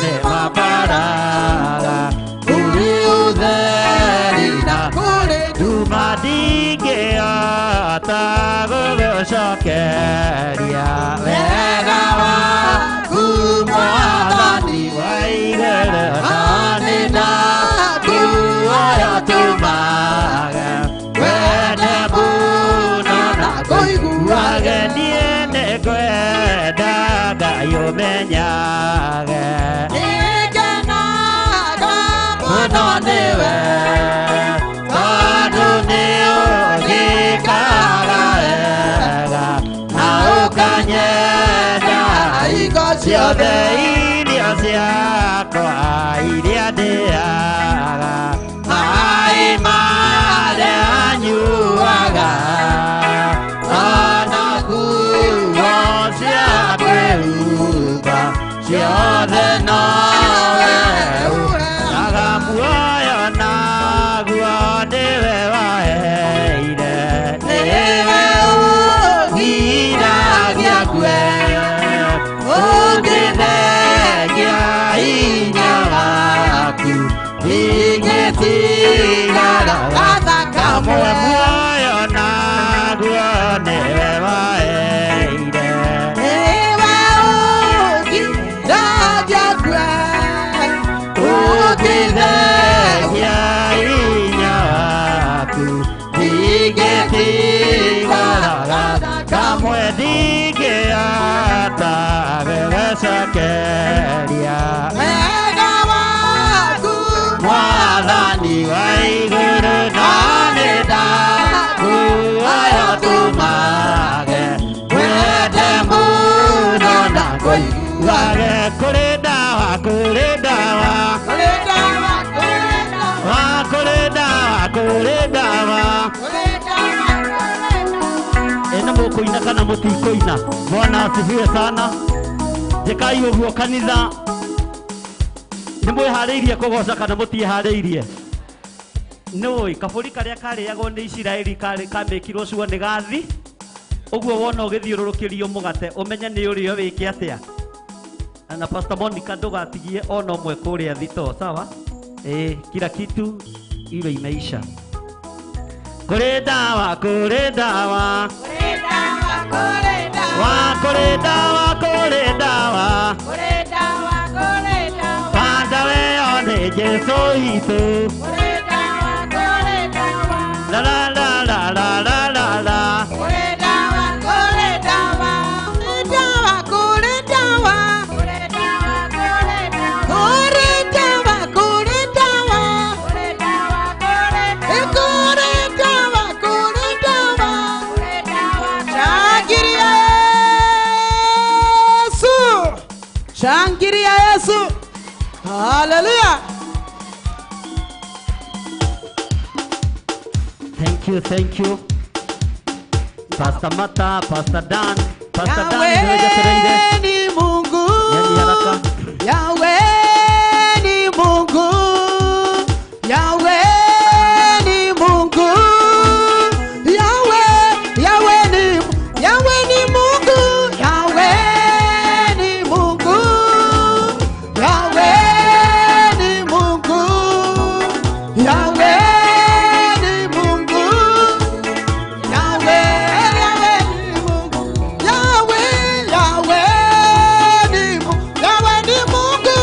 nĩmambaraga kũrĩ ũtheri na kũrĩ nduma ndingĩhota gũgũcokeria wega waku mwathani wa igũrũ no nĩndakuoya tũmaga wende mũno na kũiguage niĩ nĩngwenda Ngai ũmenyage nĩngenaga mũno nĩwe tondũ nĩũnjĩkaga wega na ũkanyenda hingo ciothe irio ciakwa iria ndĩaga maĩ marĩa nyuaga ona nguo cia kwĩhumba ciothe nowe ũheaga muoyo naguo nĩwe waheire nĩwe ũgiragia kwe ũngĩthengia gũkeria wega waku mwathani wa igũrũ na nĩ ndakuoya tũmage wende mũno na ngũigage kũrĩ ndawa kũrĩ ndawa kũrĩ ndawa kũrĩ ndawa kũrĩ ndawa ena mũkũina kana mũtikũina Bwana asifiwe sana jekai ũguo kanitha nĩ mwĩharĩirie kũgoca kana mũtiĩharĩirie nĩũĩ kabũri karĩa karĩagwo nĩ Isiraeli kamĩkirwo cuo nĩ gathi ũguo wona ũgĩthiũrũrũkĩrio mũgate ũmenye nĩ ũrĩo wĩke atĩa na Pastor Monica ndũgatigie ona ũmwe kũrĩa thito sawa kila kitu iwe imeisha kũrĩ ndawa kũrĩ ndawa kũrĩ ndawa kũrĩ ndawa kũrĩ ndawa kũrĩ ndawa kũrĩ ndawa kũrĩ ndawa Panda weo nĩ Jesũ witũ kũrĩ ndawa kũrĩ ndawa la la la la la la la la kũrĩ ndawa kũrĩ ndawa kũrĩ ndawa kũrĩ ndawa kũrĩ ndawa kũrĩ ndawa kũrĩ ndawa kũrĩ ndawa kũrĩ ndawa kũrĩ ndawa kũrĩ ndawa shangilia Yesu hallelujah thank you Pastor Mata Pastor Dan Pastor Dan ndio jatereire ni Mungu yani haraka Yahweh ni Mungu Yahweh ni Mungu Yahweh ni Mungu Yahweh ni Mungu Yahweh ni Mungu Yahweh ni Mungu Yahweh ni Mungu Yahweh ni Mungu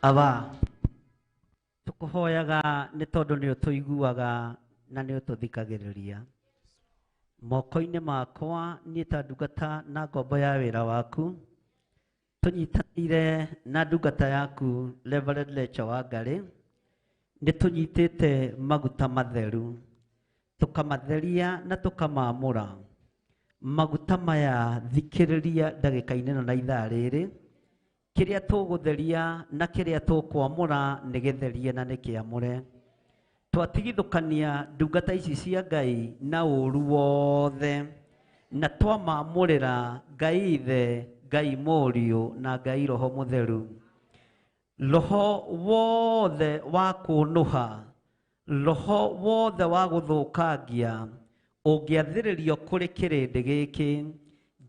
aba tukuhoyaga nĩ tondũ nĩ ũtũiguaga na nĩ ũtũthikagĩrĩria moko-inĩ makwa niĩ ta ndungata na ngombo ya wĩra waku tũnyitanĩire na ndungata yaku Reverend Rachel Wangarĩ nĩ tũnyitĩte maguta matheru tukamatheria na tukamamũra maguta maya thikĩrĩria ndagĩka-inĩ ĩno na ithaa rĩrĩ kĩrĩa tũgũtheria na kĩrĩa tũkwamũra nĩ gĩtherie na nĩ kĩamũre twatigithũkania ndungata ici cia Ngai na ũru wothe na twamamũrĩra Ngai Ithe Ngai Mũriũ na Ngai Roho Mũtheru roho wothe wa kũnũha roho wothe wa gũthũkangia ũngĩathĩrĩrio kũrĩ kĩrĩndĩ gĩkĩ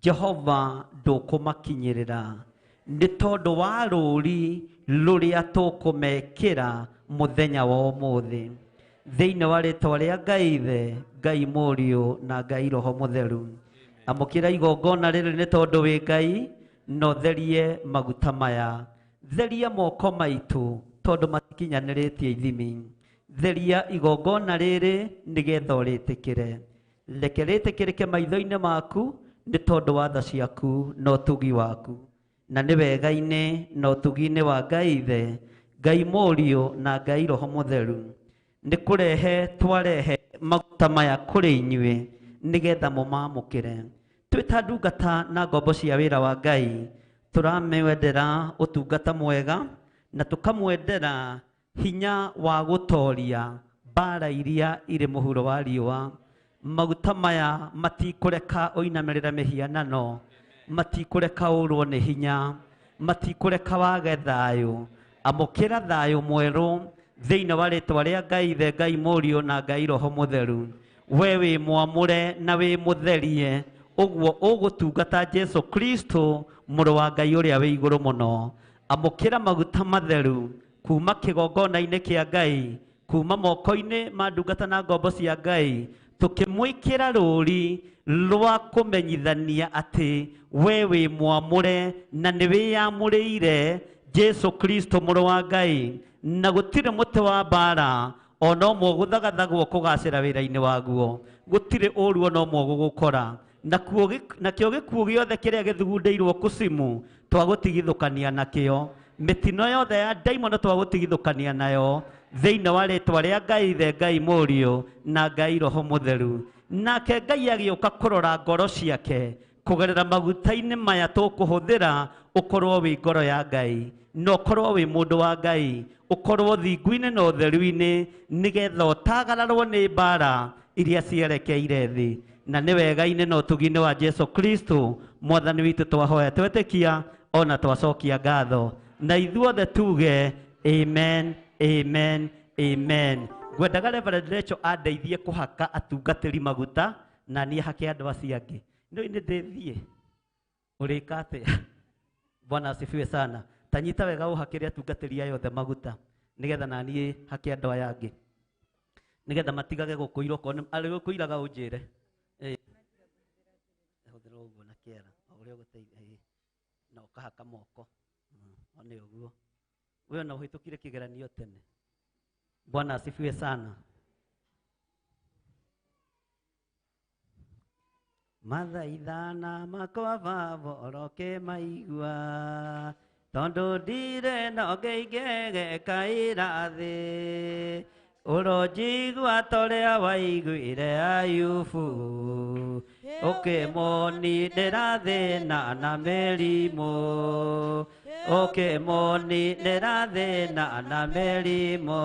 Jehova ndũkũmakinyĩrĩra nĩ tondũ wa rũri rũrĩa tũkũmekĩra mũthenya wa ũmũthĩ thĩinĩ wa rĩtwa rĩa Ngai Ithe Ngai Mũriũ na Ngai Roho Mũtheru amũkĩra igongona rĩrĩ nĩ tondũ wĩ Ngai no therie maguta maya theria moko maitũ tondũ matikinyanĩrĩtie ithimi theria igongona rĩrĩ nĩgetha ũrĩtĩkĩre reke rĩtĩkĩrĩke maitho-inĩ maku nĩ tondũ wa tha ciaku na ũtugi waku na nĩ wega-inĩ na ũtugi-inĩ wa Ngai Ithe Ngai Mũriũ na Ngai Roho Mũtheru nĩ kũrehe twarehe maguta maya kũrĩ inyuĩ nĩgetha mũmamũkĩre twĩ ta ndungata na ngombo cia wĩra wa Ngai tũramwendera ũtungata mwega na tũkamwendera hinya wa gũtoria mbara iria irĩ mũhuro wa riũa maguta maya matikũreka ũinamĩrĩra mĩhianano matikũreka ũrwo nĩ hinya matikũreka wage thayũ amũkĩra thayũ mwerũ thĩinĩ wa rĩtwa rĩa Ngai Ithe Ngai Mũriũ na Ngai Roho Mũtheru we wĩ mwamũre na wĩ mũtherie ũguo ũgũtungata Jesu Kristo mũrũ wa Ngai ũrĩa wĩ igũrũ mũno amũkĩra maguta matheru kuma kĩgongona-inĩ kĩa Ngai kuma moko-inĩ ma ndungata na ngombo cia Ngai tũkĩmwĩkĩra rũri rwa kũmenyithania atĩ we wĩ mwamũre na nĩ wĩyamũrĩire Jesu Kristo mũrũ wa Ngai na gũtirĩ mũtĩ wa mbara ona ũmwe gũthagathagwo kũgacĩra wĩra-inĩ waguo gũtirĩ ũru ona ũmwe gũgũkora nakĩo gĩkuũ gĩothe kĩrĩa gĩthugundĩirwo kusimu twagũtigithũkania nakĩo mĩtino yothe ya ndaimono twagũtigithũkania nayo thĩinĩ wa rĩtwa rĩa Ngai Ithe Ngai Mũriũ na Ngai Roho Mũtheru nake Ngai agĩũka kũrora ngoro ciake kũgerera maguta-inĩ maya tũkũhũthĩra ũkorwo wĩ ngoro ya Ngai na ũkorwo wĩ mũndũ wa Ngai ũkorwo thingu-inĩ na ũtheru-inĩ nĩgetha ũtagararwo nĩ mbara iria cierekeire thĩ na nĩ wega-inĩ na ũtugi-inĩ wa Jesu Kristo mwathani witũ twahoya twetĩkia ona twacokia ngatho na ithuothe tuge amen amen amen ngwendaga Reverend Rachel andeithie kũhaka atungatĩri maguta na niĩ hake andũ acio angĩ nĩ ndĩthiĩ ũrĩka atĩa Bwana asifiwe sana tanyita wega ũhakĩre atungatĩri aya othe maguta nĩgetha na niĩ hake andũ aya angĩ nĩgetha matigage gũkũira okorwo arĩ gũkũiraga ũnjĩre hũthĩra ũguo na kĩara ũrĩa ũgũteithia na ũkahaka moko one ũguo we ona ũhĩtũkire kĩgeranio tene Bwana asifiwe sana mathaithana makwa vavoroke maigua tondũ ndirĩ na ngĩingĩge kaĩra thĩ ũronjigua torĩa waiguire Ayubu ũkĩmũninĩra thĩna na mĩrimũ ũkĩmũninĩra thĩna na mĩrimũ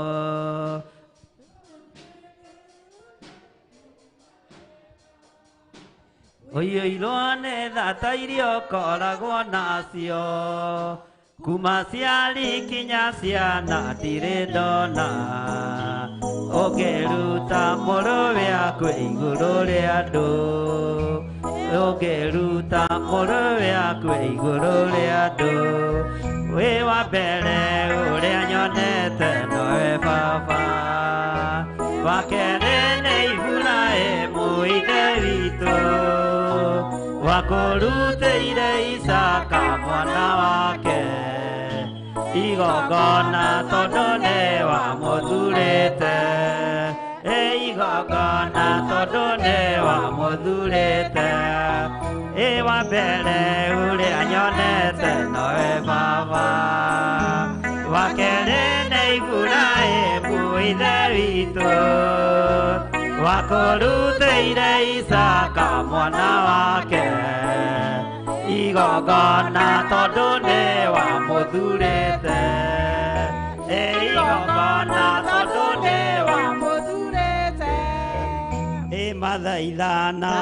ũiyũirwo nĩ thata iria ũkoragwo nacio kuma ciari kinya ciana ndirĩ ndona ũngĩruta mũrũwe akwe igũrũ rĩa andũ ũngĩruta mũrũwe akwe igũrũ rĩa andũ wĩ wa mbere ũrĩa nyonete nowe baba wa kerĩ nĩ Iburahĩmu ithe witũ wakũrutĩire Isaka mwana wake igogona tondu ni wamuthurite igogona tondu ni wamuthurite wa mbere uria nyonete nowe baba wa kerĩ nĩ Iburahĩmu ithe witũ wakũrutĩire Isaka mwana wake igogona tondũ nĩ wamũthurĩte igogona tondũ nĩ wamũthurĩte mathaithana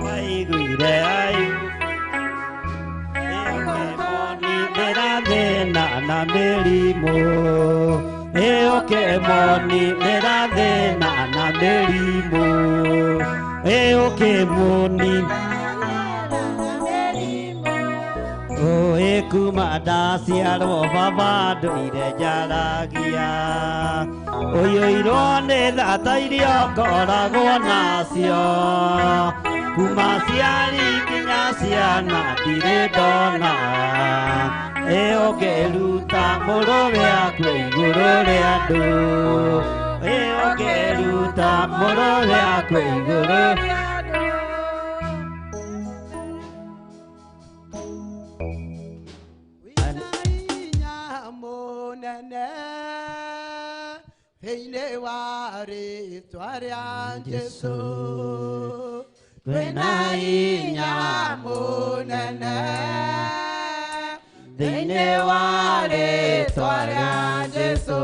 waiguire thĩna na mĩrimũ ũkĩmoni nĩra thĩna na mĩrimũ ũkĩmoni kuma ndaciarwo baba ndũire njaragia ũiyũirwo nĩ thata iria ngoragwo nacio kuma ciari nginya ciana ndirĩ ndona ũkĩruta mũrũwe akwe igũrũ rĩa andũ ũkĩruta mũrũwe akwe igũrũ thĩinĩ wa rĩĩtwa rĩa Jesũ kwĩna hinya mũnene thĩinĩ wa rĩĩtwa rĩa Jesũ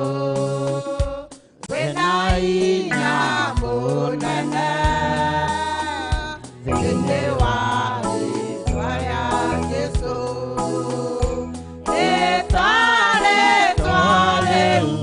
kwĩna hinya mũnene thĩinĩ wa rĩĩtwa rĩa Jesũ rĩĩtwa rĩĩtwa rĩu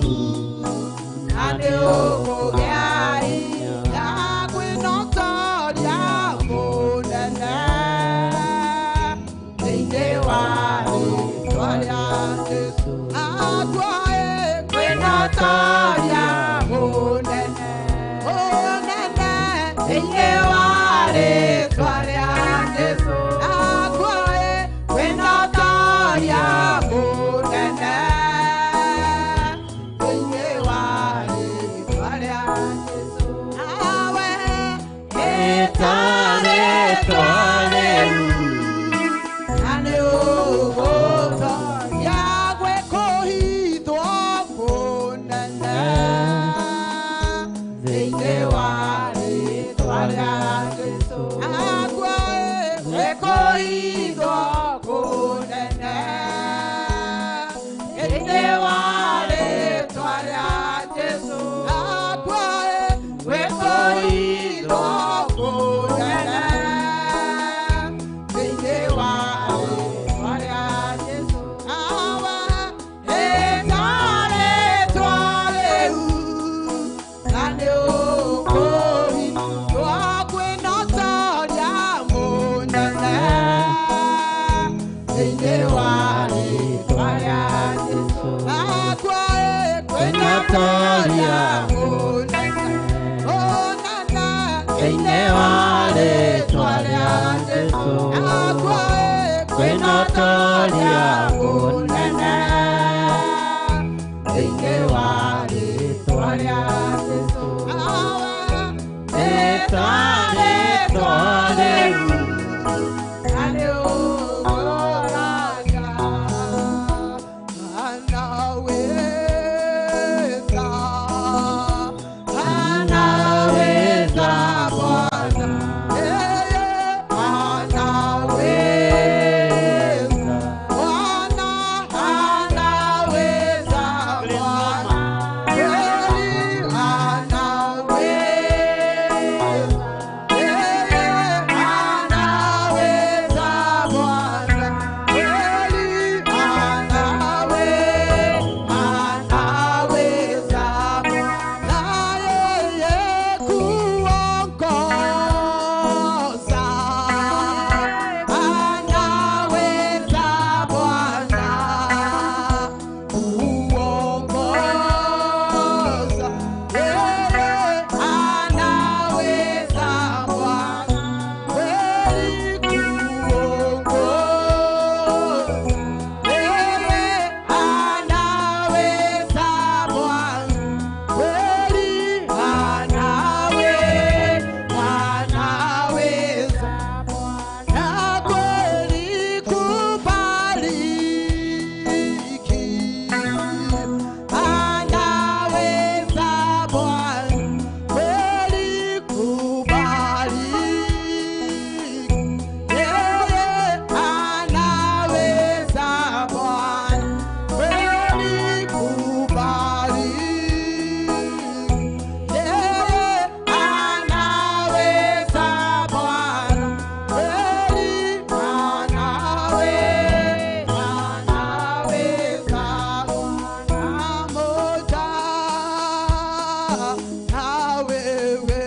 na wewe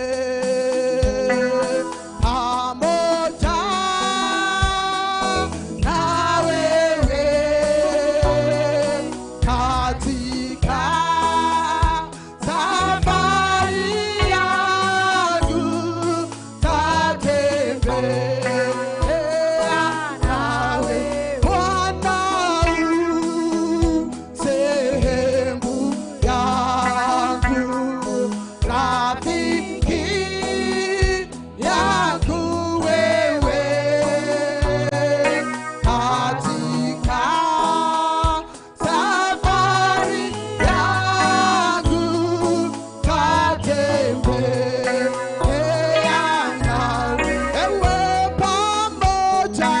pamoja na wewe katika safari yangu tatembea nawe Bwana sehemu yangu rafiki yangu wewe katika safari yangu tatembea nawe ewe pamoja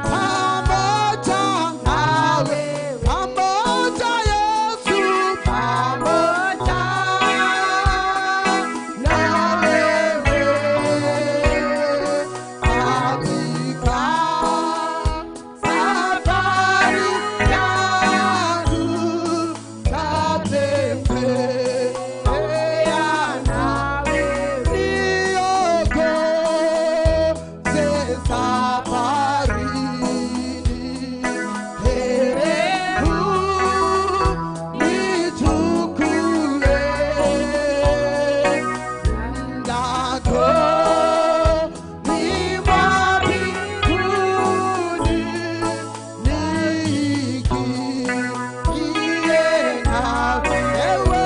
pamoja nawe pamoja Yesu pamoja na wewe katika safari yangu tatembea nawe niongoze safarini herehu nichukue ndako ni mwa mbinguni niingie nawe ewe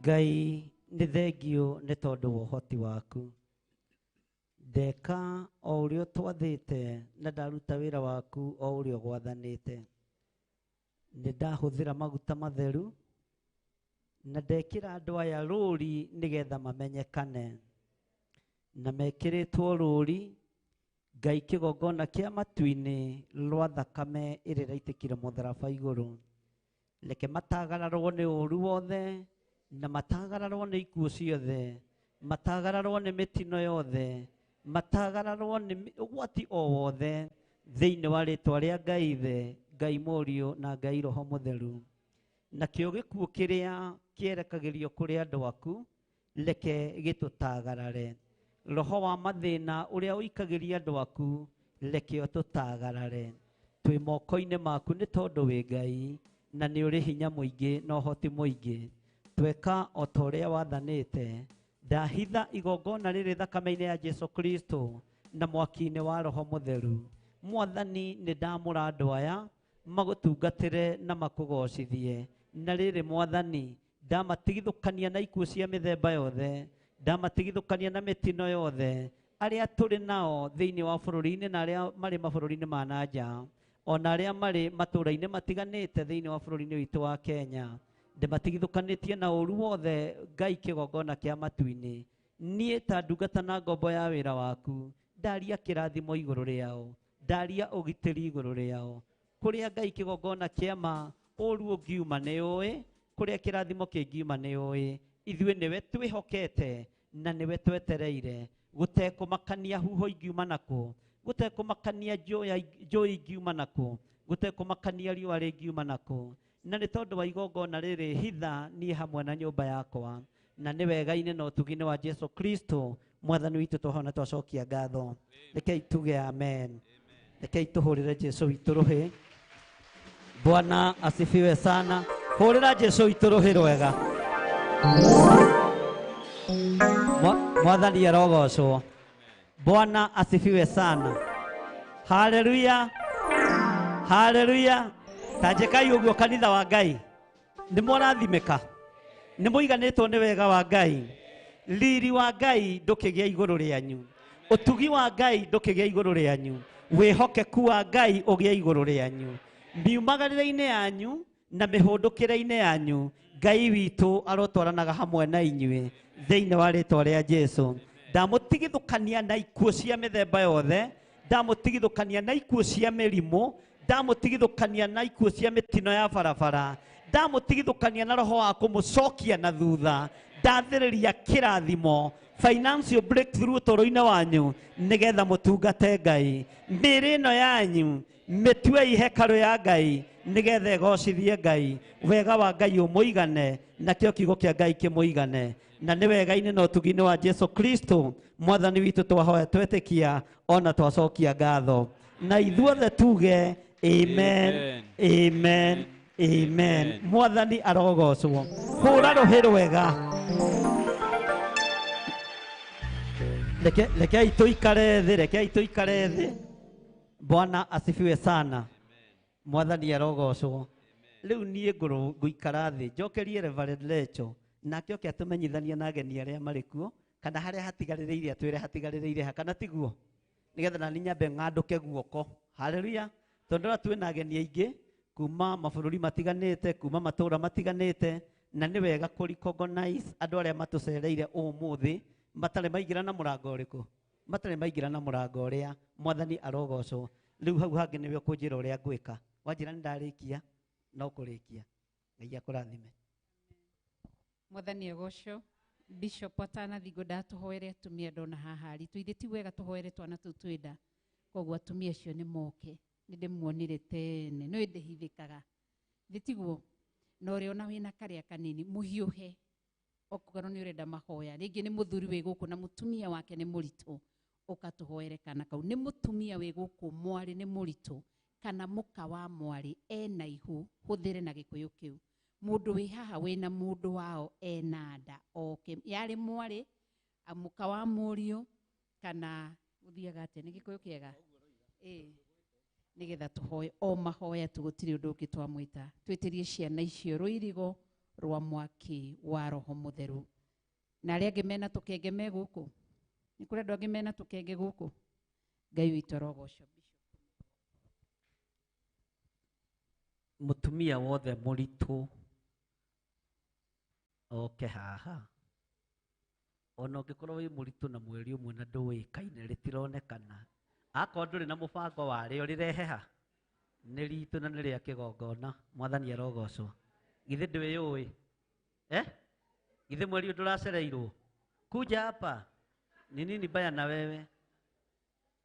Ngai nĩ thengio nĩ tondũ wa ũhoti waku. Ndeka o ũrĩa twathĩte na ndaruta wĩra waku o ũrĩa gwathanĩte. Nĩ ndahũthĩra maguta matheru na ndekĩra andũ aya rũũri nĩgetha mamenyekane. Na mekĩrĩtwo rũũri Ngai kĩgongona kĩa matu-inĩ rwa thakame ĩrĩa ĩraitĩkire mũtharaba igũrũ. Reke matagararwo nĩ ũũru wothe na matagararwo nĩ ikuũ ciothe, matagararwo nĩ mĩtino yothe, matagararwo nĩ ũgwati o wothe thĩinĩ wa rĩtwa rĩa Ngai Ithe, Ngai Mũriũ na Ngai Roho Mũtheru. Nakĩo gĩkuũ kĩrĩa kĩerekagĩrio kũrĩ andũ aku reke gĩtũtagarare. Roho wa mathĩna ũrĩa ũikagĩria andũ aku reke ũtũtagarare. Twĩ moko-inĩ maku nĩ tondũ wĩ Ngai na nĩ ũrĩ hinya mũingĩ na ũhoti mũingĩ. Tweka o ta ũrĩa wathanĩte. Ndahitha igongona rĩrĩ thakame-inĩ ya Jesu Kristo na mwaki-inĩ wa Roho Mũtheru. Mwathani nĩ ndamũra andũ aya magũtungatĩre na makũgocithie. Na rĩrĩ Mwathani ndamatigithũkania na ikuũ cia mĩthemba yothe, ndamatigithũkania na mĩtino yothe, arĩa tũrĩ nao thĩinĩ wa bũrũri-inĩ na arĩa marĩ mabũrũri-inĩ ma na nja, ona arĩa marĩ matũũra-inĩ matiganĩte thĩinĩ wa bũrũri-inĩ witũ wa Kenya. Ndĩmatigithũkanĩtie na ũũru wothe Ngai kĩgongona kĩa matu-inĩ. Niĩ ta ndungata na ngombo ya wĩra waku ndaria kĩrathimo igũrũ rĩao, ndaria ũgitĩri igũrũ rĩao. Kũrĩa Ngai kĩgongona kĩama ũũru ũngiuma nĩ ũĩ, kũrĩa kĩrathimo kĩngiuma nĩ ũĩ. Ithuĩ nĩwe twĩhokete na nĩwe twetereire. Gũtekũmakania huho ingiuma nakũ, gũtekũmakania njũĩ ingiuma nakũ, gũtekũmakania riũa rĩngiuma nakũ. Na nĩ tondũ wa igongona rĩrĩ hitha niĩ hamwe na nyũmba yakwa, na nĩ wega-inĩ na ũtugi-inĩ wa Jesu Kristo Mwathani witũ twahona twacokia ngatho. Rekei tuge amen. Rekei tũhũrĩre Jesu witũ rũhĩ. Bwana asifiwe sana. Hũrĩra Jesu witũ rũhĩ rwega. Mwathani arogocwo. Bwana asifiwe sana. Haleluya. Haleluya. Tanjekai ũguo kanitha wa Ngai. Nĩ mũrathimĩka. Nĩ mũiganĩtwo nĩ wega wa Ngai. Riri wa Ngai ndũkĩgĩa igũrũ rĩanyu. Ũtugi wa Ngai ndũkĩgĩa igũrũ rĩanyu. Wĩhokeku wa Ngai ũgĩe igũrũ rĩanyu. Miumagarĩre-inĩ yanyu na mĩhũndũkĩre-inĩ yanyu Ngai witũ arotwaranaga hamwe na inyuĩ thĩinĩ wa rĩtwa rĩa Jesu. Ndamũtigithũkania na ikuũ cia mĩthemba yothe, ndamũtigithũkania na ikuũ cia mĩrimũ, ndamũtigithũkania na ikuũ cia mĩtino ya barabara, ndamũtigithũkania na roho wa kũmũcokia na thutha, ndathĩrĩria kĩrathimo, financial breakthrough ũtũũro-inĩ wanyu nĩgetha mũtungate Ngai. Mĩĩrĩ ĩno yanyu mĩtuei hekarũ ya Ngai nĩgetha ĩgocithie Ngai. Wega wa Ngai ũmũigane, nakĩo kiugo kĩa Ngai kĩmũigane. Na nĩ wega-inĩ na ũtugi-inĩ wa Jesu Kristo Mwathani witũ twahoya twetĩkia ona twacokia ngatho. Na ithuothe tuge amen, amen, amen. Mwathani arogocwo. Hũra rũhĩ rwega. Rekei tũikare thĩ, rekei tũikare thĩ. Bwana asifiwe sana. Mwathani arogocwo. Rĩu niĩ ngũikara thĩ njokerie Reverend Lecho nake oke atũmenyithanie na ageni arĩa marĩ kuo, kana harĩa hatigarĩrĩire atwĩre hatigarĩrĩire ha, kana tiguo, nĩgetha nani nyambe ng'andũke guoko. Haleluya. Tondũ twĩna ageni aingĩ kuma mabũrũri matiganĩte, kuma matũũra matiganĩte, na nĩ wega kũ-recognize andũ arĩa matũcereire ũmũthĩ matarĩ maingĩra na mũrango ũrĩkũ, matarĩ maingĩra na mũrango ũrĩa. Mwathani arogocwo. Rĩu hau hangĩ nĩwe ũkũnjĩra ũrĩa ngwĩka. Wanjĩra nĩ ndarĩkia no kũrĩkia. Ngai akũrathime. Mwathani agocwo. Bishop atanathi ndatũhoere atumia ndona haha aritũ. Ithe ti wega tũhoere twana tũu twĩnda, koguo atumia acio nĩ moke. Nĩ ndĩmuonire tene no ndĩhithĩkaga. Ithe tiguo na ũrĩa ona wĩna karĩa kanini mũhiũhe okorwo nĩ ũrenda mahoya. Rĩngĩ nĩ mũthuri wĩ gũkũ na mũtumia wake nĩ mũritũ, ũkatũhoere kana kau. Nĩ mũtumia wĩ gũkũ mwarĩ nĩ mũritũ, kana mũka wa mwarĩ ena ihu, hũthĩre na gĩkũyũ kĩu. Mũndũ wĩ haha wĩna mũndũ wao ena nda oke, yarĩ mwarĩ, mũka wa mũriũ, kana gũthiaga atĩa nĩ gĩkũyũ kĩega. Nĩgetha tũhoe o mahoya, tũgũtirĩ ũndũ ũngĩ twamwĩta. Twĩtĩrie ciana icio rũirigo rwa mwaki wa roho mutheru. Na arĩa angĩ mena tũkenge me gũkũ, nĩ kũrĩ andũ angĩ mena tũkenge gũkũ. Ngai witũ arogocwo. Mũtumia wothe mũritũ oke haha. Ona ũngĩkorwo wĩ mũritũ na mweri ũmwe na ndũĩkaine rĩtironekana, akorwo ndũrĩ na mũbango warĩo rĩrehe ha, nĩ ritũ na nĩ rĩa kĩgongona. Mwathani arogocwo. Githĩ ndwĩyũĩ? Githĩ mweri ndũracereirwo? Kuja hapa ni nini baya na wewe?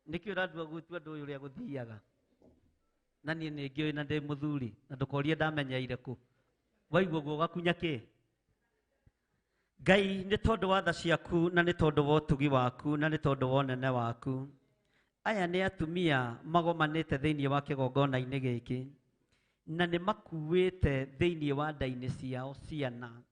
Nĩkĩ ũrandua gũtua ndũ ũrĩa gũthiaga? Na niĩ nĩ ngĩoĩ na ndĩ mũthuri na ndũkorie ndamenyeire kũ. Waigua guo gakunya kĩ? Ngai nĩ tondũ wa tha ciaku na nĩ tondũ wa ũtugi waku na nĩ tondũ wa ũnene waku. Aya nĩ atumia magomanĩte thĩinĩ wa kĩgongona-inĩ gĩkĩ na nĩ makuĩte thĩinĩ wa nda-inĩ ciao ciana.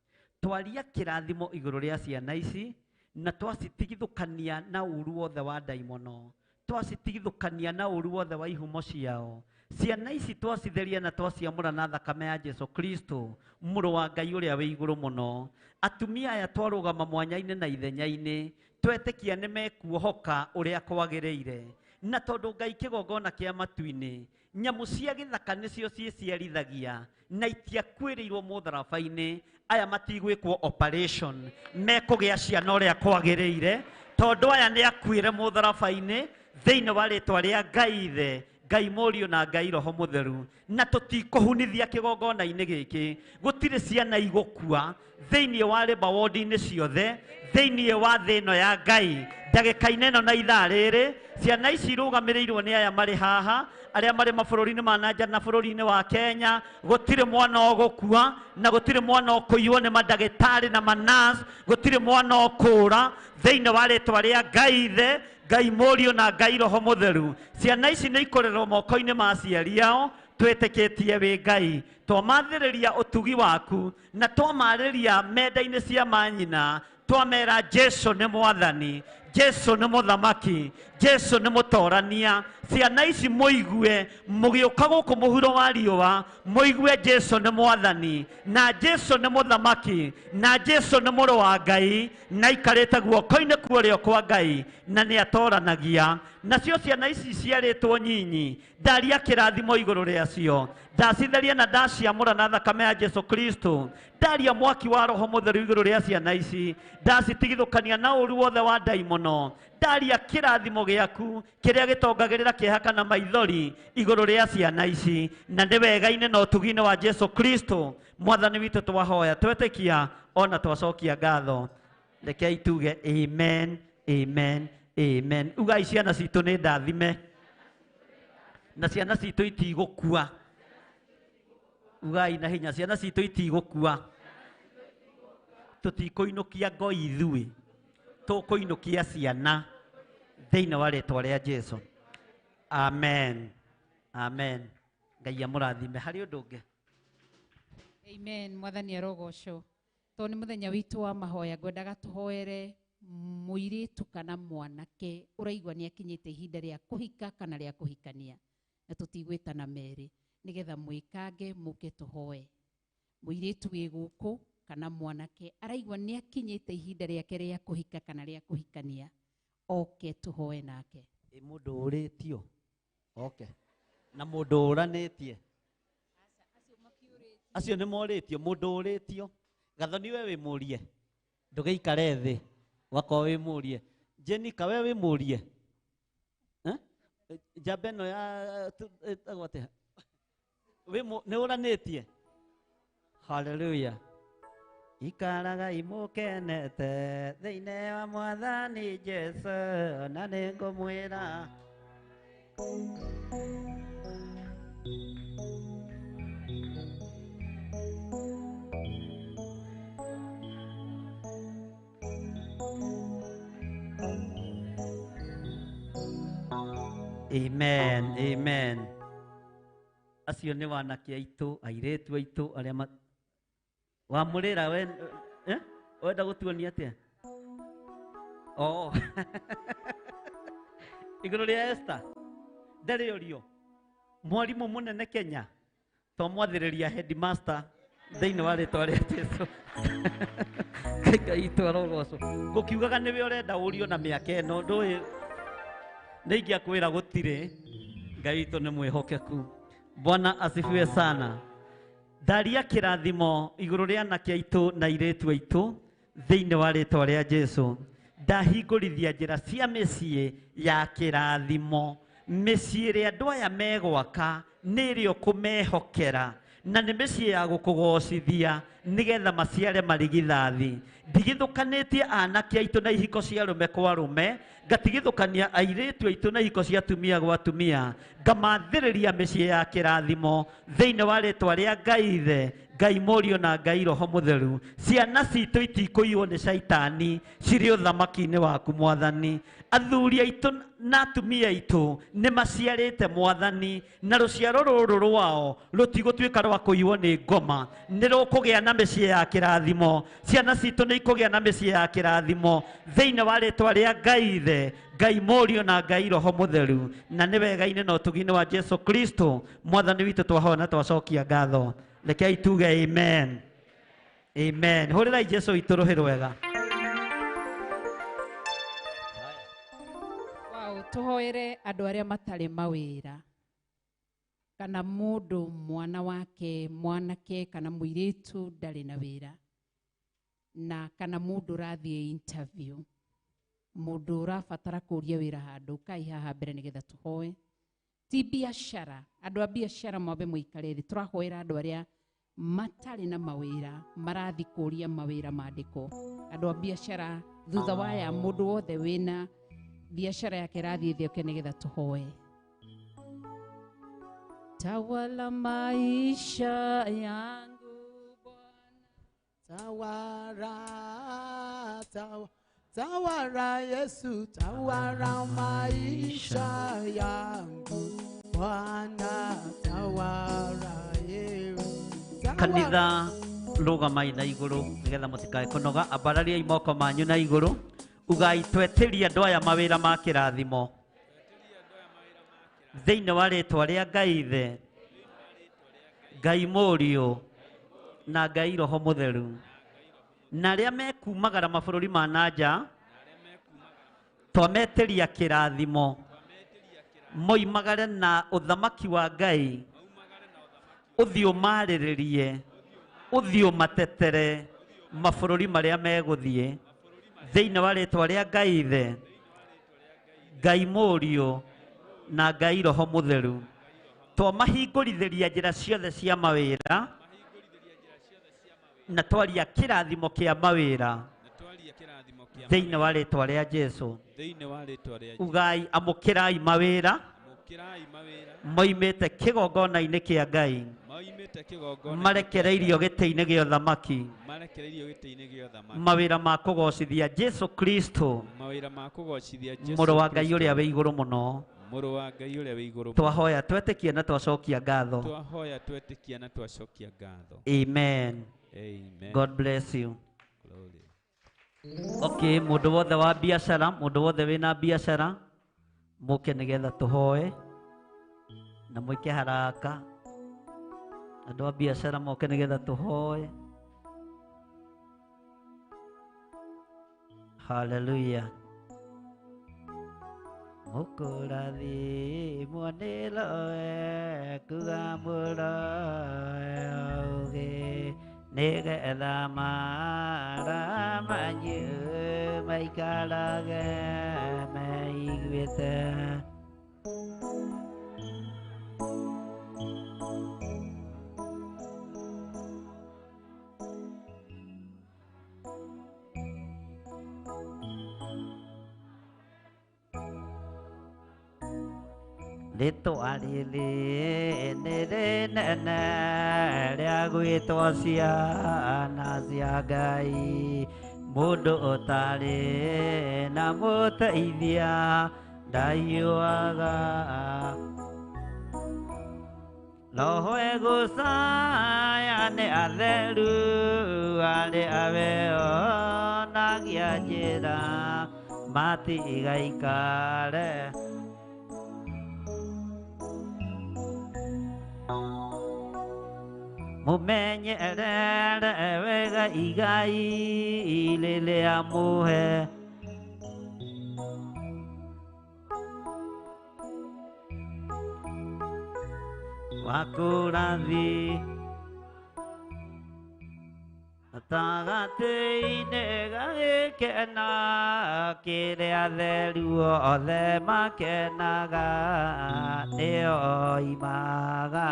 Twaria kĩrathimo igũrũ rĩa ciana ici na twacitigithũkania na ũru wothe wa ndaimono, twacitigithũkania na ũru wothe wa ihumo ciao. Ciana ici twacitheria na twaciamũra na thakame ya Jesu Kristo, mũrũ wa Ngai ũrĩa wĩ igũrũ mũno. Atumia aya twarũgama mwanya-inĩ na ithenya-inĩ, twetĩkia nĩ mekuohoka ũrĩa kwagĩrĩire. Na tondũ Ngai kĩgongona kĩa matu-inĩ, nyamũ cia gĩthaka nĩcio ciĩciarithagia na itiakuĩrĩirwo mũtharaba-inĩ, aya matigwĩkwo operation, mekũgĩa ciana ũrĩa kwagĩrĩire, tondũ aya nĩ akuĩre mũtharaba-inĩ thĩinĩ wa rĩtwa rĩa Ngai Ithe, Ngai Mũriũ na Ngai Roho Mũtheru. Na tũtikũhunithia kĩgongona-inĩ gĩkĩ, gũtirĩ ciana igũkua thĩinĩ wa rĩmba wodi-inĩ ciothe, thĩinĩ wa thĩ ĩno ya Ngai. Ndagĩka-inĩ ĩno na ithaa rĩrĩ, ciana ici irũgamĩrĩirwo nĩ aya marĩ haha, arĩa marĩ mabũrũri-inĩ ma nanja na bũrũri-inĩ wa Kenya. Gũtirĩ mwana ũgũkua na gũtirĩ mwana ũkũiywo nĩ mandagĩtarĩ na manurse, gũtirĩ mwana ũkũũra thĩinĩ wa rĩtwa rĩa Ngai Ithe, Ngai Mũriũ na Ngai Roho Mũtheru. Ciana ici nĩ ikorerwo moko-inĩ ma aciari ao, twĩtĩkĩtie wĩ Ngai. Twamathĩrĩria ũtugi waku na twamarĩria menda-inĩ cia manyina, twamera Jesu nĩ Mwathani, Jesu nĩ Mũthamaki, Jesu nĩ Mũtorania. Ciana ici mũigue mũgĩũka gũkũ mũhuro wa riũa, mũigue Jesu nĩ Mwathani na Jesu nĩ Mũthamaki na Jesu nĩ Mũrũ wa Ngai, na ikarĩte guoko-inĩ kwa ũrĩo kwa Ngai na nĩ atoranagia. Nacio ciana ici ciarĩtwo nyinyi, ndaria kĩrathimo igũrũ rĩacio, ndacitheria na ndaciamũra na thakame ya Jesu Kristo. Ndaria mwaki wa Roho Mũtheru igũrũ rĩa ciana ici, ndacitigithũkania na ũru wothe wa ndaimono. Ndaria kĩrathimo gĩaku kĩrĩa gĩtongagĩrĩra kĩeha kana maithori igũrũ rĩa ciana ici, na nĩ wega-inĩ na ũtugi-inĩ wa Jesu Kristo. Mwathani witũ twahoya, twetĩkia ona twacokia ngatho. Rekei tuge amen, amen, amen. Ugai ciana citũ nĩ ndathime na ciana citũ itigũkua. Ugai na hinya, ciana citũ itigũkua. Tũtikũinũkia ngoi ithuĩ, tũkũinũkia ciana thĩinĩ wa rĩtwa rĩa Jesu. Amen, amen. Ngai amũrathime. Harĩ ũndũ ũngĩ? Amen. Mwathani arogocwo. Tondũ nĩ mũthenya witũ wa mahoya, ngwendaga tũhoere mũirĩtu kana mwanake ũraigua nĩ akinyĩte ihinda rĩa kũhika kana rĩa kũhikania, na tũtigwĩtana merĩ, nĩgetha mwĩkange mũke tũhoe. Mũirĩtu wĩ gũkũ kana mwanake araigua nĩ akinyĩte ihinda rĩake rĩa kũhika kana rĩa kũhikania, oke tũhoe nake. Mũndũ ũrĩtio oke na mũndũ ũranĩtie, acio nĩ morĩtio. Mũndũ ũrĩtio, Gathoni we wĩ mũrie, ndũgĩikare thĩ, wakorwo wĩ mũrie. Jenika we wĩ mũrie, njamba ĩno ya gwate nĩ ũranĩtie. Haleluya. Ikaraga imũkenete thĩinĩ wa Mwathani Jesu, na nĩ ngũmwĩra amen, amen. Acio nĩ wanake aitũ, airĩtu aitũ arĩa wamũrĩra we, wenda gũtuonia atĩa? Igũrũ rĩa Esther ndarĩ ũrio mwarimũ mũnene Kenya, to mwathĩrĩria headmaster thĩinĩ wa rĩtwa rĩa Jesũ Ngai twarogocwo ngũkiugaga nĩwe ũrenda ũrio na mĩaka ĩno ndũĩ nĩ ingĩakwĩra gũtirĩ Ngai witũ nĩ mwĩhokeku. Bwana asifiwe sana. Ndaria kĩrathimo igũrũ rĩa anake aitũ na airĩtu aitũ thĩinĩ wa rĩtwa rĩa Jesũ. Ndahingũrithia njĩra cia mĩciĩ ya kĩrathimo, mĩciĩ ĩrĩa andũ aya megwaka nĩ ĩrĩ ũkũmehokera na nĩ mĩciĩ ya gũkũgocithia nĩgetha maciare marigithathi. Ndigithũkanĩtie anake aitũ na ihiko cia arũme kwa arũme, ngatigithũkania airĩtu aitũ na ihiko cia atumia gwa atumia, ngamathĩrĩria mĩciĩ ya kĩrathimo thĩinĩ wa rĩtwa rĩa Ngai Ithe, Ngai Mũriũ na Ngai Roho Mũtheru. Ciana citũ itikũiywo nĩ caitani, cirĩ ũthamaki-inĩ waku Mwathani. Athuri aitũ na atumia aitũ nĩ maciarĩte Mwathani, na rũciaro rũrũ rwao rũtigũtuĩka rwa kũiywo nĩ ngoma, nĩ rũkũgĩa na mĩciĩ ya kĩrathimo. Ciana citũ nĩ ikũgĩa na mĩciĩ ya kĩrathimo thĩinĩ wa rĩtwa rĩa Ngai Ithe, Ngai Mũriũ na Ngai Roho Mũtheru. Na nĩ wega-inĩ na ũtugi-inĩ wa Jesũ Kristo Mwathani witũ twahoya na twacokia ngatho. Rekei tuge amen. Amen. Hũrĩrai Jesũ witũ rũhĩ rwega. Wow, tuhoere andũ arĩa matarĩ mawĩra kana mũndũ mwana wake mwanake kana mũirĩtu ndarĩ na wĩra na kana mũndũ ũrathiĩ interview, mũndũ ũrabatara kũria wĩra handũ, kai haha mbere nĩgetha tuhoe. Ti biacara, andũ a biacara mwambe mũikare thĩ, tũrahoera andũ arĩa matarĩ na mawĩra marathi kũria mawĩra mandĩko. Andũ a biacara thutha waya mũndũ wothe wĩna biashara yake rathi thĩ oke nĩgetha tuhoe. Tawala maisha yangu Bwana, tawala Yesu, tawala maisha yangu Bwana, tawala Yesu. Kanitha rũgamai na igũrũ nĩgetha mũtikae kũnoga, ambarariai moko manyu na igũrũ, ugai twetĩria andũ aya mawĩra ma kĩrathimo thĩinĩ wa rĩtwa rĩa Ngai Ithe, Ngai Mũriũ na Ngai Roho Mũtheru. Na arĩa mekumagara mabũrũri ma nanja twametĩria kĩrathimo moimagare na ũthamaki wa Ngai, ũthiĩ ũmarĩrĩrie, ũthiĩ ũmatetere mabũrũri marĩa megũthiĩ thĩinĩ wa rĩtwa rĩa Ngai Ithe, Ngai Mũriũ na Ngai Roho Mũtheru. Twamahingũrithĩria njĩra ciothe cia mawĩra na twaria kĩrathimo kĩa mawĩra thĩinĩ wa rĩtwa rĩa Jesũ. Ugai amũkĩrai mawĩra moimĩte kĩgongona-inĩ kĩa Ngai, marekereirio gĩtĩ-inĩ gĩa ũthamaki, mawĩra ma kũgocithia Jesũ Kristo mũrũ wa Ngai ũrĩa wĩ igũrũ mũno. Twahoya twetĩkia na twacokia ngatho. Amen. God bless you. Okay, mũndũ wothe wa biacara, mũndũ wothe wĩna biacara mũke nĩgetha tũhoe na mũike haraka. Andũ a biacara moke nĩgetha tũhoe. Hallelujah. Mukurathimwo nĩ Roho kugamũroe ũgĩ nĩgetha mara manyu maikarage meiguĩte. Rĩtwa rĩrĩ nĩ rĩnene rĩa gwĩtwo ciana cia Ngai, mũndũ ũtarĩ na mũteithia ndaiyũaga. Roho egũcaya nĩ atheru arĩ abeonagia njĩra matigaikare. mumenyerere wega igai rĩrĩa mũhe wakũrathi gatagatĩ-inĩ gagĩkena kĩrĩa atheru othe makenaga nĩo oimaga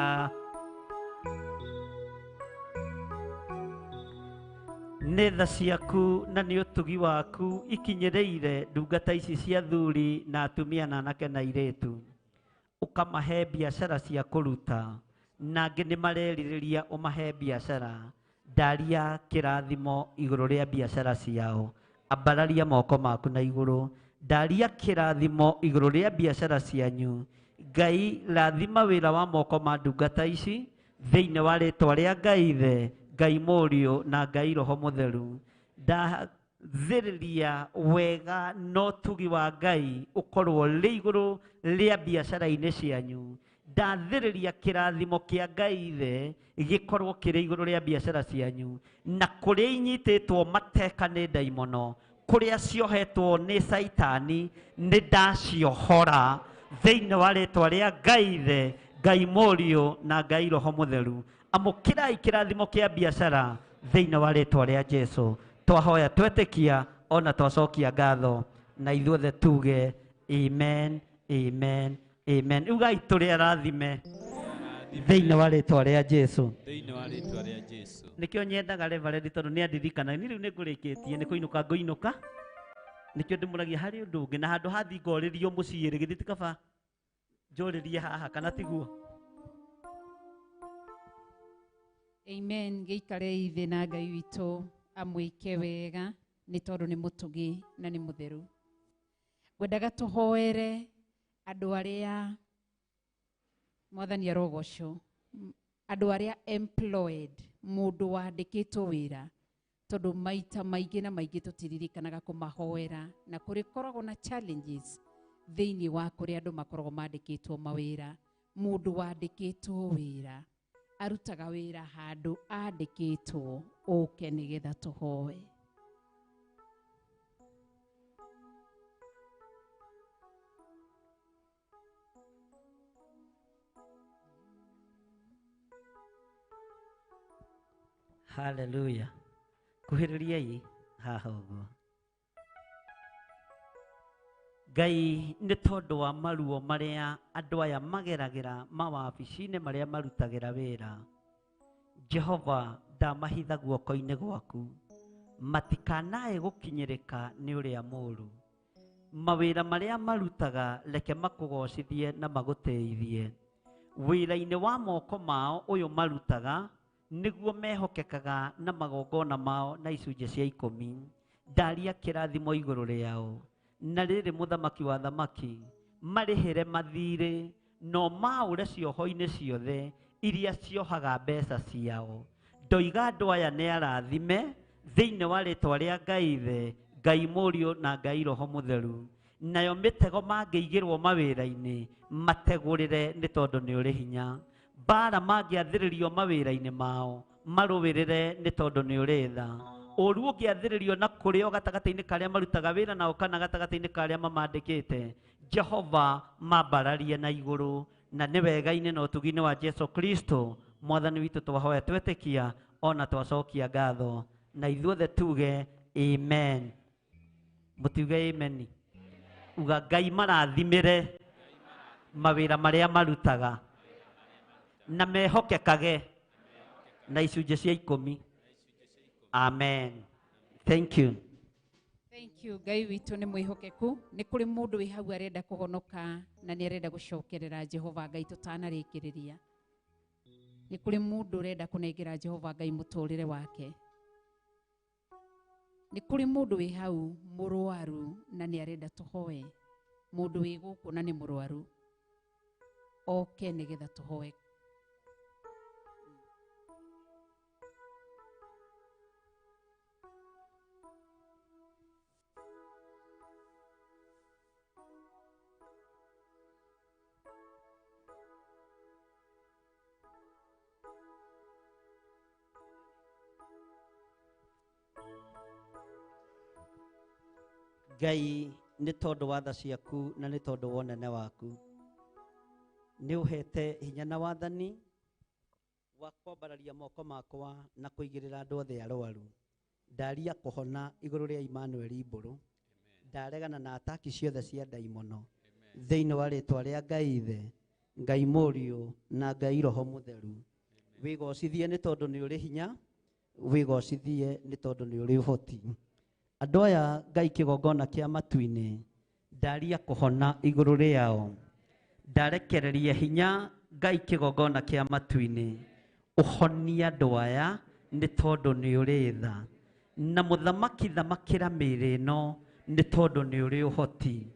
nĩ tha ciaku na nĩ ũtugi waku ikinyĩrĩire ndungata ici cia thuri na atumia na anake na airĩtu ũkamahe biacara cia kũruta na angĩ nĩ marerirĩria ũmahe biacara ndaria kĩrathimo igũrũ rĩa biacara ciao ambararia moko maku na igũrũ ndaria kĩrathimo igũrũ rĩa biacara cianyu Ngai rathima wĩra wa moko ma ndungata ici thĩinĩ wa rĩtwa rĩa Ngai Ithe Ngai Mũriũ na Ngai Roho Mũtheru ndathĩrĩria wega no tugi wa Ngai ũkorwo rĩ igũrũ rĩa biacara-inĩ cianyu ndathĩrĩria kĩrathimo kĩa Ngai Ithe gĩkorwo kĩrĩ igũrũ rĩa biacara cianyu na kũrĩa inyitĩtwo mateka nĩ ndaimono kũrĩa ciohetwo nĩ Saitani nĩ ndaciohora thĩinĩ wa rĩtwa rĩa Ngai Ithe Ngai Mũriũ na Ngai Roho Mũtheru amũkĩrai kĩrathimo kĩa biacara thĩinĩ wa rĩtwa rĩa Jesũ twahoya twetĩkia ona twacokia ngatho na ithuothe tuge amen amen amen ugai tũrĩa rathime thĩinĩ wa rĩtwa rĩa Jesũ thĩinĩ wa rĩtwa rĩa Jesũ nĩkĩo nyendaga reverend tondũ nĩ andirikana niĩ rĩu nĩ ngũrĩkĩtie nĩ kũinũka ngũinũka nĩkĩo ndĩmũragia harĩ ũndũ ũngĩ na handũ hathi ngorĩrio mũciĩ rĩ githĩ ti kaba njũrĩrie haha kana tiguo Amen. Gĩikarei thĩ na Ngai witũ amwĩke wega nĩ tondũ nĩ mũtugi na nĩ mũtheru. Ngwendaga tũhoere andũ arĩa Mwathani arogocwo andũ arĩa employed mũndũ wandĩkĩtwo wĩra tondũ maita maingĩ na maingĩ tũtiririkanaga kũmahoera na kũrĩ koragwo na challenges thĩinĩ wa kũrĩa andũ makoragwo mandĩkĩtwo mawĩra mũndũ wandĩkĩtwo wĩra arutaga wĩra handũ andĩkĩtwo ũke nĩgetha tũhoe. Hallelujah. Kuhĩrĩriai haha ũguo. Ngai nĩ tondũ wa maruo marĩa andũ aya mageragĩra mawabici-inĩ marĩa marutagĩra wĩra. Jehova ndamahitha guoko-inĩ gwaku. Matikanae gũkinyĩrĩka nĩ ũrĩa mũũru. Mawĩra marĩa marutaga reke makũgocithie na magũteithie. Wĩra-inĩ wa moko mao ũyũ marutaga nĩguo mehokekaga na magongona mao na icunjĩ cia 10. Ndaria kĩrathimo igũrũ rĩao. Na rĩrĩ mũthamaki wa thamaki marĩhĩre mathirĩ no maũre cioho-inĩ ciothe iria ciohaga mbeca ciao. Ndoiga andũ aya nĩ arathime thĩinĩ wa rĩtwa rĩa Ngai Ithe Ngai Mũriũ na Ngai Roho Mũtheru. Nayo mĩtego mangĩigĩrwo mawĩra-inĩ mategũrĩre nĩ tondũ nĩ ũrĩ hinya. Mbara mangĩathĩrĩrio mawĩra-inĩ mao marũwĩrĩre nĩ tondũ nĩ ũrĩ tha. Ũru ũngĩathĩrĩrio na kũrĩo gatagatĩ-inĩ karĩa marutaga wĩra nao kana gatagatĩ-inĩ karĩa mamandĩkĩte. Jehova mambararie na igũrũ na nĩ wega-inĩ na ũtugi-inĩ wa Jesu Kristo Mwathani witũ twahoya twetĩkia ona twacokia ngatho na ithuothe tuge amen. Mũtiuge amen. Uga Ngai marathimĩre mawĩra marĩa marutaga na mehokekage na icunjĩ cia 10. Amen. Thank you. Thank you. Ngai witũ nĩ mwĩhokeku. Nĩ kũrĩ mũndũ wĩ hau arenda kũhonoka na nĩ arenda gũcokerera Jehova Ngai tũtanarĩkĩrĩria. Nĩ kũrĩ mũndũ ũrenda kũnengera Jehova Ngai mũtũrĩre wake. Nĩ kũrĩ mũndũ wĩ hau mũrwaru na nĩ arenda tũhoe. Mũndũ wĩ gũkũ na nĩ mũrwaru. Oke nĩgetha tũhoe. Ngai nĩ tondũ wa tha ciaku na nĩ tondũ wa ũnene waku nĩ ũhete hinya na wathani wa kwambararia moko makwa na kũigĩrĩra andũ othe arwaru. Ndaria kũhona igũrũ rĩa Emmanuel Mbũrũ. Ndaregana na ataki ciothe cia ndaimono thĩinĩ wa rĩtwa rĩa Ngai Ithe, Ngai Mũriũ na Ngai Roho Mũtheru. Wĩgocithie nĩ tondũ nĩ ũrĩ hinya, wĩgocithie nĩ tondũ nĩ ũrĩ ũhoti. Andũ aya Ngai kĩgongona kĩa matu-inĩ, ndaria kũhona igũrũ rĩao. Ndarekereria hinya Ngai kĩgongona kĩa matu-inĩ, ũhonia andũ aya nĩ tondũ nĩ ũrĩ tha. Na mũthamaki thamakĩra mĩĩrĩ ĩno nĩ tondũ nĩ ũrĩ ũhoti.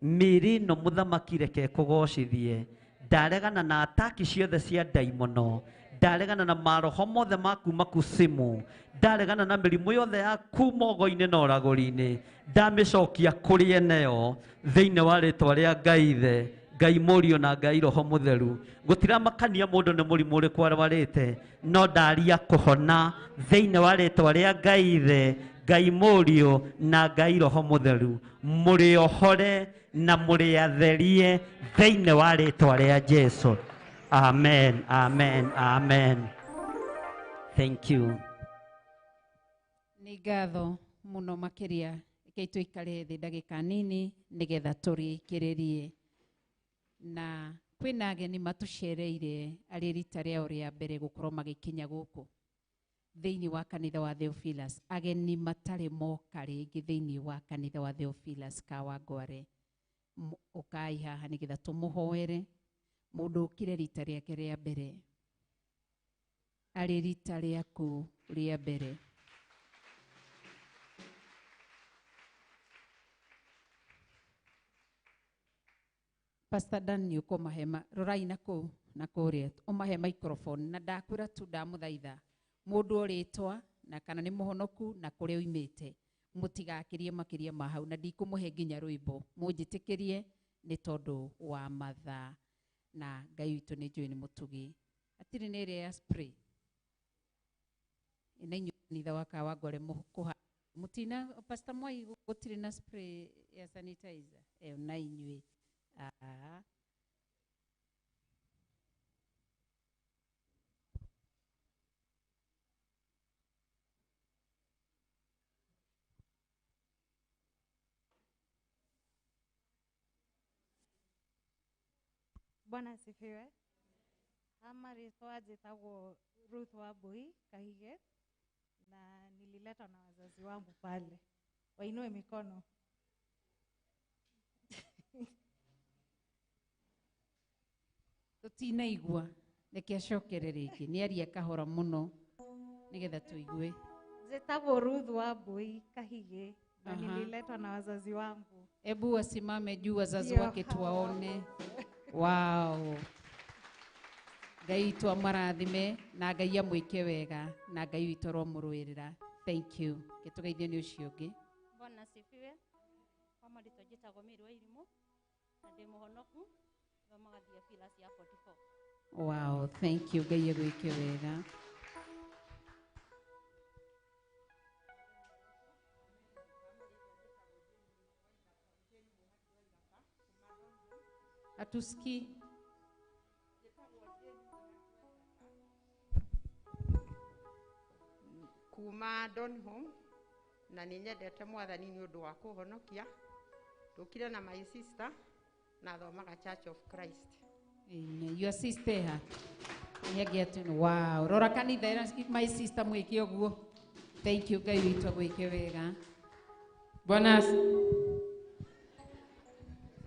Mĩĩrĩ ĩno mũthamaki reke kũgocithie. Ndaregana na ataki ciothe cia ndaimono, ndaregana na maroho mothe maku makusimu, ndaregana na mĩrimũ yothe ya kumogo-inĩ na ũragũri-inĩ, ndamĩcokia kũrĩ eneyo thĩinĩ wa rĩtwa rĩa Ngai Ithe, Ngai Mũriũ na Ngai Roho Mũtheru. Gũtiramakania mũndũ nĩ mũrimũ ũrĩkũ arwarĩte, no ndaria kũhona thĩinĩ wa rĩtwa rĩa Ngai Ithe, Ngai Mũriũ na Ngai Roho Mũtheru. Mũrĩ ohore na mũrĩ atherie thĩinĩ wa rĩtwa rĩa Jesũ. Amen, amen, amen. Thank you. Nĩ ngatho mũno makĩria, rekei tũikare thĩ ndagĩka nini nĩgetha tũrĩkĩrĩrie. Na kwĩna ageni matũcereire arĩ rita rĩao rĩa mbere gũkorwo magĩkinya gũkũ thĩinĩ wa kanitha wa Theophilus. Ageni matarĩ moka rĩngĩ thĩinĩ wa kanitha wa Theophilus Kawangware, ũkai haha nĩgetha tũmũhoere. Mũndũ ũkire rita rĩake rĩa mbere, arĩ rita rĩaku rĩa mbere. Pastor Dan nĩ ũkũmahe rorai na kũu na kũrĩa, ũmahe microphone. Na ndakwĩra tu ndamũthaitha mũndũ ũrĩtwa na kana nĩ mũhonoku na kũrĩa oimĩte, mũtigakĩrie makĩria ma hau, na ndikũmũhe nginya rwĩmbo, mũnjĩtĩkĩrie nĩ tondũ wa mathaa. Na Ngai witũ nĩ njũĩ nĩ mũtugi. Atirĩ nĩ ĩrĩa ya spray ĩna inyuĩ kanitha wa Kawangware mũtina Pastor Mwai gũtirĩ na spray ya sanitizer na inyuĩ. Bwana asifiwe. Rĩtwa njĩtagwo Ruth Wambui Kahige na nililetwa na wazazi wangu pale. Wainue mikono. Tũtinaigua, reke acokere rĩngĩ, nĩ aria kahora mũno nĩgetha tũigue. Njĩtagwo Ruth Wambui Kahige na nililetwa na wazazi wangu. Ebu wasimame juu wazazi wake tuwaone. Wow. Ngai witũ amarathime na Ngai amwĩke wega na Ngai witũ aromũrũĩrĩra. Thank you. Gĩtũgeithio nĩ ũcio ũngĩ. Bwana asifiwe. Kwa marĩtwa njĩtagwo Mary wa Irimũ na ndĩ mũhonoku thomaga Theophilus ya 44. Wow, thank you. Ngai agwĩke wega. Atuski. Kuma Donholm na nĩ nyendete mwathani nĩ ũndũ wa kũhonokia. Tũkire na my sister na thomaga Church of Christ. Amen. Your sister ha. Wow, rora kanitha my sister mwĩke ũguo. Thank you. Ngai witũ agwĩke wega.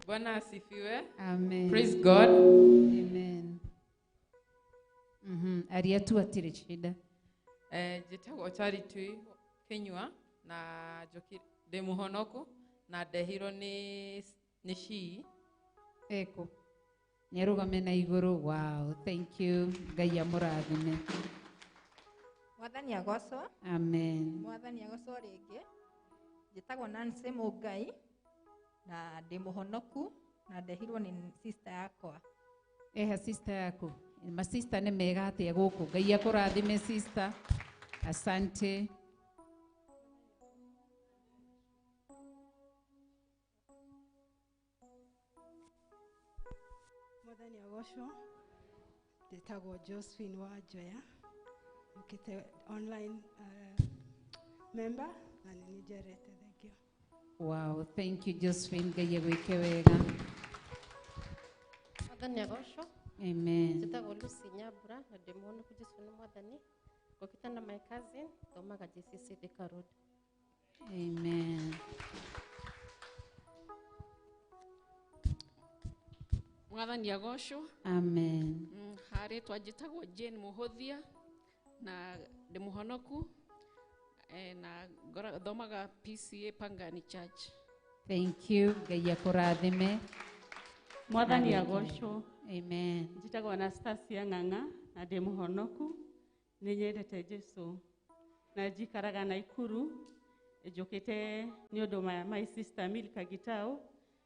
Bwana asifiwe. Amen. Praise God. Amen. Aria tu atirĩ shida. Njĩtagwo Charity Kenyua na ndĩ mũhonoku na ndehirwo nĩ cii. Eko. Nĩ arũgame na igũrũ. Wow, thank you. Ngai amũrathime. Mwathani agocwo. Amen. Mwathani agocwo rĩngĩ. Njĩtagwo Nancy Mũngai na ndĩ mũhonoku na ndehirwo nĩ sister yakwa. Eha sister yaku. Ma sister nĩ mega atĩa gũkũ. Ngai akũrathime sister. Asante. Mwathani agocwo ndĩtagwo Josephine Wanjoya ukite online member na nĩ njerete. Thank you. Wow, thank you Josephine, Ngai agwĩke wega. Mwathani agocwo. Amen. Njĩtagwo Lucy Nyambura na ndĩmuona ku Jesũ nĩ Mwathani. Ngũkĩta na my cousin thomaga JCC Thika Road. Amen. Mwathani agocwo. Amen. Harĩ twanjĩtagwo Jane Muhothia na ndĩ mũhonoku na thomaga PCA Pangani Church. Thank you, Ngai akũrathime. Mwathani agocwo. Amen. Njĩtagwo Anastasia Ng'ang'a na ndĩ mũhonoku, nĩ nyendete Jesũ na njikaraga Naikuru, njũkĩte nĩ ũndũ my sister Milka Gitau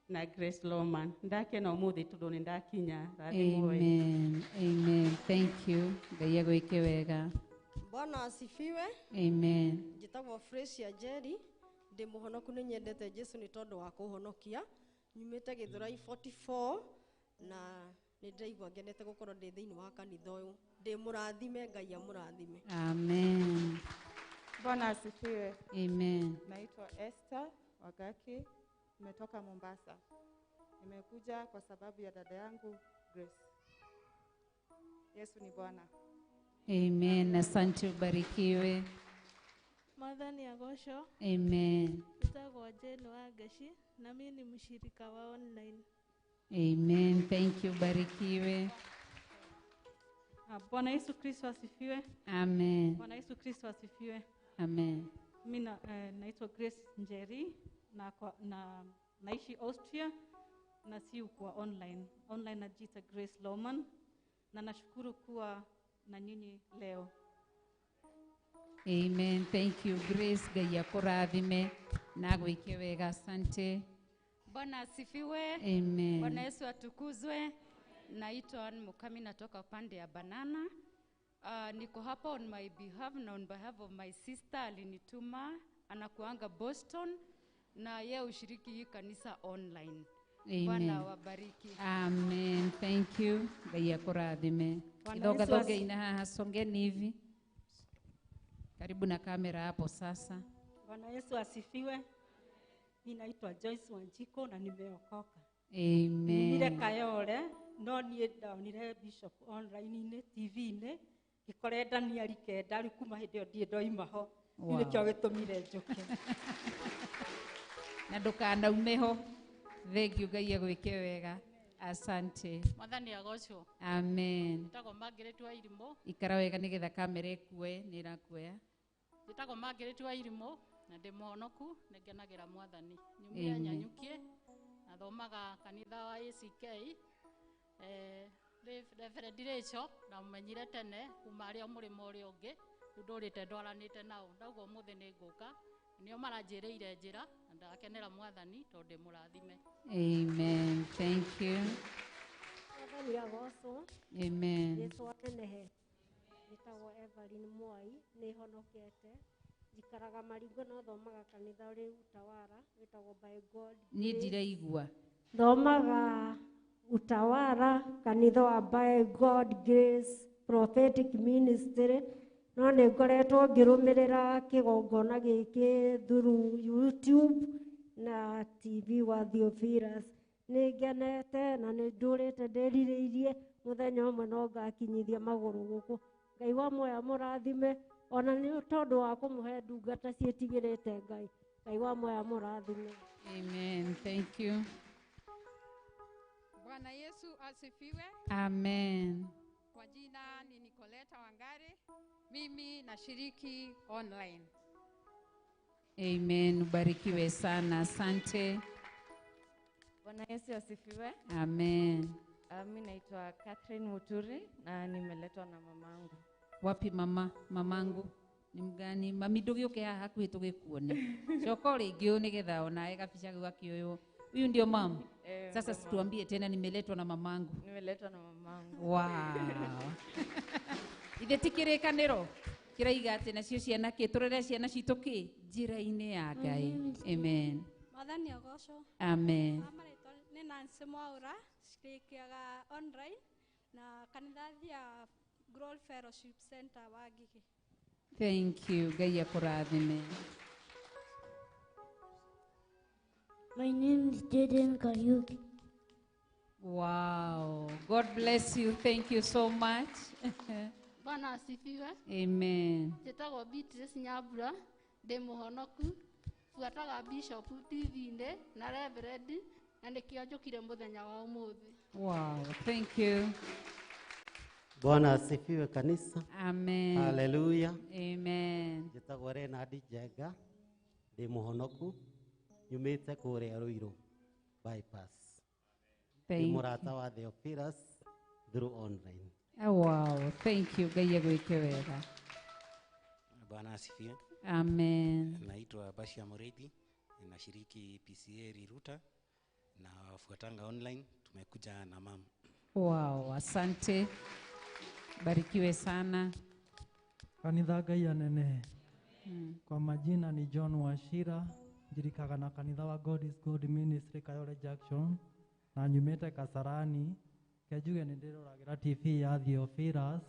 na Grace Loman. Ndakena ũmũthĩ tondũ nĩ ndakinya. Amen. Amen. Thank you. Ngai agwĩke wega. Bwana asifiwe. Amen. Njĩtagwo Frecia Jerry, ndĩ mũhonoku, nĩ nyendete Jesũ nĩ tondũ wa kũhonokia. Nyumĩte Gĩthũrai 44 na nĩ ndaigua ngenete gũkorwo ndĩ thĩinĩ wa kanitha ũyũ. Ndĩ mũrathime, Ngai amũrathime. Amen. Bwana asifiwe. Amen. Naitwa Esther Wagaki, nimetoka Mombasa. Nimekuja kwa sababu ya dada yangu Grace. Yesu ni Bwana. Amen. Asante, ubarikiwe. Mwathani agocwo. Amen. Njĩtagwo Jane Wagashi na mimi ni mshirika wa online. Amen. Thank you, ubarikiwe. Bwana Yesu Kristo asifiwe. Amen. Bwana Yesu Kristo asifiwe. Amen. Mimi naitwa Grace Njeri na naishi Austria na si kwa online. Online najiita Grace Loman na nashukuru kuwa na nyinyi leo. Amen. Thank you Grace, Ngai akũrathime na agwĩke wega. Asante. Bwana asifiwe. Amen. Bwana Yesu atukuzwe. Naitwa Ann Mukami, natoka upande ya Banana. Niko hapa on my behalf na on behalf of my sister alinituma, anakuanga Boston na yeye ushiriki hii kanisa online. Amen. Bwana wabariki. Amen. Thank you. Ngai akũrathime. Thonge ina haha, songeni hivi. Karibu na kamera hapo sasa. Bwana Yesu asifiwe. Mimi naitwa Joyce Wanjiko na nimeokoka. Amen. Nile Kayole no nie ndaonire Bishop online TV-inĩ ngĩkora Daniel Kenda rĩu kuma hĩndĩ ĩyo ndiĩ ndoima ho. Nĩkĩo gĩtũmire njũke. Na ndũkanaume ho. Thengiũ, Ngai agwĩke wega. Asante. Mwathani agocwo. Amen. Njĩtagwo Margaret wa Irimũ. Ikara wega nĩgetha kamera ĩkue, nĩ ĩrakuoya. Njĩtagwo Margaret wa Irimũ na ndĩ mũhonoku, nĩ ngenagĩra Mwathani. Nyumire Nyanyukie na thomaga kanitha wa ACK. Reverend Rachel na mũmenyire tene kuma arĩa mũrĩmo ũrĩa ũngĩ, rĩu ndũrĩte ndwaranĩte nao. Ndauga ũmũthĩ nĩ ngũka, nĩo maranjĩrĩire njĩra na ndakenera Mwathani tondũ ndĩ mũrathime. Amen. Thank you. Mwathani agocwo. Amen. Yesu anenehe. Njĩtagwo Evelyn Mwai, nĩ honokete. Njikaraga Maringo no thomaga kanitha ũrĩ Utawara, wĩtagwo By God. Niĩ ndiraigua. Thomaga Utawara, kanitha wa By God Grace Prophetic Ministry. No nĩ ngoretwo ngĩrũmĩrĩra kĩgongona gĩkĩ through YouTube na TV wa Theophilus. Nĩ ngenete na nĩ ndũrĩte ndĩrirĩirie mũthenya ũmwe no ngakinyithia magũrũ gũkũ. Ngai wa muoyo amũrathime, ona nĩ tondũ wa kũmũhe ndungata ciĩtigĩrĩte Ngai. Ngai wa muoyo amũrathime. Amen. Thank you. Bwana Yesu asifiwe. Amen. Kwa jina ni Nicoleta Wangari. Mimi nashiriki online. Amen. Ubarikiwe sana. Asante. Bwana Yesu asifiwe. Amen. Mimi naitwa Catherine Muturi na nimeletwa na mamangu. Wapi mama? Mamangu ni mgani? Mami ndũgĩũke haha hakuhĩ tũgĩkuone. Coka rĩngĩ nĩgetha onae gabica gakĩoywo. Huyu ndio mama. Sasa situambie tena nimeletwa na mamangu. Nimeletwa na mamangu. Wow. Ithe tikĩrĩkanĩro kĩraiga atĩ nacio ciana kĩ tũrere ciana citũ kĩ njĩra-inĩ ya Ngai. Amen. Mwathani agocwo. Amen. Nĩ Nancy Mwaura cirikiaga online na kanithathi ya Glory Fellowship Center Wangige. Thank you. Ngai akũrathime. My name is Jaden Kariuki. Wow. God bless you. Thank you so much. Bwana asifiwe. Amen. Njĩtagwo Beatrice Nyambura, ndĩ mũhonoku, buataga Bishop TV-inĩ na Reverend, na nĩkĩo njũkire mũthenya wa ũmũthĩ. Wow. Thank you. Bwana asifiwe kanisa. Amen. Hallelujah. Amen. Njĩtagwo Renard Njenga, ndĩ mũhonoku, nyumĩte kũrĩa Ruiru bypass. Thank Ndĩ you. mũrata wa Theophilus through online. Oh, wow. Thank you. Ngai agwĩke wega. Bwana asifiwe. Amen. Naitwa Bashia Muredi, nashiriki PCA Riruta na wafuatanga online, tumekuja na mama. Wow, asante. Barikiwe sana. Kanitha Ngai anene. Kwa majina ni John Washira, njirikaga na kanitha wa God is Good Ministry Kayole Junction, na nyumite Kasarani, kejuge nindiroragira TV ya Theophilus,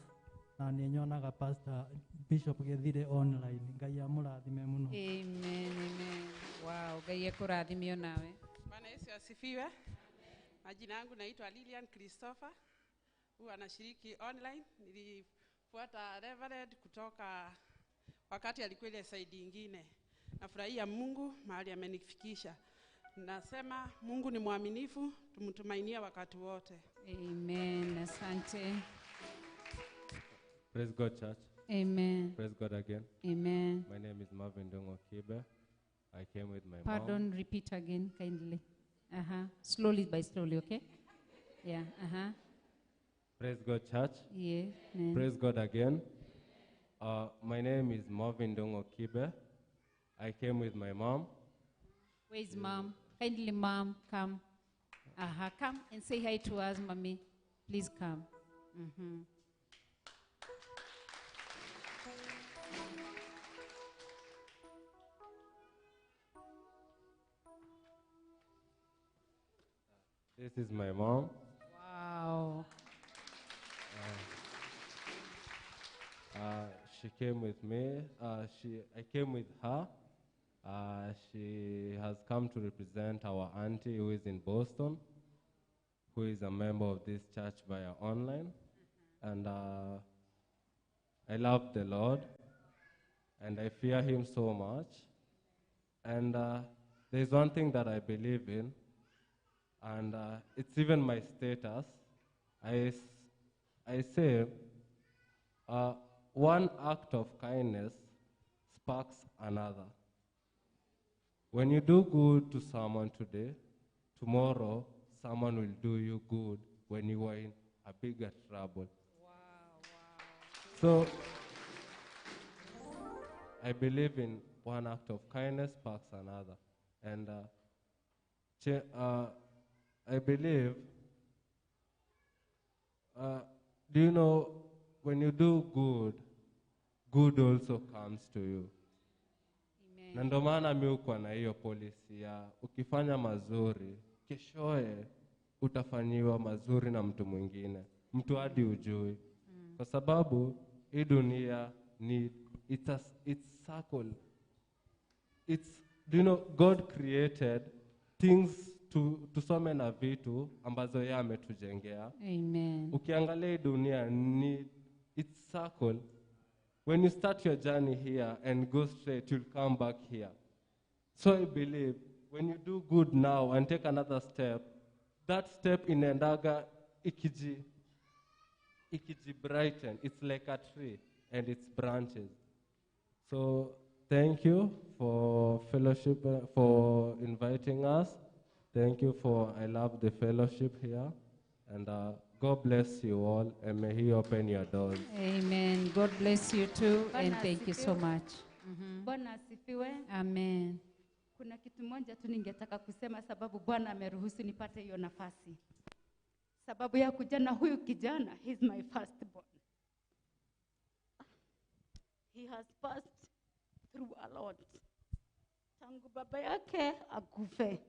na ninyonaga Pastor Bishop Githire online. Ngai amurathime muno. Amen, amen. Wow, Ngai akũrathime nawe. Bwana Yesu asifiwe. Majina yangu naitwa Lilian Christopher. Huwa nashiriki online. Nilifuata Reverend kutoka wakati alikuwa ile side nyingine. Nafurahia Mungu mahali amenifikisha. Nasema Mungu ni mwaminifu, tumtumainia wakati wote. Amen. Asante. Praise God, church. Amen. Praise God again. Amen. My name is Marvin Dongo Kibe. I came with my Pardon, mom. repeat again kindly. Slowly by slowly, okay? Yeah, Praise God, church. Yeah. Amen. Praise God again. My name is Marvin Dongo Kibe. I came with my mom. Where is mom? Kindly mom, come. Come and say hi to us, mommy. Please come. This is my mom. Wow. She came with me. I came with her. She has come to represent our auntie who is in Boston, who is a member of this church via online. And I love the Lord, and I fear him so much. And there's one thing that I believe in, and it's even my status. I say, one act of kindness sparks another. When you do good to someone today, tomorrow someone will do you good when you are in a bigger trouble. So I believe in one act of kindness sparks another. And I believe, do you know, when you do good, good also comes to you. Na ndo maana mimi uko na hiyo policy ya ukifanya mazuri, keshoe utafanyiwa mazuri na mtu mwingine, mtu hadi ujui. Kwa sababu hii dunia ni it's circle. Do you know, God created things tusome na vitu ambazo yeye ametujengea. Amen. Ukiangalia hii dunia ni it's circle. When you start your journey here and go straight, you'll come back here. So I believe when you do good now and take another step, that step inaendaga ikiji brighten. It's like a tree and its branches. So thank you for fellowship, for inviting us. Thank you for, I love the fellowship here. And God bless you all, and may he open your doors. Amen. God bless you too, and Bwana thank you so asifiwe. much. Bwana asifiwe. Amen. Kuna kitu moja tu ningetaka kusema, sababu Bwana ameruhusu nipate hiyo nafasi. Sababu ya kuja na huyu kijana, he's my firstborn. He has passed through a lot. Tangu baba yake akufe.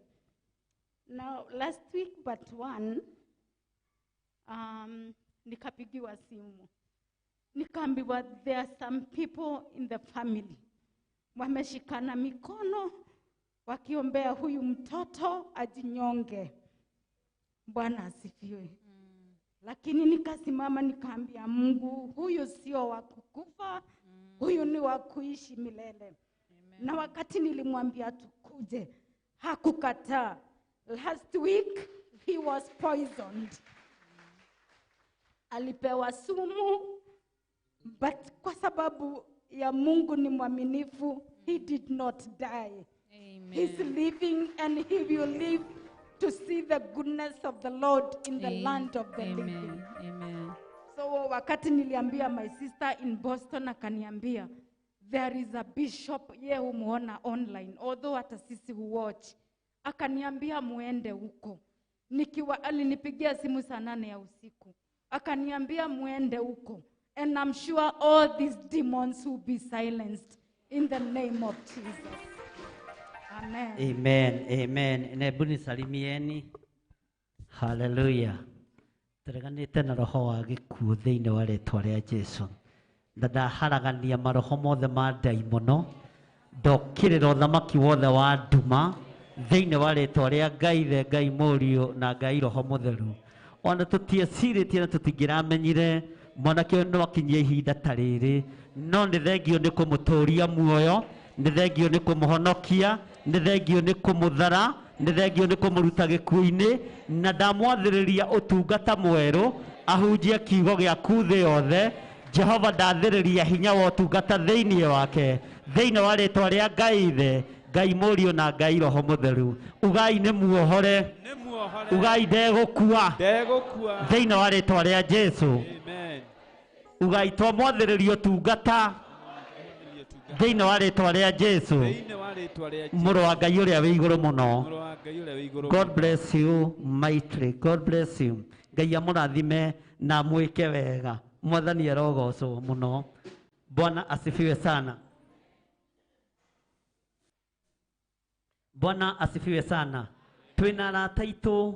Now, last week but one, nikapigiwa simu. Nikaambiwa there are some people in the family. Wameshikana mikono, wakiombea huyu mtoto ajinyonge. Bwana asifiwe. Lakini nikasimama nikaambia Mungu, huyu sio wa kukufa, huyu ni wa kuishi milele. Na wakati nilimwambia tukuje, hakukataa. Last week he was poisoned. Alipewa sumu, but kwa sababu ya Mungu ni mwaminifu, he did not die. He's living and he will live to see the goodness of the Lord in the land of the living. Amen. So wakati niliambia my sister in Boston, akaniambia there is a bishop ye umuona online, although hata sisi watch. Akaniambia muende huko. Alinipigia simu saa 8 ya usiku. Akaniambia muende huko. And I'm sure all these demons will be silenced in the name of Jesus. Amen. Amen. Amen. Nebuni salimieni. Hallelujah. Tũreganĩte na roho wa gĩkuũ thĩinĩ wa rĩĩtwa rĩa Jesũ. Na ndaharagania maroho mothe ma ndaimono. Ndokĩrĩra ũthamaki wothe wa nduma thĩinĩ wa rĩĩtwa rĩa Ngai Ithe, Ngai Mũriũ na Ngai Roho Mũtheru. Ona tũtiecirĩtie na tũtingĩramenyire mwanake ũyũ no akinyie ihinda ta rĩrĩ, no nĩ thengio nĩ kũmũtũria muoyo, nĩ thengio nĩ kũmũhonokia, nĩ thengio nĩ kũmũthara, nĩ thengio nĩ kũmũruta gĩkuũ-inĩ, na ndamwathĩrĩria ũtungata mwerũ ahunjie kiugo gĩaku thĩ yothe. Jehova ndathĩrĩria hinya wa ũtungata thĩinĩ wake, thĩinĩ wa rĩĩtwa rĩa Ngai Ithe, Ngai Mũriũ na Ngai Roho Mũtheru. Ugai nĩ muohore, ugai ndegũkua thĩinĩ wa rĩĩtwa rĩa Jesũ. Ugai twamwathĩrĩria ũtungata thĩinĩ wa rĩĩtwa rĩa Jesũ, mũrũ wa Ngai ũrĩa wĩ igũrũ mũno. God bless you mightily. God bless you. Ngai amũrathime na mwĩke wega. Mwathani arogocwo mũno. Bwana asifiwe sana. Bwana asifiwe sana. Twina arata aitũ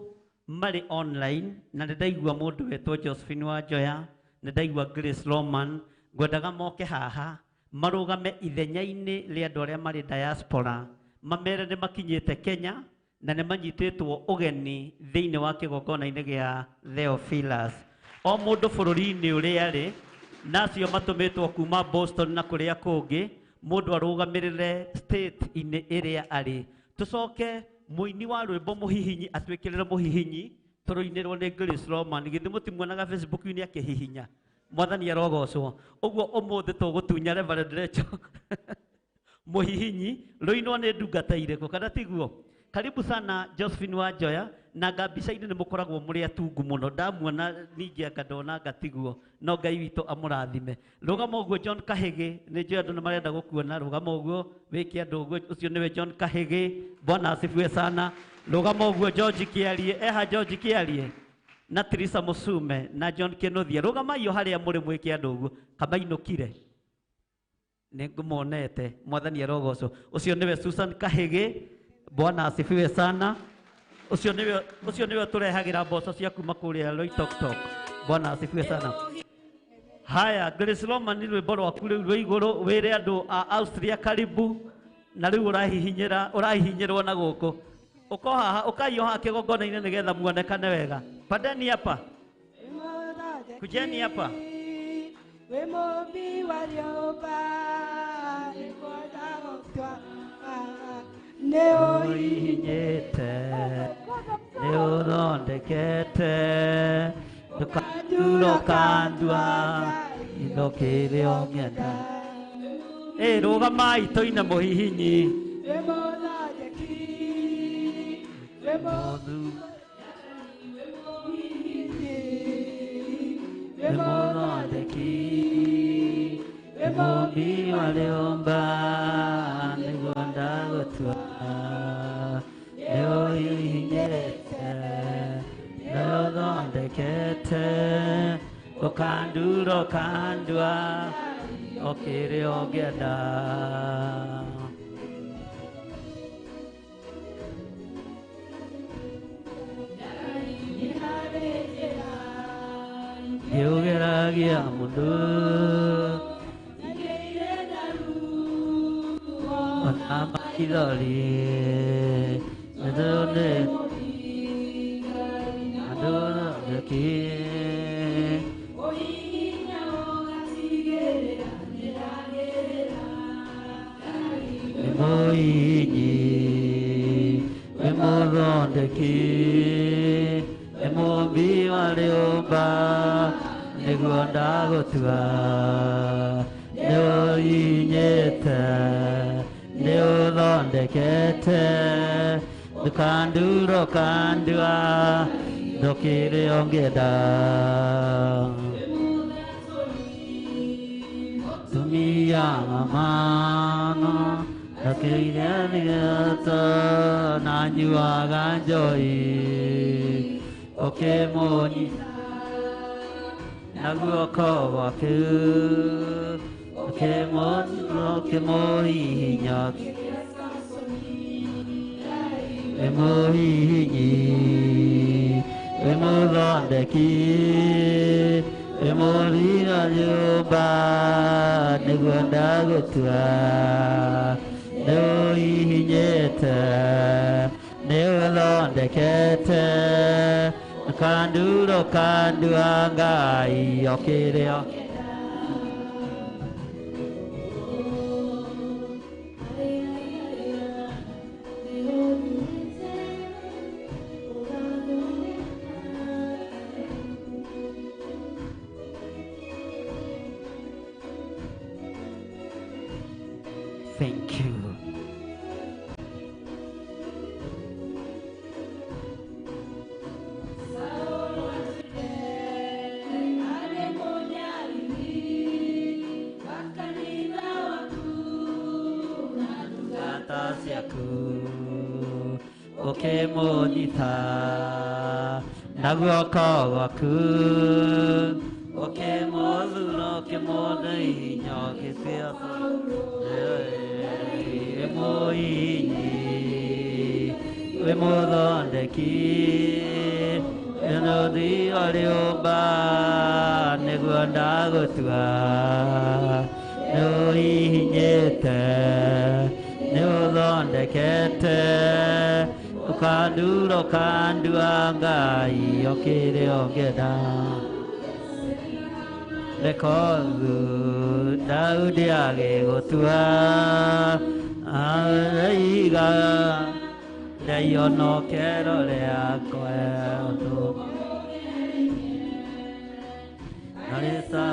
marĩ online, na nĩndaigua mũndũ wetwo Josephine Wanjoya, nĩndaigua Grace Roman. Ngwendaga moke haha marũgame ithenya-inĩ rĩa andũ arĩa marĩ diaspora, mamere nĩ makinyĩte Kenya na nĩ manyitĩtwo ũgeni thĩinĩ wa kĩgongona-inĩ gĩa Theophilus. O mũndũ bũrũri-inĩ ũrĩa arĩ, nacio matũmĩtwo kuma Boston na kũrĩa kũngĩ, mũndũ arũgamĩrĩre state-inĩ ĩrĩa arĩ. Tũcoke mũini wa rwĩmbo mũhihinyi atwĩkĩrĩre mũhihinyi tũrũinĩrwo nĩ Grace Roman. Githĩ mũtimuonaga Facebook-inĩ akĩhihinya? Mwathani arogocwo. Ũguo ũmũthĩ tũgũtunya Reverend Rachel mũhihinyi rũinwo nĩ ndungata irĩkũ, kana tiguo? Karibu sana Josephine Wanjoya, na mbica-inĩ nĩ mũkoragwo mũrĩ atungu mũno. Ndamuona ningĩ akandona ngatiguo, no Ngai witũ amũrathime. Rũgama ũguo John Kahĩgĩ, nĩ njũĩ andũ nĩ marenda gũkuona. Rũgama ũguo wĩke andũ ũguo, ũcio nĩwe John Kahĩgĩ. Bwana asifiwe sana. Rũgama ũguo George Kĩarie, eha George Kĩarie na Teresa Musume na John Kĩnuthia. Rũgamai o harĩa mũrĩ mwĩke andũ ũguo. Kamainũkire nĩ ngũmonete. Mwathani arogocwo. Ũcio nĩwe Susan Kahĩgĩ. Bwana asifiwe sana. Ucio niwe turehagĩra mboco cia kuma kũrĩa Loitoktok. Bwana asifiwe sana. Haya, Grace Roman, rwĩmbo rwaku rĩu rwĩ igũrũ, wĩre andũ a Austria karibu, na rĩu ũrahihinyĩrwo na gũkũ. Ũko haha, ũkaio haha kĩgongona-inĩ nĩgetha muonekane wega. Pandeni hapa. Kujeni hapa. Neohinyete, neothondekete, ndũkandua indokĩrĩ o ng'enda. Rũgamai tũine mũhihinyi. Mũthondeki, mũmbi warĩũmba nĩguo ndagũtua. Neohinyete, neothondekete, ũkandua o kĩrĩa ũngĩenda. Nagia mundu Onama idoli Nadone Adona Naki Emoini Emodondeki Emobi Walioba Neguanda Gotua Neo Inyeta Neo Londekete Dukanduro Kandua Dokire Ongeda Tumia Amano Dokire Nigata Nanyua Ganjoi Okemoni Naguoko Waku Okemoni Nyaki Emohini Emolondeki Emolina Yoba Neguanda Gotua Neo Ihinyeta Neo Londekete Kanduro Kanduangai Okireo Thank you. Okemonita Naguoko Waku Okemozu no Kemonai Nyoki Fiafa Emoini Emodondeki Enodi Alioba Neguanda Gotua No Ihinyete Neodondekete Ukanduro Kanduangai Okire Ongeda Rekogu Daudiage Gotua Aiga Leyono Kero Leakwe Oto Narisa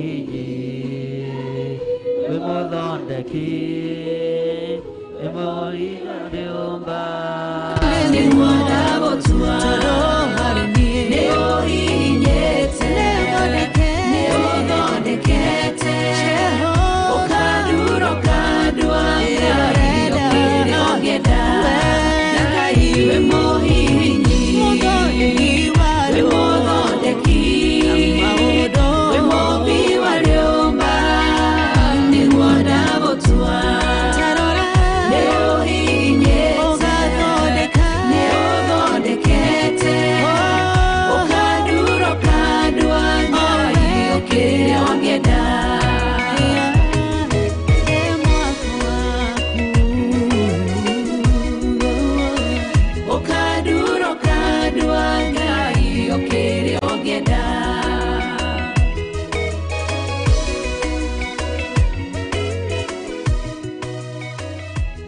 Emoini Emodondeki Emoina Leomba Neguanda Gotua Neo Inyete Neodondekete Okaduro Kaduanga Yokire Ongeda Nakai Emoini Emodondeki Emobi Waliomba Neguanda Gotua Neo Inyete Neodondekete Okaduro Kaduanga Yokire Ongeda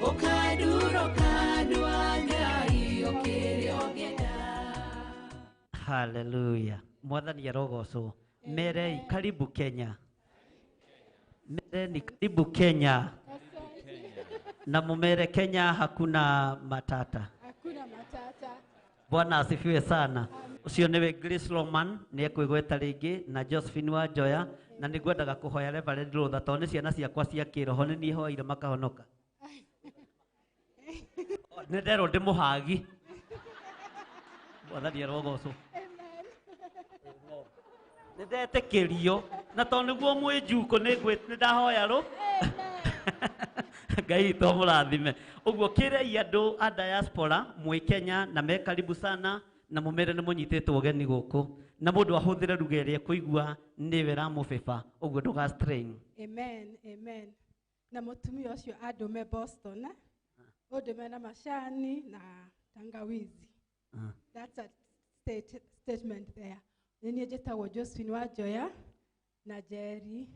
Okaduro Kaduanga Yokire Ongeda Hallelujah. Mwathani arogoco. Merei karibu Kenya. Mereni karibu Kenya. Na mumere Kenya hakuna matata. Hakuna matata. Bwana asifiwe sana. Ucio niwe Grace Roman ni ekwigweta ringi na Josephine Wanjoya na nigwendaga kuhoya Reverend Rutha tondu ni ciana ciakwa cia kiroho ni nie hoire makahonoka. Nĩ nderwo ndĩ mũhagi. Mwathani arogoco. Nĩ ndetĩkĩrio na tondũ nĩguo mwĩ njuko nĩ ndahoya rũ. Ngai to mũrathime. Ũguo kĩrei andũ a diaspora mwĩ Kenya na me karibu sana na mũmere nĩ mũnyitĩtwo ũgeni gũkũ na mũndũ ahũthĩre lugha ĩrĩa kũigua nĩwe ramũbĩba. Ũguo ndũga strain. Amen, amen. Na mũtumia ũcio andũme Boston, ũndũme na macani na tangawizi. That's a statement there. Nini njĩtagwo Josephine Wanjoya na Jerry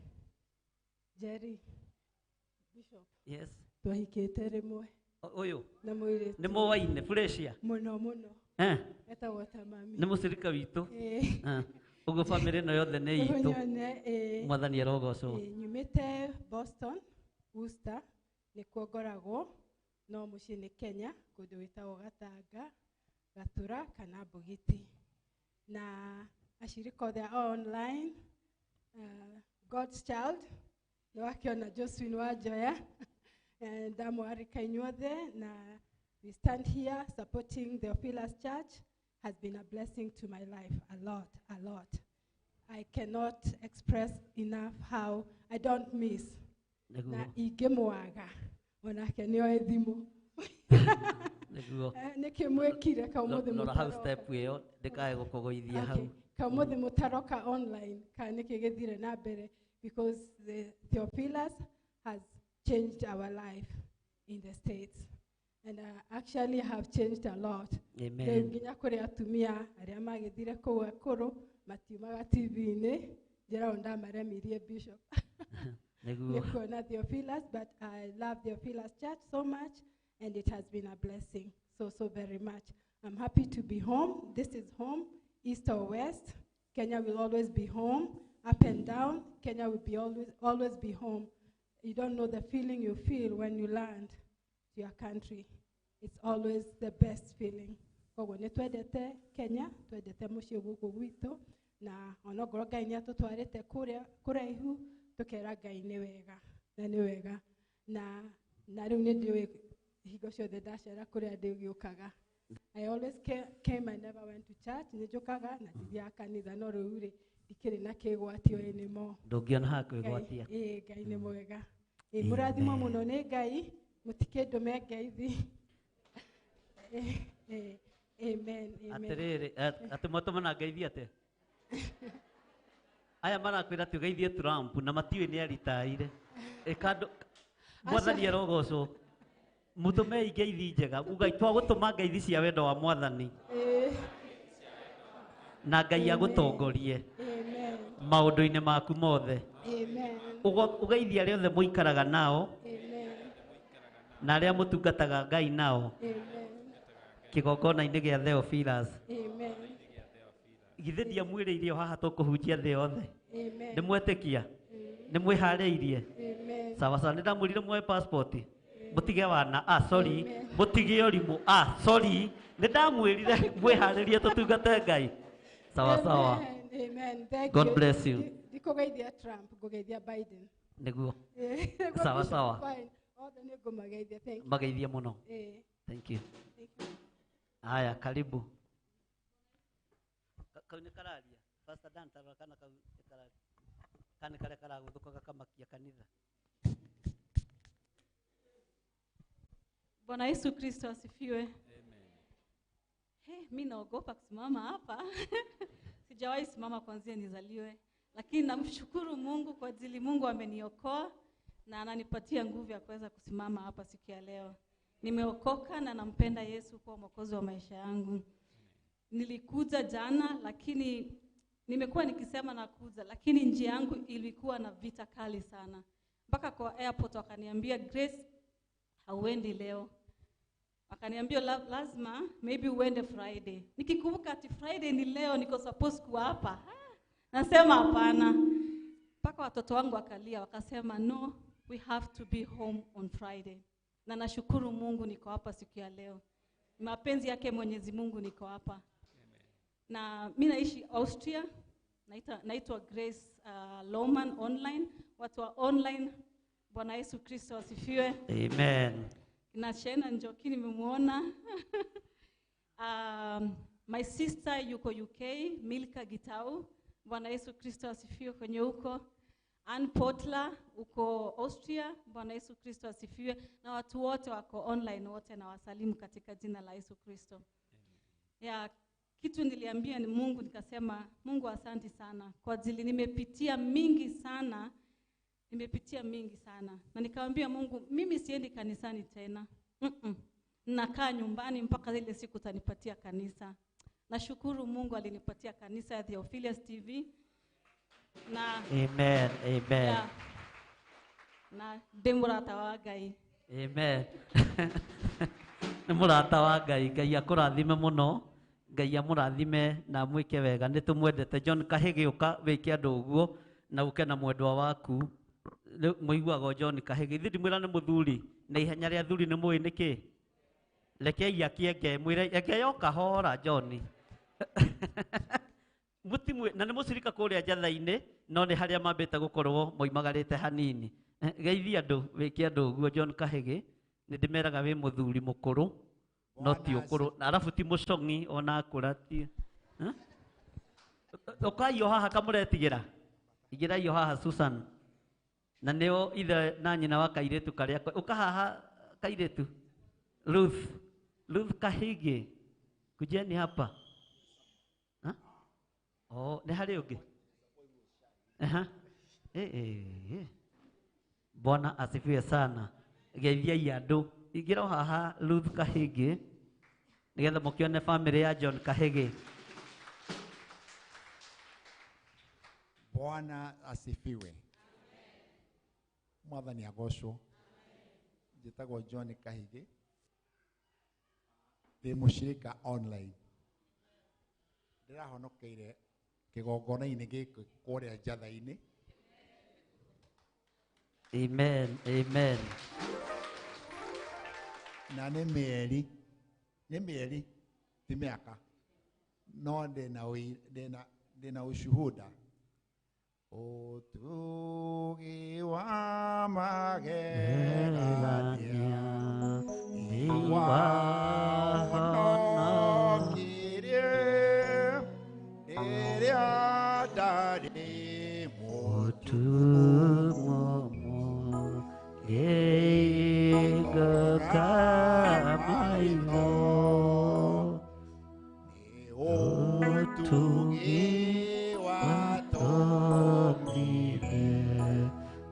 Bishop. Yes. Twahikĩte rĩmwe. Ũyũ. Na mũirĩtu. Nĩ mũwaine Felicia. Mũno mũno. Etagwo ta mami. Nĩ mũcirika witũ. Ũguo family ĩno yothe nĩ itũ. Mwathani arogocwo. Nyumĩte Boston, Worcester, nĩkuo ngoragwo, no mũciĩ nĩ Kenya, kũndũ wĩtagwo Gatanga, Gatura kana Bugiti. Na ashirika othe online, God's Child, nĩwakiona Josephine Wanjoya, ndamwarĩka inyuothe, na we stand here supporting the Theophilus Church has been a blessing to my life, a lot. I cannot express enough how I don't miss. Na ingĩmwaga, onake nĩoĩ thimũ. Nĩkĩmwĩkire kaũmũthĩ mũtaroka. Nora hau step ĩyo, ndĩkae gũkũgũithia hau. Kaũmũthĩ mũtaroka online, ka nĩkĩ gĩthire na mbere, because the Theophilus has changed our life in the States. And actually have changed a lot. Amen. Rĩu nginya kũrĩ atumia arĩa magĩthire kũu Ekũrũ matiumaga TV-inĩ, njĩra ndamaremirie Bishop. Nĩkuona Theophilus, but I love Theophilus Church so much, and it has been a blessing so very much. I'm happy to be home. This is home, east or west. Kenya will always be home, up and down. Kenya will be always be home. You don't know the feeling you feel when you land to your country. It's always the best feeling. Koguo nĩ twendete Kenya, twendete mũciĩ gũkũ gwitũ, na onokorwo Ngai nĩ atũtwarĩte kũraihu, tũkera Ngai nĩ wega, na nĩ wega. Na rĩu nĩ ndĩũĩ hingo ciothe ndacera kũrĩa ndĩgĩũkaga. I always came, I never went to church, nĩ njũkaga na ndithiaga kanitha, no rĩu rĩ ndikĩrĩ na kĩgwatio anymore. Ndũngĩona ha kwĩgwatia. Ngai nĩ mwega. Mũrathimo mũno nĩ Ngai, mũtikĩndũme ngeithi. Amen. Atĩrĩrĩ, atĩ mũtũmana ngeithi atĩ. Aya marakwĩra atĩ ũgeithie Trump na matiũĩ nĩ aritaire. Mwathani arogocwo. Mũtũme ngeithi njega, ugai twagũtũma ngeithi cia wendo wa Mwathani. Na Ngai agũtongorie maũndũ-inĩ maku mothe. Ũgeithia arĩa othe mũikaraga nao na arĩa mũtungataga Ngai nao kĩgongona-inĩ gĩa Theophilus. Githĩ ndiamwĩrĩirie o haha tũkũhunjia thĩ yothe. Nĩ mwetĩkia? Nĩ mwĩharĩirie? Sawa sawa, nĩ ndamwĩrire muoe passport. Mũtige wana, sorry, mũtige ũrimũ, sorry, nĩ ndamwĩrire mwĩharĩrie tũtungate Ngai. Sawa sawa. Amen. Thank God you. bless you. Ndikũgeithia Trump, ngũgeithia Biden. Nĩguo. Sawa sawa. Othe nĩ ngũmageithia. Thank you. Mageithie mũno. Thank you. Haya, karibu. Kau nĩ kararia. Pastor Dan tarora kana kau nĩ kararia. Kana kare karagũthũkaga kamakia kanitha. Bwana Yesu Kristo asifiwe. Mimi naogopa kusimama hapa. Sijawahi simama kwanzia nizaliwe, lakini namshukuru Mungu kwa ajili Mungu ameniokoa na ananipatia nguvu ya kuweza kusimama hapa siku ya leo. Nimeokoka na nampenda Yesu kwa mwokozi wa maisha yangu. Nilikuja jana, lakini nimekuwa nikisema nakuja, lakini njia yangu ilikuwa na vita kali sana. Mpaka kwa airport wakaniambia, Grace, hauendi leo. Wakaniambia lazima maybe uende Friday. Nikikumbuka ati Friday ni leo, niko supposed kuwa hapa. Nasema hapana. Mpaka watoto wangu wakalia, wakasema no, we have to be home on Friday. Na nashukuru Mungu niko hapa siku ya leo. Mapenzi yake Mwenyezi Mungu niko hapa. Na mimi naishi Austria. Naitwa Grace Lohman online. Watu wa online, Bwana Yesu Kristo asifiwe. Amen. Na Shena Njoki nimemuona. My sister yuko UK, Milka Gitau. Bwana Yesu Kristo asifiwe kwenye huko. Ann Potler uko Austria. Bwana Yesu Kristo asifiwe. Na watu wote wako online wote na wasalimu katika jina la Yesu Kristo. Ya kitu niliambia ni Mungu, nikasema Mungu asante sana kwa ajili nimepitia mingi sana. Na nikamwambia Mungu, mimi siendi kanisani tena. Nakaa nyumbani mpaka ile siku utanipatia kanisa. Nashukuru Mungu alinipatia kanisa ya Theophilus TV. Na Amen. Amen. Yeah, na demurata wa Ngai. Amen. Nĩ mũrata wa Ngai. Ngai akũrathime mũno. Ngai amũrathime na mwĩke wega. Nĩ tũmwendete. John Kahĩgĩ, ũka wĩke andũ ũguo na ũke na mwendwa waku. Mũiguaga John Kahĩgĩ. Ithuĩ ndimwĩra nĩ mũthuri. Na ihenya rĩa thuri nĩ mũĩ nĩkĩ? Rekei akienge mwĩre eke yoka hora John. Mutimwe na nĩ mũcirika kũrĩa njatha-inĩ, no nĩ harĩa mambĩte gũkorwo moimagarĩte hanini. Geithia andũ, wĩke andũ ũguo John Kahĩgĩ. Nĩ ndĩmeraga wĩ mũthuri mũkũrũ, no ti ũkũrũ. Na arabu ti mũcong'i ona akũra ti. Ũkaio haha kamũretigĩra. Igĩraio haha Susan. Na nĩo ithe na nyina wa kairĩtu karĩa. Ũka haha kairĩtu. Ruth Kahĩgĩ. Kujeni hapa. Oh, nĩ harĩ ũngĩ? Bwana asifiwe sana. Geithiai andũ. Ingĩra haha Ruth Kahĩgĩ nĩgetha mũkĩone family ya John Kahĩgĩ. Bwana asifiwe. Mwathani agocwo. Njĩtagwo John Kahĩgĩ. Ndĩ mũcirika online. Ndĩrahonokeire kĩgongona-inĩ gĩkĩ kũrĩa njatha-inĩ. Amen. Amen. Na nĩ mĩeri ti mĩaka, no ndĩna ushuhuda. Ũtugi wa magegania nĩwahonokirie rĩrĩa ndarĩ mũtumwo gĩko kamaitho ũtugi watũmire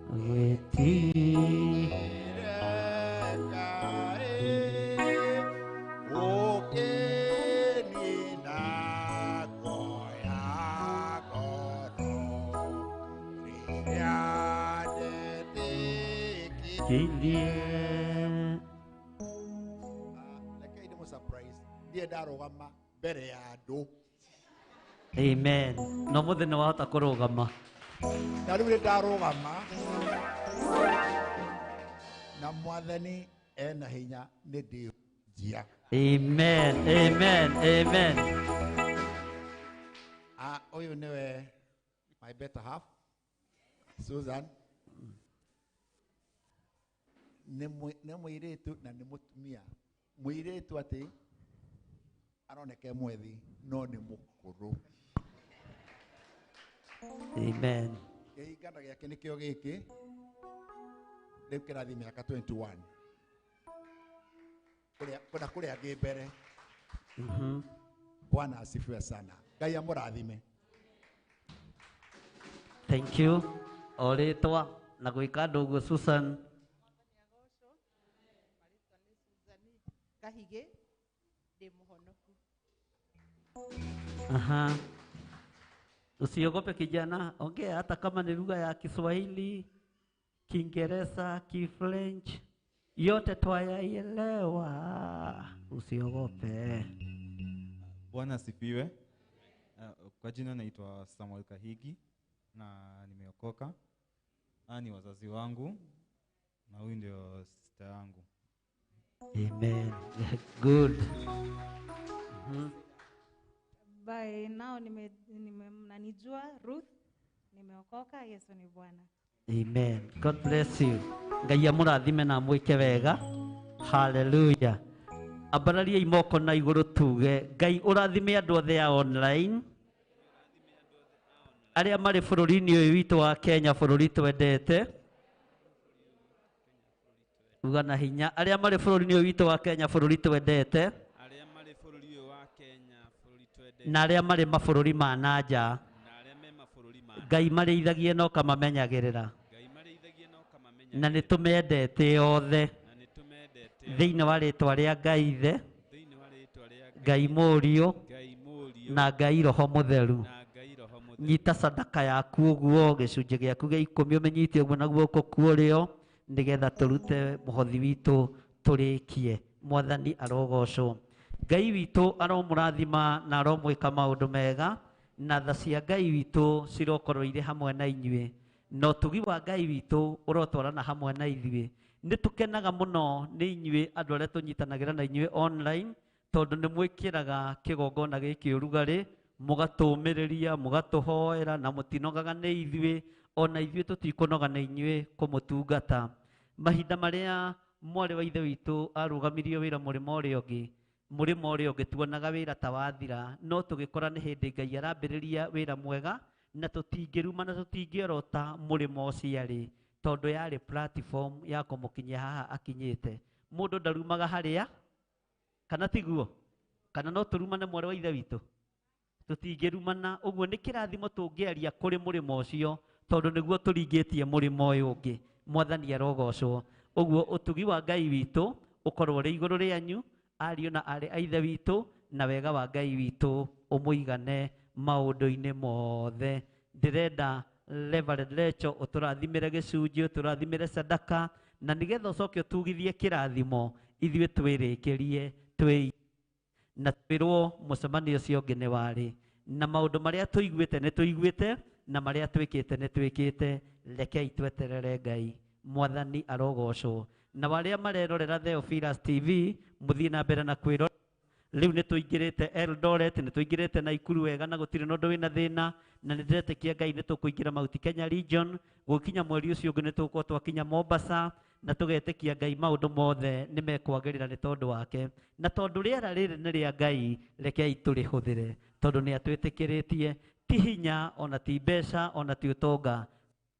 gwĩtire Ngai ũkĩnina ngoya ngoro rĩrĩa ndetĩkirie. Rekei ndĩmũ surprise. Ndiye ndarũgama mbere ya andũ. Amen. No mũthĩ nĩ wahota kũrũgama. Na rĩu ndarũgama na Mwathani ena hinya nĩ ndĩnjia. Amen. Amen. Amen. Ũyũ nĩwe my better half Susan. Nĩ mũirĩtu na nĩ mũtumia. Mũirĩtu atĩ aroneke mwethi no nĩ mũkũrũ. Amen. Kĩhingana gĩake nĩkĩo gĩkĩ. Rĩu kĩrathi mĩaka 21. Kũrĩa angĩ mbere. Bwana asifiwe sana. Ngai amũrathime. Thank you. O rĩtwa na gwĩka andũ ũguo Susan. Kahĩgĩ ndĩ mũhonoku. Aha. Usiogope kijana, ongea hata kama ni lugha ya Kiswahili, Kiingereza, Kifrench, yote twayaelewa. Usiogope. Bwana asifiwe. Kwa jina naitwa Samuel Kahĩgĩ na nimeokoka. Ni wazazi wangu na huyu ndio sister yangu. Amen. Good. By now mnanijua Ruth, nimeokoka. Yesu ni Bwana. Amen. God bless you. Ngai amũrathime na mwĩke wega. Hallelujah. Ambararia imoko na igũrũ tuge. Ngai ũrathime andũ othe ya online. Aria mari bururi-ini uyu witu wa Kenya, bururi twendete. Uga na hinya. Aria mari bururi-ini uyu witu wa Kenya, bururi twendete. Na aria mari mabururi ma nanja. Ngai marĩithagie no kamamenyagĩrĩra. Na nĩ tũmendete othe. Thĩinĩ wa rĩtwa rĩa Ngai Ithe, Ngai Mũriũ, na Ngai Roho Mũtheru. Nyita sadaka yaku ũguo, gĩcunjĩ gĩaku gĩa 10 ũmenyitie ũguo na guoko kũrĩo, nĩgetha tũrute mũhothi witũ tũrĩkie. Mwathani arogocwo. Ngai witũ aromũrathima na aromwĩka maũndũ mega, na tha cia Ngai witũ cirokorwo irĩ hamwe na inyuĩ. No ũtugi wa Ngai witũ ũrotwarana hamwe na ithuĩ. Nĩ tũkenaga mũno nĩ inyuĩ andũ arĩa tũnyitanagĩra na inyuĩ online, tondũ nĩ mwĩkĩraga kĩgongona gĩkĩ ũrugarĩ, mũgatũũmĩrĩria, mũgatũhoera na mũtinogaga nĩ ithuĩ, ona ithuĩ tũtikũnoga na inyuĩ kũmũtungata. Mahinda marĩa mwarĩ wa ithe witũ arũgamirio wĩra mũrĩmo ũrĩa ũngĩ, mũrĩmo ũrĩa ũngĩ tuonaga wĩra ta wathira, no tũgĩkora nĩ hĩndĩ Ngai arambĩrĩria wĩra mwega, na tũtingĩruma na tũtingĩorota mũrĩmo ũcio arĩ, tondũ yarĩ platform ya kũmũkinyia haha akinyĩte. Mũndũ ndarumaga harĩa, kana tiguo, kana no tũrumane mwarĩ wa ithe witũ, tũtingĩrumana. Ũguo nĩ kĩrathimo tũngĩaria kũrĩ mũrĩmo ũcio, tondũ nĩguo tũringĩtie mũrĩmo ũyũ ũngĩ. Mwathani arogocwo. Ũguo ũtugi wa Ngai witũ ũkorwo ũrĩ igũrũ rĩanyu, ariũ na arĩ a ithe witũ, na wega wa Ngai witũ ũmũigane maũndũ-inĩ mothe. Ndĩrenda Reverend Lecho ũtũrathimĩre gĩcunjĩ, ũtũrathimĩre sadaka, na nĩgetha ũcoke ũtugithie kĩrathimo, ithuĩ twĩrĩkĩrie na twĩrwo mũcemanio ũcio ũngĩ nĩ warĩ. Na maũndũ marĩa tũiguĩte nĩ tũiguĩte, na marĩa twĩkĩte nĩ twĩkĩte. Rekei tweterere Ngai. Mwathani arogocwo. Na arĩa marerorera Theophilus TV, mũthiĩ na mbere na kwĩrora. Rĩu nĩ tũingĩrĩte Eldoret, nĩ tũingĩrĩte Nakuru wega na gũtirĩ na ũndũ wĩna thĩna, na nĩ ndĩretĩkia Ngai nĩ tũkũingĩra Mount Kenya region, gũkinya mweri ũcio ũngĩ nĩ tũgũkorwo twakinya Mombasa, na tũgetĩkia Ngai maũndũ mothe nĩ mekwagĩrĩra nĩ tondũ wake. Na tondũ rĩera rĩrĩ nĩ rĩa Ngai, rekei tũrĩhũthĩre, tondũ nĩ atwĩtĩkĩrĩtie. Ti hinya, ona ti mbeca, ona ti ũtonga,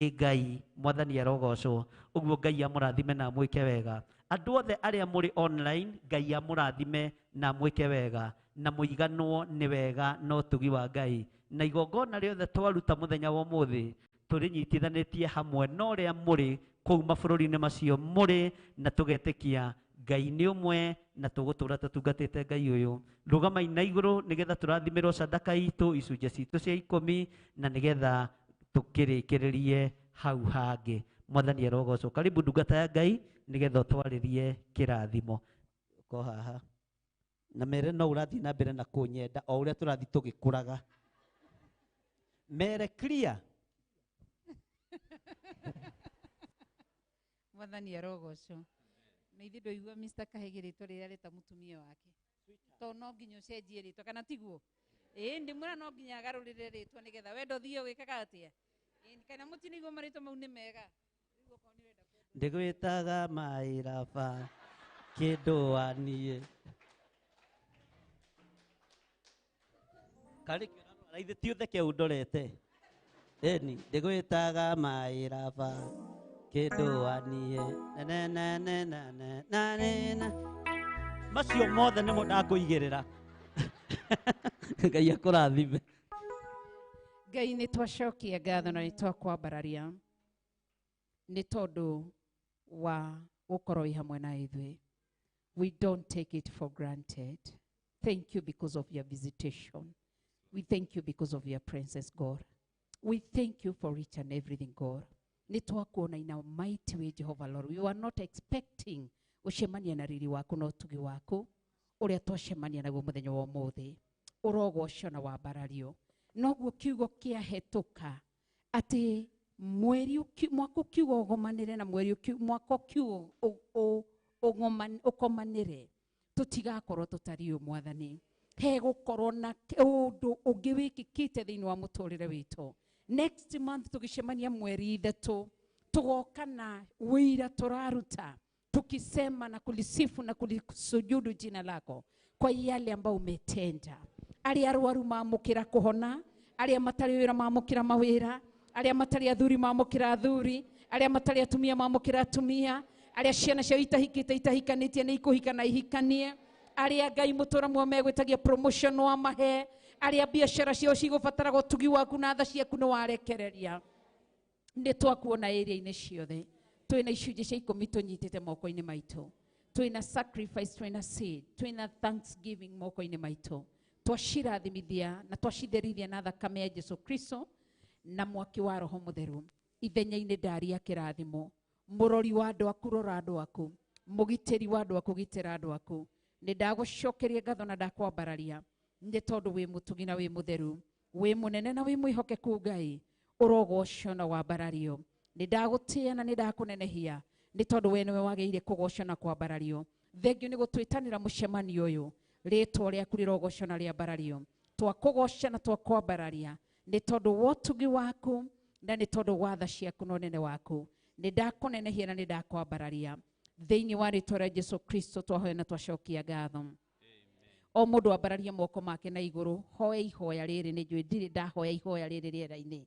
nĩ Ngai. Mwathani arogocwo. Ũguo Ngai amũrathime na mwĩke wega. Andũ othe arĩa mũrĩ online, Ngai amũrathime na mwĩke wega, na mũiganwo nĩ wega no ũtugi wa Ngai. Na igongona rĩothe twaruta mũthenya wa ũmũthĩ, tũrĩnyitithanĩtie hamwe na ũrĩa mũrĩ kũu mabũrũri-inĩ macio mũrĩ, na tũgetĩkia Ngai nĩ ũmwe, na tũgũtũra tũtungatĩte Ngai ũyũ. Rũgamai na igũrũ nĩgetha tũrathimĩrwo sadaka itũ, icunjĩ citũ cia 10, na nĩgetha tũkĩrĩkĩrĩrie hau hangĩ. Mwathani arogocwo. Karibu ndungata ya Ngai nĩgetha ũtwarĩrie kĩrathimo. Ko haha. Na mere no ũrathiĩ na mbere na kũnyenda o ũrĩa tũrathiĩ tũgĩkũraga. Mere clear. Mwathani arogocwo. Na ithuĩ ndũigua Mr. Kahĩgĩ rĩtwa rĩrĩa rĩta mũtumia wake. Tondũ no nginya ũcenjie rĩtwa, kana tiguo? Ĩĩ ndĩmwĩra no nginya agarũrĩre rĩtwa nĩgetha wenda ũthiĩ ũgĩkaga atĩa? Kana mũtinaigua marĩtwa mau nĩ mega? Ndĩgwĩtaga Maĩraba kĩndũ waniĩ. Karĩ kĩona ithe ti ũtheke ũndorete. Eni ndĩgwĩtaga Maĩraba kĩndũ waniĩ. Macio mothe nĩmo ndakũigĩrĩra. Ngai akũrathime. Ngai nĩ twacokia ngatho na nĩ twakwambararia nĩ tondũ wa gũkorwo wĩ hamwe na ithuĩ. We don't take it for granted. Thank you because of your visitation. We thank you because of your presence, God. We thank you for each and everything, God. Nĩ twakuona in a mighty way, Jehovah Lord. We were not expecting gũcemania na riri waku na ũtugi waku ũrĩa twacemania naguo mũthenya wa ũmũthĩ. Ũrogocwo na wambarario. Noguo kiugo kĩahĩtũka atĩ mweri mwaka ũkiuga ũgomanĩre na mweri mwaka ũkiuga ũkomanĩre, tũtigakorwo tũtari ũũ Mwathani. He gũkorwo na ũndũ ũngĩ wĩkĩkĩte thĩinĩ wa mũtũrĩre witũ. Next month tũgĩcemania mweri 3 tugoka na wĩira tũraruta tukisema na kulisifu na kulisujudu jina lako kwa yale ambayo umetenda. Arĩa arwaru maamũkĩra kũhona, aria matari wira mamukira mawira, aria matari athuri mamukira athuri, aria matari atumia mamukira atumia, aria ciana cio itahikite itahikanitie ni ikuhika na ihikanie, aria Ngai mutura mwa megwitagia promotion wa mahe, aria biashara cio cigubatara gutugi waku na tha ciaku ni warekereria. Nĩ twakuona area-inĩ ciothe, twĩna icunjĩ cia 10 tũnyitĩte moko-inĩ maitũ, twĩna sacrifice, twĩna seed, twĩna thanksgiving moko-inĩ maitũ, twacirathimithia na twacitherithia na thakame ya Jesu Kristo na mwaki wa Roho Mũtheru. Ithenya-inĩ ndaria kĩrathimo, mũrori wa andũ aku rora andũ aku, mũgitĩri wa andũ aku gitĩra andũ aku. Nĩ ndagũcokeria ngatho na ndakwambararia nĩ tondũ wĩ mũtugi na wĩ mũtheru, wĩ mũnene na wĩ mwĩhokeku Ngai, ũrogocwo na wambarario. Nĩ ndagũtĩa na nĩ ndakũnenehia nĩ tondũ we nĩwe wagĩrĩire kũgocwo na kwambarario. Thengio nĩ gũtwĩtanĩra mũcemanio ũyũ, rĩtwa rĩaku rĩrogocwo na rĩambarario. Twakũgoca na twakwambararia nĩ tondũ wa ũtugi waku na nĩ tondũ wa tha ciaku na ũnene waku. Nĩ ndakũnenehia na nĩ ndakwambararia thĩinĩ wa rĩtwa rĩa Jesu Kristo twahoya na twacokia ngatho. O mũndũ ambararie moko make na igũrũ, hoya ihoya rĩrĩ, nĩ njũĩ ndirĩ ndahoya ihoya rĩrĩ rĩera-inĩ.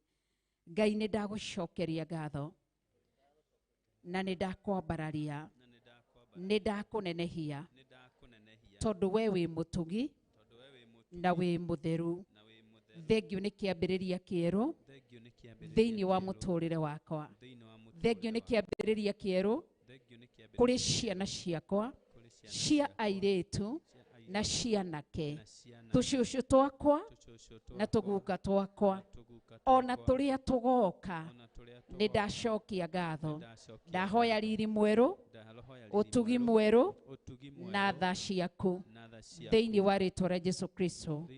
Ngai nĩ ndagũcokeria ngatho na nĩ ndakwambararia, nĩ ndakũnenehia tondũ we wĩ mũtugi na wĩ mũtheru. Thengio nĩ kĩambĩrĩria kĩerũ thĩinĩ wa mũtũrĩre wakwa. Thengio nĩ kĩambĩrĩria kĩerũ kũrĩ ciana ciakwa, cia airĩtu na cianake, tũcucu twakwa na tũguka twakwa, ona tũrĩa tũgoka. Nĩ ndacokia ngatho, ndahoya riri mwerũ, ũtugi mwerũ na tha ciaku thĩinĩ wa rĩtwa rĩa Jesu Kristo.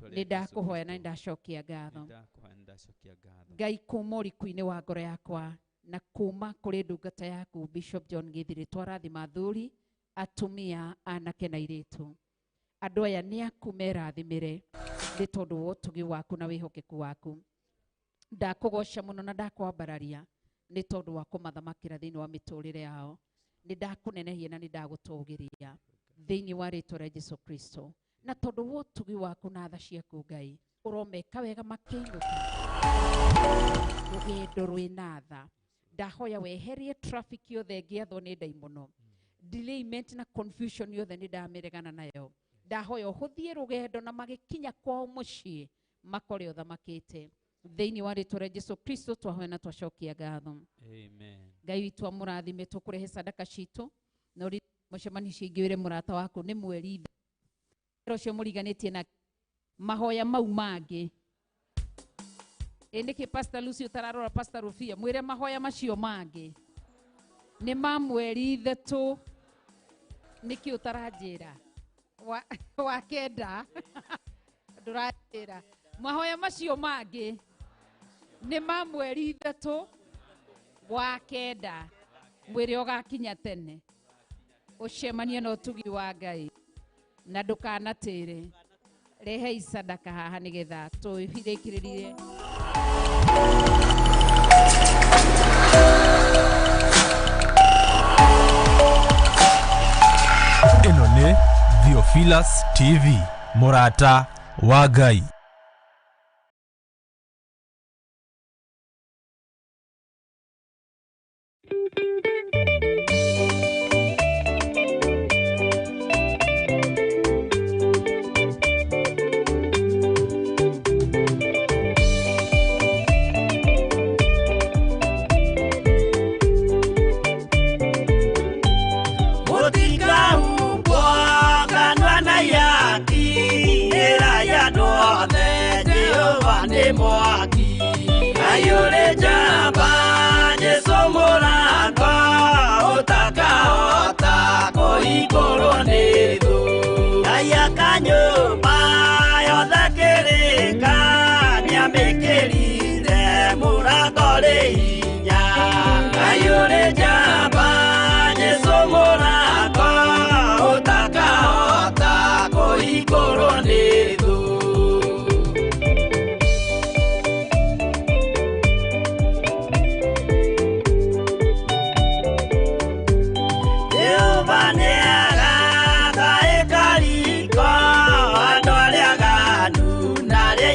Nĩ ndakũhoya na nĩ ndacokia ngatho. Ngai kuma ũriku-inĩ wa ngoro yakwa na kuma kũrĩ ndungata yaku Bishop John Githiri, twarathima athuri, atumia, anake na airĩtu. Andũ aya nĩ aku merathimĩre nĩ tondũ wa ũtugi waku na wĩhokeku waku. Ndakũgoca mũno na ndakwambararia nĩ tondũ wa kũmathamakĩra thĩinĩ wa mĩtũrĩre yao. Nĩ ndakũnenehia na nĩ ndagũtũgĩria thĩinĩ wa rĩtwa rĩa Jesu Kristo. Na tondũ wa ũtugi waku na tha ciaku Ngai, ũromeka wega makĩinũka rũgendo rwĩna tha. Ndahoya weherie traffic yothe ĩngĩathwo nĩ ndaimono, delayment na confusion yothe nĩ ndamĩregana nayo. Ndahoya ũhũthie rũgendo na magĩkinya kwao mũciĩ makore ũthamakĩte thĩinĩ wa rĩtwa rĩa Jesu Kristo twahoya na twacokia ngatho. Amen. Ngai witũ amũrathime tũkũrehe sadaka citũ na ũrĩ mũcemanio cingĩwĩre mũrata waku nĩ mweri ũcio mũriganĩtie na mahoya mau mangĩ. Nĩkĩ Pastor Lucy ũtararora Pastor Rufia, mwĩre mahoya macio mangĩ nĩ ma mweri 3. Nĩkĩ ũtaranjĩra wa kenda ndũranjĩra mahoya macio mangĩ nĩ ma mweri 3 wa kenda, mwĩre ũgakinya tene ũcemanie na ũtugi wa Ngai na ndũkanatĩre. Rehe sadaka haha nĩgetha twĩhithĩkĩrĩrie. Ĩno nĩ Theophilus TV, mũrata wa Ngai.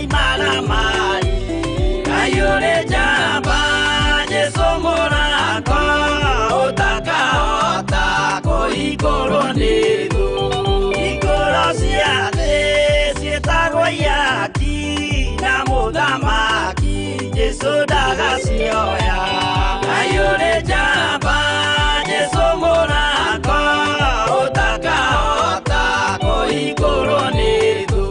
Mama Jesu ndagacioya ayũrĩ njamba Jesu mũrango ũtakahota kũhingũrwo nĩ thũ.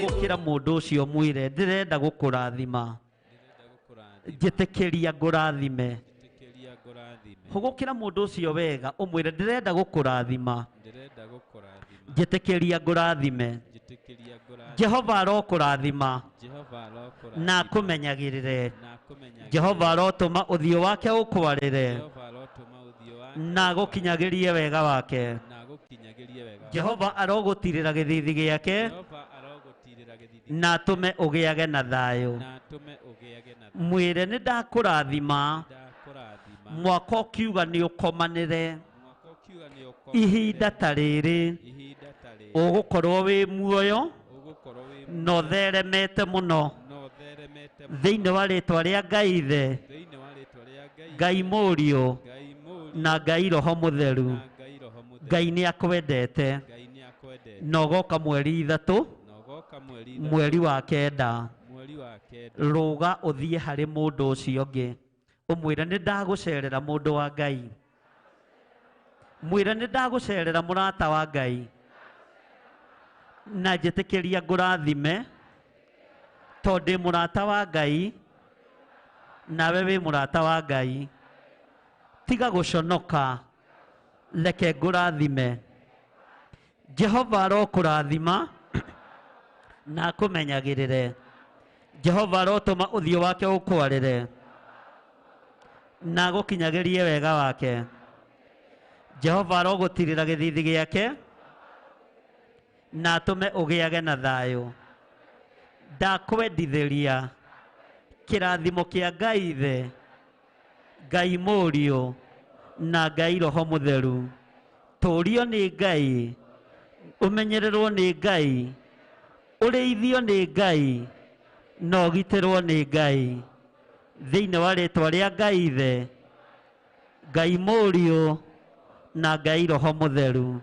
Gukira mundu ucio mwire ndirenda gukurathima njitikiria ngurathime hugukira mundu ucio wega umwire ndirenda gukurathima njitikiria ngurathime Jehova arokurathima na akumenyagirire Jehova arotuma uthio wake ukwarire na gukinyagirie wega wake Jehova arogutirira githithi giake na tume ugiage na thayo mwire ni ndakurathima mwaka ukiuga ni ukomanire ihinda ta riri ugukorwo wi muoyo no theremete muno thiini wa ritwa ria Ngai Ithe Ngai Mũriũ na Ngai Roho Mũtheru Ngai ni akwendete no goka mweri 3 mweri wa 9 ruga uthie hari mundu ucio ungi umwire ni ndagucerera mundu wa Ngai mwire ni ndagucerera murata wa Ngai na njitikiria ngurathime tondu murata wa Ngai nawe wi murata wa Ngai tiga guconoka leke ngurathime Jehova arokurathima na akumenyagirire Jehova arotuma uthio wake ukwarire na gukinyagirie wega wake Jehova arogutirira githithi giake na tume ugiage na thayo ndakwendithiria kirathimo kia Ngai Ithe Ngai Mũriũ na Ngai Roho Mũtheru turio ni Ngai umenyererwo ni Ngai ureithio ni Ngai no gitirwo ni Ngai thiini wa ritwa ria Ngai Ithe Ngai Mũriũ na Ngai Roho Mũtheru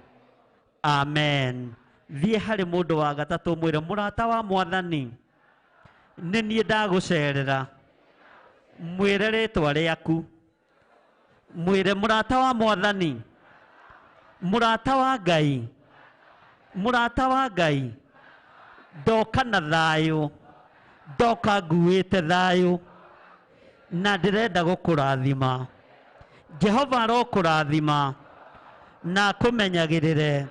amen. Thie hari mundu wa gatatu mwire murata wa Mwathani ni nie ndagucerera mwire ritwa riaku mwire murata wa Mwathani murata wa Ngai ndoka na thayo ndoka nguite thayo na ndirenda gukurathima Jehova arokurathima na akumenyagirire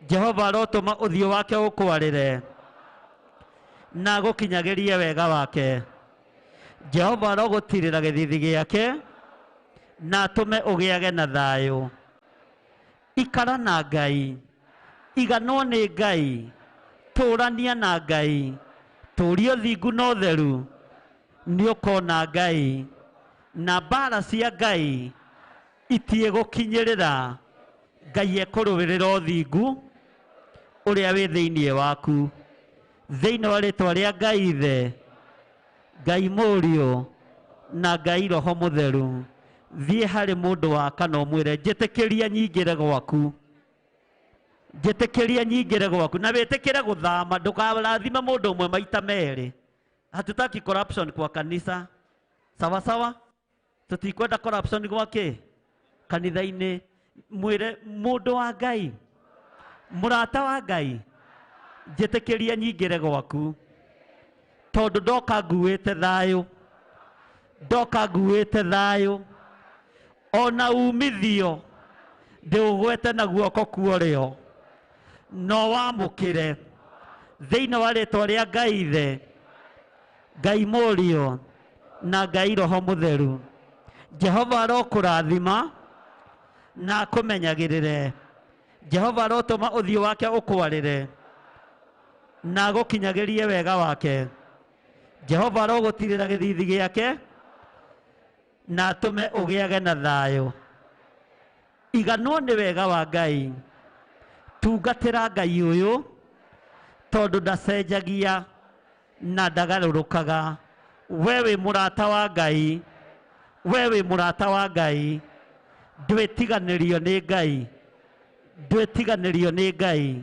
Jehova arotuma uthio wake ukwarire na gukinyagirie wega wake Jehova arogutirira githithi giake na tume ugiage na thayo ikara na Ngai iganwo ni Ngai turania na Ngai turio thingu no theru ni ukona Ngai na mbara cia Ngai itie gukinyirira Ngai ekurubirira uthingu uria wi thiini waku thiini wa ritwa ria Ngai Ithe Ngai Mũriũ na Ngai Roho Mũtheru thie hari mundu wa kana mwire njitikiria nyingire gwaku njĩtĩkĩria nyingĩre gwaku na wĩtĩkĩre gũthama ndũkarathime mũndũ ũmwe maita merĩ. Hatutaki corruption kwa kanisa. Sawa sawa? Tutikwenda corruption gwake kanitha-inĩ. Mwĩre mũndũ wa Ngai, mũrata wa Ngai, njĩtĩkĩria nyingĩre gwaku tondũ ndoka nguĩte thayũ, ndoka nguĩte thayũ, ona umithio ndĩũgwete na guoko kuorĩo, no wamũkĩre thĩinĩ wa rĩtwa rĩa Ngai Ithe, Ngai Mũriũ na Ngai Roho Mũtheru. Jehova arokũrathima na akũmenyagĩrĩre. Jehova arotũma ũthiũ wake ũkwarĩre na agũkinyagĩrie wega wake. Jehova arogũtirĩra gĩthithi gĩake na atũme ũgĩage na thayũ. Iganwo nĩ wega wa Ngai. Tungatĩra Ngai ũyũ tondũ ndacenjagia na ndagarũrũkaga. We wĩ mũrata wa Ngai, we wĩ mũrata wa Ngai, ndwĩtiganĩrio nĩ Ngai, ndwĩtiganĩrio nĩ Ngai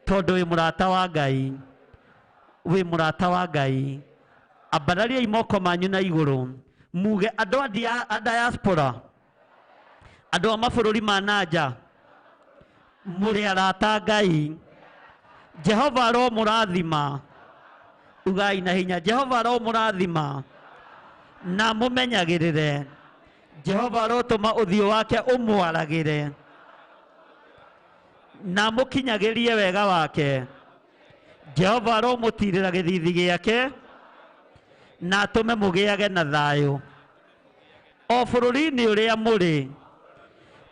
tondũ wĩ mũrata wa Ngai, wĩ mũrata wa Ngai. Ambarariai moko manyu na igũrũ muge andũ a diaspora, andũ a mabũrũri ma nanja, mũrĩ arata Ngai. Jehova aromũrathima, ugai na hinya, Jehova aromũrathima na mũmenyagĩrĩre. Jehova arotũma ũthiũ wake ũmwaragĩre na mũkinyagĩrie wega wake. Jehova aromũtirĩra gĩthithi gĩake na atũme mũgĩage na thayũ. O bũrũri-inĩ ũrĩa mũrĩ,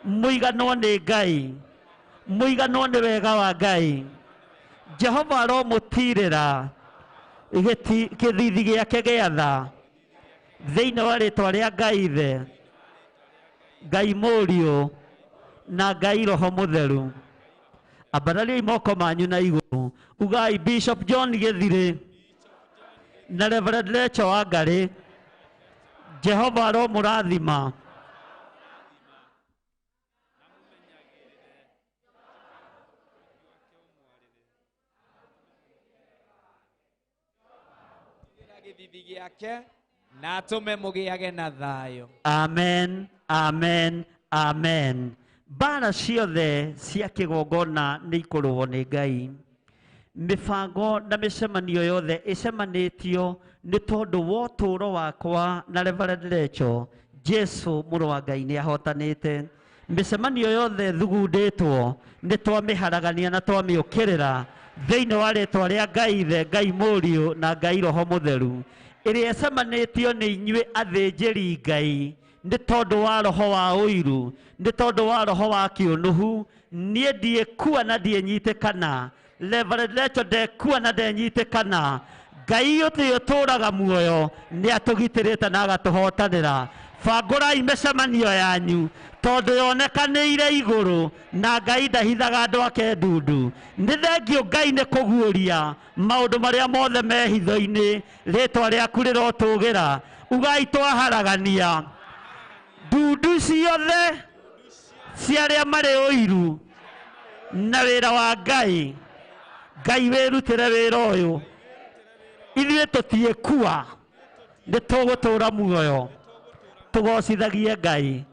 mũiganwo nĩ Ngai, mũiganwo nĩ wega wa Ngai. Jehova aromũtirĩra gĩthithi gĩake gĩa tha thĩinĩ wa rĩtwa rĩa Ngai Ithe, Ngai Mũriũ na Ngai Roho Mũtheru. Ambarariai moko manyu na igũrũ ugai Bishop John Gĩthirĩ na Reverend Rachel Wangarĩ. Jehova aromũrathima gĩthithi gĩake na atũme mũgĩage na thayũ. Amen, amen, amen. Mbara ciothe cia kĩgongona nĩ ikũrũo nĩ Ngai. Mĩbango na mĩcemanio yothe ĩcemanĩtio nĩ tondũ wa ũtũũro wakwa na Reverend Rachel, Jesu mũrũ wa Ngai nĩ ahotanĩte. Mĩcemanio yothe thugundĩtwo nĩ twamĩharagania na twamĩũkĩrĩra thĩinĩ wa rĩtwa rĩa Ngai Ithe, Ngai Mũriũ na Ngai Roho Mũtheru. Ĩrĩa ĩcemanĩtio nĩ inyuĩ athĩnjĩri Ngai nĩ tondũ wa roho wa ũiru, nĩ tondũ wa roho wa kĩũnũhu. Niĩ ndiĩkua na ndiĩnyitĩkana, Reverend Rachel ndekua na ndenyitĩkana. Ngai ũtĩ ũtũũraga muoyo nĩ atũgitĩrĩte na agatũhotanĩra. Bangũrai mĩcemanio yanyu tondũ yonekanĩire igũrũ na Ngai ndahithaga andũ ake ndundu. Nĩ thengio Ngai nĩ kũguũria maũndũ marĩa mothe me hitho-inĩ, rĩtwa rĩaku rĩrotũũgĩra. Ugai twaharagania ndundu ciothe cia arĩa marĩ ũiru na wĩra wa Ngai. Ngai wĩrutĩre wĩra ũyũ, ithuĩ tũtiĩkua, nĩ tũgũtũũra muoyo tũgocithagie Ngai.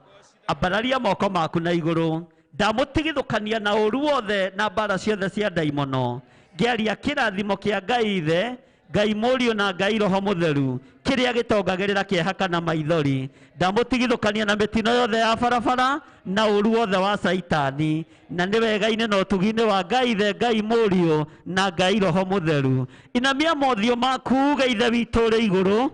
Ambararia moko maku na igũrũ. Ndamũtigithũkania na ũru wothe na mbara ciothe cia ndaimono, ngĩaria kĩrathimo kĩa Ngai Ithe, Ngai Mũriũ na Ngai Roho Mũtheru kĩrĩa gĩtongagĩrĩra kĩeha kana maithori. Ndamũtigithũkania na mĩtino yothe ya barabara na ũru wothe wa Saitani, na nĩ wega-inĩ na ũtugi-inĩ wa Ngai Ithe, Ngai Mũriũ na Ngai Roho Mũtheru. Inamia mothiũ maku uge Ithe witũ ũrĩ igũrũ.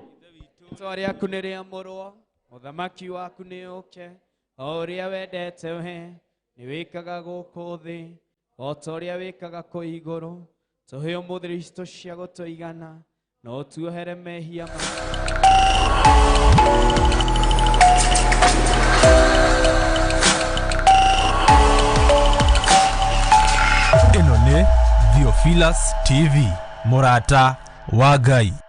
Rĩĩtwa rĩaku nĩ rĩamũrwo, ũthamaki waku nĩ ũke, o ũrĩa wendete we nĩ wĩkaga gũkũ thĩ, o ta ũrĩa wĩkaga kũ igũrũ. Tũhe ũmũthĩ Kristo cia gũtũigana na ũtuohere mehia ĩno nĩ Theophilus TV, mũrata wa Ngai.